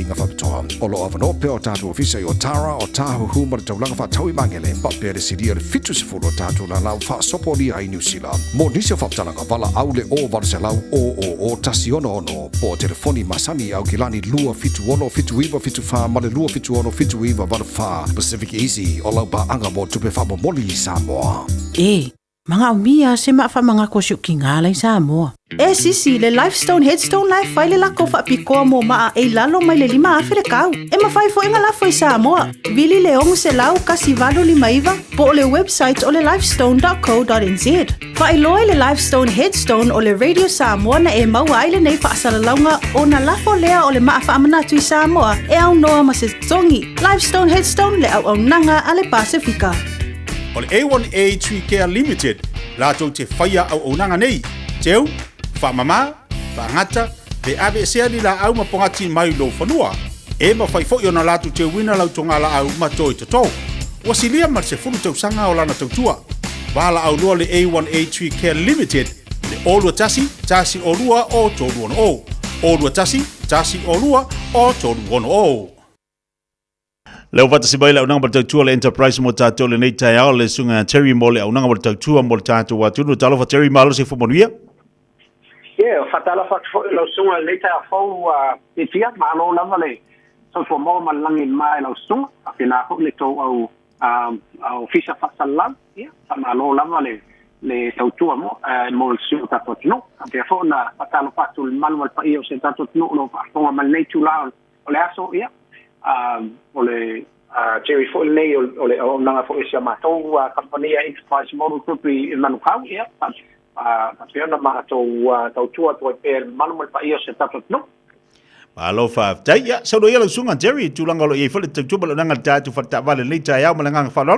nga whapitoa. O lo avano peo tātou ofisa i o Tara o tāhu huma le taulanga whatau i mangele. Pa pēr e siria le fitu se furu o tātou la lau whaasopo ni ai New Zealand. Mo nisi o whaptalanga wala au le o varu se lau o tasi ono po telefoni masani au kilani lua fitu ono fitu iwa fitu wha ma le lua fitu ono fitu iwa varu wha Pacific Easy o lau pa anga mo tupe wha moli i Samoa. Mga umia se ma fa mga kosyo kingala i Samoa. Sisi le Lifestone Headstone Life fai le lako fa piko mo maa e lalo mai le lima afere kau. Ma fai fo inga lafo i Samoa. Vili le ongu se lau kasi valo lima iwa po le website o le lifestone.co.nz. Fa iloe le Lifestone Headstone o le Radio Samoa na e mau aile nei fa asalalaunga o na lafo lea o le maa fa amanatu i Samoa e au noa ma se tongi. Lifestone Headstone le au nanga a le Pasifika. O le A1A Tree Care Limited, lātou te whaia au onanga nei, teu, whamama, whangata, pe ave sea ni la au mapongati mai lo whanua, e ma whai fo na lātou te wina lau tonga la au matoi tatou. Wasilia mar se furu tau sanga o lana tautua. Wala au lua le A1A Tree Care Limited, le olua tasi o lua o tolu ono o. Olua tasi o lua o tolu ono o. Leo vata si baila unanga baltautua le Enterprise mo tātou le nei tai ao le sunga Terry mo le unanga baltautua mo le tātou watunu. Talo fa Terry malo se fumonuia? Fatala fa lo sunga le tai au e tia malo lava le. So fo mo malangi mai lo sunga. Apena ho le tau au fisa fasalam. Malo lava le tautua mo le sunga tātou tino. Apena fo na fatala fatu le malu al paio se tātou tino lo fa mal nei tula o le aso ia. Ole Jerry Foyle nei ole o nanga fo isia matou compania Enterprise Model Group i manukau ia pena matou tautua to per manual pa ia se tato no Alo fa tai ya so do yelo sunga Jerry tulanga lo ye fole tautua lo nanga tatu fa ta vale nei tai au malanga fa lo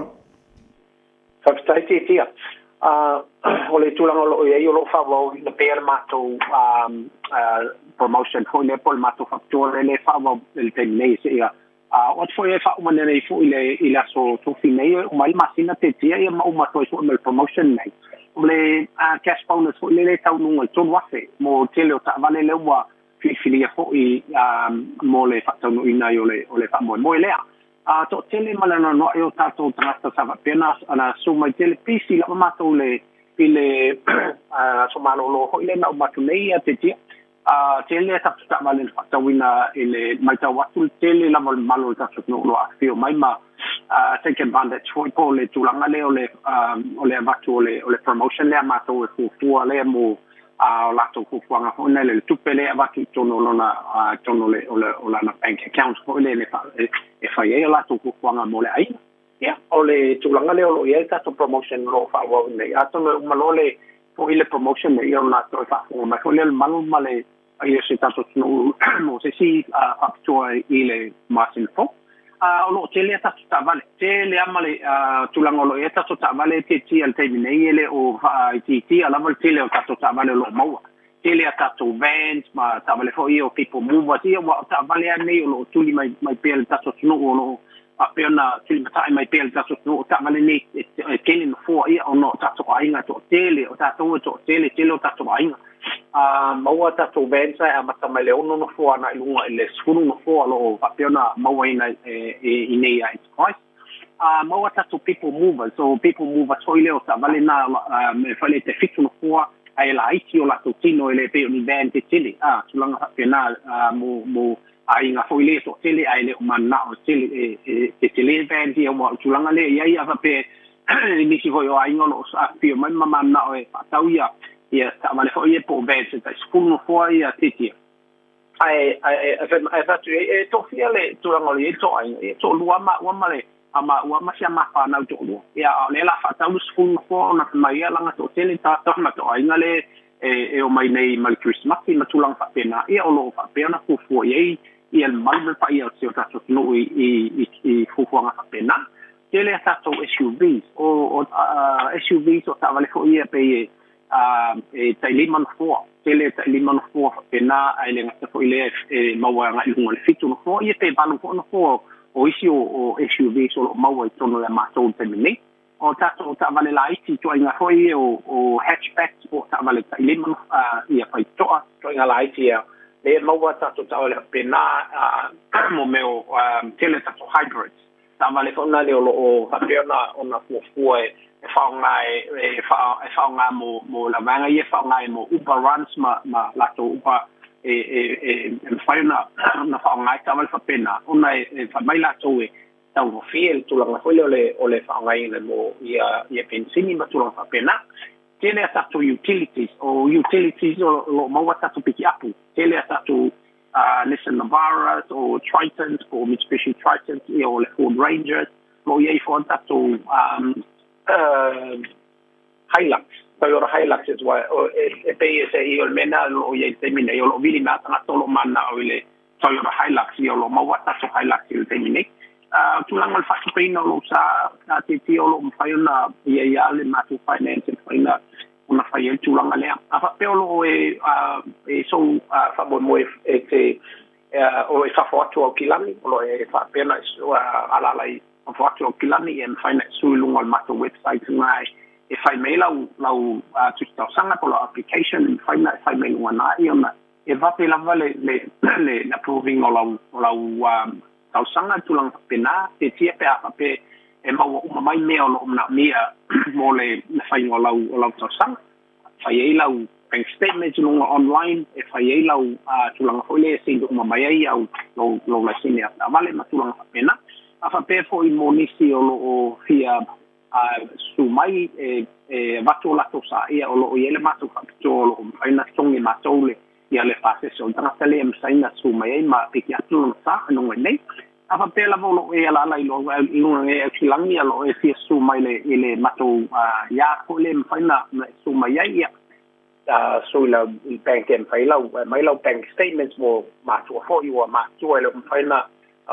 fa tai tia ole tulanga lo ye lo fa wo na per matou promotion for le pol matou factor le fa wo el tenei ia what foi fa uma nei fu ile so to finei o mai masina te tia e ma uma to so mel promotion nei le cash bonus fu le tau no to wafe mo tele o ta vale le wa filia fo i mo le fa tau no ina yo le fa mo le to tele malana no yo tato trasta sa pena ana suma tele pisi la mato le ile so malo lo ile na mato nei te tia tele ta vale fa tau ina ile mai ta watu tele la malo ta no lo afio mai ma take advantage for le tulanga le ole vatu ole promotion le mato fu le mo la to fu nga ho le tupele vatu tono lona tono le ole na bank account ko le fa e la to fu nga mo le ai ya ole tulanga le ole ya ta to promotion lo fa wa ne ato malo le fo ile promotion le yo na to fa ma ko le malo male ai se tanto no se si apto ile masin fo lo tele ta vale tele amale tulanga lo eta ta vale ti al termine ile o ti ala vol tele ta vale lo maua tele ta to vans ma ta vale fo io tipo move ti wa ta vale ne lo tuli mai pel ta no apeona kilimata mai pel ta so ta male ni kelin fo ia ono ta to ainga to tele o ta to tele ta to ainga maua ta to bensa a mata male ono no fo ana ilunga ile sfunu no fo alo apeona maua ina ine ai Christ maua ta to people movers so people movers so ile o ta vale na me fale te fitu no fo ai la iti o la to tino ile pe ni ben te tele tulanga apeona mo ainga foi le so tele ai le manna o tele tele ben dia mo tulanga le ia ia pe ni si foi o ainga lo sa pio mai manna o tau ia ta male foi e po ben se ta skulu foi ia titi ai fa tu to fia le tulanga le to ai to lua ma le ama wa ma sia ma fa na to lu ia le la fa tau skulu fo na mai langa to tele ta to na to ainga le o mai nei mal Christmas ma tulang fa pena ia o lo fa pena fu ia ia mal pa ia se ta so no i fu nga fa pena tele ta to SUVs o SUVs o ta vale fo ia pe tai liman fo tele tai liman fo fa pena ai le nga fo ile mawa nga ilunga le fitu no fo ia pe balu fo no fo o isi o SUVs o mawa tono le ma to te mini o tato ta vale la iti to inga hoi o hatchback o ta vale ta lemon ia pai to inga la iti le maua tato ta vale pena mo meo tele tato hybrids ta vale fona le o fapiona ona fu e fa nga mo la vanga ia fa nga mo Uber runs ma la to Uber faina na fa nga ta vale fa pena ona fa mai la to tau fiel tulanga foi ole fa ngai le mo ia pensini ma tulanga pena tele ata to utilities o mo wata to pick up tele ata to Nissan Navara or Tritons or Mitsubishi Tritons or Ford Rangers mo ia for ata to Hilux Toyota Hilux is why e pe se i ol mena o ia termina o vili na tanga tolo mana o ile Toyota Hilux i o mo wata to Hilux il termina tulang al fatu pena lo sa te o lo faina ia le matu finance faina una faia tulang ale apa peolo so fa mo te o fa foto o kilani lo fa pena ala lai foto o kilani en faina sulung al matu website ngai fa mail lau tu sta sanga ko application faina fa mail wana iona va pe la vale le approving o lau tau sanga tulang pena te tia pe apa pe e mau mai me o na mia mo le fai o lau tau sanga fai e lau bank statement lunga online e fai e lau tulang hole se do mai ai au lo la sine ata vale ma tulang pena afa pe fo i monisi o fia su mai vatu la to sa ia o lo ele matu kapto o ai na tongi matole ia le fase so tanga tele em saina su mai ma piki atu sa no nei apa pela volo e ala lai lo e kilangi lo e fi su mai le mato ya ko le faina su mai ia so la bank em faila mai lo bank statements mo ma to fo you ma to le faina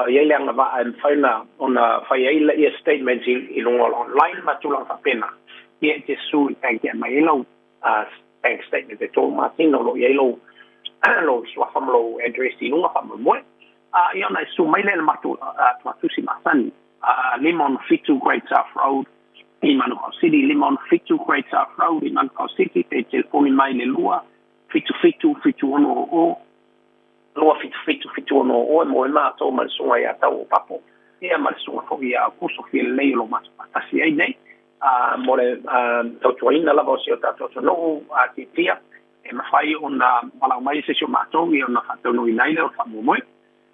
ia le nga va em faina ona faila ia statements i lo online ma to la pena ia te su bank em mai lo bank statement de to ma tino lo ia lo sua famlo address i lunga famo mo ia na su mai le matu si masani limon fitu great south road i Manukau City limon fitu great south road i Manukau City te telefoni mai le lua fitu ono o lua fitu ono o mo ma to mal sunga ia tau papo ia mal sunga fo ia kuso fiel le lo mas patasi ai nei mo le to tuina la vosio tato no tia e mafai ona bala mai se sio mato i ona fato no inaile o famo moi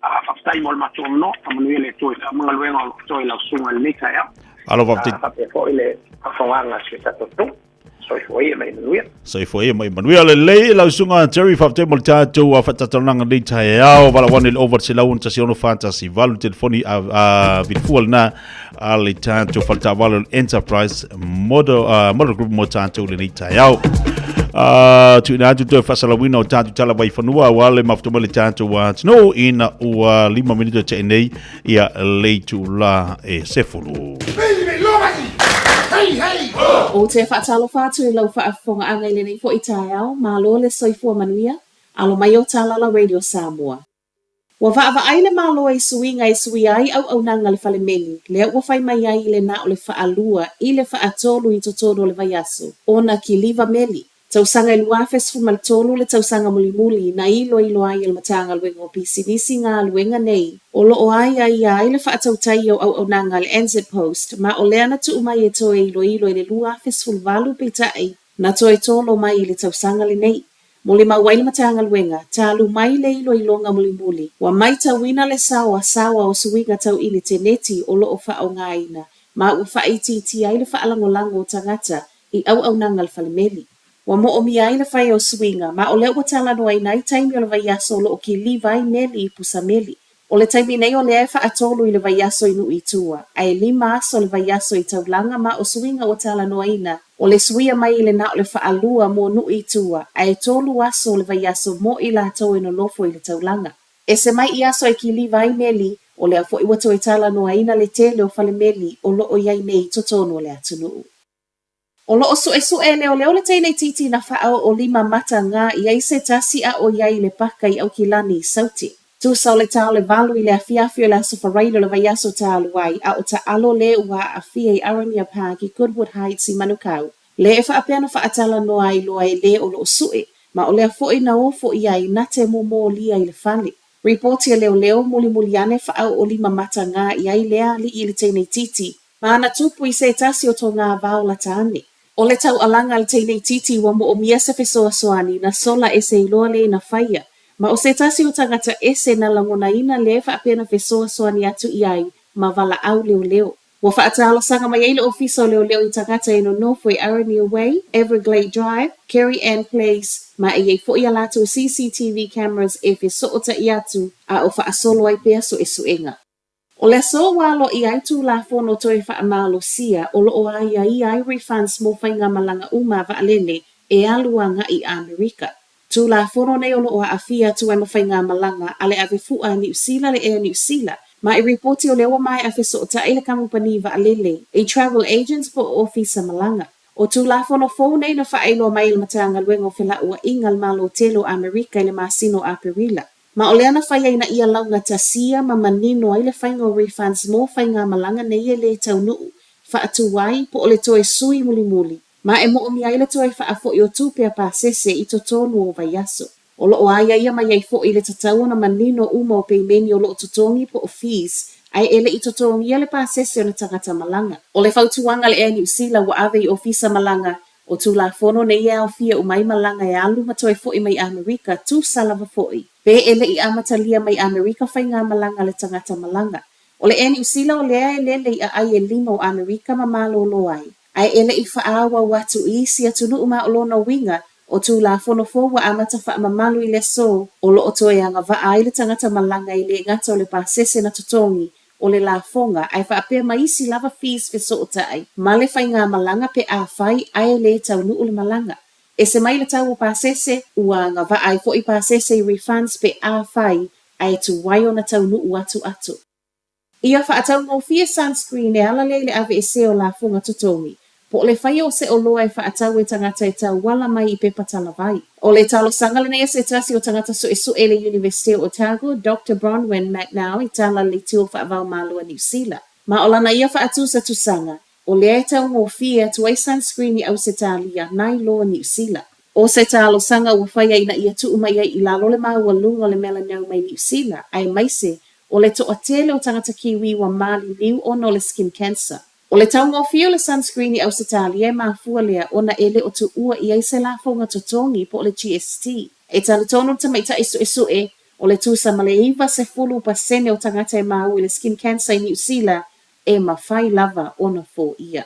fatai mol mato no famo le to mga luenga to la sunga le nika ya alo vapti fo ile afanga se tato to so foi mai manuel le la sunga Jerry fapte mol tato wa fatatonanga le taiao bala one over se la un tasiono fantasy valu telefoni a virtual na ale tato falta valu enterprise model group mo tato le taiao tu na tu fa sala wino tato tala vai fanua wale mafto le tato wa no in wa 5 minuto che nei ia le tu la e sefulu O te whaatalo whātu i lau whaafonga angai le nei fo i tae au, mā lo le soifua manuia, alo mai o Tālala Radio Samoa. Wa va'ava'ai le malo ai suinga e sui ai au nanga le fale meli. Lea ua fai mai ai le na o le whaalua i le whaatolu i totoro le vaiaso. Ona ki liva meli. Tausanga i luafes fu maltolu le tausanga muli na ilo ai le matanga luenga o pisinisi ngā luenga nei. O lo o ai ai le whaatautai au nanga le NZ Post ma o lea na tu umai e toe ilo i le luafes fu valu peitai na toe tolo mai i le tausanga le nei. Muli mawai le matanga luenga, talu mai le ilo ilonga muli. Wa mai tawina le sawa o suinga tau i le teneti o lo o wha o ngaina. Ma u wha iti ai le wha alangolango o tangata i au nanga le falemeli. Wa mo o mi ai le whai o suinga, ma o leo wa tala no ai nai taimi o le vaiaso lo o ki livai meli i pusa meli. O le taimi nei o le ai wha atolu i le vaiaso inu i tua. Ai 5 aso le vaiaso i taulanga ma o suinga o tala no aina. O le suia mai i le na o le whaalua mo nu i tua. Ai tolu aso le vaiaso mo i la tau ino lofo i le taulanga. E se mai i aso ai ki livai meli, o le afo i wato i tala no aina le tele o fale meli o lo o iai nei totono le atunuu. O lo osu e leo le teine titi na whao o 5 mata ngā i aise tasi a o iai le paka i au ki lani i sauti. Tu sau le tau le valu i le afiafio le aso wharailo le vaiaso talu ai a o ta alo le ua a fia i Arania Park i Goodwood Heights i Manukau. Le e whaapena whaatala no ai loa e le o lo osue, ma o le afoi na ofo i ai na te momo lia i le whale. Reporti a leo muli ane whao o 5 mata ngā i ai lea li i le teine titi, ma ana tupu i se tasi o to ngā vau la taane. O le tau alanga le teine titi wa mo o mia se fesoa soani na sola ese iloa le na whaia. Ma o se tasi o tangata ese na langona ina le whaapena fesoa soani atu i ai ma vala au leo. Wa whaatalo sanga mai eile ofiso leo i tangata ino Northway Arania Way, Everglade Drive, Carrie Ann Place, ma e iei fo i alato CCTV cameras e fesoota i atu a o whaasolo ai pea so e suenga. O le so walo i ai tu la fono toi whaamalo sia o lo o ai refunds mo whainga malanga uma vaalele e aluanga i Amerika. Tu la fono nei o lo o afia tu ai mawhainga malanga ale ave fua New Zealand le e New Zealand. Ma i reporti o lewa mai afe so ta ele kampani vaalele e travel agents po ofisa malanga. O tu la fono phone nei na whaelo mai il matanga luengo whila ua ingal malo telo Amerika ile masino Aperila. Ma o leana whai ai na ia launga tasia ma manino ai le whainga refunds mo whainga malanga nei e le tau nuu. Whaatu wai po o le toe sui muli. Ma e mo o mi ai le toe whaafo i o tupea pa sese i to tonu o vaiaso. O lo o ai ia mai ai fo i le tatau na manino uma o peimeni o lo o totongi po o fees. Ai ele i totongi ia le pa sese o le tangata malanga. O le whautuanga le e New Zealand wa ave i ofisa malanga. O tu la fono nei e au fia o mai malanga e alu ma toe fo i mai Amerika tu salava fo i. Pe ele i amatalia mai Amerika whai ngā malanga le tangata malanga. O le e New Zealand o lea e lele i a ai e 5 o Amerika ma malo lo ai. Ai ele i whaawa watu i si atunu uma o lona winga o tu la fono fo wa amata wha mamalu i le so o lo o toe anga wa ai le tangata malanga i le ngata o le pa sese na tutongi o le la fonga ai wha apea maisi lava fees fe so o tai. Ma le whai ngā malanga pe a whai ai le tau nu o le malanga. E se mai le tau o pasese, ua nga va ai fo i pasese i refunds pe a whai ai tu wai o na tau nuu atu. Ia wha atau ngō fia sunscreen e ala le ave e se o la funga tutongi. Po le whai o se o loa e wha atau e tangata e tau wala mai i pepa tala vai. O le talo sangale nei se tasi o tangata so e su ele University o Otago, Dr. Bronwyn McNow i tala le tio wha avau malua New Zealand. Ma o lana ia wha atu sa tu sanga. O le e tau ngō fia tu ai sunscreen i au se talia nai loa New Zealand. O se talo sanga ua whai ai na ia tu umai ai i lalo le maua lunga le melanau mai New Zealand. Ai maise, o le to atele o tangata kiwi wa mali liu ono le skin cancer. O le tau ngō fia le sunscreen i au se talia e mafua lea o na ele o tu ua i ai se la fonga totongi po le GST. E tala tono tamaita isu e, o le tu sa maleiva se 10% o tangata e mau i le skin cancer i New Zealand e mawhai lava ona fo ia.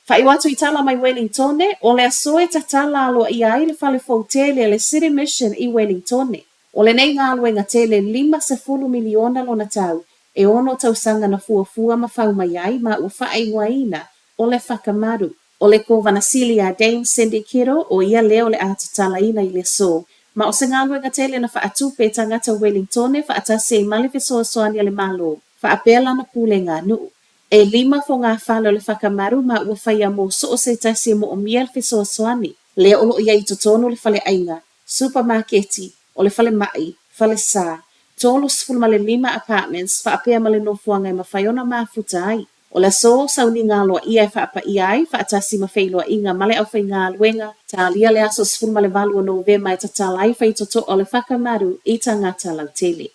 Whai watu i tala mai Wellington o le asoe ta tala alo i ai le whale fautele le City Mission i Wellington. O le nei ngā alue ngā tele 5 miliona lo na tau e ono tau sanga na fuafua ma whau mai ai ma ua whae waina o le whakamaru. O le ko Vanasilia Dame Cindy Kiro o ia leo le atatala ina i le so. Ma o se ngā alue ngā tele na whaatupe tangata Wellington whaatase i male fesoa soani le malo. Whaapela na pule ngā nuu. E 5 fo ngā whalo le whakamaru ma ua whaia mo so o se tasi mo o miel fesoa soani. Le olo ia i totono le whale ainga, supermarketi, o le whale mai, whale sā, Tolo 15 apartments whaapea ma le nofuanga e mawhaiona mafuta ai. O le so sauni ngā loa ia e whaapa ia ai, whaatasi ma whailoa inga male au whai ngā luenga, tā lia le aso 15 Novema e tatala ai whaitoto o le whakamaru i tangata lau tele.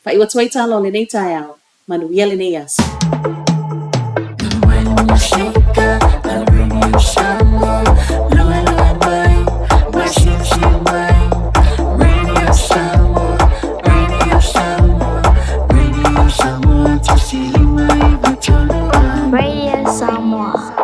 Whaiwa tuai tala o le nei tai au, manuia le nei aso. Radio Samoa.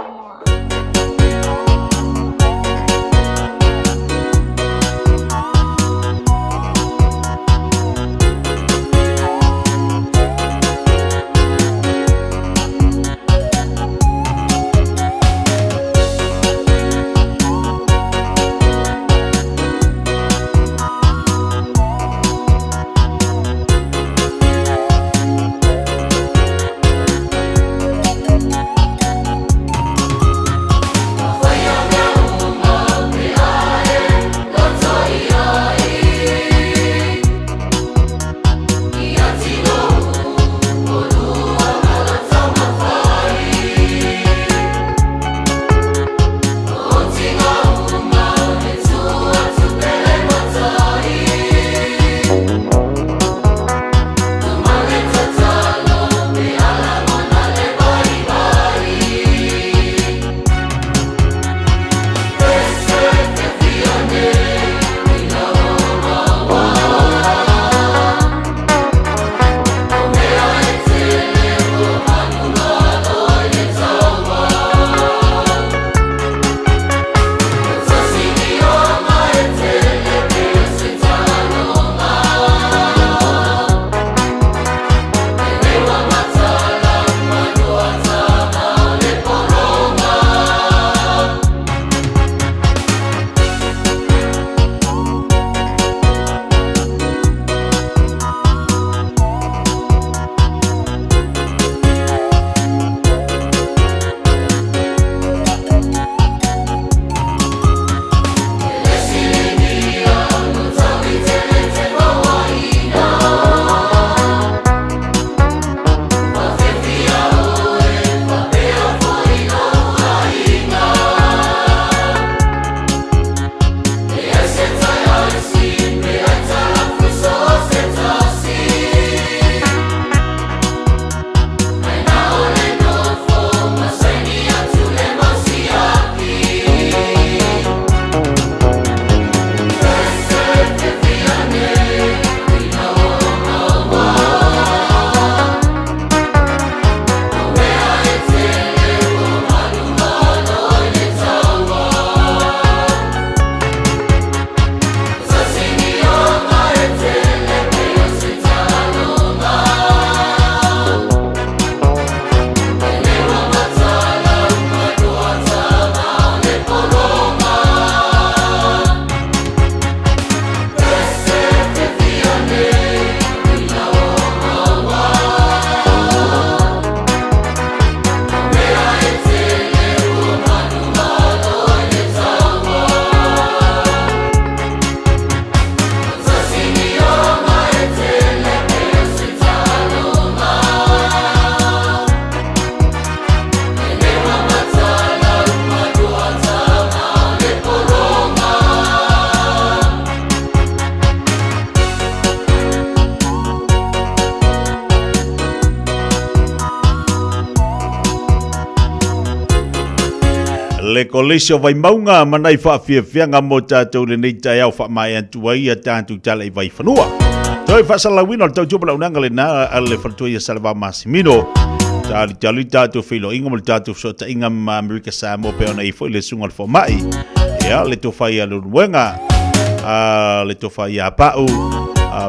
le kolisio vai maunga manai whaafiafianga mo tātou le nei tai au whaamai antuai a tātou tala i vai whanua. Toi whasalawina o tau tupala unanga le nā ale whantua i a Salva Masimino. Tāli tali tātou whilo inga mo le tātou sota inga ma Amerika Samoa peona i fwoi le sunga le whamai. Ea le to whai a luruenga, le to whai a pau,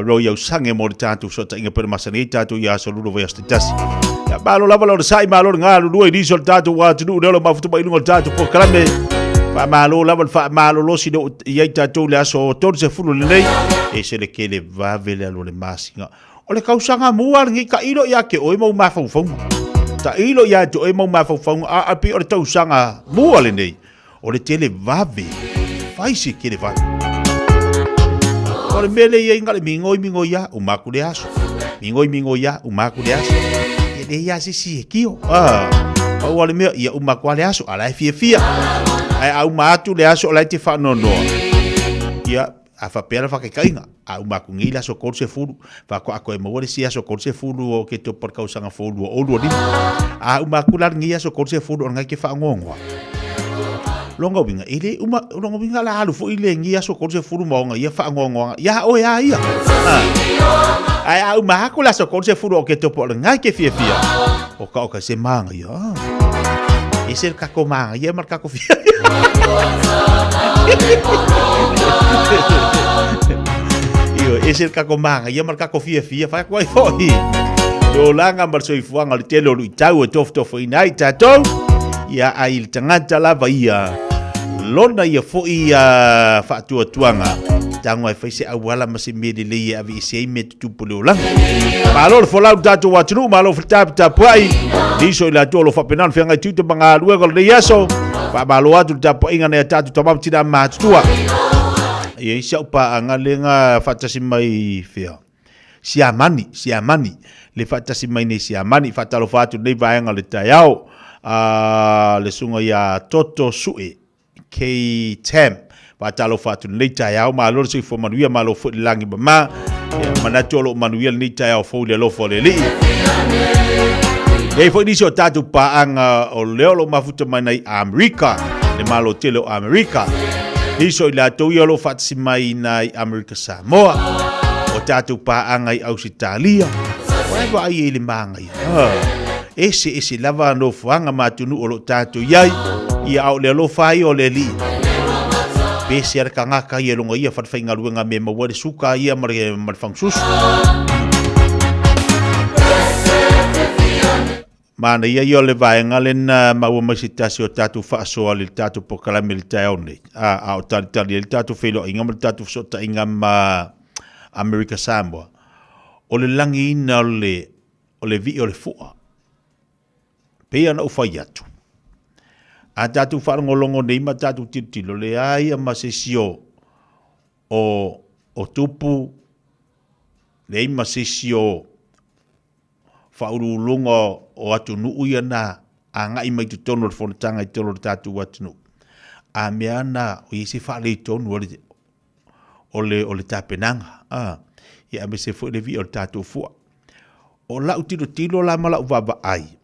roi au sange mo le tātou sota inga pere masani i tātou i aso luru vai astitasi. Malo lava lo sai malo nga lu i risol tatu wa tu lo mafutu ba ilungo tatu po kalame fa malo lava fa malo lo si do i tatu le aso tor se fulu le nei e se le kele va vele lo le masinga o le kausanga muar ngi ka ilo ya ke o mo mafu fonga ta ilo ya to e mo mafu fonga a pi o le tausanga muar le nei o le tele va ve fai si kele va o le mele ye ngale mingo ya o makule aso mingo ia umaku le aso e ia si kio o le mea ia umaku le aso ala fia ai au matu le aso ala te fa no ia a fa pera fa ke kainga a umaku ngila so korse fulu fa ko ako e mo si aso korse fulu o ke to por causa nga fulu o lo ni a umaku la ngia so korse fulu nga ke fa ngongwa longa winga ile longa winga la halu fo ile ngia so korse fulu mo nga ia fa ngongwa ya o ya ia ai au maku la so korse fulu o ke to por nga ke fia o ka se manga ia ese ka ko manga ia mar ka ko fia Io ese ka ko manga ia mar ka ko fia fa ko foi do langa mar so ifuanga le telo lu tau tof inai tato ia ai tangata la vaia lona ia foi fa tuanga tango ai faise awala masimedi le ia vi sei met tu pulola malo fo la tato watru malo fo tap pai diso la tolo fa penal fenga tutu banga luego le yaso pa malo atu tap inga ne tatu to mam tida ma tua ia isa pa angalenga fatasi mai fea siamani le fatasi mai ne siamani fatalo fatu nei vaenga le taiao le sunga ya toto sue k tem fatalo fatu nei taiao ma lo si fo manuia malo fo langi ma mana tolo manuia nei taiao fo le lo fo le li e fo diso tatu pa anga o leolo mafuta mai nei America le malo telo America Iso ila tau ia lo fatsi mai nai Amerika Samoa. O tātou pā angai Ausitalia. Waiwa ai ele māngai. Ese lava no fuanga matunu o lo tātou iai. Ia au le lo fai o le li. Pese ar ka ngaka ia longa ia fatwhainga luenga me maware suka ia marfangsusu. Mana ia ia le vaenga le na maua masitasi o tatu whaasoa le tatu pokalame le tai aone. O tali le tatu whelo inga ma le tatu sota inga ma Amerika Samoa. O le langi ina o le vi o le fua. Pea na ufai atu. A tatu whaangolongo nei ma tatu titilo le aia ma se sio o tupu le ima se sio whaurulunga o atu nuu ia na a ngai mai tu tono le whanatanga i tono le tatu atu nuu. A mea na o isi whaale i tonu o le tapenanga. Ia me se fwere vi o le tatu fua. O lau tilo la malau vava ai.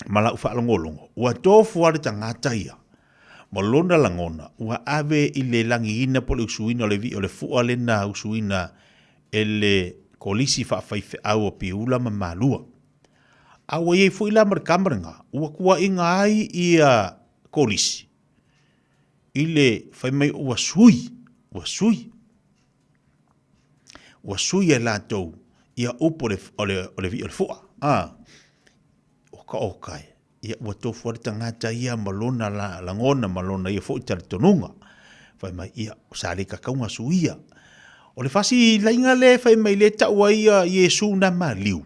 Malau whaalongolongo. Ua tofu wale tangata ia. Ma lona langona. Ua ave i le langi ina po le usuina o le vi o le fua le na usuina e le kolisi whaafaife au o piula ma malua. Awa iei fo ila marikamaranga, ua kua inga ai ia kolisi. Ile whai mai ua sui. Ua sui e lātou ia upo o le vi o le fua. Oka. Ia ua tofu ari tangata ia malona langona malona ia fo i tari tonunga. Whai mai ia sāle kakaunga suia. O le fasi lainga le whai mai le taua ia Yesu na maliu.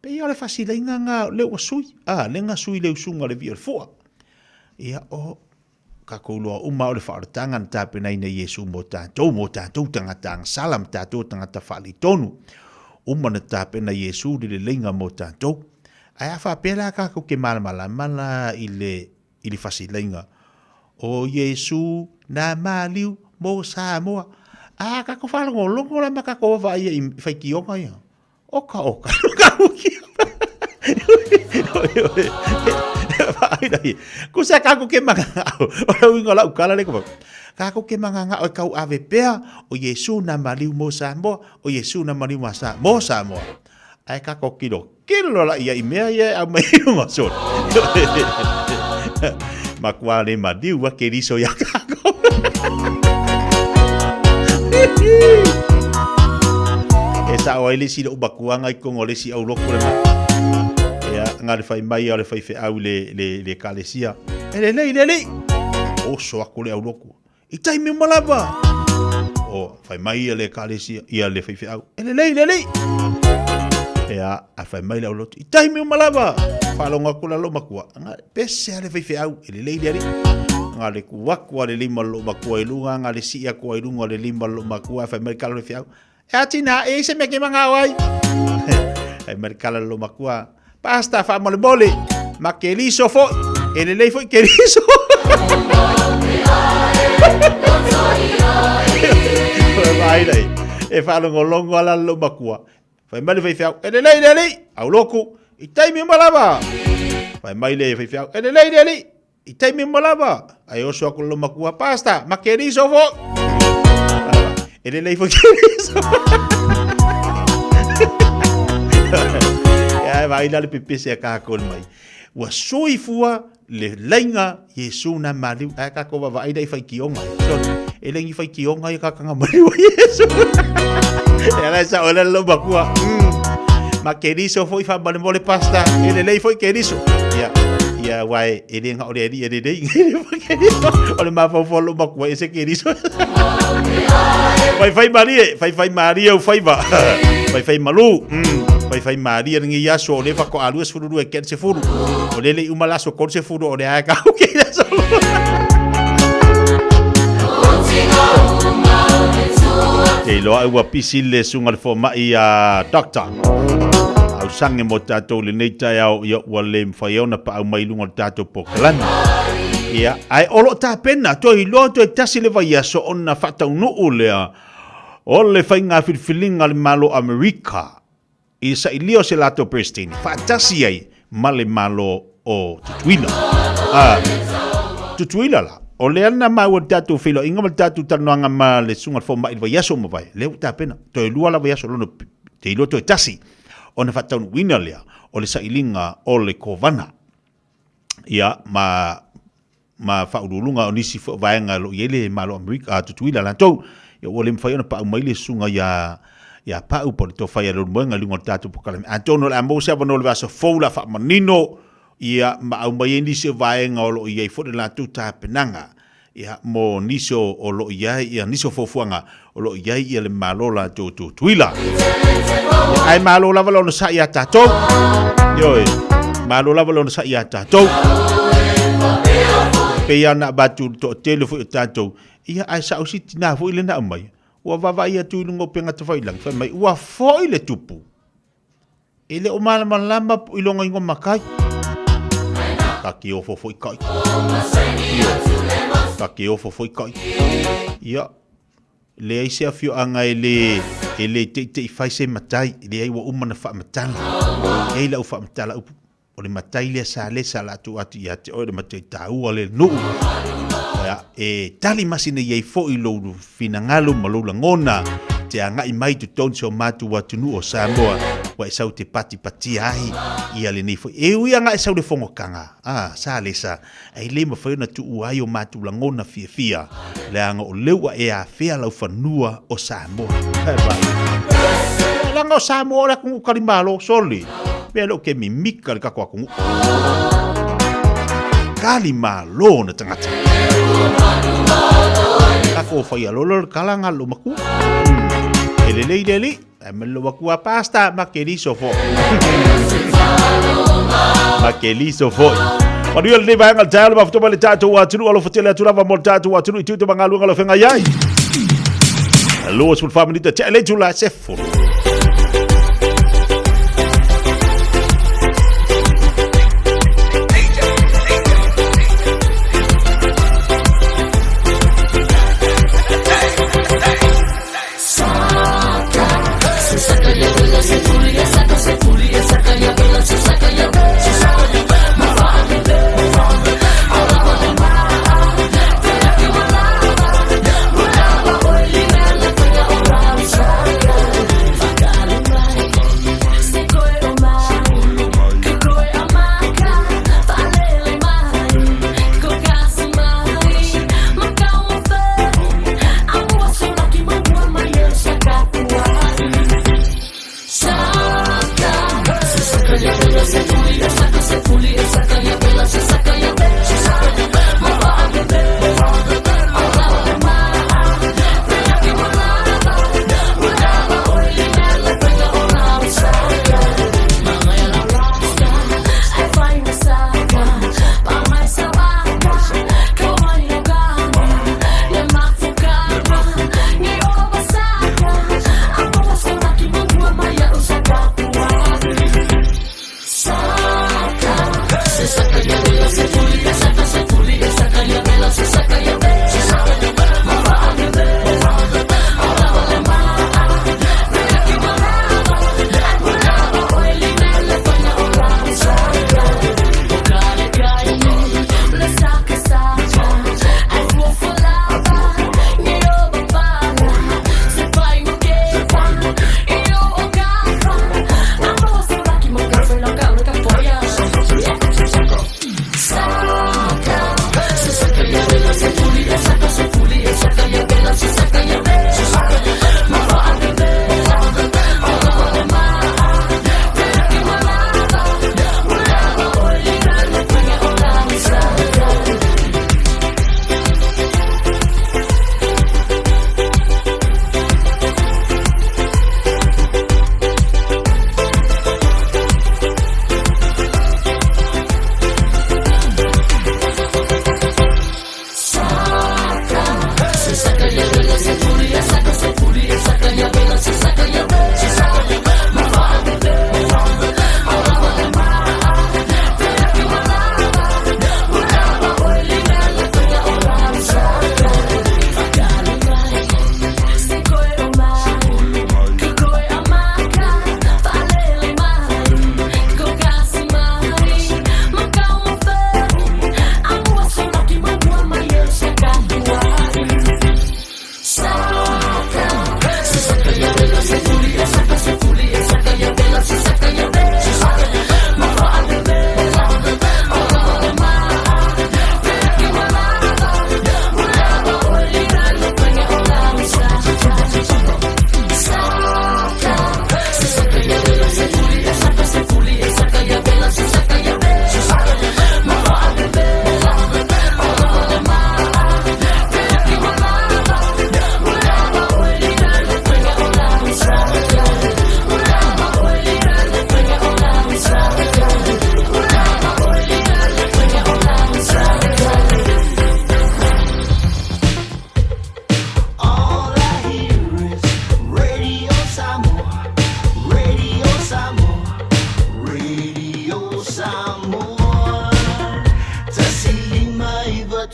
Pe ia le fasi lainga ngā le ua sui. Le ngā sui le usunga le via le fua. Ia o kakouloa uma o le whaaratanga na tāpena ina Yesu mo tātou tangata ang salam tātou tangata whaali tonu. Uma na tāpena Yesu le lainga mo tātou. Ai a whapela kako ke mana i le fasi lainga. O Yesu na maliu mo Samoa. Kako whalongolongo la makako wa ia i whaikionga ia. Oka. Kusa kako ke manga ngao. Ola winga la ukala le kuma. Kako ke manga ngao kau ave pea. O Yesu na maliu mo Samoa. O Yesu na maliu mo Samoa. Ai kako kilo la ia i mea ia au mai unga son. Makua le madiu wa ke riso ya kako. E sa o ele si do bakuanga I kongo le si au loko le ma. Ya nga le fai mai le fai fe au le kalesia. Le. O so ako le au loko. I tai me malava. O fai mai le kalesia ia le fai fe au. Le. Ya a fai mai le au loko. I tai me malava. Falonga ko la lo makua. Nga pese le fai fe au. Le. Nga le kuwakua le lima lo makua ilunga, nga le siia kua ilunga le lima lo makua, fai mai kalo le fiau. Tina se me que mangawai. Ai merkala lo makua. Pasta fa mole mole. Ma che riso fo. E le lei foi che riso. Vai dai. E fa longo ala lo makua. Fai male fai fiau. E le lei. Au loku. I tai mi malava. Fai mai le fai fiau. E le lei. I tai mi malava. Ai oso aku lo makua pasta. Ma che riso fo. E le lei foi che riso. Ya vai dale pipisi ka kol mai. Wa soifua le lenga Yesu na mali ka ko va ai dai fai kionga. So e lengi fai kionga ka ka mali wa Yesu. Era sa ola lo bakua. Ma queriso foi fa mole pasta. E le lei foi queriso. Ya wai e le nga ore e dei. Ole ma fa lo bakua ese queriso. Fai Maria o fai va. Fai malu. Fai Maria ngi yaso le fa ko alu se furu e ken se furu. O le uma laso ko se furu o le aka o ke yaso. E lo ai wa pisile sunga fo mai a doctor. Au sange mo tato le nei tai au ia wa le mfaiona pa au mai lunga tato po kalana. Ia ai olo ta pena to i lo to tasi le vai yaso ona fata unu ulea. O le fai nga filfilinga le malo Amerika. Isa ilio se lato pristini. Fatasi ai male malo o tutuila. Tutuila la. O le ana mau tatu filo. Inga mal tatu tanuanga ma le sunga fo ma ilva yaso mo vai. Leu ta pena. To e lua la yaso lono te ilo to tasi. O na fatau wina lea. O le sa ilinga o le kovana. Ia ma faululunga o nisi fo vaenga lo yele malo Amerika tutuila la tou. Ia o le mfaiona pa maile sunga ya pa upo to fai lo mwenga lingo tatu pokala Antonio la mo se no le vaso foula fa manino ia ma au mai ni se vai ngolo ia fo la tuta penanga ia mo niso o lo ia niso fofuanga o lo ia le malola to tuila ai malola valo no sa ia tato yo malola valo no sa ia tato pe ia na batu to telefo tato ia ai sa usiti na fo ile na mai wa vava ia tu lungo penga te failang fa mai wa foi le tupu ele o malama ilonga ingo makai taki o foi kai taki o foi kai ia le ai se afio anga ele te fai se matai le ai wa umana fa matala ei la fa matala o le matai le sa la tu atu ia te o le matai tau le no e tali masina ye fo I lo finangalo malula ngona te anga I mai tu tonso matu watu nu o Samoa wa sau te pati ai ia le ni fo e ui anga sau le fongo kanga sa lesa ai le ma fa na tu ai o matu la ngona fia le anga o lewa e a fea lau fanua o Samoa langa o Samoa la ku kalimalo soli be lo ke mi mika ka kwa ku kalimalo na tangata Kako fai alolo kalanga lo maku. Elele amelo maku pasta makeliso fo. Makeliso fo. Mario le vai ngal talo ba futobale tatu wa tunu alo futela tu lava moltatu wa tunu itu bangalu ngalo fenga yai. Allo sul family de tele tu la sefo.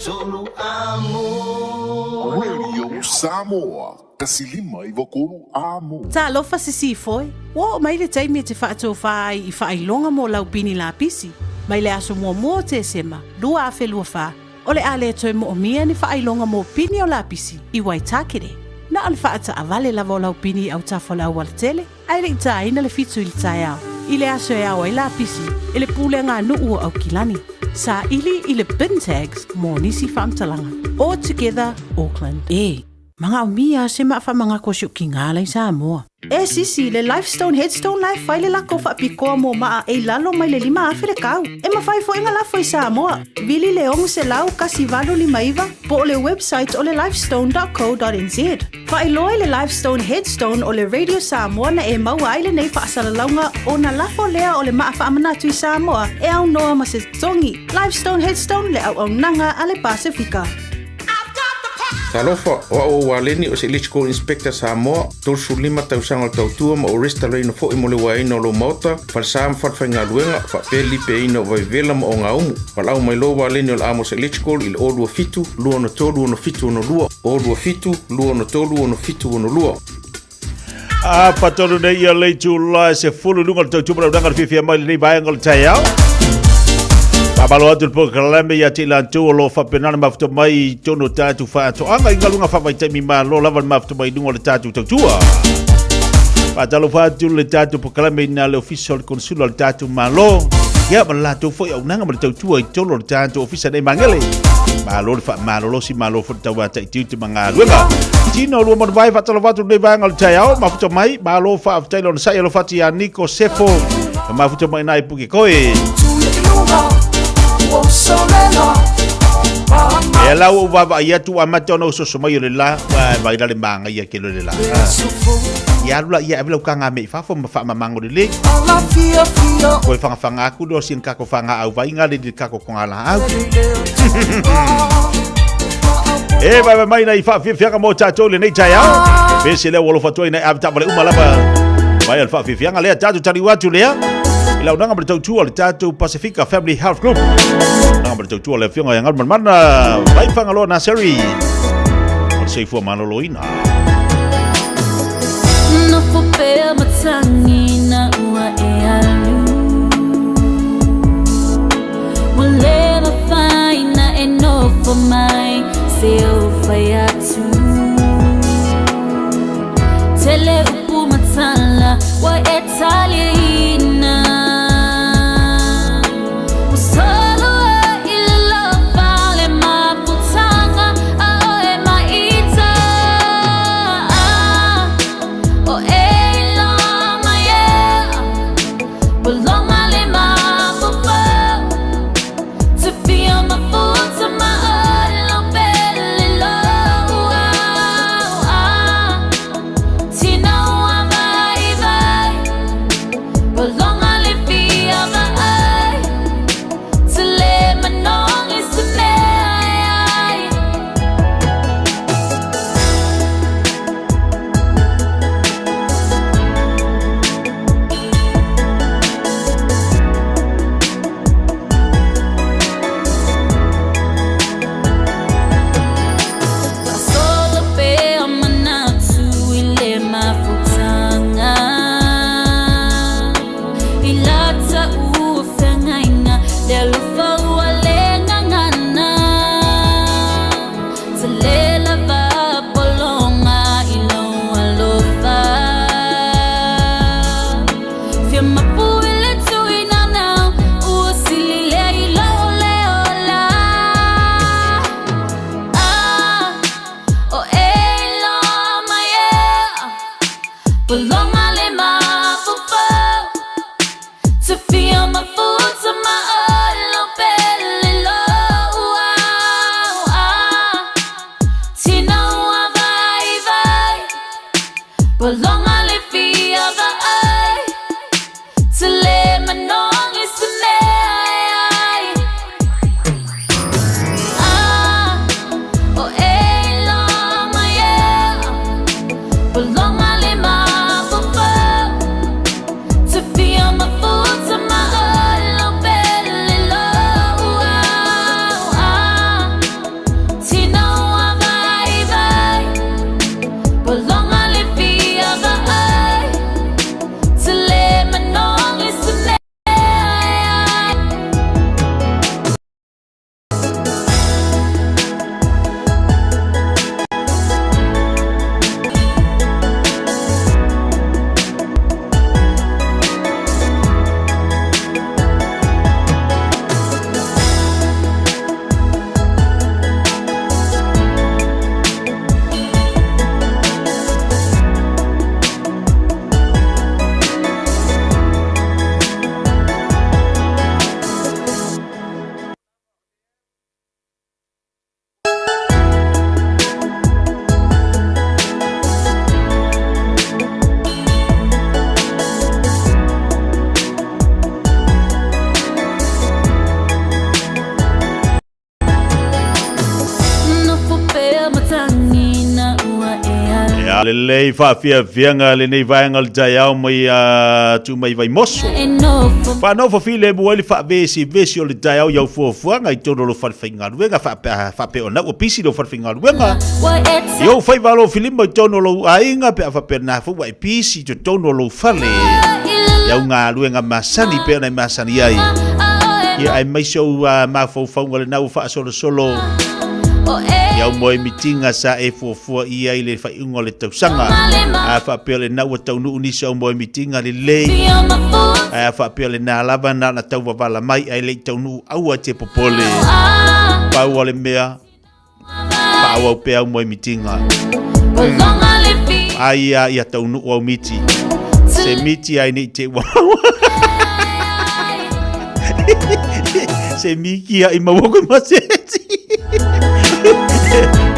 tolu amo. Radio Samoa. Kasilima i wakulu amo. Ta lofa sisi foi. Wo mai le taimi te whaatou whai I whailonga mo lau pini la pisi. Mai le aso mua te sema. Lua a whelua wha. O le ale toi mo o mia ni whailonga mo pini o la pisi. I Waitakere. Na al whaata avale lava o lau pini au tawhala au wala tele. Ai le ita ina le fitu ili tai au. I le aso e au ai la pisi. I le pule ngā nuu au kilani. Sa ili I le bin tags mo nisi whamtalanga. All Together Auckland. Mga umia se maa mga kosyo ki ngā lai Samoa. Sisi le Lifestone Headstone Life whai le lako whaapikoa mo maa lalo mai le 5 awhire kau. Ma whai fo inga lafo I Samoa. Vili le ongu se lau kasi valo 5 po o le website o le lifestone.co.nz. Whai loe le Lifestone Headstone o le Radio Samoa na maua ai le nei whaasalaunga o na lafo lea o le maa whaamanatu I Samoa au noa ma se tongi. Lifestone Headstone le au nanga a le Pasifika. Talofa o waleni o se Electrical Inspector Samoa, tolsu 5 tausanga o tautua ma o resta reino fo I mo le waina o lo mota, falsam fatwhainga luenga, whapeli pe ino vai vela ma o ngā umu. Walau mai lo waleni o le Amos Electrical I le o lua fitu, lua no tolu ono fitu ono lua, o lua fitu, lua no tolu ono fitu ono lua. Patonu nei ia leitu la se fulu lunga le tautua ma udanga le fifia mai le nei vaenga le taiao. Pabalo atu po kalame ya tilantu o lo whapenana mafto mai tono tatu whaato anga inga lunga whawaitai ma lo lava mafto mai dungo le tatu tautua. Patalo whatu le tatu po kalame na le official consulo le tatu ma lo. Ia ma lato foi au nanga ma le tautua I tolo le tatu official nei mangele. Ma lo le wha ma lo si ma lo whatawa tai tiu te mga luenga. Tino lua mon vai whatalo watu nei vanga le taiao mafto mai ma lo whaafitai lo na sai lo whati a Nico Sefo. Mafto mai nai puke koe. E lau o wawa ia tu amate ono so mai le la vai dale manga ia ke le la. Ia lula ia evelo kanga me fa fo ma mango le le. Ko fanga aku do sin ka ko fanga au vai ngale di ka ko ngala au. E vai mai na fa fianga mo tato le nei taia. Pese le wolo fatoi na avta vale uma lava. Vai al fa fianga le tato tari watu le. Ila unanga ber tautua le tatu Pacifica Family Health Group. Unanga ber tautua le fionga yang alman mana vai fangalo naseri. On sei fu manoloina. No fu pe matangi na ua e alu. We'll never find na enough for my self fayatu. Tele upu matala wa Italia. le lei fa fianga le nei vaenga le tai au mai tu mai vai moso fa no fa file mo le fa vesi o le tai au iau fuanga I tono lo fa finga luenga fa pe ona o pisi lo fa finga luenga yo fai valo filima I tono lo ainga pe fa pe na fu ai pisi to tono lo fale iau nga luenga masani pe na masani ai ia ai mai so ma fo le na fa solo iau moe mitinga sa e fuafua ia I le whaiunga le tausanga a whapea le nau a taunu unisa o moe mitinga le lei a whapea le nā lava na tau wavala mai ai le taunu aua te popole pau le mea pau au pea moe mitinga ai ia taunu au miti se miti ai ni te wawa se miki ai mawako maseti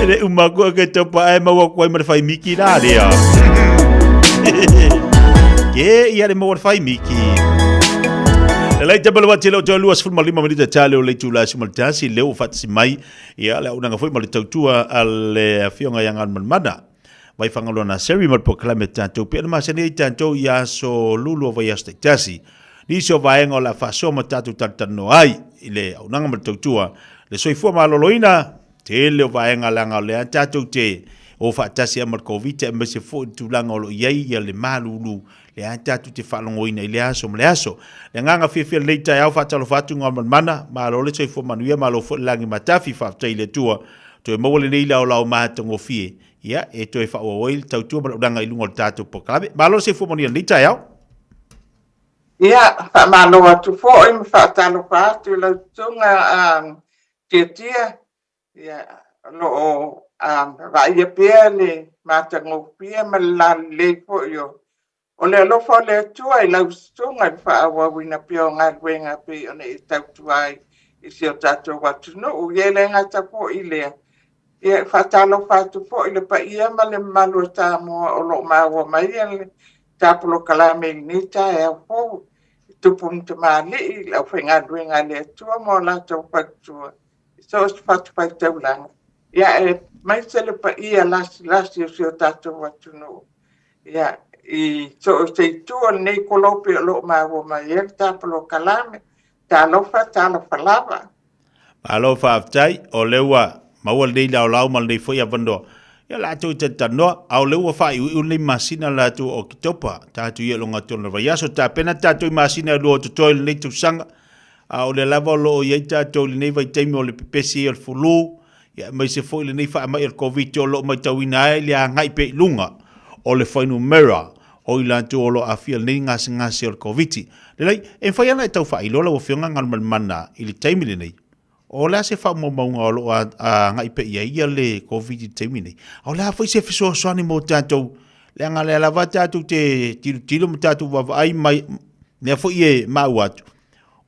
ele umako ke topa ai mawa ko mai fai miki la lea ke ia le mawa fai miki le te balo watelo to luas ful malima medita tale o le tula simultasi le o fatsi mai ia le una foi mal tautua al fionga yang an mana vai fangalo na seri mal proclame tanto pe ma sene tanto ia so lulu vai asta tasi ni so vai ngola fa so matatu tantano ai ile una mal tautua le soifua maloloina te leo vaenga langa le tatou te o fatasi amal covid me se fo tulanga lo yai ya le malulu le tatou te falongoina ile aso le aso le nganga fifia le tai au fatalo fatu ngam mana malo le soifua manuia malo fo langi matafi fa tai le tua to mo le nei la o matongo fie ya e to fa o oil tautua malanga ilungo tatou pokabe malo se fo manuia le tai au ya fa malo atu fo im fatalo fatu le tunga tia ya lo va ia pele mata ngo pia malale fo yo ole lo fo le tua I la sunga fa wa wina pio nga wenga pe one tau tuai isi o tato watu no u yele ngata fo ile ia fatalo fatu fo ile pa ia male malu tamo o lo mawa mai ele tapulo kalame ni ta e fo tupum tamali la fenga wenga le tua mo la to fatu so fatu pai taulang ya mai sele pa ia las o tato watu no ya I so se tu nei kolope lo mawo mai tapulo kalame talofa lava alo fa tai o lewa mawal dei lau mal dei foi avando ya la tu te tano au lewa fa u le masina la tu o kitopa ta tu ye longa tona va ya so ta pena ta tu masina lo tu toil nei tu sanga au le lava lo ye ta tu le nei vai temi o le pepesi o fulu ya mai se foi le nei fa mai el covid o lo mai tawina le ngai pe lunga o le foi numera o ila tu o lo afia nei ngasi o covid le lai en fa ya na tau fa ilo lo fionga ngal mana ili temi le nei o la se fa mo maunga o lo a ngai pe ia le covid temi nei o la foi se fiso so ani mo tato le nga le lava tato te tilo mo tato va ai mai ne foi e mauat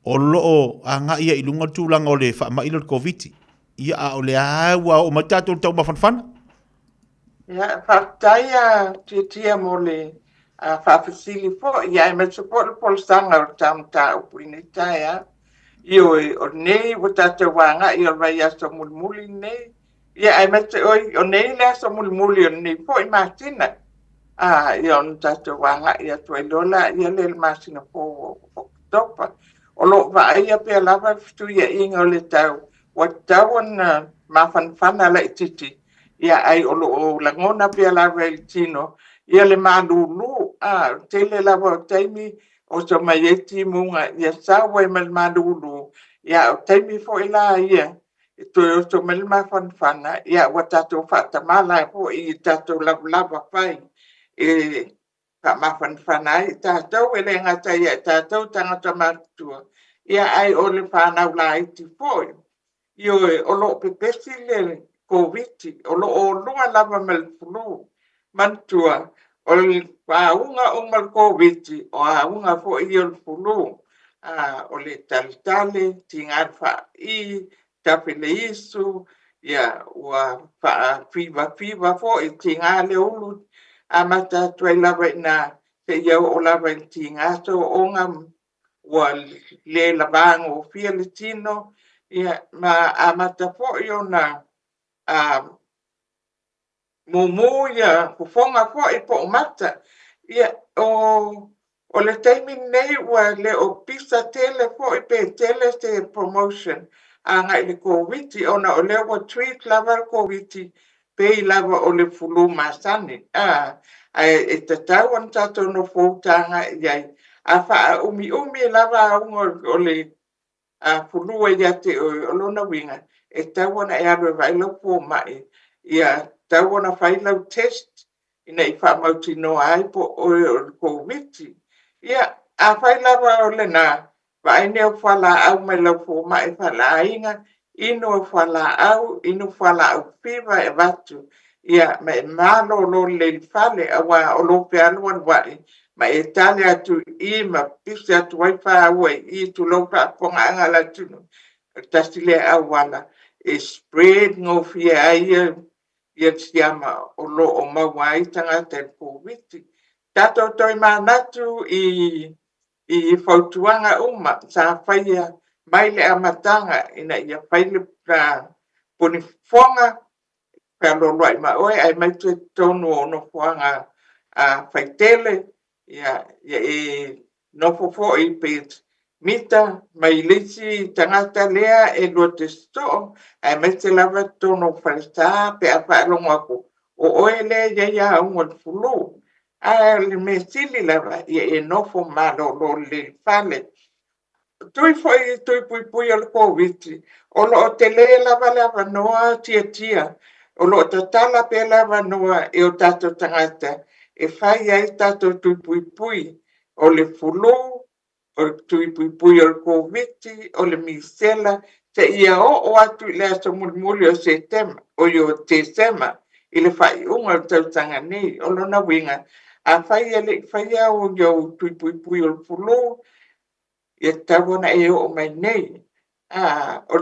o lo a ngai ia ilunga tulanga o le fa mai lo covid ia o le wa o matato tau ma fan ya fa taia tia mo le fa fasili fo ia me support pol sanga tam ta upini taia io o nei wata wanga io vai aso mulmuli nei ia ai mete o nei le aso mulmuli nei foi martina io tato wanga ia toi dola ia le masina po topa o lo vai ia pe lava tu ia inga le tau wata wana mafan ala titi ia ai o lo la ngona pe lava il tino ia le madulu tele lava taimi o so maieti munga ia sawa mal madulu ya taimi fo ila ia to so mal ma fana ya watato fata mala fo I tato lava pai ka ma fana tato ele ngata ya tato tanga tamatu ya ai o le fana la iti fo yo o lo pepesi le covid o lo lava mal flu mantua o unga mal covid o unga fo il flu o le talitale tinga fa I tapele isu ya wa fa fiva fo tinga le ulu amata tuela na te yo o la tinga so onga wa le lavang o fielitino ya ma amata fo yo na mumu ia fofonga fo e po mata ia o le taimi nei ua le o pisa tele fo i pe tele te promotion a ngai le koviti ona o le ua tweet lava koviti pe i lava o le fulu masani e te tau an tato no fōtanga iai a wha umi lava o le fulu e ia te o lona winga e tau ana e aru e vailo fō mai ia tau ana whailau test ina i wha mauti no ai po o koviti ia a whailava o le nā Vaine o whala au mai lau fō mai whala inga, ino o whala au, ino whala au whiwa e watu. Ia, ma e malo lo le whale awa o lo pe aluan wai, ma e tale atu I ma pisi atu waifa au I tu lo pa ponga anga la tunu. Tasile au wala, e spread ngofi e aia, ia tiama o lo o mawai tanga te COVID. Tato toi manatu I fautuanga uma sa whaia mai le amatanga ina ia whaile pra puni whonga pia loloi ma oe ai mai tue tonu o no whanga whaitele ia e nofofo I pet mita mai lisi tangata lea e lua te sto ai mai te lava tonu whalita pe a whaalonga ko o oe le ia unga fulu le me sili lava ia e nofo malo lo le fale tui foi tui pui al COVID o lo te le lava noa tia o lo te tala pe lava noa e o tato tangata e fai ai tato tui pui o le fulu o tui pui al COVID o le misela te ia o atu le aso mulmuli o se tema o yo te sema ile fai unga tau tanga nei o lo na winga a whaia o yo pui o fulu e tawona e o mai nei o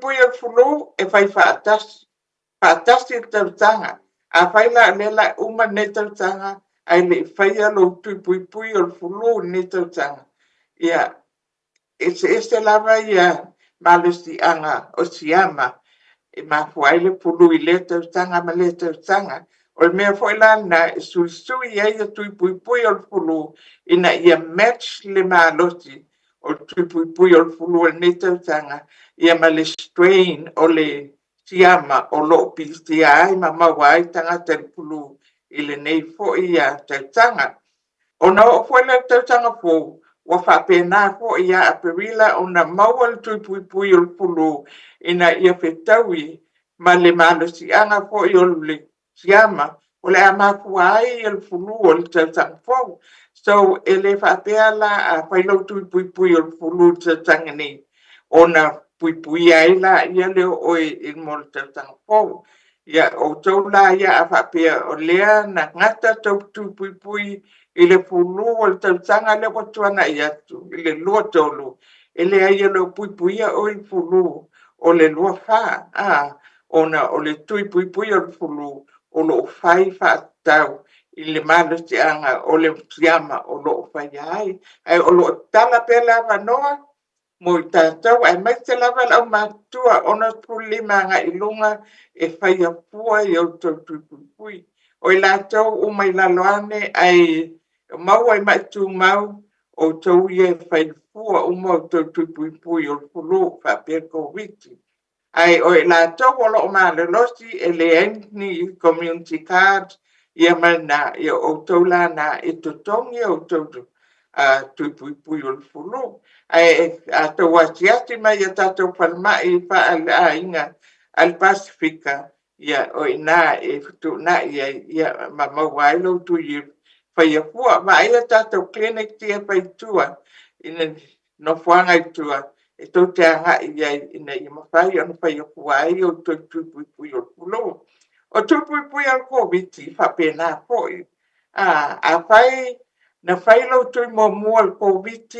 pui o fulu e whai whaatasi tau tanga a whaila lela uma ne tau tanga ai le whaia lo pui o fulu ne tau tanga ia e lava ia malusi anga o siama e mafuaile fulu I le tau tanga ma le tau tanga o mea foi lana sui ia tui pui o fulu ina ia match le malosi o tui pui o fulu o ne tanga ia ma le strain o le siama o lo pisi ai ma mawai tanga te fulu I le nei fo ia tanga o na o foi le tanga fo wa fa pena fo ia a perila o na maua tui pui o fulu ina ia fetawi ma le malosi anga fo I o le siama o le amafuai el fulu o le tatangfo. So ele whapea la a whailo pui o le fulu tatangani. O na pui ai la ia leo oe il mo le tatangfo. Ia o tau la ia a whapea o lea na ngata tau pui I le fulu o le tatanga le watuana ia tu. I le lua tolu. Ele ai leo pui o il fulu o le lua wha. Ona o le pui o le fulu. O lo fai tau I le malusi anga o le siama o lo fai ai o lo tala pe lava noa mo I tātou ai mai te lava lau mātua ona pulima nga I lunga e fai a pua I au tau pui o I lātou o mai laloane ai mau ai mai tu mau o tau ia fai pua o mau tau pui o pulu fa pe COVID ai o la tau o lo male losi e le eni community card ia mana ia o tau la na e tutongi o tau pui o fulu ai a tau asiati mai a tatou palmai pa a inga al Pasifika ia o ina e futu na ia mamawai lo tui fai a pua ma ia tatou clinic tia fai tua ina no fuanga I tua e tau te anga ia ina I mawhai anu whai o kuai o tui pui o fulu. O tui pui al COVID whapena poi. A whai na whai lau tui momu al COVID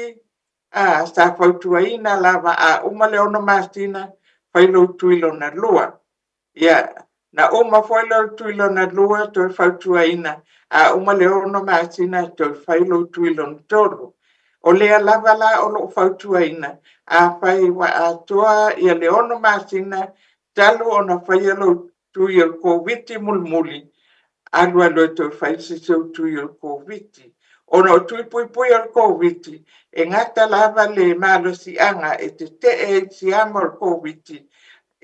sa whautua ina lava a umale ono masina whai lau tui lo na lua. Ia na uma whai lau tui lo na lua tui whautua ina a umale ono masina tui whai lau tui lo na toro. O lea lava la o lo whautua ina. A whai wa atoa ia le ono masina talu o na whai alo tui al COVID mulmuli alua lo to fai se tu yo COVID. Ona o tui pui pui o COVID. E ngata lava le malo si anga e te si amo o COVID.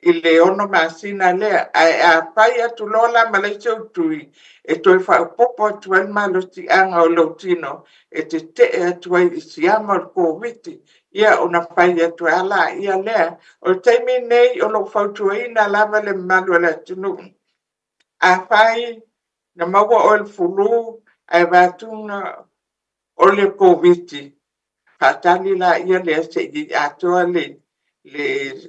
I le ono masina lea a pai atu lola ma le tui e toi fa popo atu al malo si anga o lautino e te atu ai si amo o COVID. Ia ona pai atu ala ia lea o teimi nei o lo fautuaina lava le malo le tunu. A pai na maua o el fulu ai vatuna o le COVID. Patali la ia le se i atoa le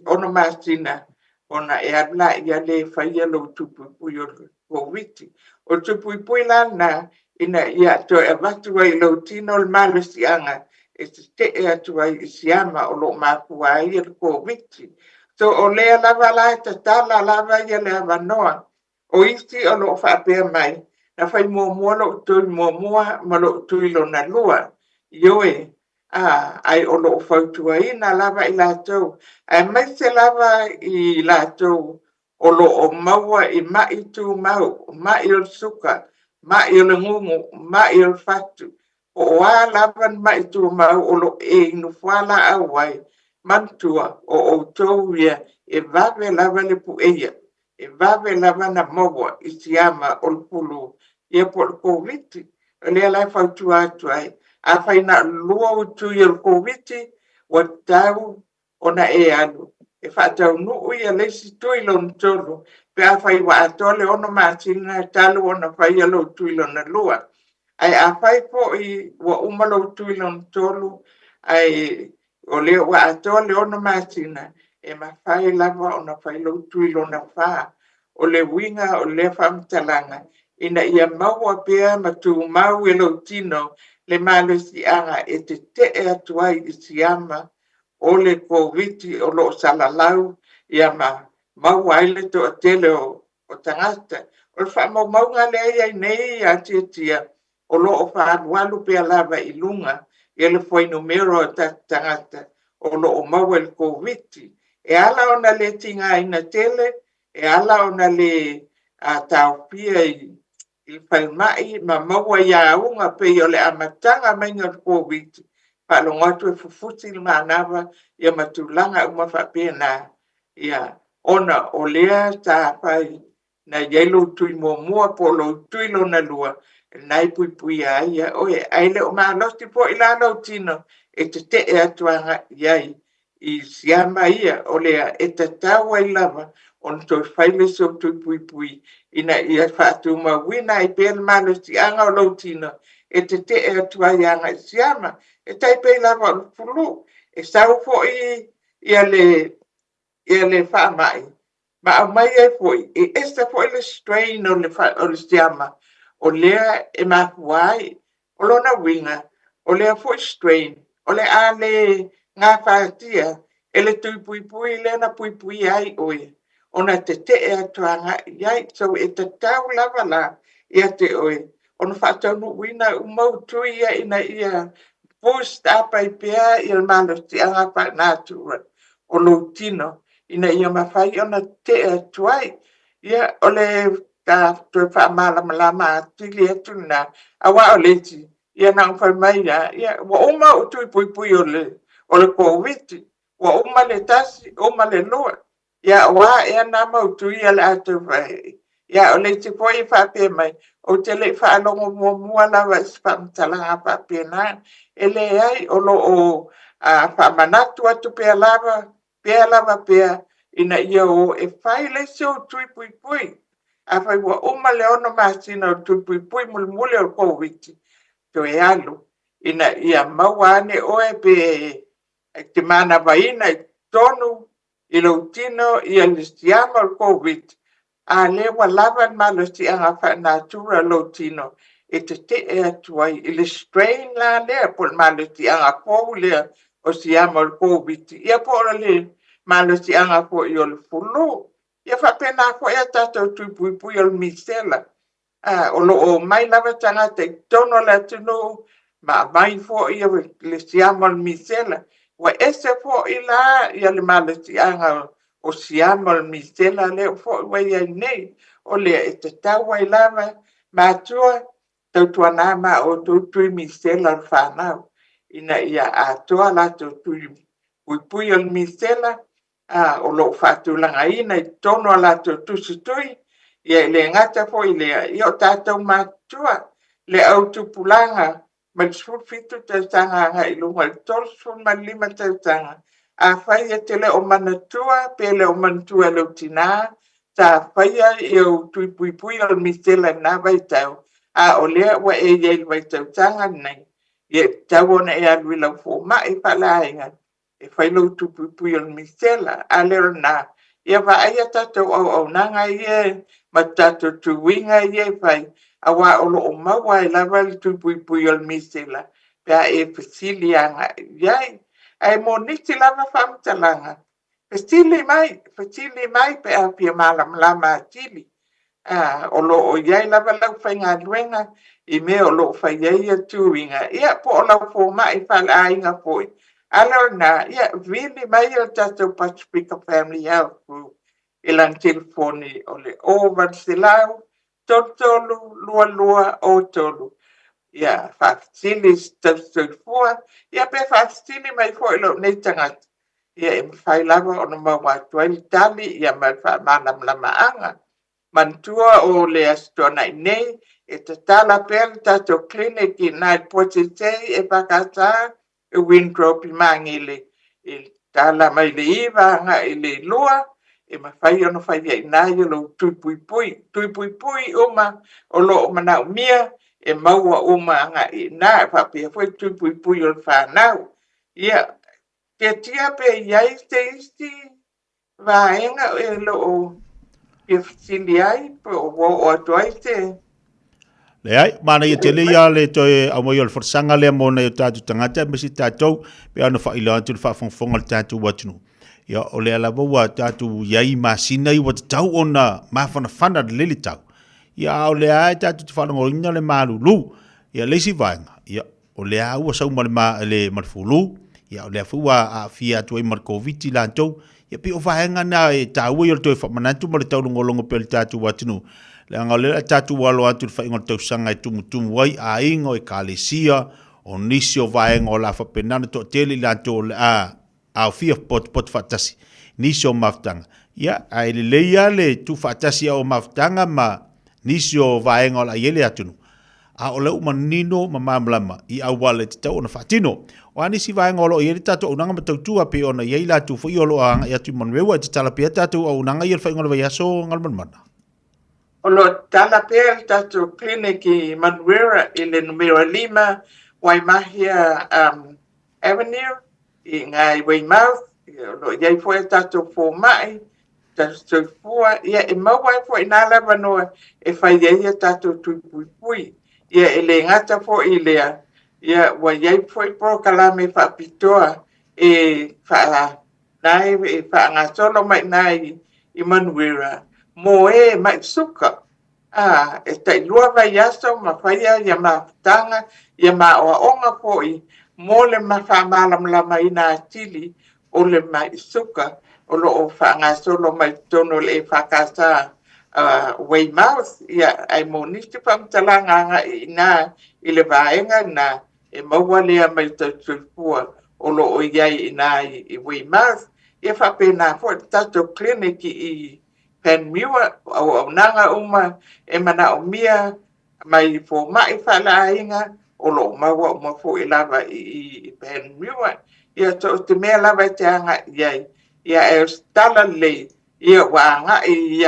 ono masina ona e abla ia le faia lo tupu pui o COVID. O tupu pui la na ina ia to e vatu ai lo tino o malo si anga e te e atu ai si ama o lo mapua ai el COVID. So o lea lava la e tala lava ia le avanoa o isi o lo whapea mai na fai mua lo tui mua ma lo tui lo na lua. Ioe, ai o lo whautua ina lava i lātou. Ai mai se lava i lātou o lo o maua i mai tu mau, mai o suka, mai o le ngungu, mai o fatu. O a lava mai tu mau o lo e inu whala awai, mantua o tau ia e vave lava le pueia. E vave lava na maua i siama o le pulu. Ia po le COVID, o lea lai whautua atu ai. A whaina lua o tui o COVID, wa tau ona e anu. E whaatau nuu ia leisi tui lo ntolu, pe a whai wa atole ono mātina talu ona whai alo tui lo na lua. Ai a whai po i wa umalo tui lo ntolu, ai o leo wa atole ono mātina, e ma whai lava ona whai lo tui lo na wha, o le winga o le whamtalanga, ina ia maua pia ma tu mau e lo tino, le malo si anga e te atu ai i si ama o le COVID o lo salalau ia mau ai le to tele o tangata. O le wha maunga le ai nei a tia o lo o whaanualu pia lava i lunga i le foi numero o tangata o lo o mau e le COVID. E ala ona le tinga ina tele, e ala ona le tau pia i whaimai ma maua ia unga pe o le amatanga mainga COVID. Whalongotu e fufuti i manawa ia matulanga uma whapea na ia ona o lea tā pai na yelo tui mua po lo tui lo na lua nai pui ia oe aile o mahalosti po i lalo tino e te e atuanga iai i siama ia o lea e te taua i lava on to whaile so tui pui ina ia whaatu mawina i pēr malo si anga o lautino e te e atua ianga i siama e taipe lava o fulu e sau fo ia le whaamai ma au mai e foi e esta foi le strain o le siama o lea e mafuai o lona winga o lea foi strain o le a le ngā whaatia e le tui pui le na pui ai oe ona te e atuanga iai so e te tau lava la ia te oe ona whaatau nu wina umau tui ia ina ia post apa i pia i al malo ti anga pa natura o lo tino ina ia mawhai ona te atuai ia ole ta tu fa malama tili atu na awa o leti ia na whai mai ia wa uma o tui pui o le COVID wa uma le tasi uma le loa ia wa ia na mau tui ala atu vai ia o leti po i whape mai o te le whaalongo mua lawa spamtalanga whape na ele ai o lo o whamanatu atu pia lava pia ina ia o e whai le seo tui pui a whai wa uma le ono masina o tui pui mule o COVID to e alu ina ia mawane o e pe te mana vaina tonu i lo tino i alistiama o COVID a le wa lava malo si anga whanatura lo tino e te e atuai i le strain la lea po malo si anga kou lea o si ama o COVID ia po le malo si anga po i o le fulu ia whapena po ia tatou tui pui o le misela o lo o mai lava tanga te tono la tino ma mai fo ia le si ama o le misela wa ese fo i la ia le malo si anga o si ama o le misela lea fo i wai ai nei o lea e te taua i lava Matua tautua nā ma o tui misela al whanau. Ina ia atoa la tui pui al misela o lo whatulanga ina I tono la tusutui. Ia le ngata fo I le I o tātou matua le au tupulanga ma fitu tautanga nga I lunga I tolsu ma 5 tautanga. A whaia te le o manatua pe le o manatua lau tina ta whaia I o tui pui al misela na vai tau. A o lea wa e yei vai tautanga nei. Ia tau ona e alui lau fo ma e palainga. E whailau tu pui al misela. A lera na. Ia wa aia tatou au nanga ie. Ma tatou tu winga ie whai. A wa olo o maua e lava tu pui al misela. Pea e pasili anga. Iai. Ai mo niti lava whamtalanga. Pasili mai pe a pia malam lama atili. O lo o iai lava lau whainga luenga I me o lo whaiai a tuinga. Ia po o lau fō mai whale ainga poi. Alo na, ia vili mai o tatou Pacifica Family Health Group. Ilang telefoni o le ovan silau, totolu, lua o tolu. Ia whakatili tautau fua. Ia pe whakatili mai fo ilo nei tangat. Ia e mwhai lava o na mawatuai tali ia mai whamanam lama anga. Mantua o le astona nei e te tala pēr tato klinik I nai potitei e pakata e Windrop I mangile e tala mai le iwa nga I le lua e mawhai ono whai I nai lo tui pui uma o lo mana umia e maua uma nga I nai whapia fwoi tui pui o whanau ia te tia pe iai te isti vaenga e lo Ia fitili ai, o atuai te. Le ai, mana ia te lea le toi au mai o le forsanga lea mona i o tātou tangata, mesi tātou, pe anu whaila atu le whawhongwhonga le tātou watunu. Ia o le ala waua tātou iai masina I wata tau o na mawhana whana le lili tau. Ia o le ai tātou te whanangorina le mārulu, ia leisi vaenga. Ia o le au a sau ma le marfulu, ia o le afua a fia atu ai markoviti lantou, ia pe o vaenga na e tau i o le toi whamanantu ma le tau longolongo pe le tātou watinu. Le anga le tātou walo atu le whaingo le tau sanga e tumutumu wai a ingo e kālesia o nisi o vaenga o la whapenana to tele lantou le a fia pot whatasi. Nisi o maftanga. Ia a ele leia le tu whatasi o maftanga ma nisi o vaenga o la iele atunu. A o leu manino ma mamlama I au wale te tau ona whatino. O anisi vaenga o lo iele tātou unanga ma tautua pe ona iei la tu fui o lo anga I atu manuewa te talapia tātou au unanga iele whainga le vaiaso ngalmanmana. O lo talapia tātou kliniki manuera I le numero 5 Waimahia Avenue I ngai Weymouth. Lo iei fwoi tātou fō mai. Tātou fua. Ia e mawai fwoi nāla wanoa e whaiei tātou tui pui. Ia e le ngata fwoi lea. Ia wa iei fwoi prokalame whapitoa e wha nai e wha ngatolo mai nai I manuera. Mo e mai suka. E tai lua vai aso ma whaia ia mawhtanga ia ma oa onga fwoi. Mo le ma whamalam lama ina atili o le mai suka. O lo o wha ngatolo mai tono le whakasa Weymouth. Ia ai mo nisi whamtalanga nga ina I le vaenga na e maua lea mai tautulpua o lo o iai ina I Weymouth. Ia whapena fo tato kliniki I Penmua au nanga uma e mana o mia mai fo mai whala inga o lo maua uma fo I lava I Penmua. Ia to te mea lava te anga iai. Ia e stala le ia wanga I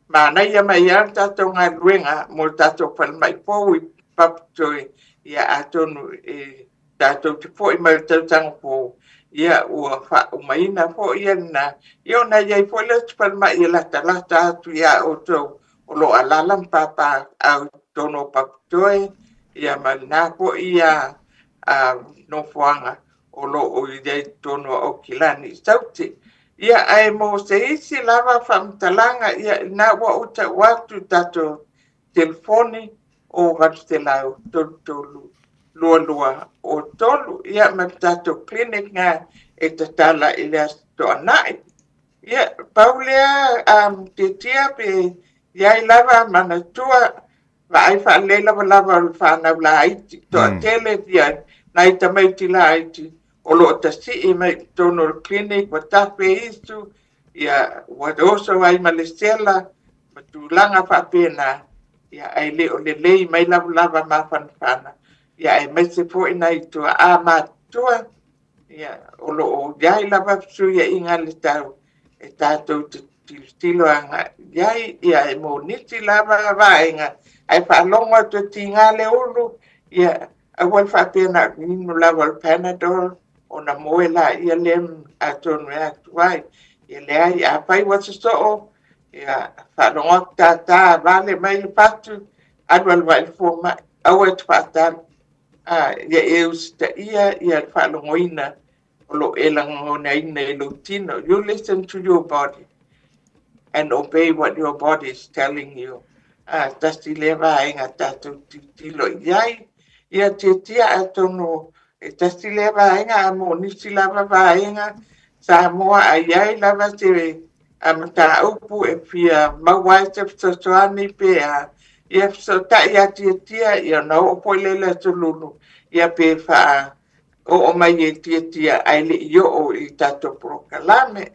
mana ia mai ia tato ngā luenga mo tato whalmai po I paputoi. Ia atonu e tato te fo I mai tautanga po. Ia ua wha umaina fo ia na. Ia na iai fo le whalmai ia lata atu ia o tau. O lo alalam papa au tono paputoi. Ia mana fo ia no fuanga. O lo o iai tono o kilani sauti. Ia ai mo se isi lava whamtalanga ia na wa uta watu tato telefoni o vatstelau tolu lua o tolu. Ia ma tato klinik nga e tatala ila to anai. Ia paulea te tia pe iai lava manatua ai whaalela lava o whanau la aiti. Toa tele dia nai tamaiti la aiti. O lo ta si i mai tono clinic wa tape istu. Ia wa oso ai malesela. Ma tulanga whapena. Ia ai le o le lei mai lava ma whanwhana. Ia ai mai se po ina i tua a matua. Ia o lo o iai lava su ia inga le tau. E tātou tilo anga iai ia e mo niti lava vaenga. Ai whaalonga tu tinga le ulu. Ia awal whapena ninu lava Panadol. O na moe la ia lem a tonu e atuai. Ia lea ia apai wasa soo. Ia whalonga tata vale mai le patu. Adwal vai foma. Awa tu patan. Ia e usita ia whalongoina. Lo elangona ina elutino. You listen to your body. And obey what your body is telling you. Tasti leva inga tatu tilo iai. Ia tia atono. Tasti leva inga amo nisi lava vaenga. Samoa aiai lava te amata upu e pia mawai te ftotoani pea. Ia fsota ia tia ia na opo lele tulunu. Ia pe faa. O mai e tia ai le yo o I tato prokalame.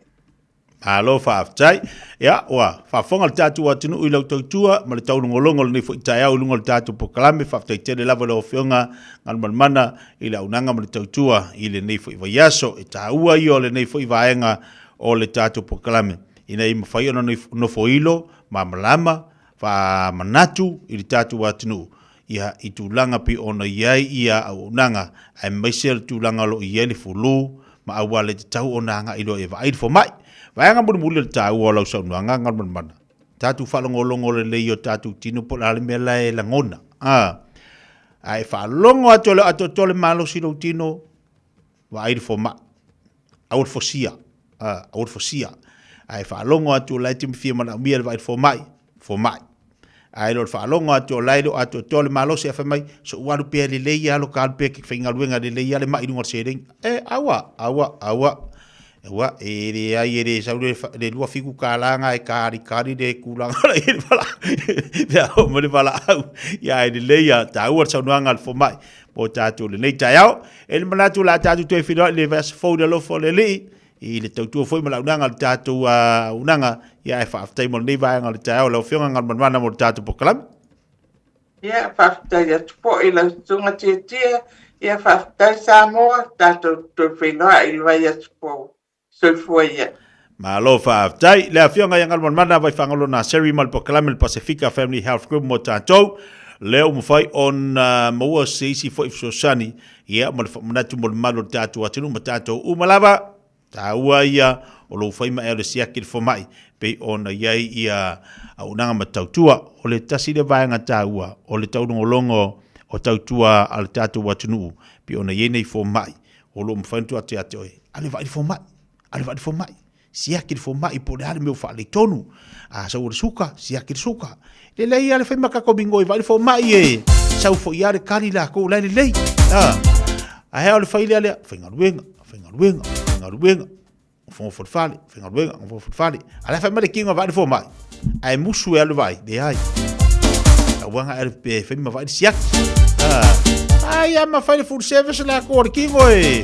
Alo whaaftai. Ia, wa, whaafonga le tātu atinu ui lau tautua, ma le taunu ngolongo le nifo I tai au lunga le tātu prokalame, whaaftai tele lava leo whionga, ngan mana I le aunanga ma le tautua, I le nifo I vaiaso, e tā ua I o le nifo I vaenga o le tātu prokalame. Ina I mawhai ono nofo ilo, ma malama, wha manatu I le tātu atinu. Ia I tūlanga pi ona iai ia au nanga ai maisel tūlanga lo iai le fulu ma awa le tau o nanga ilo e vai fo mai vaanga mo mule tau o lau sau nanga ngal mana tatu falongolongo le leio tatu tinu po la mela e langona ai falongo ato le malo silo tino vai fo mai au fo sia ai falongo ato la tim fia mana miel vai fo mai ai lo whaalonga ato lairo ato tole malo se afa mai so waru pe le leia lo ka pe ki finga luenga le leia le mai dunga sering awa e re ai re sa le lua fiku kalanga e kari de kulanga le fala ya o mo le fala ya e le leia ta ua sa nuanga fo mai po tatu le nei taiao e le manatu la tatu te fino le vas fo de lo fo le li I le tautua foi ma launanga le tātou unanga ia e whaaftai mo nei vaenga le tāo lau whionga ngal manwana mo le tātou pokalami. Ia whaaftai atu po I la tunga tia ia whaaftai Samoa tātou tu whenua I lua atu po soifua ia. Ma lo whaaftai lea whionga ia ngal manwana vai whangalo na seri ma le pokalami le Pacifica Family Health Group mo tātou leo mwhai on maua seisi fo ifsosani ia ma le whamanatu mo le malo le tātou atinu ma tātou umalava ta ua ia o lo fai mai le siaki fo mai pe ona iai ia au nanga matautua o le tasi le vaenga ta ua o le taunongolongo o tautua al tatu watunu pe ona iai nei fo mai o lo mfantu ate oi ale vai fo mai siaki fo mai po le ale meu fa le tonu a sa ur suka siaki suka le lei ale fai makako bingo vai fo mai e sa fo ia le kali la ko le lei a he ole fai le finga ruenga fo fale ala fa male kinga vai fo mai ai musu ele vai de ai a wanga ele pe fe ma vai siak ai ama fa food service la ko kingo e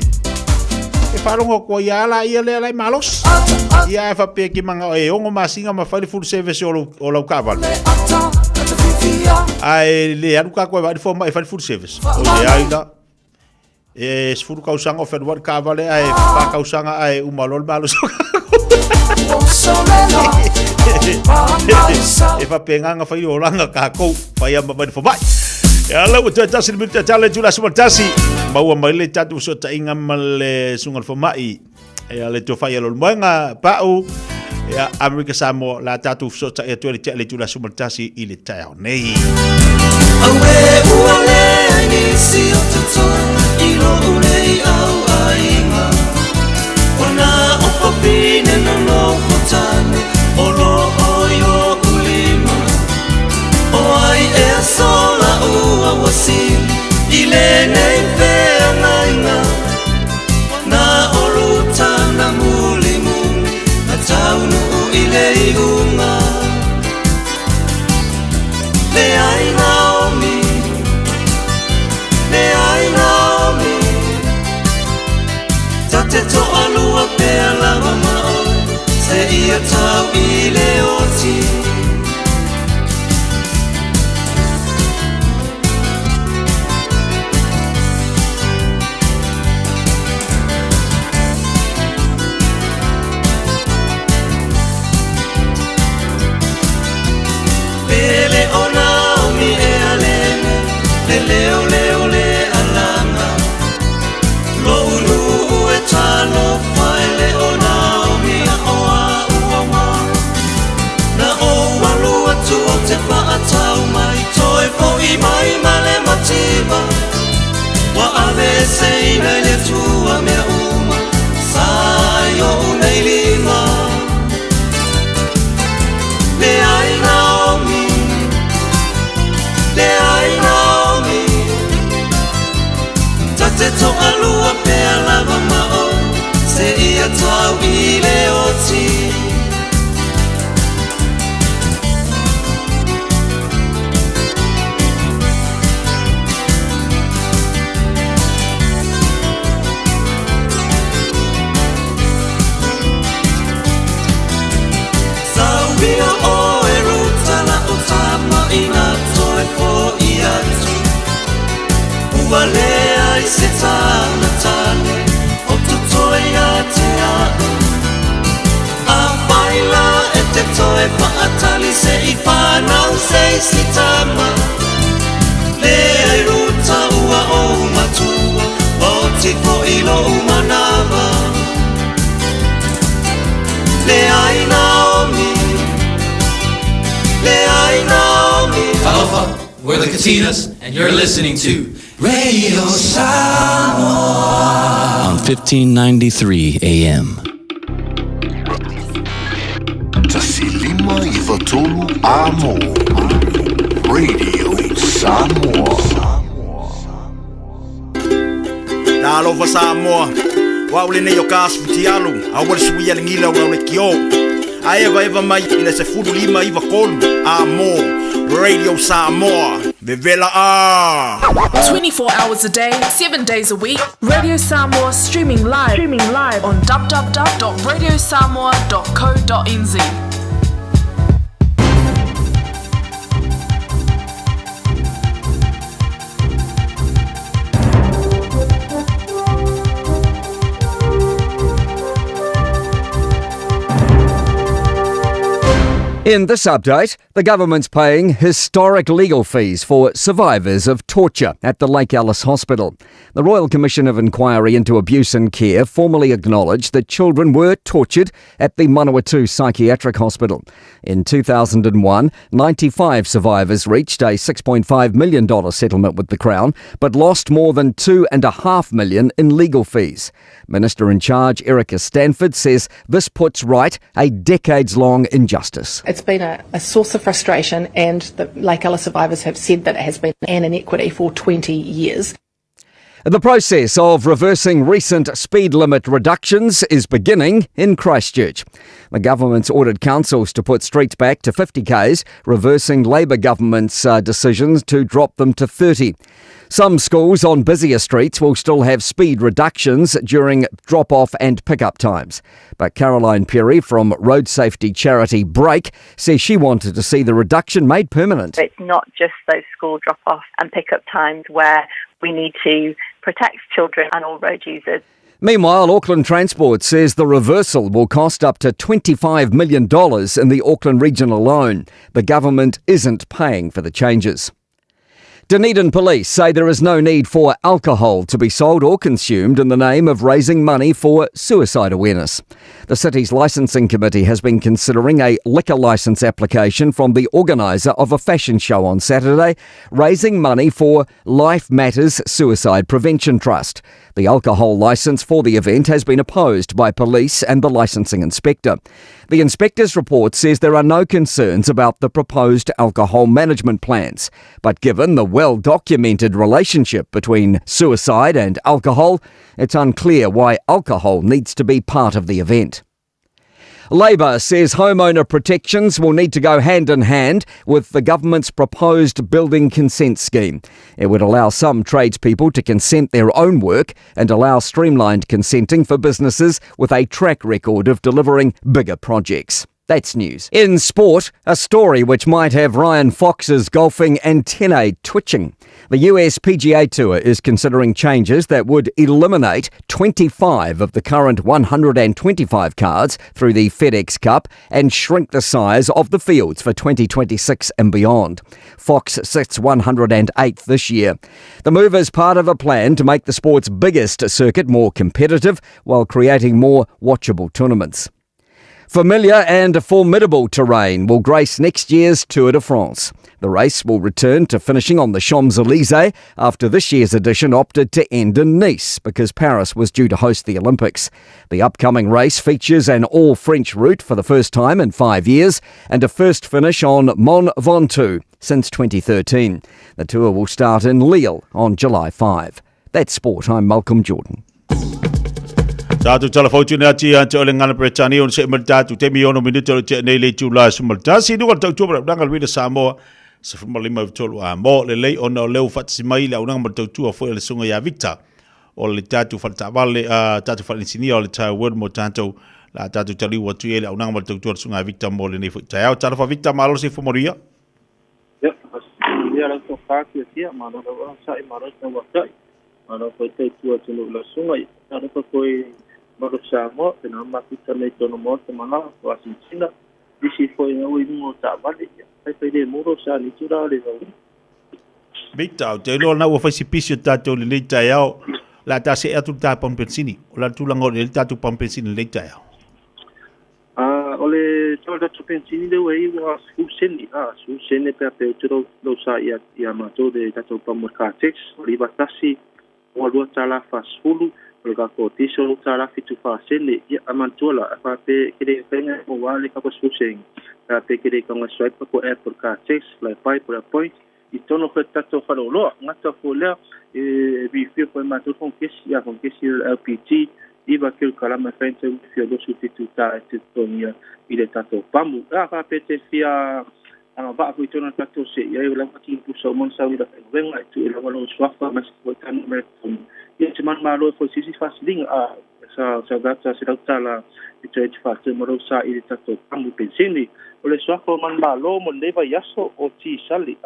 falongo ko ia la le malos ia fa pe ki manga e ongo masinga ma fa food service o lo kaval ai le anu ka ko vai fo mai fa food service o le ai da e sfuru kausanga o fedwar kavale ai fa kausanga ai umalol malo so e fa penganga fa iolanga ka ko fa ia mabadi fo bai ya la o tata sil mita tale jula smartasi maua mai le tatu so ta inga mal sungal fo mai e ale to fa iolol manga pau ya America Samoa la tatu so ta e to le jula smartasi ile tao nei awe uale ni si o to ilo unei au ainga ona o papine no lo kotane o lo oyo ulima o ai e sola ua wasili ile nei vea nainga na oruta na mulimu na taunu ile iunga le aina ia tau I le oti Pele o Naomi e alene Le leo leo le alanga Lo ulu e talo fai le o Naomi a oa uama Na o walu atu o te whaatau mai Toe po I mai male matiba Wa ave seina le tua mea uma Sai o unei lima Le ai Naomi Le ai Naomi Tate to alua pe alava mao Se ia tau I le oti Sauia o e rutala o tama ina toe po I atu Ua lea I se tana tane O tutoe a te anu A whaila e te toe paatali Se I whanau se I si tama Lea I ruta ua o matua O tifo I lo umanawa Lea I Naomi Lea I Naomi Aloha, we're the Katinas, and you're listening to Radio Samoa on 1593 AM. Tasilima I Watolu Amo. Radio Samoa. Aloha Samoa. Waule nei o kasu tialu. Awal sui alingila waule kio. Aeva eva mai ina se furu lima I wakolu. Amo. Radio Samoa. Vivela A. 24 hours a day, 7 days a week. Radio Samoa streaming live on www.radiosamoa.co.nz. In this update, the government's paying historic legal fees for survivors of torture at the Lake Alice Hospital. The Royal Commission of Inquiry into Abuse and Care formally acknowledged that children were tortured at the Manawatu Psychiatric Hospital. In 2001, 95 survivors reached a $6.5 million settlement with the Crown, but lost more than $2.5 million in legal fees. Minister in charge, Erica Stanford, says this puts right a decades-long injustice. It's been a source of frustration, and the Lake Alice survivors have said that it has been an inequity for 20 years. The process of reversing recent speed limit reductions is beginning in Christchurch. The government's ordered councils to put streets back to 50 k's, reversing Labour government's decisions to drop them to 30. Some schools on busier streets will still have speed reductions during drop-off and pick-up times. But Caroline Perry from road safety charity Break says she wanted to see the reduction made permanent. It's not just those school drop-off and pick-up times where we need to protect children and all road users. Meanwhile, Auckland Transport says the reversal will cost up to $25 million in the Auckland region alone. The government isn't paying for the changes. Dunedin police say there is no need for alcohol to be sold or consumed in the name of raising money for suicide awareness. The city's licensing committee has been considering a liquor licence application from the organiser of a fashion show on Saturday, raising money for Life Matters Suicide Prevention Trust. The alcohol licence for the event has been opposed by police and the licensing inspector. The inspector's report says there are no concerns about the proposed alcohol management plans, but given the well-documented relationship between suicide and alcohol, it's unclear why alcohol needs to be part of the event. Labor says homeowner protections will need to go hand in hand with the government's proposed building consent scheme. It would allow some tradespeople to consent their own work and allow streamlined consenting for businesses with a track record of delivering bigger projects. That's news. In sport, a story which might have Ryan Fox's golfing antennae twitching. The US PGA Tour is considering changes that would eliminate 25 of the current 125 cards through the FedEx Cup and shrink the size of the fields for 2026 and beyond. Fox sits 108th this year. The move is part of a plan to make the sport's biggest circuit more competitive while creating more watchable tournaments. Familiar and formidable terrain will grace next year's Tour de France. The race will return to finishing on the Champs-Élysées after this year's edition opted to end in Nice because Paris was due to host the Olympics. The upcoming race features an all-French route for the first time in 5 years and a first finish on Mont Ventoux since 2013. The tour will start in Lille on July 5. That's sport. I'm Malcolm Jordan. Tātou telefautu nea tia te ole ngana Bretania on se mal tātou te miono minuto te nei le tūla sumal tāsi nua tau tūra ranga rida Samoa se fumalima vitolu a mo le lei ona o leu fatsi mai le aunanga mal tau tua foi le sunga ya Victor o le tātou falta vale tātou falinsinia o le tāu word mo tātou la tātou tali wa tu ele aunanga mal tau tua sunga ya Victor mo le nei foi tāu tātou Victor malo se fumoria ya ya la to faki tia malo sa I malo sa wa tai malo foi te tua tunu la sunga tātou foi Maro Samoa, pena makita nei tono mo te mana, o Argentina, disi foi na ui mo ta vale, pai le muro sa ni tura le vau. Victor, te lo na ua faisi pisio tātou le leita iao, la ta se atu ta Pompensini, o la tulango le tātou Pompensini le leita iao. O le tātou Pompensini le wei wa suseni, suseni pe pe tiro lo sa ia mato de tātou Pamorkatex, o li batasi, o lua tala fasfulu, o le kako tiso o tala fitu whaasene ia amantuala a whape kere whenga o wale kako suseng a pe kere kanga swipe ko airport car checks lai pai por a point I tono whe tato whanoloa ngata fo lea vi whio koe mātou kong kesi a kong kesi LPG iwa kil kalama whainte whio losu fitu ta e te tongia I le tato pamu a whape te whia Anga I tona tato se ia I lawa ki pusa o monsau I la whenga I tu I lawa lo swafa mas koe tanu meretonu Ia te man malo foi sisi fasilinga sa gata se lautala I te fatu maro sa I le tato pamu pensini o le swako man malo mo leva yaso o ti sali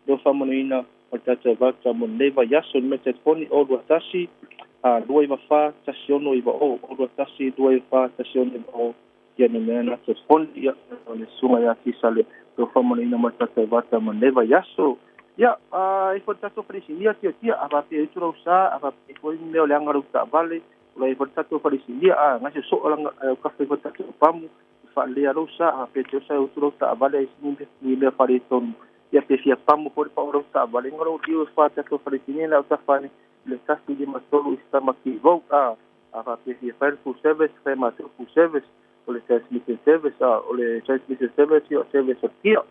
do famoina o tato vata mo leva yaso me te poni o duatasi dua I fa tasiono I o duatasi dua I fa tasiono o ia ne mena te poni ia o le sunga ya ti sali do famoina mo tato vata mo leva yaso Ya, I for tato presidia tia apa pe itu rosa apa pe foi meu le angaru ta vale la for tato presidia ngase so lang ka fe for tato pamu fa le rosa apa pe itu sa itu ta vale ni le fariton ya pe fia pamu por pa rosa vale ngaro dio fa tato presidia la ta fani le tasto de masolo está maki vo apa pe fia full service fe mato full service o le transmission service o le transmission service o service tia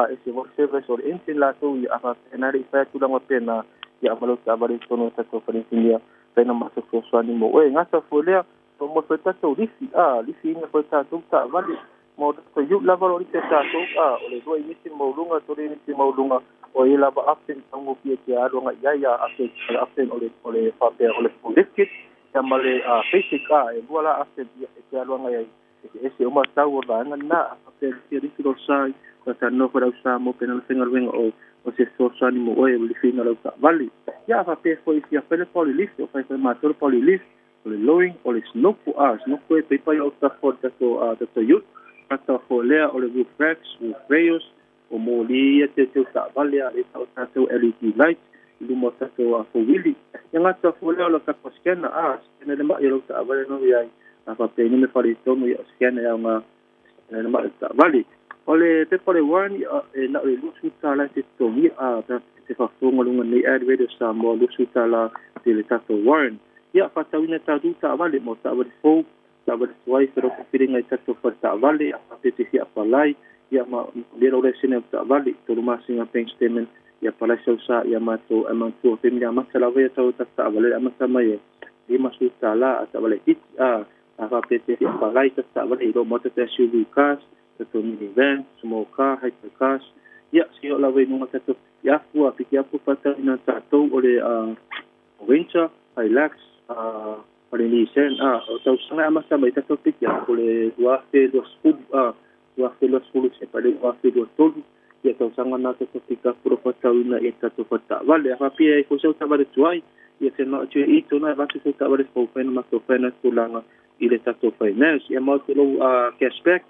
ese work service o ente la to I apa penari fa tu lang pena ya malo ta bari tono ta to prinsilia pena maso so swani mo ngata folea to mo feta to lifi ni feta to ta vale mo to yu la valo ite ta to o le do I mo lunga to le ni mo lunga o ila ba aften tango pia tia ro nga ya aften o le fa pe o le diskit ya male basic e bola aften tia ro nga ya ese o ma tau ba na aften ri ro sai kata no para usar mo pena senga venga o se so animo o le fina lo vale ya fa pe foi si a pele polilift o fa mator polilift o le lowing o le snow e pe pa o ta for to youth kata fo le o le roof racks roof rails o mo li te ta vale a le ta to LED light lu mo ta to fo wili ya ngata fo le o ka poskena ene le ma yo ta vale no ya fa pe ni me fa le to no ya skena ya nga ene ma ta vale Ole te pare wani na le lusu tala te tongi te fa fonga lunga nei ad radio Samoa lusu tala te le tato warn ia fa tawina ta du ta vale mo ta vale fo ta vale swai pero ko piringa tato fa ta vale a te fia pa lai ia ma le ro le sine ta vale to ma singa peng statement ia pa la sa ia ma to amanto te mi ma ta la ve ta vale ama ta mai e ma su tala ta vale it pe te whalai ta wale I lo mota te SUV cars, tato minivan, small car, hypercars. Ia, si o lawe nunga tato iafu a piki apu pata ina tatou o le Ranger, Hilux, o le Nissan, o tau sanga amasa mai tato piki apu le duafe los fulu se pale duafe los tolu. Ia tau sanga na tato piki apu ro patau ina e tato pata wale. A pia e kusau ta wale tuai. Ia te no tue I tona vatu se ta wale fōwhena ma tō whena tūlanga I le tato finance. Ia mau te lo cashback.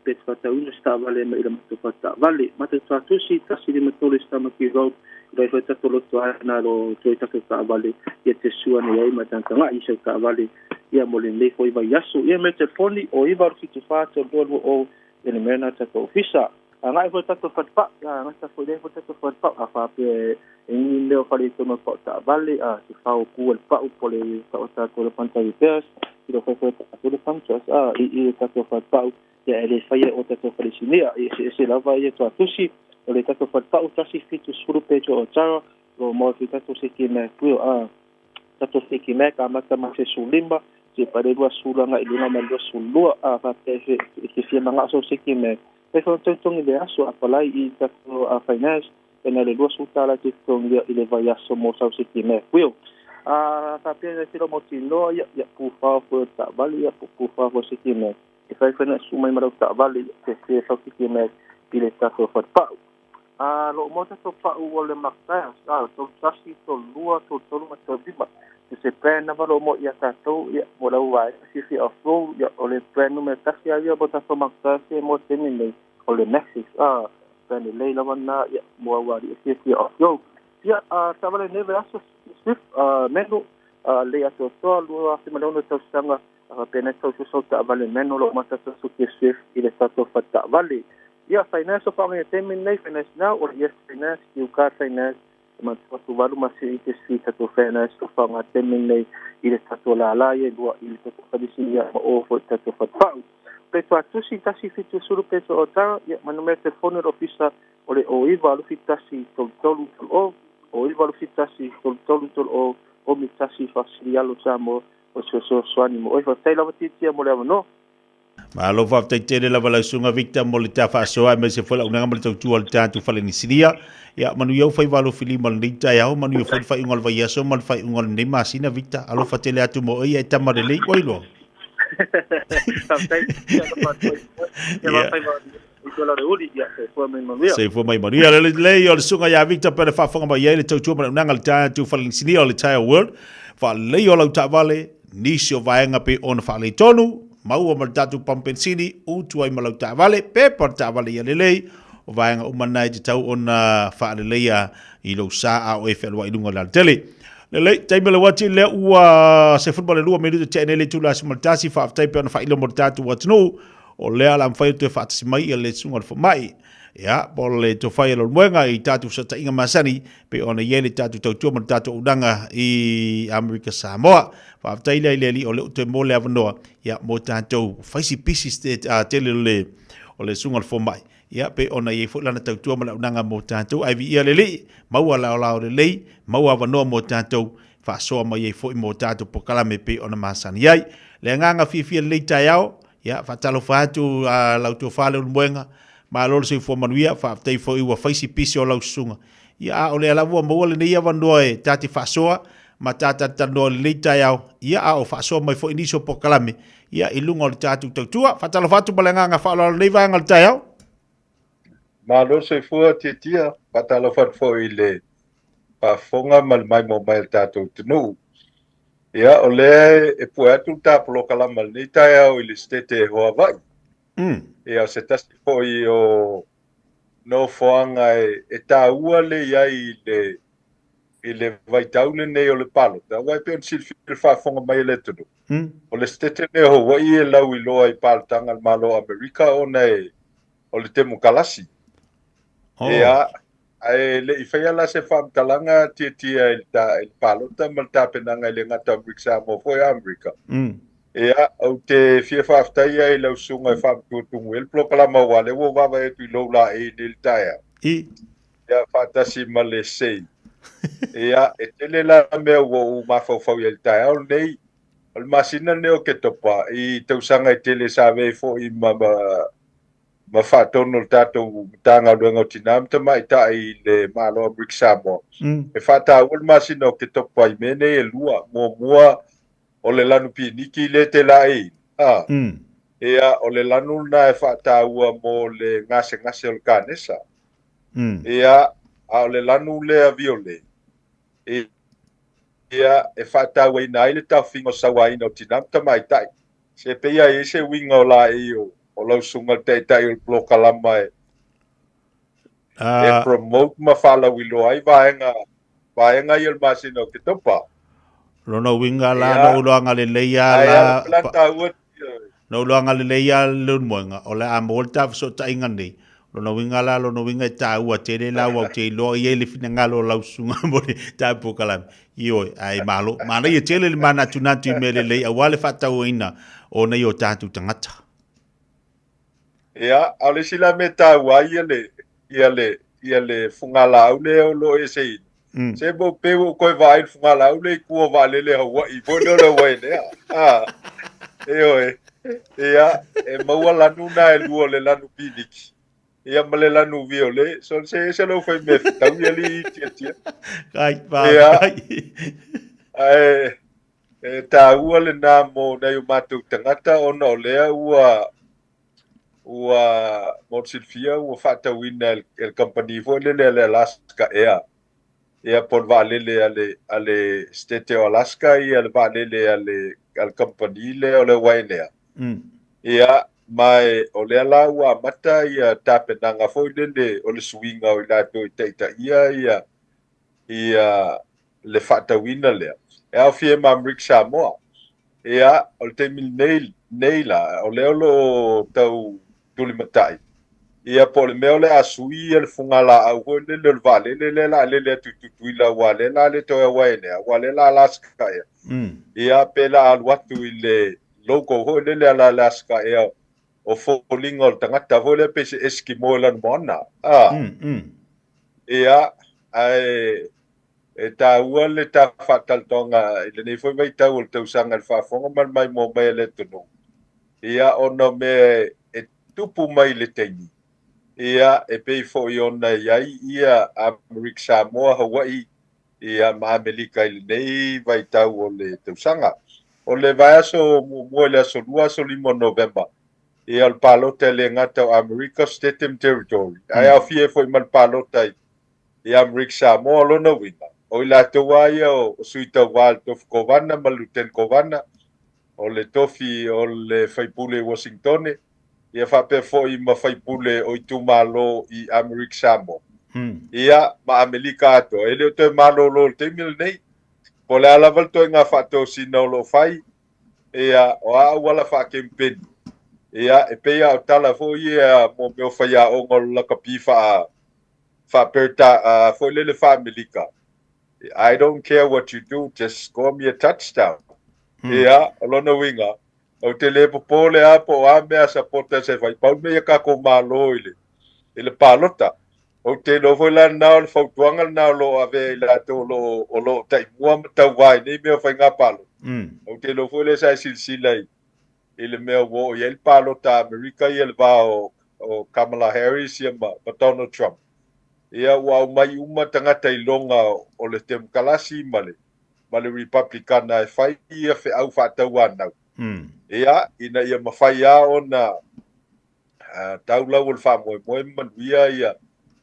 Pet patau ina sta wale ma ila mato pata wale. Mata tuatusi tasi li matole sta maki road. Rai whai tato lo tuai na lo tue tato ta wale. Ia te sua ni ai matantanga I sau ta wale. Ia mole nei fo iwa yasu. Ia me te poni o iwa ruki tu whātua bolu o ene mena tato ofisa. Ngai fo tato whatpa. Ngai tato fo tato whatpa. A whape ini leo whare tono pao ta wale. Si whao kua le pao pole pao tato le panta repairs. I lo whai tato le punctures. I tato whatpao. Ia ele whaia o tato whare sinia. I se lava ia tua tusi. O le tato whatpao tasi fitu suru pecho o tara. Lo mo fi tato seki me kuio. Tato seki me ka mata ma se sulimba. Se pare lua sulanga I lunga ma lua sulua. Whape se fia manga so seki me. Pe whao tautongi le aso apalai I tato finance. Pena le lua sultala te tongia I le vai aso mo sau seki me kuio. Whape se tiro mo tino ia pūwhao fo ta wali ia pūwhao fo seki me. E whai whena sumai marau ta wali te sau seki me I le tato whatpau. Lo mo tato pau o le makaya. Tau sasi to lua to tolu ma to bima. Se pena walo mo ia tatou ia mo lau wai. Si of road ia o le prenu me tasi ia bo tato makaya se mo temi nei o le Nexus. Pene lei lawa na ia mo awari si of road. Ia tawale neve aso Swift menu le ato toa lua si malauno tau sanga pene tau susau ta vale menu lo mata tau suki Swift I le tato fata vale. Ia finance o whaonga temi nei finance now or yes finance you car finance ma tu walu masi I te sui tato finance o whaonga temi nei I le tato la alaie lua I le tato whadisi ia ma o fo tato fatpau. Peto atusi tasi fitu suru peto o tara ia manume te phone officer o le o iwa alufi tasi tolu o iwa alufi tasi tolu o mi tasi whasiri alo tamo o so swani mo oiwa taila watitia mo le awano. Ma lo fa te tele la vala sunga victor mo le tafa soa me se fola unanga mo le tau al tatu fale ni siria ya manu yo fai valo fili mal nita ya manu yo fai ngol va yaso mal fai ngol ne masina victor alo fa tele atu mo ia tama de lei oilo. Se fo mai maria le o sunga ya victor per fa fonga ba ia le tau mo unanga le tatu fale ni siria le tire world fa le o la tavale ni sio vaenga pe on fa le tonu mau o maltatu pampensini u tuai malau tavale pe por tavale ia lelei o vaenga o manai te tau ona whaaleleia I lo sa a o efe alua ilunga la tele. Lelei, taimele wati le ua se football lua minuto te enele tula si maltasi whaaftai pe ona whailo maltatu watinu o lea la mwhai te whaatasi mai ia le sunga le mai. Ya, pole to whai alo mwenga I tatu sa tainga masani pe ona iele tatu tau tua maltatu udanga I Amerika Samoa. Whaaftai le li o le ute mole avanoa ya mo tātou whaisi pisi tele le o le sunga le mai. Ya pe ona ye fulana tau tua mala unanga mo tātou ai vi ia le li maua lao le lei maua avanoa mo tātou whaasoa mai ye fo mo tātou pokalame pe ona masani ai. Le nganga fifia le tai au ya whatalo whaatu lau tua whale mwenga ma lolo se fo manuia whaaftai fo iwa whaisi pisi o lau sunga. Ya o le alavua maua le nei avanoa e tāti whaasoa ma tata tano le tai au ia o whaasoa mai fo iniso pokalame ia ilunga o le tātou tautua whatalo whaatu malenganga whaalo nei vaenga le tai au. Ma lo se fua tia patalo fat fo ile pa fonga mal mai mo mai tato tunu ya ole e pu atu ta plo kala mal ni ta ya ile stete ho vai ya se tas fo o no foanga e ta ua le ya ile vai taule ne o le palo ta wai pe sil fil fa fonga mai le tunu o le stete ne ho wai e lau I lo ai pal tanga malo America o nei o le temu kalasi. Ya, le ifaya la se fam talanga tia il palota malta penanga le ngata briksa mo foi America. Ya, o te fia fafta ia I lo sunga fam tutung wel plo kala ma wale wo baba e tu lo la e del taya. Ya fantasi malese. Ya, etele la me wo ma fo fo el taya o nei o le masina ne o ke topa I tausaga I tele save fo'i ma whaatono le tātou tāngā luenga o tina mtama I tai le māloa Brick Samoa. E whātau le masina o ke topa I mene e lua mua o le lanu piniki le te lai. Ea o le lanu na e whaataua mo le ngase o le kānesa. Ea a o le lanu le aviole. Ea e whaatau e nai le tau fingo sawaina o tina mtama I tai. Se peia e se winga o la e o lau sunga te tai o plo kalama e promote ma whala wilo ai vaenga I el masino ke topa. Lona winga la na uloanga le leia la na uloanga le leia lun moenga o le amolta so ta ingani lona winga la lona winga ta ua te le la wa te lo ye le fina ngalo lau sunga mo ta po kalam io ai malo mana ye tele le mana tunatu me le leia wale fata uina o na yo tatu tangata. Ia, au le sila me tāua ia le fungala au le o lo e sei. Se bo pewo koe vai fungala au le kua vale le Hawaii, bono le wai lea. Ia, e maua lanu na e lua le lanu piniki. Ia ma le lanu viole, so se lo fai me fitau ia li tia. Kai, e tāua le nā mo na yu mātou tangata ona o lea ua Monsilfia ua whaatauina el company fo le Alaska Air. Ia pon valele ale State o Alaska ia le valele al company le o le wainea. Ia mai o le ala ua mata ia tapenanga fo le o le swinga o la to ita ia le whaatauina lea. Ia fie Rick Samoa. Ia o le temil neila o le tau tuli matai. Ia po le meo le asui le fungala au le vale le tutuila wale la le toa waine wale la Alaska ia. Ia pela alwatu I le logo ho le Alaska ia o folinga o tangata ho le pese Eskimo lan mona. Ia e tāua le tā whataltonga I le nei foi mai tau o le tausanga le whafonga mai mo mai le tunu. Ia ono me tupu mai le teini. Ia e pei fo I ona iai ia Rick Samoa Hawaii ia ma Amerika I le nei vai tau o le tausanga. O le vai aso mua le aso lua aso limo November. Ia le palota le ngata o America State and Territory. Ai au fie fo I mal palota ia Rick Samoa lona wina. O I la toa ia o suita wal tofi kovana ma luten kovana. O le tofi o le faipule Washingtone. Ia whape fo I ma faipule o I tumalo I Rick Samoa. Ia ma Amerika ato. Ele o te malo lo te mil nei. Po le alaval to ngā whato sina o lo fai. Ia o a wala wha kempeni. Ia e peia o tala fo ia mo meo whai a o ngol laka pifa wha perta fo lele wha Amerika. I don't care what you do, just score me a touchdown. Ia, lona winga. O te le popole a po a mea sapota se vai. Pau mea kako malo ile palota. O te no foi la nao le fautuanga nao lo ave la to lo o lo tai mua tau vai nei mea fai ngā palo. O te no foi le sai silsila ile mea wo i el palota Amerika i el va o Kamala Harris ia ma Donald Trump. Ia wa mai uma tangata I longa o le temkalasi male Republicana e fai ia fe au whaatau anau. Ia ina ia mawhai a ona taulau o le whamoe manuia ia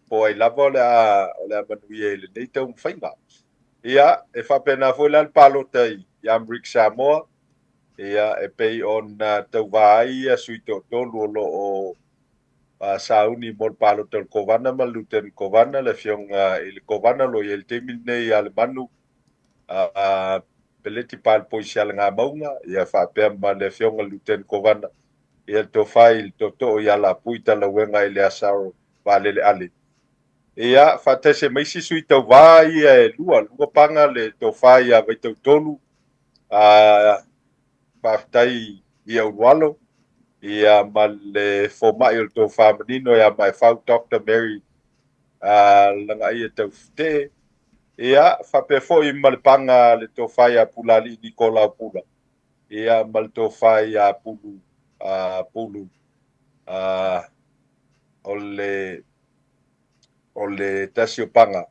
po ai lava o le manuia I le nei tau mwhainga. Ia e whapena foi la palota I Rick Samoa. Ia e pei ona tau vai ia suito tolu o lo o sauni mo palota o kovana ma luten kovana le fionga I le kovana lo I el temil nei ale manu peleti pal poisial ngā maunga ia whapea ma le fionga luten kovana ia to fai to ia la puita la wenga I le asaro vale le ale. Ia whatese maisi sui tau vai e lua panga le to fai a vai tau tolu whaftai ia unualo ia ma le fomai o to whamanino ia mai whau Dr. Mary langa ia tau fte. Ia whape fo I malepanga le to whai a pulali Nicola Pula. ia malto fai a pulu o le tasi o panga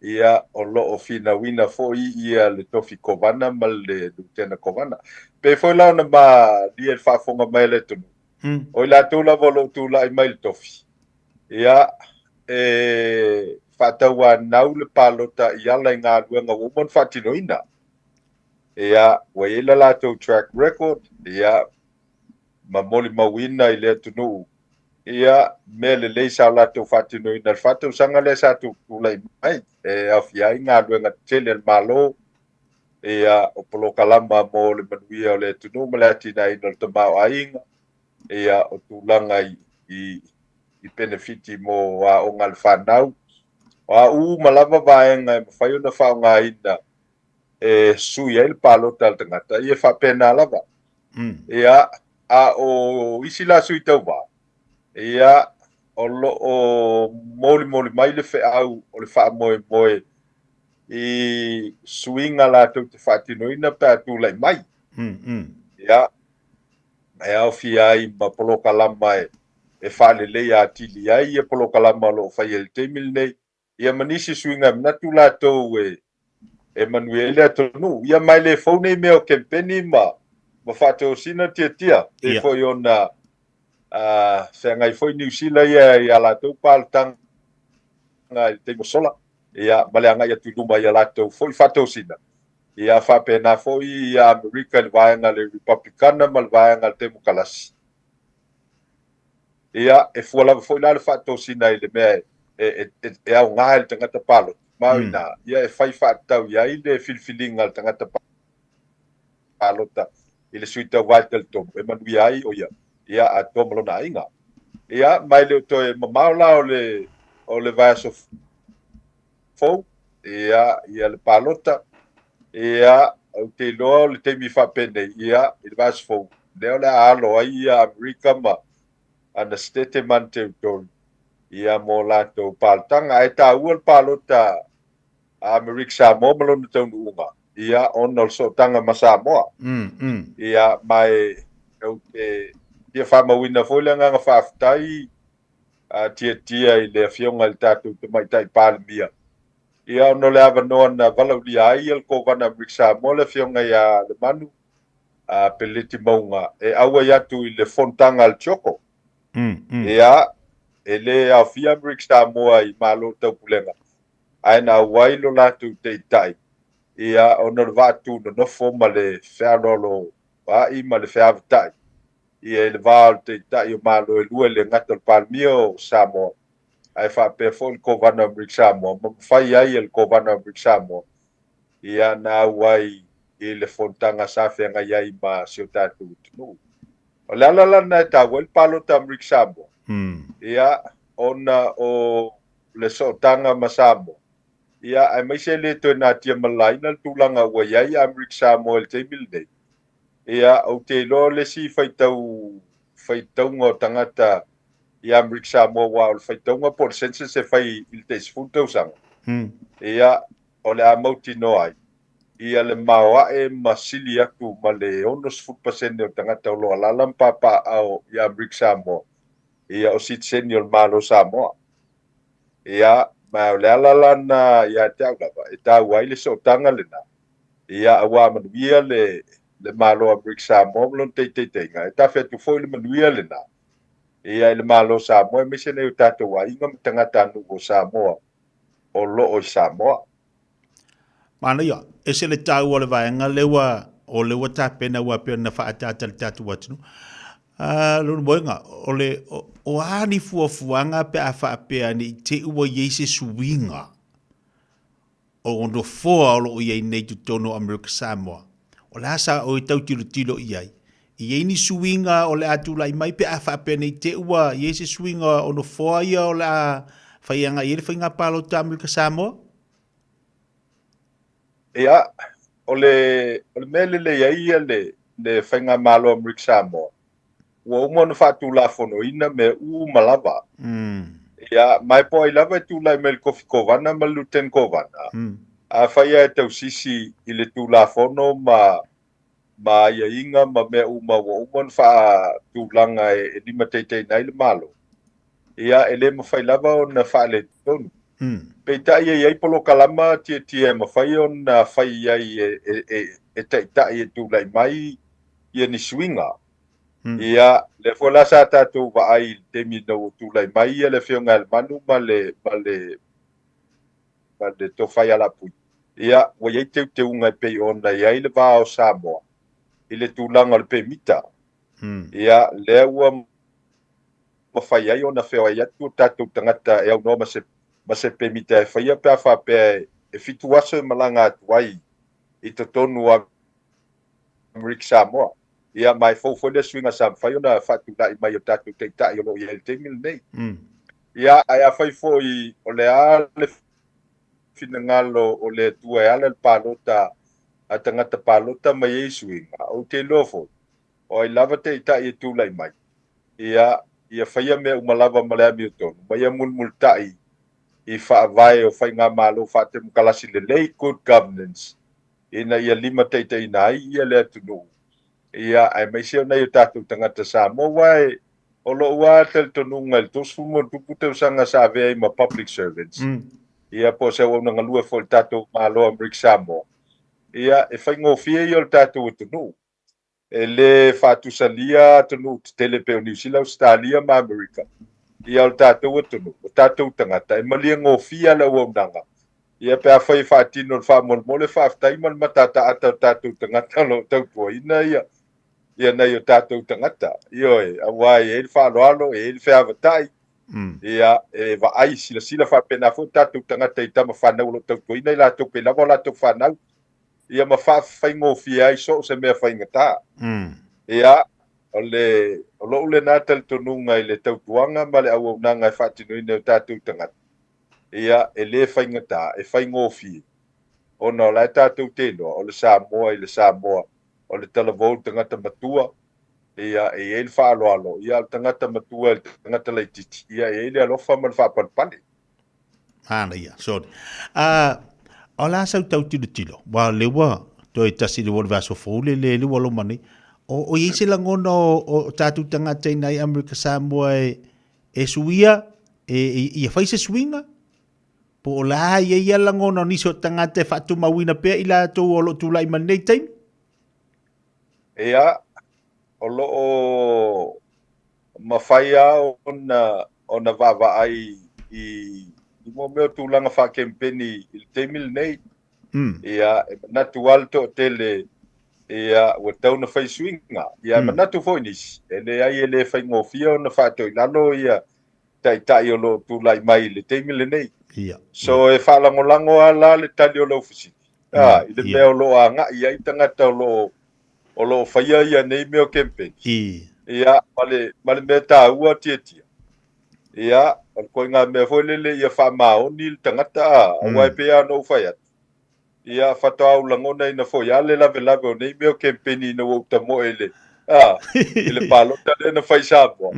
ia o lo'o finauina fo'i ia le tofi kovana ma le lutena kovana pe foi launa ma lia le fa'afoga mai le tonu o i latou lava o lo'u tula'i mai le tofi ia fa'atau anau le palota i ala i galuega ua uma na fa'atinoina ia ua i la latou track record ia ma moli mauina i le atunuu ia me lelei sa o latou fa'atinoina le fa'atausaga lea sa tula'i mai aofia ai galuega tetele le malo ia o polokalama mo le manuia o le atunuu ma le atinaina o le tamao'aiga ia o tulaga i benefiti mo a'oga le fanau o a'u ma lava vaega e mafai ona fa'aogāina sui ai le palota le tagata ia fa'apena lava ia a o isi lasui tauvā ia o lo'o molimoli mai le fe'au o le fa'amoemoe i suiga latou te fa'atinoina pe atula'i mai ia e aofia ai ma polokalama e fa'alelei atili ai ia polokalama o lo'o fai le taimi lenei ia manisi suiga manatu latou e manuia i le atonuu ia mai le fou nei mea o kempeni ma fa'atosina tiatia e foi ona feagai foi niusila ia latou palotaga i teimosola ia ma le agai atu luma ia latou foi fa'atosina ia fa'apena foi ia amerika le vaega le republicana ma le vaega le temokalasi ia e fua lava foi la le fa'atosina i le mea e aogā le tagata palota maoina ia e fai fa'atatau i ai le filifiliga le tagata palota i le sui tauvai talitomo e manuia ai o ia atoa ma lona aiga ia mai le toe mamao la o le vaeaso fou ia le palota ia au te iloa o le taimi fa'apenei ia i le vaeaso fou lea o le a'alo ai ia amerika ma ana stete man territory ia mo latou palotaga e tāua le palota a amerika samoa ma lona taunu'uga ia ona o le so'otaga ma samoa ia mai au ia fa'amauina foi le agaga fa'afetai tiatia i le afioga i le tatou tamaita'i palemia ia ona le avanoa na valaulia ai ia le kovana amerika samoa le afioga ia le manu peleti mauga e aua i atu i le fontaga le tioko ia e lē aofia amerika samoa i malo taupulega ae na auai lo latou te'ita'i ia ona le va'atunonofo ma le fealolo a'i ma le feaveta'i ia i le vā o le te'ita'i o malo e lua i le gata o le palemia o samoa ae fa'apea fo'i le kovana amerika samoa ma mafai ai le kovana amerika samoa ia na auai i le fontaga sa feagai ai ma sio tatou atunuu o le alalana e tāua i le palota amerika samoa ia ona o le so'otaga ma samoa ia ae maise lē toe natia malaina le tulaga ua iai amerika samoa i le taimi lenei ia ou te iloa lesi faitauga o tagata i amerika samoa ua o le faitauga po le census e fai i le te'isifulu tausaga ia o le a mautinoa ai ia le maoa'e ma sili atu ma le 60% o tagata o lo'o alala ma papa'ao i amerika samoa ia o sitiseni o le malo samoa ia ma o le alalana ia te au lava e tāua ai le so'otaga lena ia auā manuia le malo amerika samoa ma lona teiteiteiga e tafe atu fo'i le manuia lena ia i le malo samoa e maise nei o tatou aiga ma tagata anu'u o samoa o lo'o i samoa mana ia e se le tāua le vaenga o leua tapena ua pia na whaatata le tatu watinu lunu moenga o ani fuafuanga pe a whaapea ni te ua yeise suinga o ondo foa o loo iei nei tu tono Amerika Samoa o le asa o i tau tilo iai iei ni suinga o le atu lai mai pe a whaapea ni te ua yeise suinga o no foa ia o le a whaianga i le whainga palo ta Amerika Samoa ia o le mele le ia le whainga malo Amerika Samoa ua uma na fa'atulafonoina me malava ia mai po ai lava e tulai me le kofi kovana ma luten kovana a whaia e tausisi i le tulafono ma ma ia inga ma mea uma wa umon wha tūlanga e lima teitei nai le malo. Ia e le mawhai lava o na wha le tonu. Peita ia iai polo kalama tia e mawhai o na whai iai e taitai e tūlai mai ia ni swinga. Ia le fola sa tātou wa ai te minau tūlai mai ia le whionga le manu ma le to whai ala pui. Ia wa iai te unga pei ona iai le vā o Samoa. I le tūlanga le pe mita. Ia le ua mawhai ai o na wheo ai atu tātou tangata e au no ma se pe mita e whaia pēr whapea e fitu aso e malanga atuai i to tonu a Amerika Samoa. Ia mai fau le swinga sam whai o na whatu lai mai o tātou teitai o lo i el te mil nei. Ia ai a whai fo i o le a le finangalo o le tua e ala le pālota a tangata pālota mai e swinga o te lofo. O ai lava teitai e tūlai mai. Ia whaia mea umalava malea mi o tonu. Mai a mulmultai i whaavai o whai ngā malo whaate mukalasi le lei good governance. Ina ia lima teitai nai ia le atunu. Ia ai mai seo nei o tātou tangata Samoa wai o lo ua tel tonunga il tosu mo tupu te usanga sa vea i ma public servants. Ia po se au nanga lua fo il tātou malo Amerika Samoa. Ia e whai ngofia i o tātou atunu. E le whātusalia atunu te telepeo New Zealand Australia ma Amerika. Ia o tātou atunu, o tātou tangata. E malia ngofia la ua unanga. Ia pēr whai whātino le whāmolmole whāftai man matata ata o tātou tangata lo tautua ina ia. Ia nei o tātou tangata. Ia e, awai e le whāloalo, e le whāwatai. Ia e waai sila whāpena fo tātou tangata i tama whanau lo tautua ina i lātou pe lava o lātou whanau. Ia ma whai ngofia ai so se mea whai ngata. Ia o lo ule nātal tonunga i le tautuanga ma le au nanga e whātino ina o tātou tangata. Ia e le whai ngata, e whai ngofia. O no lai tātou tēnoa, o le Samoa i le Samoa. O le talavou tangata matua, ia e ele whaaloalo, ia o tangata matua, e tangata leititi, ia e ele alofa man whapanpane. Ana ia, sorry. O la sau tau tilo, wa lewa, to e tasi le wale vaso fōle, le walo mani, o i se langona o tātou tangata i nai Amerika Samoa e suia, i a whaise swinga, po o la ia langona o niso tangata e whatu mawina pēr i la tau o lo tūlai manei taimi. Ia, o loo mawhaia ona wawai i mo meo tūlanga wha kempeni i te mil nei. Ia, e manatu alto o tele, ia, ua tauna whai swinga. Ia, manatu foinis, e le ai e le whai ngofia ona whātou i lalo ia tai o lo tūlai mai le te mil nei. So e whalangolango ala le tali o lo fusiti. I le mea o lo anga, ia i tangata o lo whaia ia nei meo kempeni. Ia, male mea tā ua tia. Ia, koe ngā mea whoelele ia whamao ni tangata awai pea no whaiat. Ia, whatoa au langona ina whoi ale lave o nei meo kempeni na wauta moele. Ile pālota le na whai Samoa.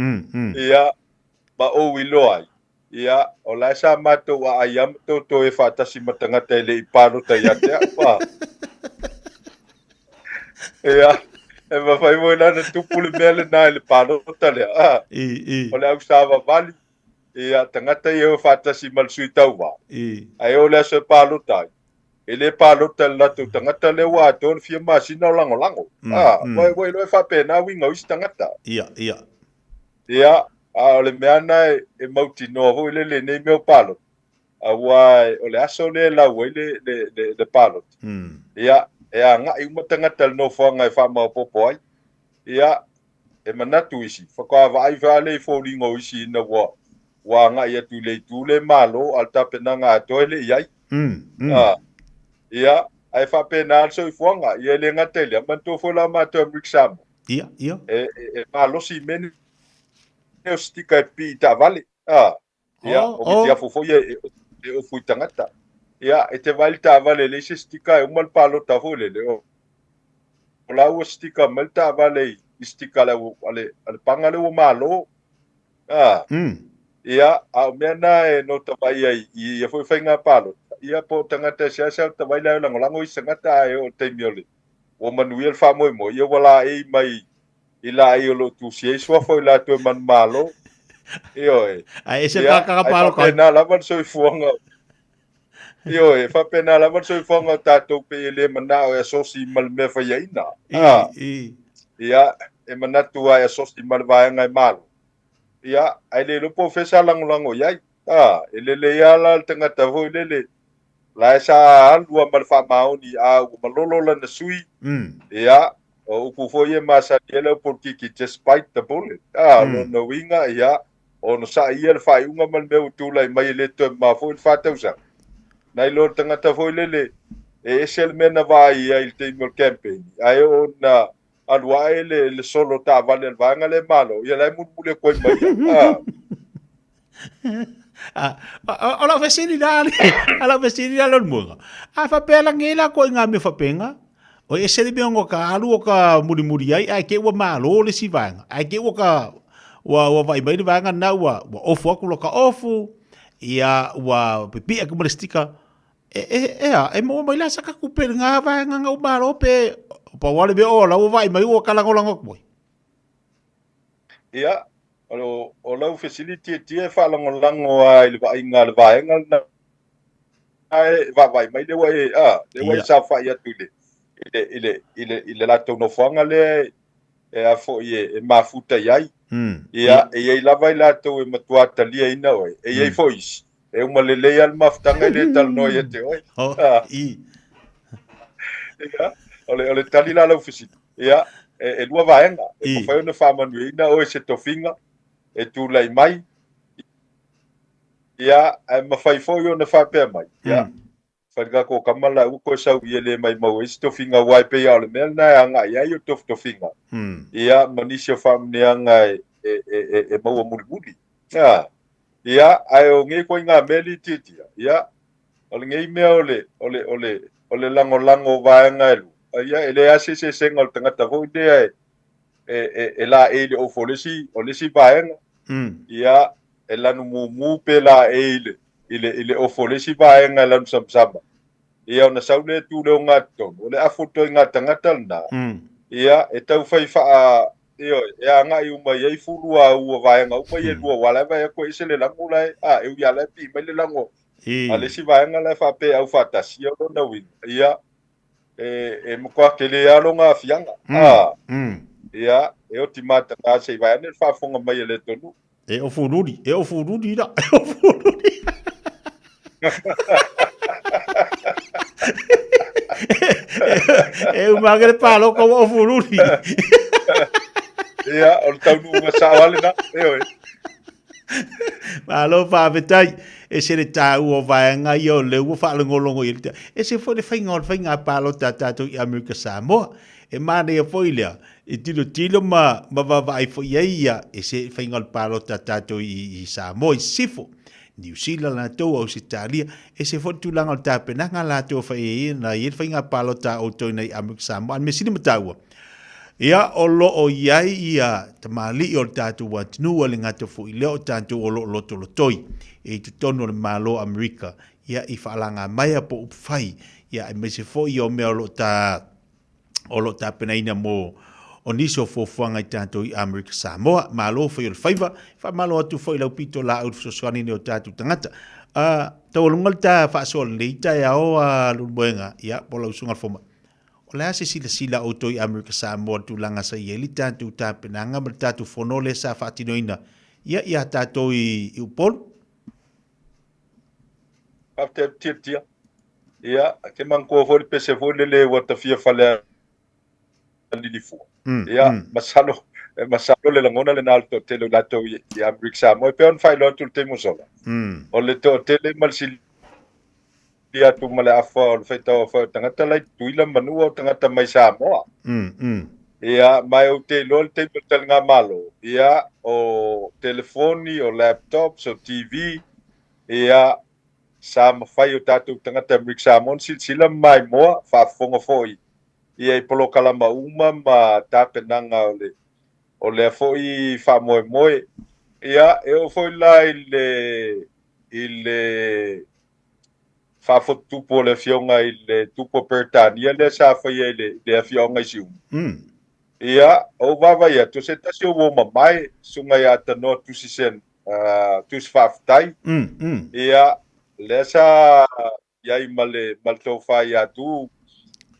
Ia, ma o iloai. Ia, o lai sa mātou a aiam to e whātasi matangata ele i pālota ia te a. Ia, e mawhai mo ina na tupule mea le nā le pālota lea. O le au sāwa vali. Ia, tangata i eo whātasi malsui tau wā. Ai o le aso e pālota. E le pālota le latu tangata le wā tōna fia māsina o lango. Wai loe whapena winga uisi tangata. Ia. Ia, o le mea nai e mauti noa hoi le nei meo pālota. Wai, o le aso le lau e le pālota. Ia, e a ngā i umatangata le no whanga e whamao popo ai. Ia, e manatu isi. Whakawa vai whale i fōringo isi ina wā. Wā ngā i atu le tūle malo, al tapena ngā atoe le iai. Ia, ai whapena also i whanga, ia le ngatele, manto whola mātou Amerika Samoa. Ia. E malosi meni o stika e pi i tā vale. Ia, o ki te afofo ia e o fui tangata. Ia, e te vale tā vale le se stika e umal pālota hole le o. O lau o stika mal tā vale i stika le ale panga le o malo. Ia, a mea nā e no tawai ai i a fwoi whainga pālota. Ia po tangata siasa o tawai lai langolango i sangata e o teimi ole. o manuia le whaamoemoe ia wala e mai i la i o lo tusie sua foi la tu man malo io Ai se kakapalo ka na la man soifuanga io fa pena la man soifuanga tatou pe le mana o so si mal me fa ina ia e manatu ai so si mal vai ngai malo ia ai le lo professor langolango ia ele ia la tangata voi lele la sa alua mal fa mauni a malolo la na sui ia o ku foi masa ele por que despite the bullet no winga ia o no sa ia fa unga mal meu tu lai mai le to ma foi fa tausa nai lo tangata foi lele e sel mena vai ai te mo campaign ai ona alua ele le solo ta vale vanga le malo ia lai mu le koi mai ala vesini dali ala vesini dali munga a fa pela ngela ko nga me fa penga o e sele biongo ka alu o ka muri ai ke wa malo le si vanga ai ke wa ka wa vai mai vanga na wa ofu aku lo ka ofu ia wa pipi aku molestika e mo mai la saka ku pe nga vanga nga malo pe pa wale be o la vai mai o kala ngolango boy ia o lau facility tia fa lango ai le vai ngal vai ngal na ai vai mai le wai sa fa ia tu ile la tono fanga le e a fo e mafuta iai ia e la vai la to e matua talia ina oi e foi e uma lele al maftanga le tal no ia te oi ia ole tali la lau facility ia e lua vaenga e fa ona fa manuina o se tofinga e tu lai mai ia e mafai foi ona fa pe mai ia faga ko kamala u ko sa ile mai mau e tofinga wai pe ya le mel na anga ia yo tofinga ia manisha fam ne anga e mau mulmuli ia ai o nge ko nga meli titia ia ole nge me ole lango vaenga lu ia ele ase se sengol tanga ta vo de e la e o folesi o lesi vaenga ia e lanu mu pe la ile o folesi vaenga lanu samsama ia ona saule tu le ngato ole afoto ngata na ia e tau fai fa io e anga i uma ia fulua u vaenga u mai lu wala va ko isele la mula e ia la pi mai le lango ale si vaenga la fa pe au fa tasio na win ia e mo kwa tele alonga fianga ia e o timata ka se vai ne fa fonga mai le tonu e o fururi da e o fururi e o magre palo ko o fururi ia o tonu ma sa wale na e oi malo fa betai e se le tau o vaenga yo le u fa longolongo i e se fo le fainga palo tata to i America Samoa e mane e foilea e tilo ma vai fo ia e se fainga palo tata to i Samoa i sifo New Zealand la to o Italia e se fo tu langa ta pena la to fa i na i fainga palo ta o to nei America Samoa me sini mataua ia o lo o iai ia tamali o tatu wa tinu o le ngata fu i leo tatu o lo toi e te tono le malo Amerika ia i whaalanga mai a po upwhai ia e mese fo i o mea o lo ta penaina mo o niso fofuanga i tatu i Amerika Samoa malo fo i o le whaiva wha malo atu fo i lau pito la au fsoswani ni o tatu tangata tau lungal ta whaaso le ita e ao a lumbuenga ia po lau sungal foma o le ase sila o toi Amerika Samoa tu langa sa i eli tatu ta penanga ma tatu fonole sa whaatinoina ia tatu i upolu after tia ia ke man ko fo pese fo le wata fia fale ni fu ia masalo le langona le nalto tele lato i Amerika Samoa pe on fai lo tu te musola o le to tele mal sil ia tu male afa o feito fa tangata lai tuila manu o tangata mai Samoa ia mai o te lol te tel nga malo ia o telefoni o laptop so TV ia sa mafai o tatu tangata Amerika Samoa sila mai moa fa fonga foi ia i polo kalama uma ma tapenanga o le foi fa moe ia e o foi la ile whawhotupo le fionga I le tupo Pertania le sa whaia le fionga I siu. Ia, o wawa ia, to se tasi o woma mai, sunga ia tano tusi sen, tusi whawhtai. Ia, le sa iai male tau whai atu,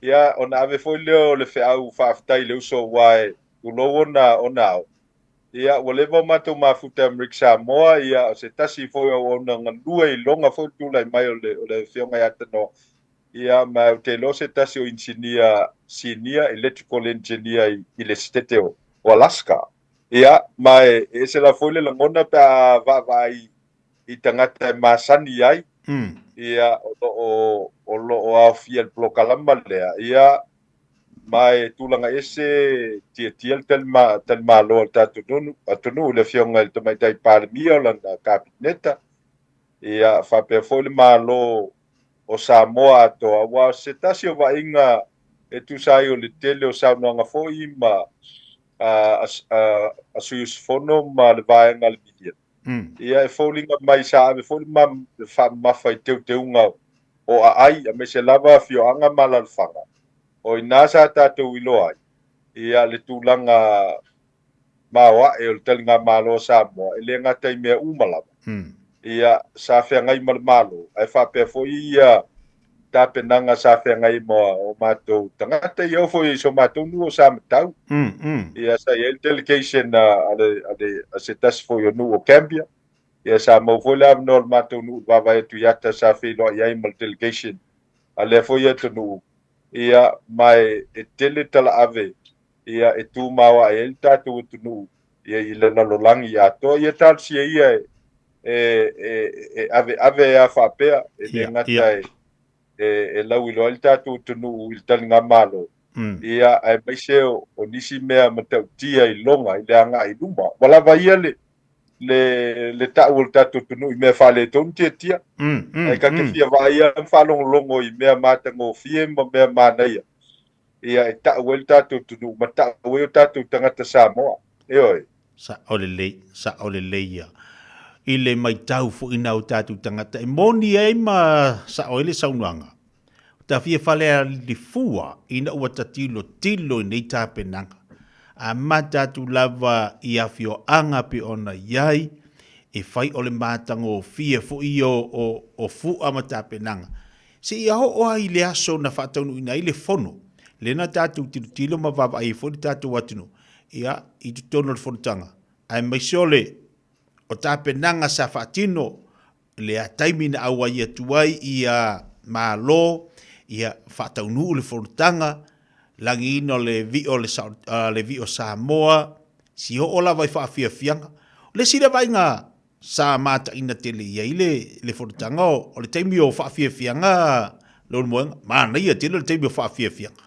ia, ona ave foi leo le whiau whawhtai le uso wae, ulo ona au. Ia, walewa matou mafuta Amerika Samoa, ia, o se tasi foi o ona ngandua I longa foi tūlai mai o le whionga ia tano. Ia, ma o te lo se tasi o insinia sinia electrical engineer I le stete o Alaska. Ia, ma e se la foi le langona pa vai I tangata masani ai. Ia, o au fia plo kalama lea. Ia, ma e tūlanga ese tia tel malo atunu le fionga il tomaitai palemia o lana kabineta. Ia, whapea foi le malo o Samoa atoa wa se tasi o wainga e tusai o le tele o saunoanga foi ma a suiusfono ma le vaenga le media. Ia e fōlinga mai sa ave fōli mawhai teunga o ai a me se lava fioanga malalwhanga. O ina sa tātou ilo ai. Ia le tūlanga mawa e o le talinga malo Samoa e le ngata I mea umalawa. Ia sa whea ngai malo ai whapea fo ia tāpenanga sa whea ngai moa o mātou tangata I au fo I so mātou nu o sa matau. Ia sa ia delegation a se tasi fo I o nu o Cambia. Ia sa mau fo le avno o mātou nu wawa e tu iata sa whilo I ai mal delegation. A le fo ia tu nu. Ia mai e tele tala ave. Ia e tu mawa e el tātou tu nu. Ia I le nalolangi ia to. Ia tāsia ia ave a whapea e le ngata e lau ilo il tātou tunu il talinga malo. Ia ai mai seo o nisi mea matau tia I longa I le anga I luma. Wala vai ia le tau il tātou tunu I mea whale tonu tia. Ai ka ke fia vai ia whalongo I mea mātango fie ma mea mānaia. Ia e tau il tātou tunu ma tau il tātou tangata Samoa. E oi. Sa ole leia. I le mai tau fo ina o tātou tangata. E moni e ma sa oile saunuanga. Ta fia whalea li fua ina ua ta tilo nei tāpenanga. A ma tātou lava I awhio anga pe ona iai. E whai ole mātango fia fo I o fua ma tāpenanga. Se I aho oa I le aso na whataunu ina I le fono. Le na tātou tilo ma vava ai fo li tātou watino. Ia I tutono le fonotanga. Ai mai sole o tāpenanga sa whaatino le a taimina awa ia tuai ia malo ia whaataunu le whanutanga langi ino le vi o Samoa si ho ola vai whaafia fianga le sira vai ngā sa mata ina tele ia I le whanutanga o le taimi o whaafia fianga lo moenga mana ia tele le taimi o whaafia fianga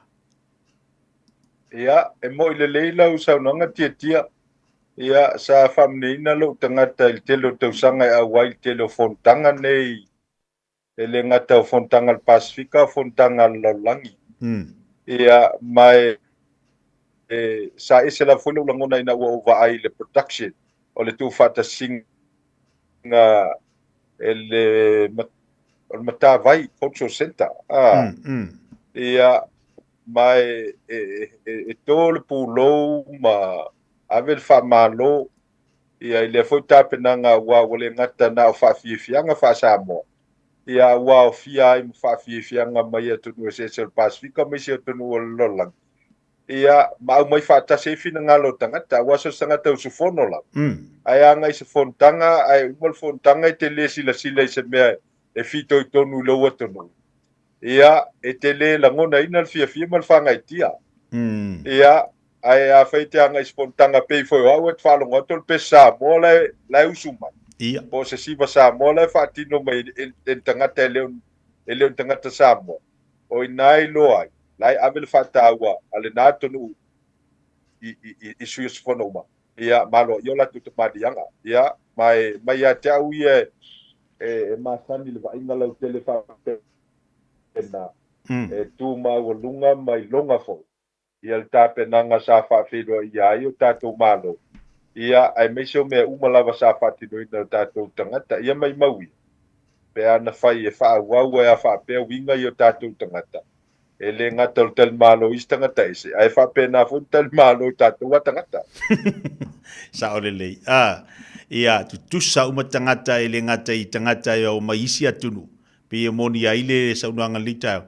Ia e mo I le leila usaunanga tia Ia sa whamneina lo tangata I telo tausanga I awai telo fontanga nei e le ngata o fontanga al Pasifika fontanga al Laulangi. Ia mai sa ese la fulu langona ina ua uva ai le production o le tu fata singa ele matavai cultural center. Ia mai e tole pulo ma ave fa malo ia ile foi tapenanga wa wale ngata na fa fianga fa Samoa ia wa fia im fa fianga mai tu no se Pacifica mai se tu no lolang ia mai fa ta se fina ngalo tangata wa so sanga tau su fono la ai anga se fontanga ai mol fontanga te le sila se me e fito tonu lo watono ia e te le langona ina fia mal fanga tia ia ai a feite anga spontanga pe foi o et falo ngotol pe Samoa la usuma ia po se siva Samoa la fatino mai en tangata ele tangata Samoa o inai loai lai abel fatawa ale nato nu I suis fonoma ia malo yo la tutu madianga ia mai ya tau ia e masani le vainga la telefa na e tu ma lunga mai longa fo ia le tapenanga sa whaafino ia I o tātou malo. Ia ai meisio mea umalava sa whaatino ina o tātou tangata. Ia mai maui. pe ana fai e whāuau e a whapea winga i o tātou tangata. E le ngata o tali malo i tangata ese. Ai whapea nā fu tali malo i tātou wa tangata. Sa ore lei. Ia, tu tusa uma tangata e le ngata i tangata e o maisi atunu. Pe e moni a ile sa unuanga litao.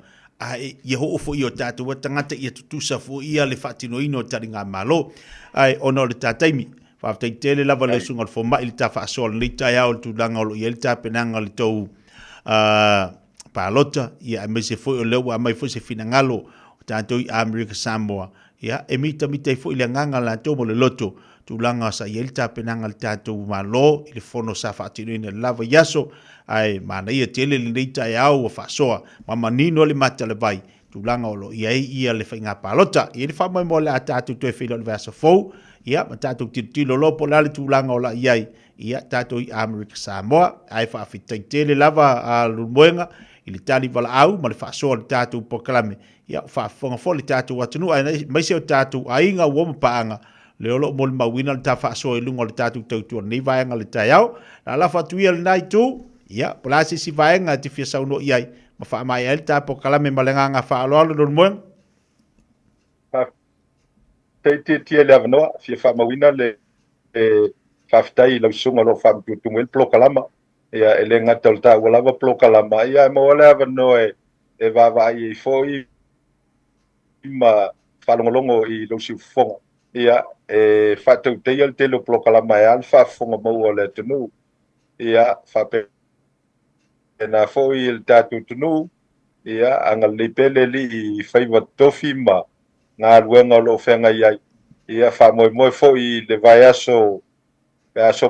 Ia ho ofo i o tātou wa tangata i tu tusa fu ia le whatino ino tari ngā malo. Ai, ono le tātaimi. Whaftai tele lava le sunga le foma i le tā whaasoa le litai au le tūlanga o lo i le tā penanga le tau pālota. Ia, me se foi o leo a mai foi se finangalo o tātou i Amerika Samoa. Ia, e mita i foi le nganga la tō mo le loto. Tūlanga sa i le tā penanga le tātou malo i le fono sa whaatino ina lava yaso. Ai, mana ia tele le litai au o whaasoa. Mama nino le mata le vai. Tūlanga o lo ia le whainga pālota. Ia le whamai mo le a tātou toi whilo le vasa fau. Ia, ma tātou tilo lopo la le tūlanga o la iai. Ia, tātou i Amerika Samoa. Ai whaafitai tele lava a lumuenga. I le tali wala au, ma le whaasoa le tātou pokalame. Ia, whaafonga fo le tātou atunu. Ai, maise o tātou ainga uoma paanga. Le olo mo le mawina le tā whaasoa i lunga le tātou tautua. Nei vaenga le tai au. La lafa tuia le nai tū. Ia, polasi si vaenga te fia sauno iai. Ma wha mai el tā pokalame ma le nganga whaaloalo lumuenga. Tia le avanoa, fia whamawina le whaftai lau sunga lo whamtutungu el plokalama. Ia ele ngata o tā walawa plokalama. Ia e mawa le avanoa e vavai e fōi ma whalongolongo i lau siufonga. Ia e whatau teia le telo plokalama e alfa fonga mau o le tunu. Ia whape na fōi il tātu tunu. Ia anga leipele li i whaiwa tofi ma ngā ruenga o lo whenga iai. Ia whamoe fo i le vai aso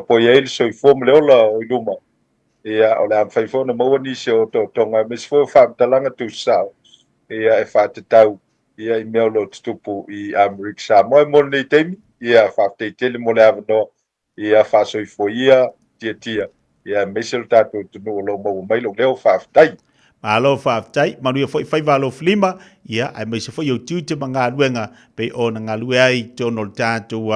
po iai so i fōm leola o i luma. Ia o le am whaifona maua nisi o tonga. Mes fo whamtalanga tu sao. Ia e whatatau. Ia i mea lo tutupu i Amerika Samoa. Mo nei teimi. Ia whaftei tele mo le avanoa. Ia whaso i fo ia tia. Ia mesel tātou tunu o lo mau mailo leo whaftai. Malo whaftai, manuia foi whaivalo flima, ia, ai mai se foi au tūte ma ngā ruenga, pe o na ngā lue ai tono le tātou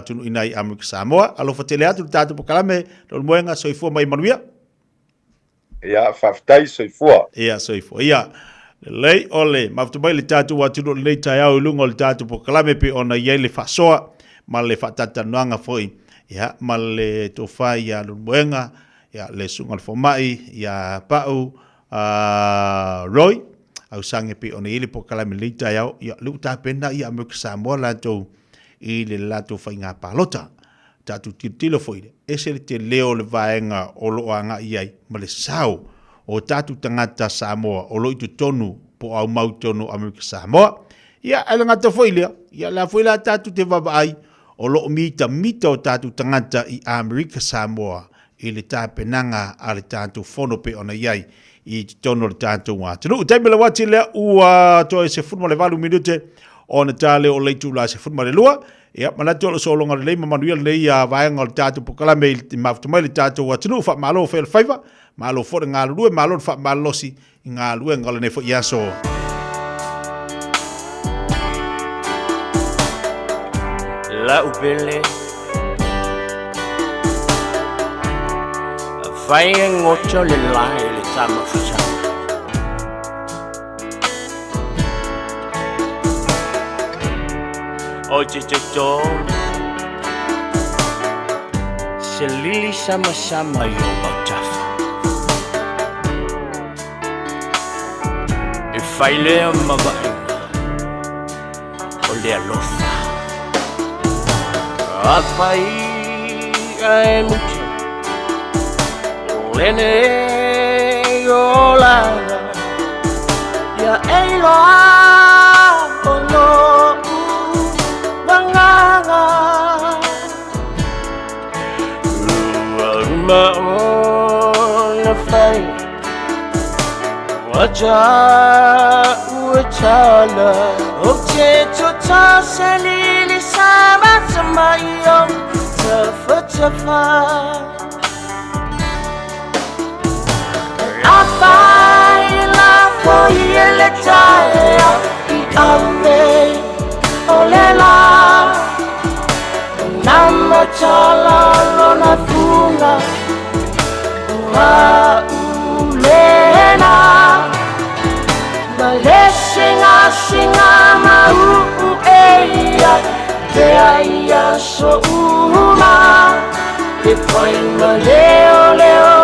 tunu ina i Amerika Samoa. Alo whatele atu le tātou pokalame, lo moenga soifua mai manuia? Ia, whaftai soifua. Ia, soifua, ia. Lei ole, maftu mai le tātou tunu le tai au lungo le tātou pokalame, pe o na iei le whasoa, ma le whatatanuanga foi. Ia, ma le tofai ia lo moenga, ia, le sunga le fomai, ia pau, Roy, au sange pe ona ile po kalame lita yao, ia lu ta pena ia Amerika Samoa lato i le lato whainga palota. Tatu tilo foile. Ese le te leo le vaenga o loanga iai, ma le sao o tatu tangata Samoa, o loi tu tonu po au mau tonu Amerika Samoa. Ia ala ngata foile, ia la foile tatu te vavai, o lo mita o tatu tangata i Amerika Samoa, i le ta penanga a le tatu fono pe ona iai. I tono le tātou wā. Tunu, taime la wati lea ua toi se funma le valu minute o na tāle o leitu la se funma le lua. Ia, manatu ala solonga le leima manuia le ia vaenga le tātou pokalame i maftumai le tātou wā. Tunu, wha malo whael whaiva, malo fore ngā lue, malo wha malosi i ngā lue ngala ne fo iaso. La upele Fai ngocho le lai le sama fusa Oje jojo Se lili sama-sama yo bautafa E fai lea mabainga O lea lofa A fai ai mucho Lene yola ya eloa ono banganga ma ona fai waja wachala oche chota selili sama sama yo tafa Faila foi ele taia I ame olela Namo chala lona funga Ua so uma e foi ma leo leo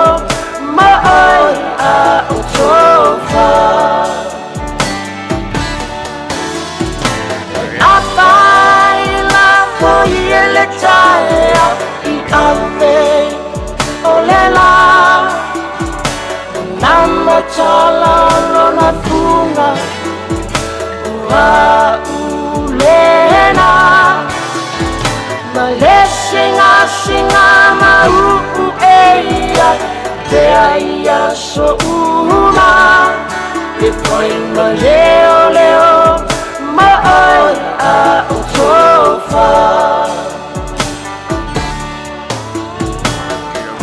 ma ai a utofa a fai la foi le taia I ave o le la nama chala lona funga wa ulena Maleshinga shinga mau eia te aia so uma e foi ma leo leo ma ai a utofa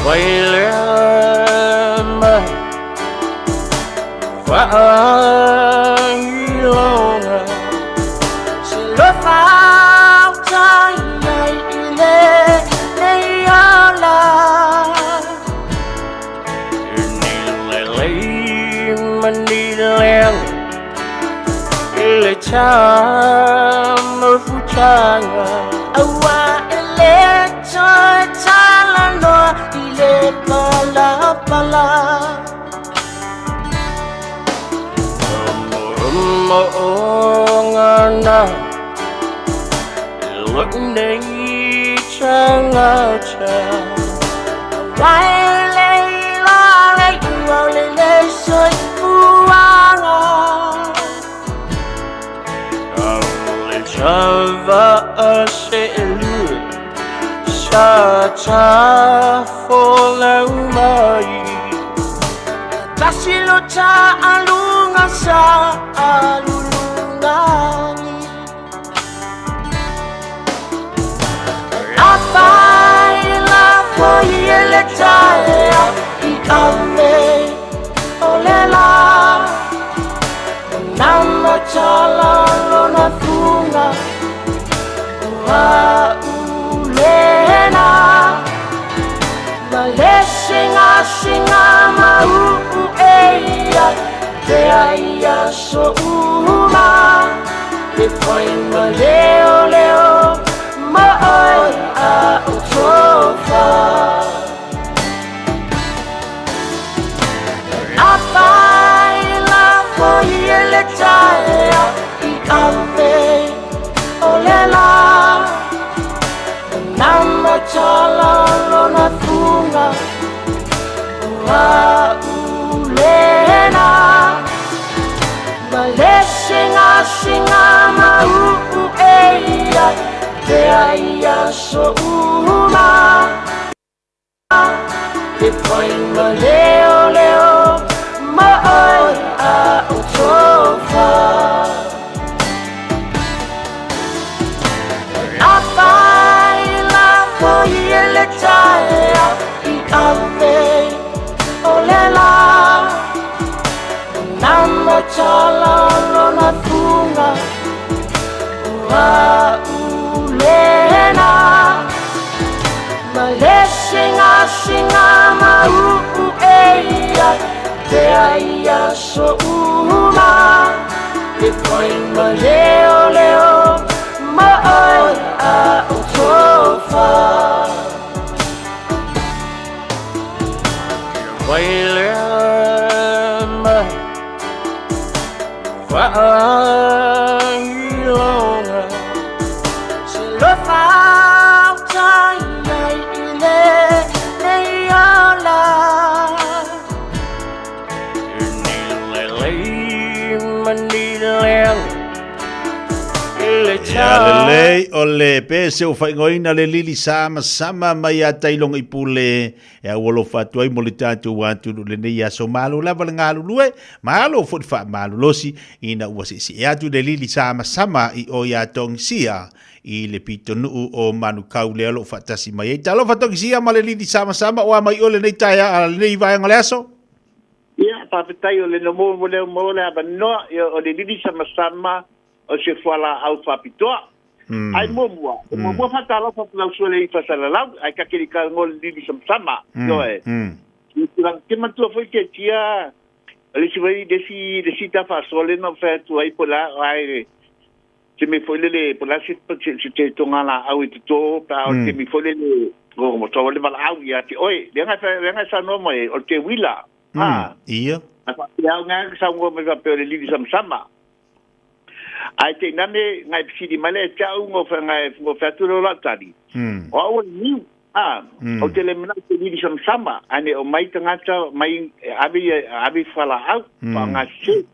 vai leo ma vai longa se lo fa Chama fuchanga awa ele chala no ile pala pala mo ngana look nei changa cha wai la la le soi fuanga Chava aselu Shata folau mai Tasilo cha alunga sa alungani Afai la foyele taia I ave olela Nama chala lona funga wa ulena Maleshinga shinga mau eia te aia so uma e foi ma leo leo ma ai a utofa Ele taia I ave olela Nama chala lona funga wa ulena Maleshinga shinga mau eia te aia so uma e foi ma leo leo ma ai a utofa Afai la foyele taia I ave olela Nama chala lona funga wa ulena Maleshinga shinga mau eia te aia so uma e foi ma leo leo ma ai a utofa vai leo ma vai longa se lo fa Ya le ole pe se o fai ngoina le lili sama sama mai a tailong I pule ya wolo fatu ai mole tatu watu le ne ya so malu la val ngalu lue malu fo fa malu losi ina wasi si ya tu le lili sama sama I o ya tong sia I le pito nu o manu kau le alo fatasi mai talo fatong sia ma le lili sama sama o mai ole nei taia le vai ngaleso ya pa petai ole no mo le ba no o le lili sama sama o se fala au papitoa ai mo fatalo fa la sole I fasala la ai ka ke ka ngol lili sama no e Lang ke man tu foi ke tia le si vai desi ta fa sole no fa tu ai pola ai te me foi le polasi te tonga la au te to pa o te me foi le go mo to le bala au ya te oi lenga sa no mai o te wila ia apa ya nga sa ngo me va pe le li sama ai te nane ngai pisi male tau ngo fa ngai ngo fa tu lo tadi o ni o te le mena te li sama ane o mai tangata mai abi fala au pa nga se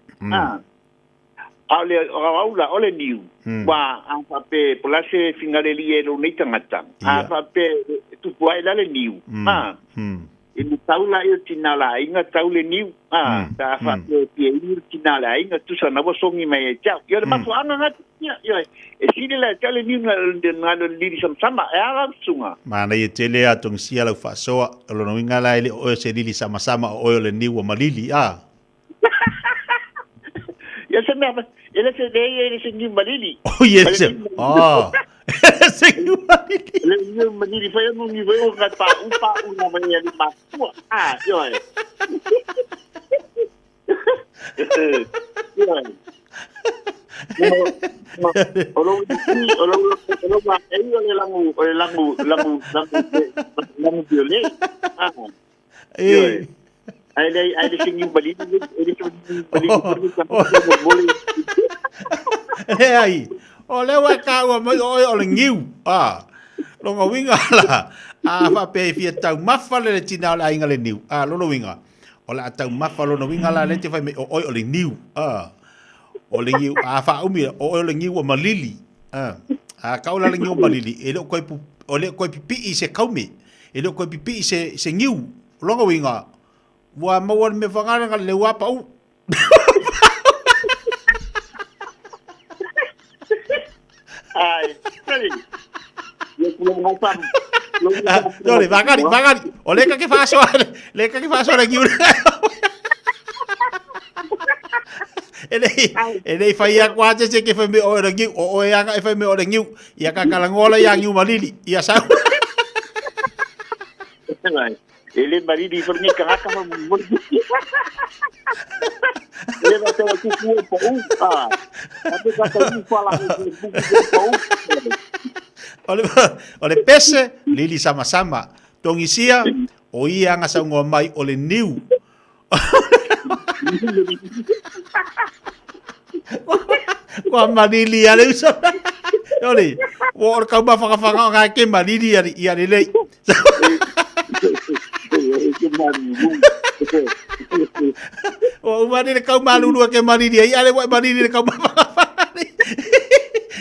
ole niu wa apa pe polase fingareli e lo nei tangata apa pe tu puai la le niu ini taula yo tinala inga taule niu ta fa pe ni tinala inga tu sa na bosongi mai cha yo le mafu anga ngat yo e sile la tale niu na lo liri sama e ala sunga mana ye tele atong sia la fa so lo no inga la ile o se lili sama o le niu o malili ya se me ele se niu malili oh yes se niu malili le niu malili fa yo ni veo ka pa una mai ali ma yo Olo ma e le langu viole ai singi bali ai ole wa ka wa mo o le ngiu lo nga winga la fa pe fi tau mafa le tina la inga le niu lo winga ola tau mafa lo winga la le te fa me o le niu o le ngiu fa umi o le ngiu o malili ka ola le ngiu malili e lo koi o le koi pipi i se kaumi e lo koi pipi i se ngiu lo nga winga wa mo me fangara nga le wa pa u ai Dole, magari. O leka che fa la chiude. E lei fai a quasi se che fa me o la chiu o e anga e fa me o la chiu. Ia ka kalangola ia ngiu malili. Ia sa. Ele maridi forni kaka ma mordi. Ele vai ter aqui com até que tá fala ole pese lili sama-sama tongisia o ia nga sa ngo mai ole niu wa malili ale usa ole wo ka ba fa nga ke malili ia le o mari ka malu ke malili ia le wa malili ka ba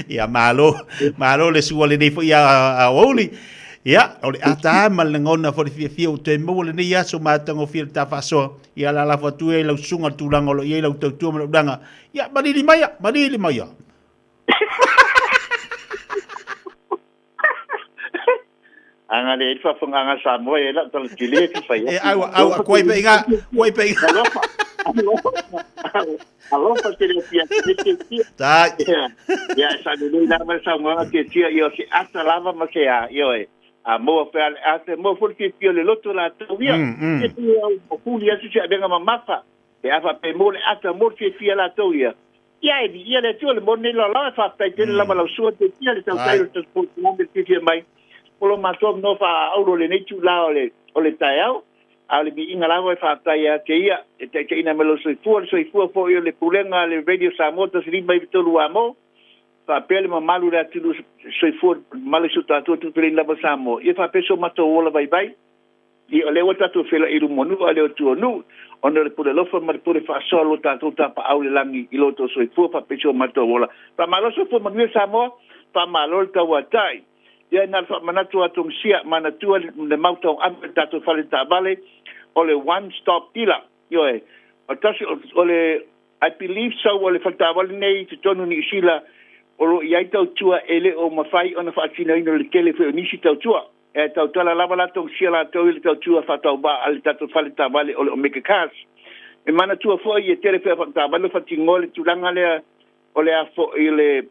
ia malo le suole nei fo ia oli ia ole ata mal ngona fo fi o te mo le nei aso matango fi ta faso ia la fatu e la sunga tulango lo ia la tu mo danga ia malili maya anga le fa fanga sa mo e la tol kile fi fa e au koi pe inga Alô, parceiro, tá. Ya, sa dulu nama sa ngona ke tia yo si ata lava ma ke a mo fa ata mo for ke pio le loto la tovia. Ke o kuli asu se benga mamafa. E afa pe mo le ata mo ke fia la tovia. Ya e ia le tio le mo ne la fa ta te la mala su te tia le tau te sport mo ke fia mai. Polo ma so no fa auro le ne tu la ole taiao. Ale bi inga lawa fa taia te ia te ina melo soi fu fo yo le pulenga le radio Samoa to sri mai tolu amo fa pele ma malu la tu soi fu malu su ta tu pele na Samoa e fa peso mato ola bye i ole wata tu fela ilu monu ale tu nu ona le pule lo fa ma pule fa solo ta tu ta pa au le langi i lo to soi fu fa peso mato ola pa malo so fu ma Samoa pa malo ta watai ia na fa manatu atong sia manatu le mauto amta to fale ta vale ole one stop dealer yo ole I believe so ole falta vale nei te tonu ni sila o ia tau tua ele o mafai ona fa sina ino le kele fe ni tau tua e tau tala lava la tong sia la tau ile tau tua fa tau ba ale tatu fale ta vale ole o make cars e manatu fo ia tele fe fa ta vale fa tingole tulanga le ole a fo ile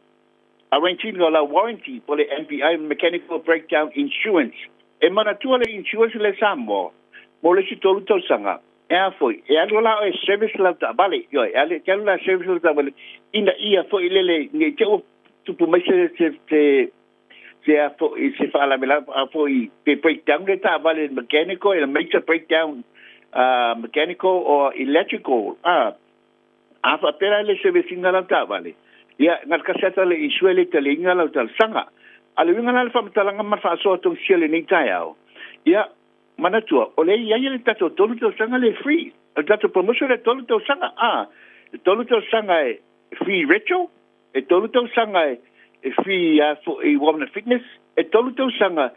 arranging la warranty for the MPI mechanical breakdown insurance e manatu le insurance le sambo mo le tolu to sanga e foi e alola o service la ta vale yo e ale telu la service la vale ina ia foi lele ni te tupu mai se fala mela for the breakdown data vale mechanical and major breakdown mechanical or electrical afa pera le servicing la ta vale ya ngal kaseta le isuele tele ngala tal sanga ale ngala le famtalanga marfa so tong siele ni tayao ya manatua ole ya ile tato tolu to sanga le free tato promotion le tolu to sanga tolu to sanga free retro tolu to sanga free for a woman fitness tolu to sanga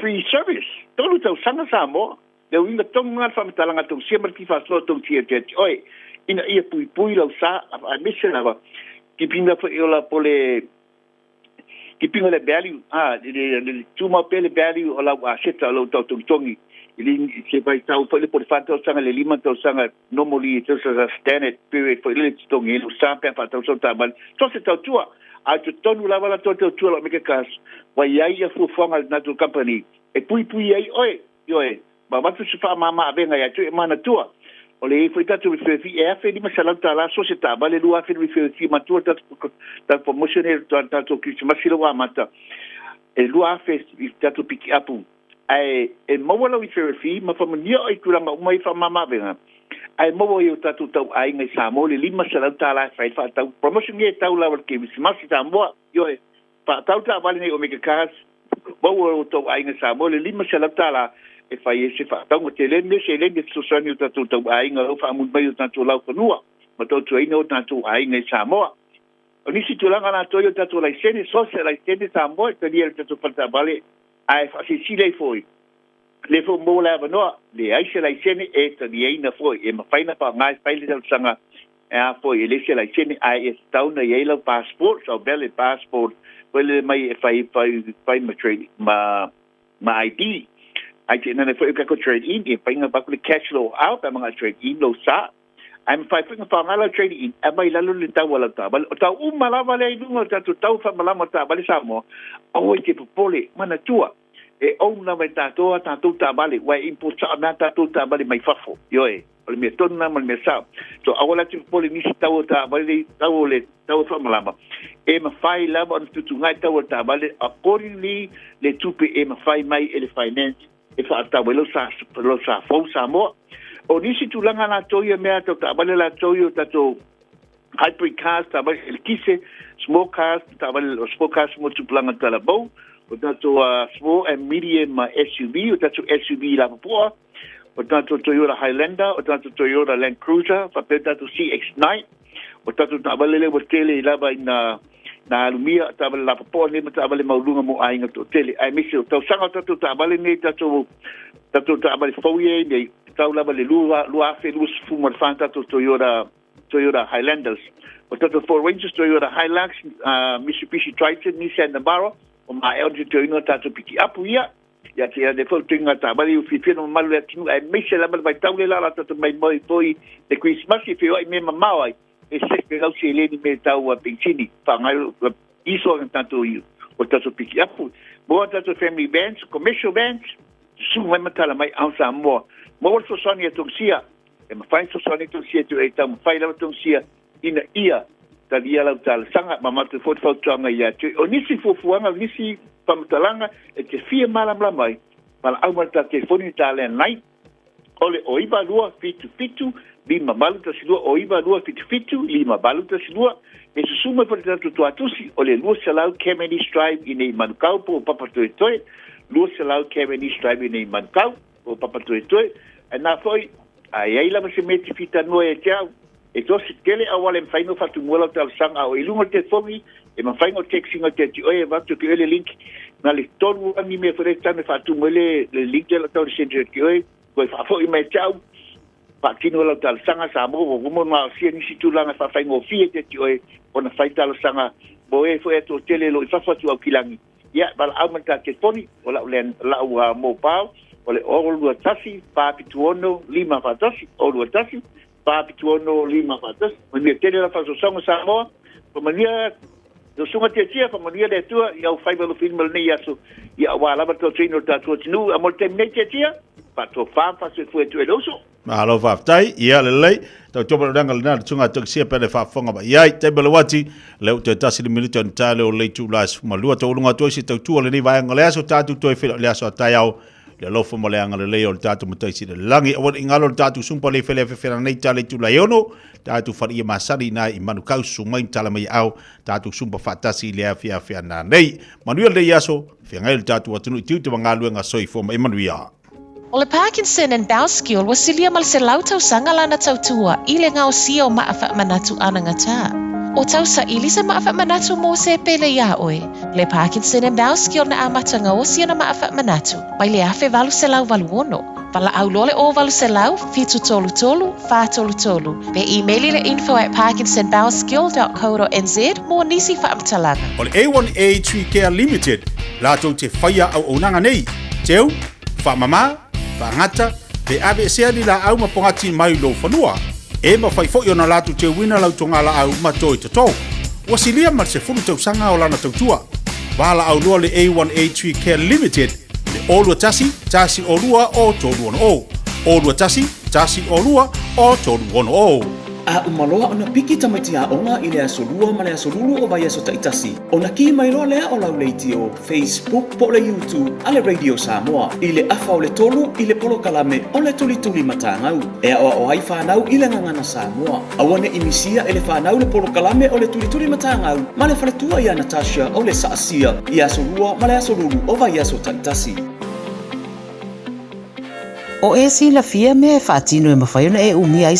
free service tolu to sanga samo le winga tonga famtalanga to siemar ki fa so tong tie oi ina ia pui lau sa a mission ava kipinga fa iola pole kipinga le value le tuma pele value ola a seta lo to tongi ili se vai tau fa le por fato sanga le lima to sanga normally it is a standard period for ile tongi lo sa pe fa to ta bal to se tua a to tonu la vala to tua lo meke kas wa ia fu fonga na to company e pui ai oi ba tu se fa mama venga ya tu mana tua ole foi tatu referfi fe di masala la società vale lua fe referfi ma tu ta promotion ta to Christmas lo mata e lua fe tatu pick up ai e mo wala referfi ma fa mania ai kula ma mai fa mama venga ai mo yo tatu tau ai ngai samo le lima sala la fa ta promotion ge tau la ke Christmas ta mo yo fa tau ta vale nei o mega cas mo wo to ai ngai samo le lima sala la e fai se fa tau te le se le de so sani ta tu tau ai nga fa mu mai ta tu lau konua ma to tu ino ta tu ai nga Samoa o ni si tu langa na to yo ta tu lai sene so se lai sene Samoa te dia ta tu falta vale ai fa si le foi le fo mo la no le ai se lai sene e te dia ina foi e ma fai na pa ngai fai le sanga e foi le se lai sene ai e tau na yellow passport so belle passport wele mai fai ma trade ma ID ai te nana foi ka ko trade in e painga ba ko cash flow out ba mga trade in lo sa I'm fighting for ngala trade in abai lalu le tau wala ta bal ta umala vale dunga ta tu tau fa mala mata bal samo o te popole mana tua e ona mai ta tu ta bale wa import sa na ta tu ta bale mai fafo yo e o me tonna mal me sa so awala te popole ni tau ta bale tau fa mala e ma fai la on tu ngai tau ta bale accordingly le tupe e ma fai mai e le finance e fa ta lo sa fo samo o nisi tulanga na toyo mea to ta bale la toyo ta to hybrid cars ta bale el kise small cars ta bale los small cars mo tulanga ta la bo o ta to small and medium SUV o ta to SUV la po o ta to Toyota Highlander o ta to Toyota Land Cruiser fa pe ta to CX-9 o ta to ta bale le tele la ba na lumia ta bale la po ne ta bale maulunga mo ai ngato tele ai misi to sanga ta bale ne ta to ta bale foye ne tau lava le lua fe lus fumar fanta to Toyota Highlanders o tato Ford Rangers Toyota Hilux Mitsubishi Triton Nissan Navara o ma LG Toyota tato piki apu ia ya te de fo tinga ta bali u fifino malu ya tinu ai me se lava vai tau le la tato mai moi foi de Christmas e feo ai me mamau ai e se que gau se le ni me tau a pensini fa ngai iso tanto io o tato piki apu mo tato family bands commercial bands su mai matala mai au sa mo mo so sonia tongsia e ma fai so sonia tongsia tu e tam fai la tongsia ina ia ta dia la tal sanga mama te fot fot tanga ia tu o nisi fuanga nisi pamtalanga e te fia mala mai mal au mal ta telefoni talen nai ole o iba lua fitu lima baluta silua o iba lua fitu lima baluta silua e su suma por tanto tu atusi ole lua salau Kemeny Drive ine Manukau po papa toe lua salau Kemeny Drive ine Manukau o papa toe na foi ai la se meti fita no e tau e to se tele awale faino fatu mola tal sanga o ilungo te fogi e ma faino texting o te o e va to que le link na le tonu ani me fere tane fatu mole le link de la tau centre que oi ko fa foi me tau pa kino la tal sanga sa mo mo ma si ni situ la fa faino fie te oi ona faita la sanga bo e foi to tele lo fa fatu au kilangi ya bal aumenta te foni ola len la mo pau ole olu tasi papituono lima fatasi olu tasi papituono lima fatasi me tele la faso songo samo pomania do sunga tia pomania de tua ia fai velo film ne yaso ia wala ba to trino ta to tinu amol tem ne tia pa to fa se fu tu eloso Mahalo whaftai, ia lelei, tau topa ranga lina tunga tuk sia pene whafonga ba. Iai, te belawati, leo te tasiri minuto ni tae leo leitu las malua tau ulunga toisi tau tua le ni vaenga le aso tatu toi whila le aso atai au, le lofo mo le anga le leo le tatu mataisi le langi, awan ingalo le tatu sumpa le whele whewhera nei ta leitu la iono, tatu whari ia masari na i manu kau sumain tala mai au, tatu sumpa whatasi le awhia whea na nei, manuia le aso, whea ngai le tatu atunu i tiu te mga luenga soi foma i manuia. O le Parkinson and Bowel skill was silia mal se lau tau sanga lana tau tua i le ngau sia o maafa manatu ananga tā. O tau sa ili sa maafa manatu mo se pele ia oe. Le Parkinson and Bowel skill na amatanga o sia na maafa manatu. Mai le afe valu se lau valu ono. Vala au lole o valu se lau, fitu tolu tolu, fa tolu tolu. Pe emaili le info@parkinsonbowelskill.co.nz mo nisi whaamtalanga. O le A1A Tree Care Limited, lātou te whaia au onanga nei. Teu, whamama, whangata, pe ave sea ni la au mapongati mai lo whanua. E ma whai fo na lātou te wina lau tonga la au matoi te tau. Wasilia ma se fulu tau sanga o lana tau tua. Wala au lua le A1A Tree Care Limited, le olua tasi olua o tolu ono o. Olua tasi olua o tolu ono o. A umaloa ona piki tamaiti a onga i le asolua ma le asolulu o vai aso taitasi. Ona ki mai loa lea o lau leiti o Facebook po le YouTube a le Radio Samoa. I le afa o le tolu i le polo kalame o le tuli matangau. Ea o ai whanau i le ngangana Samoa. Awane imisia e le whanau le polo kalame o le tuli matangau. Ma le whaletua i a Natasha o le saasia i asolua ma le asolulu o vai aso taitasi. O e si la fia me e whaatino e mawhaiona e umia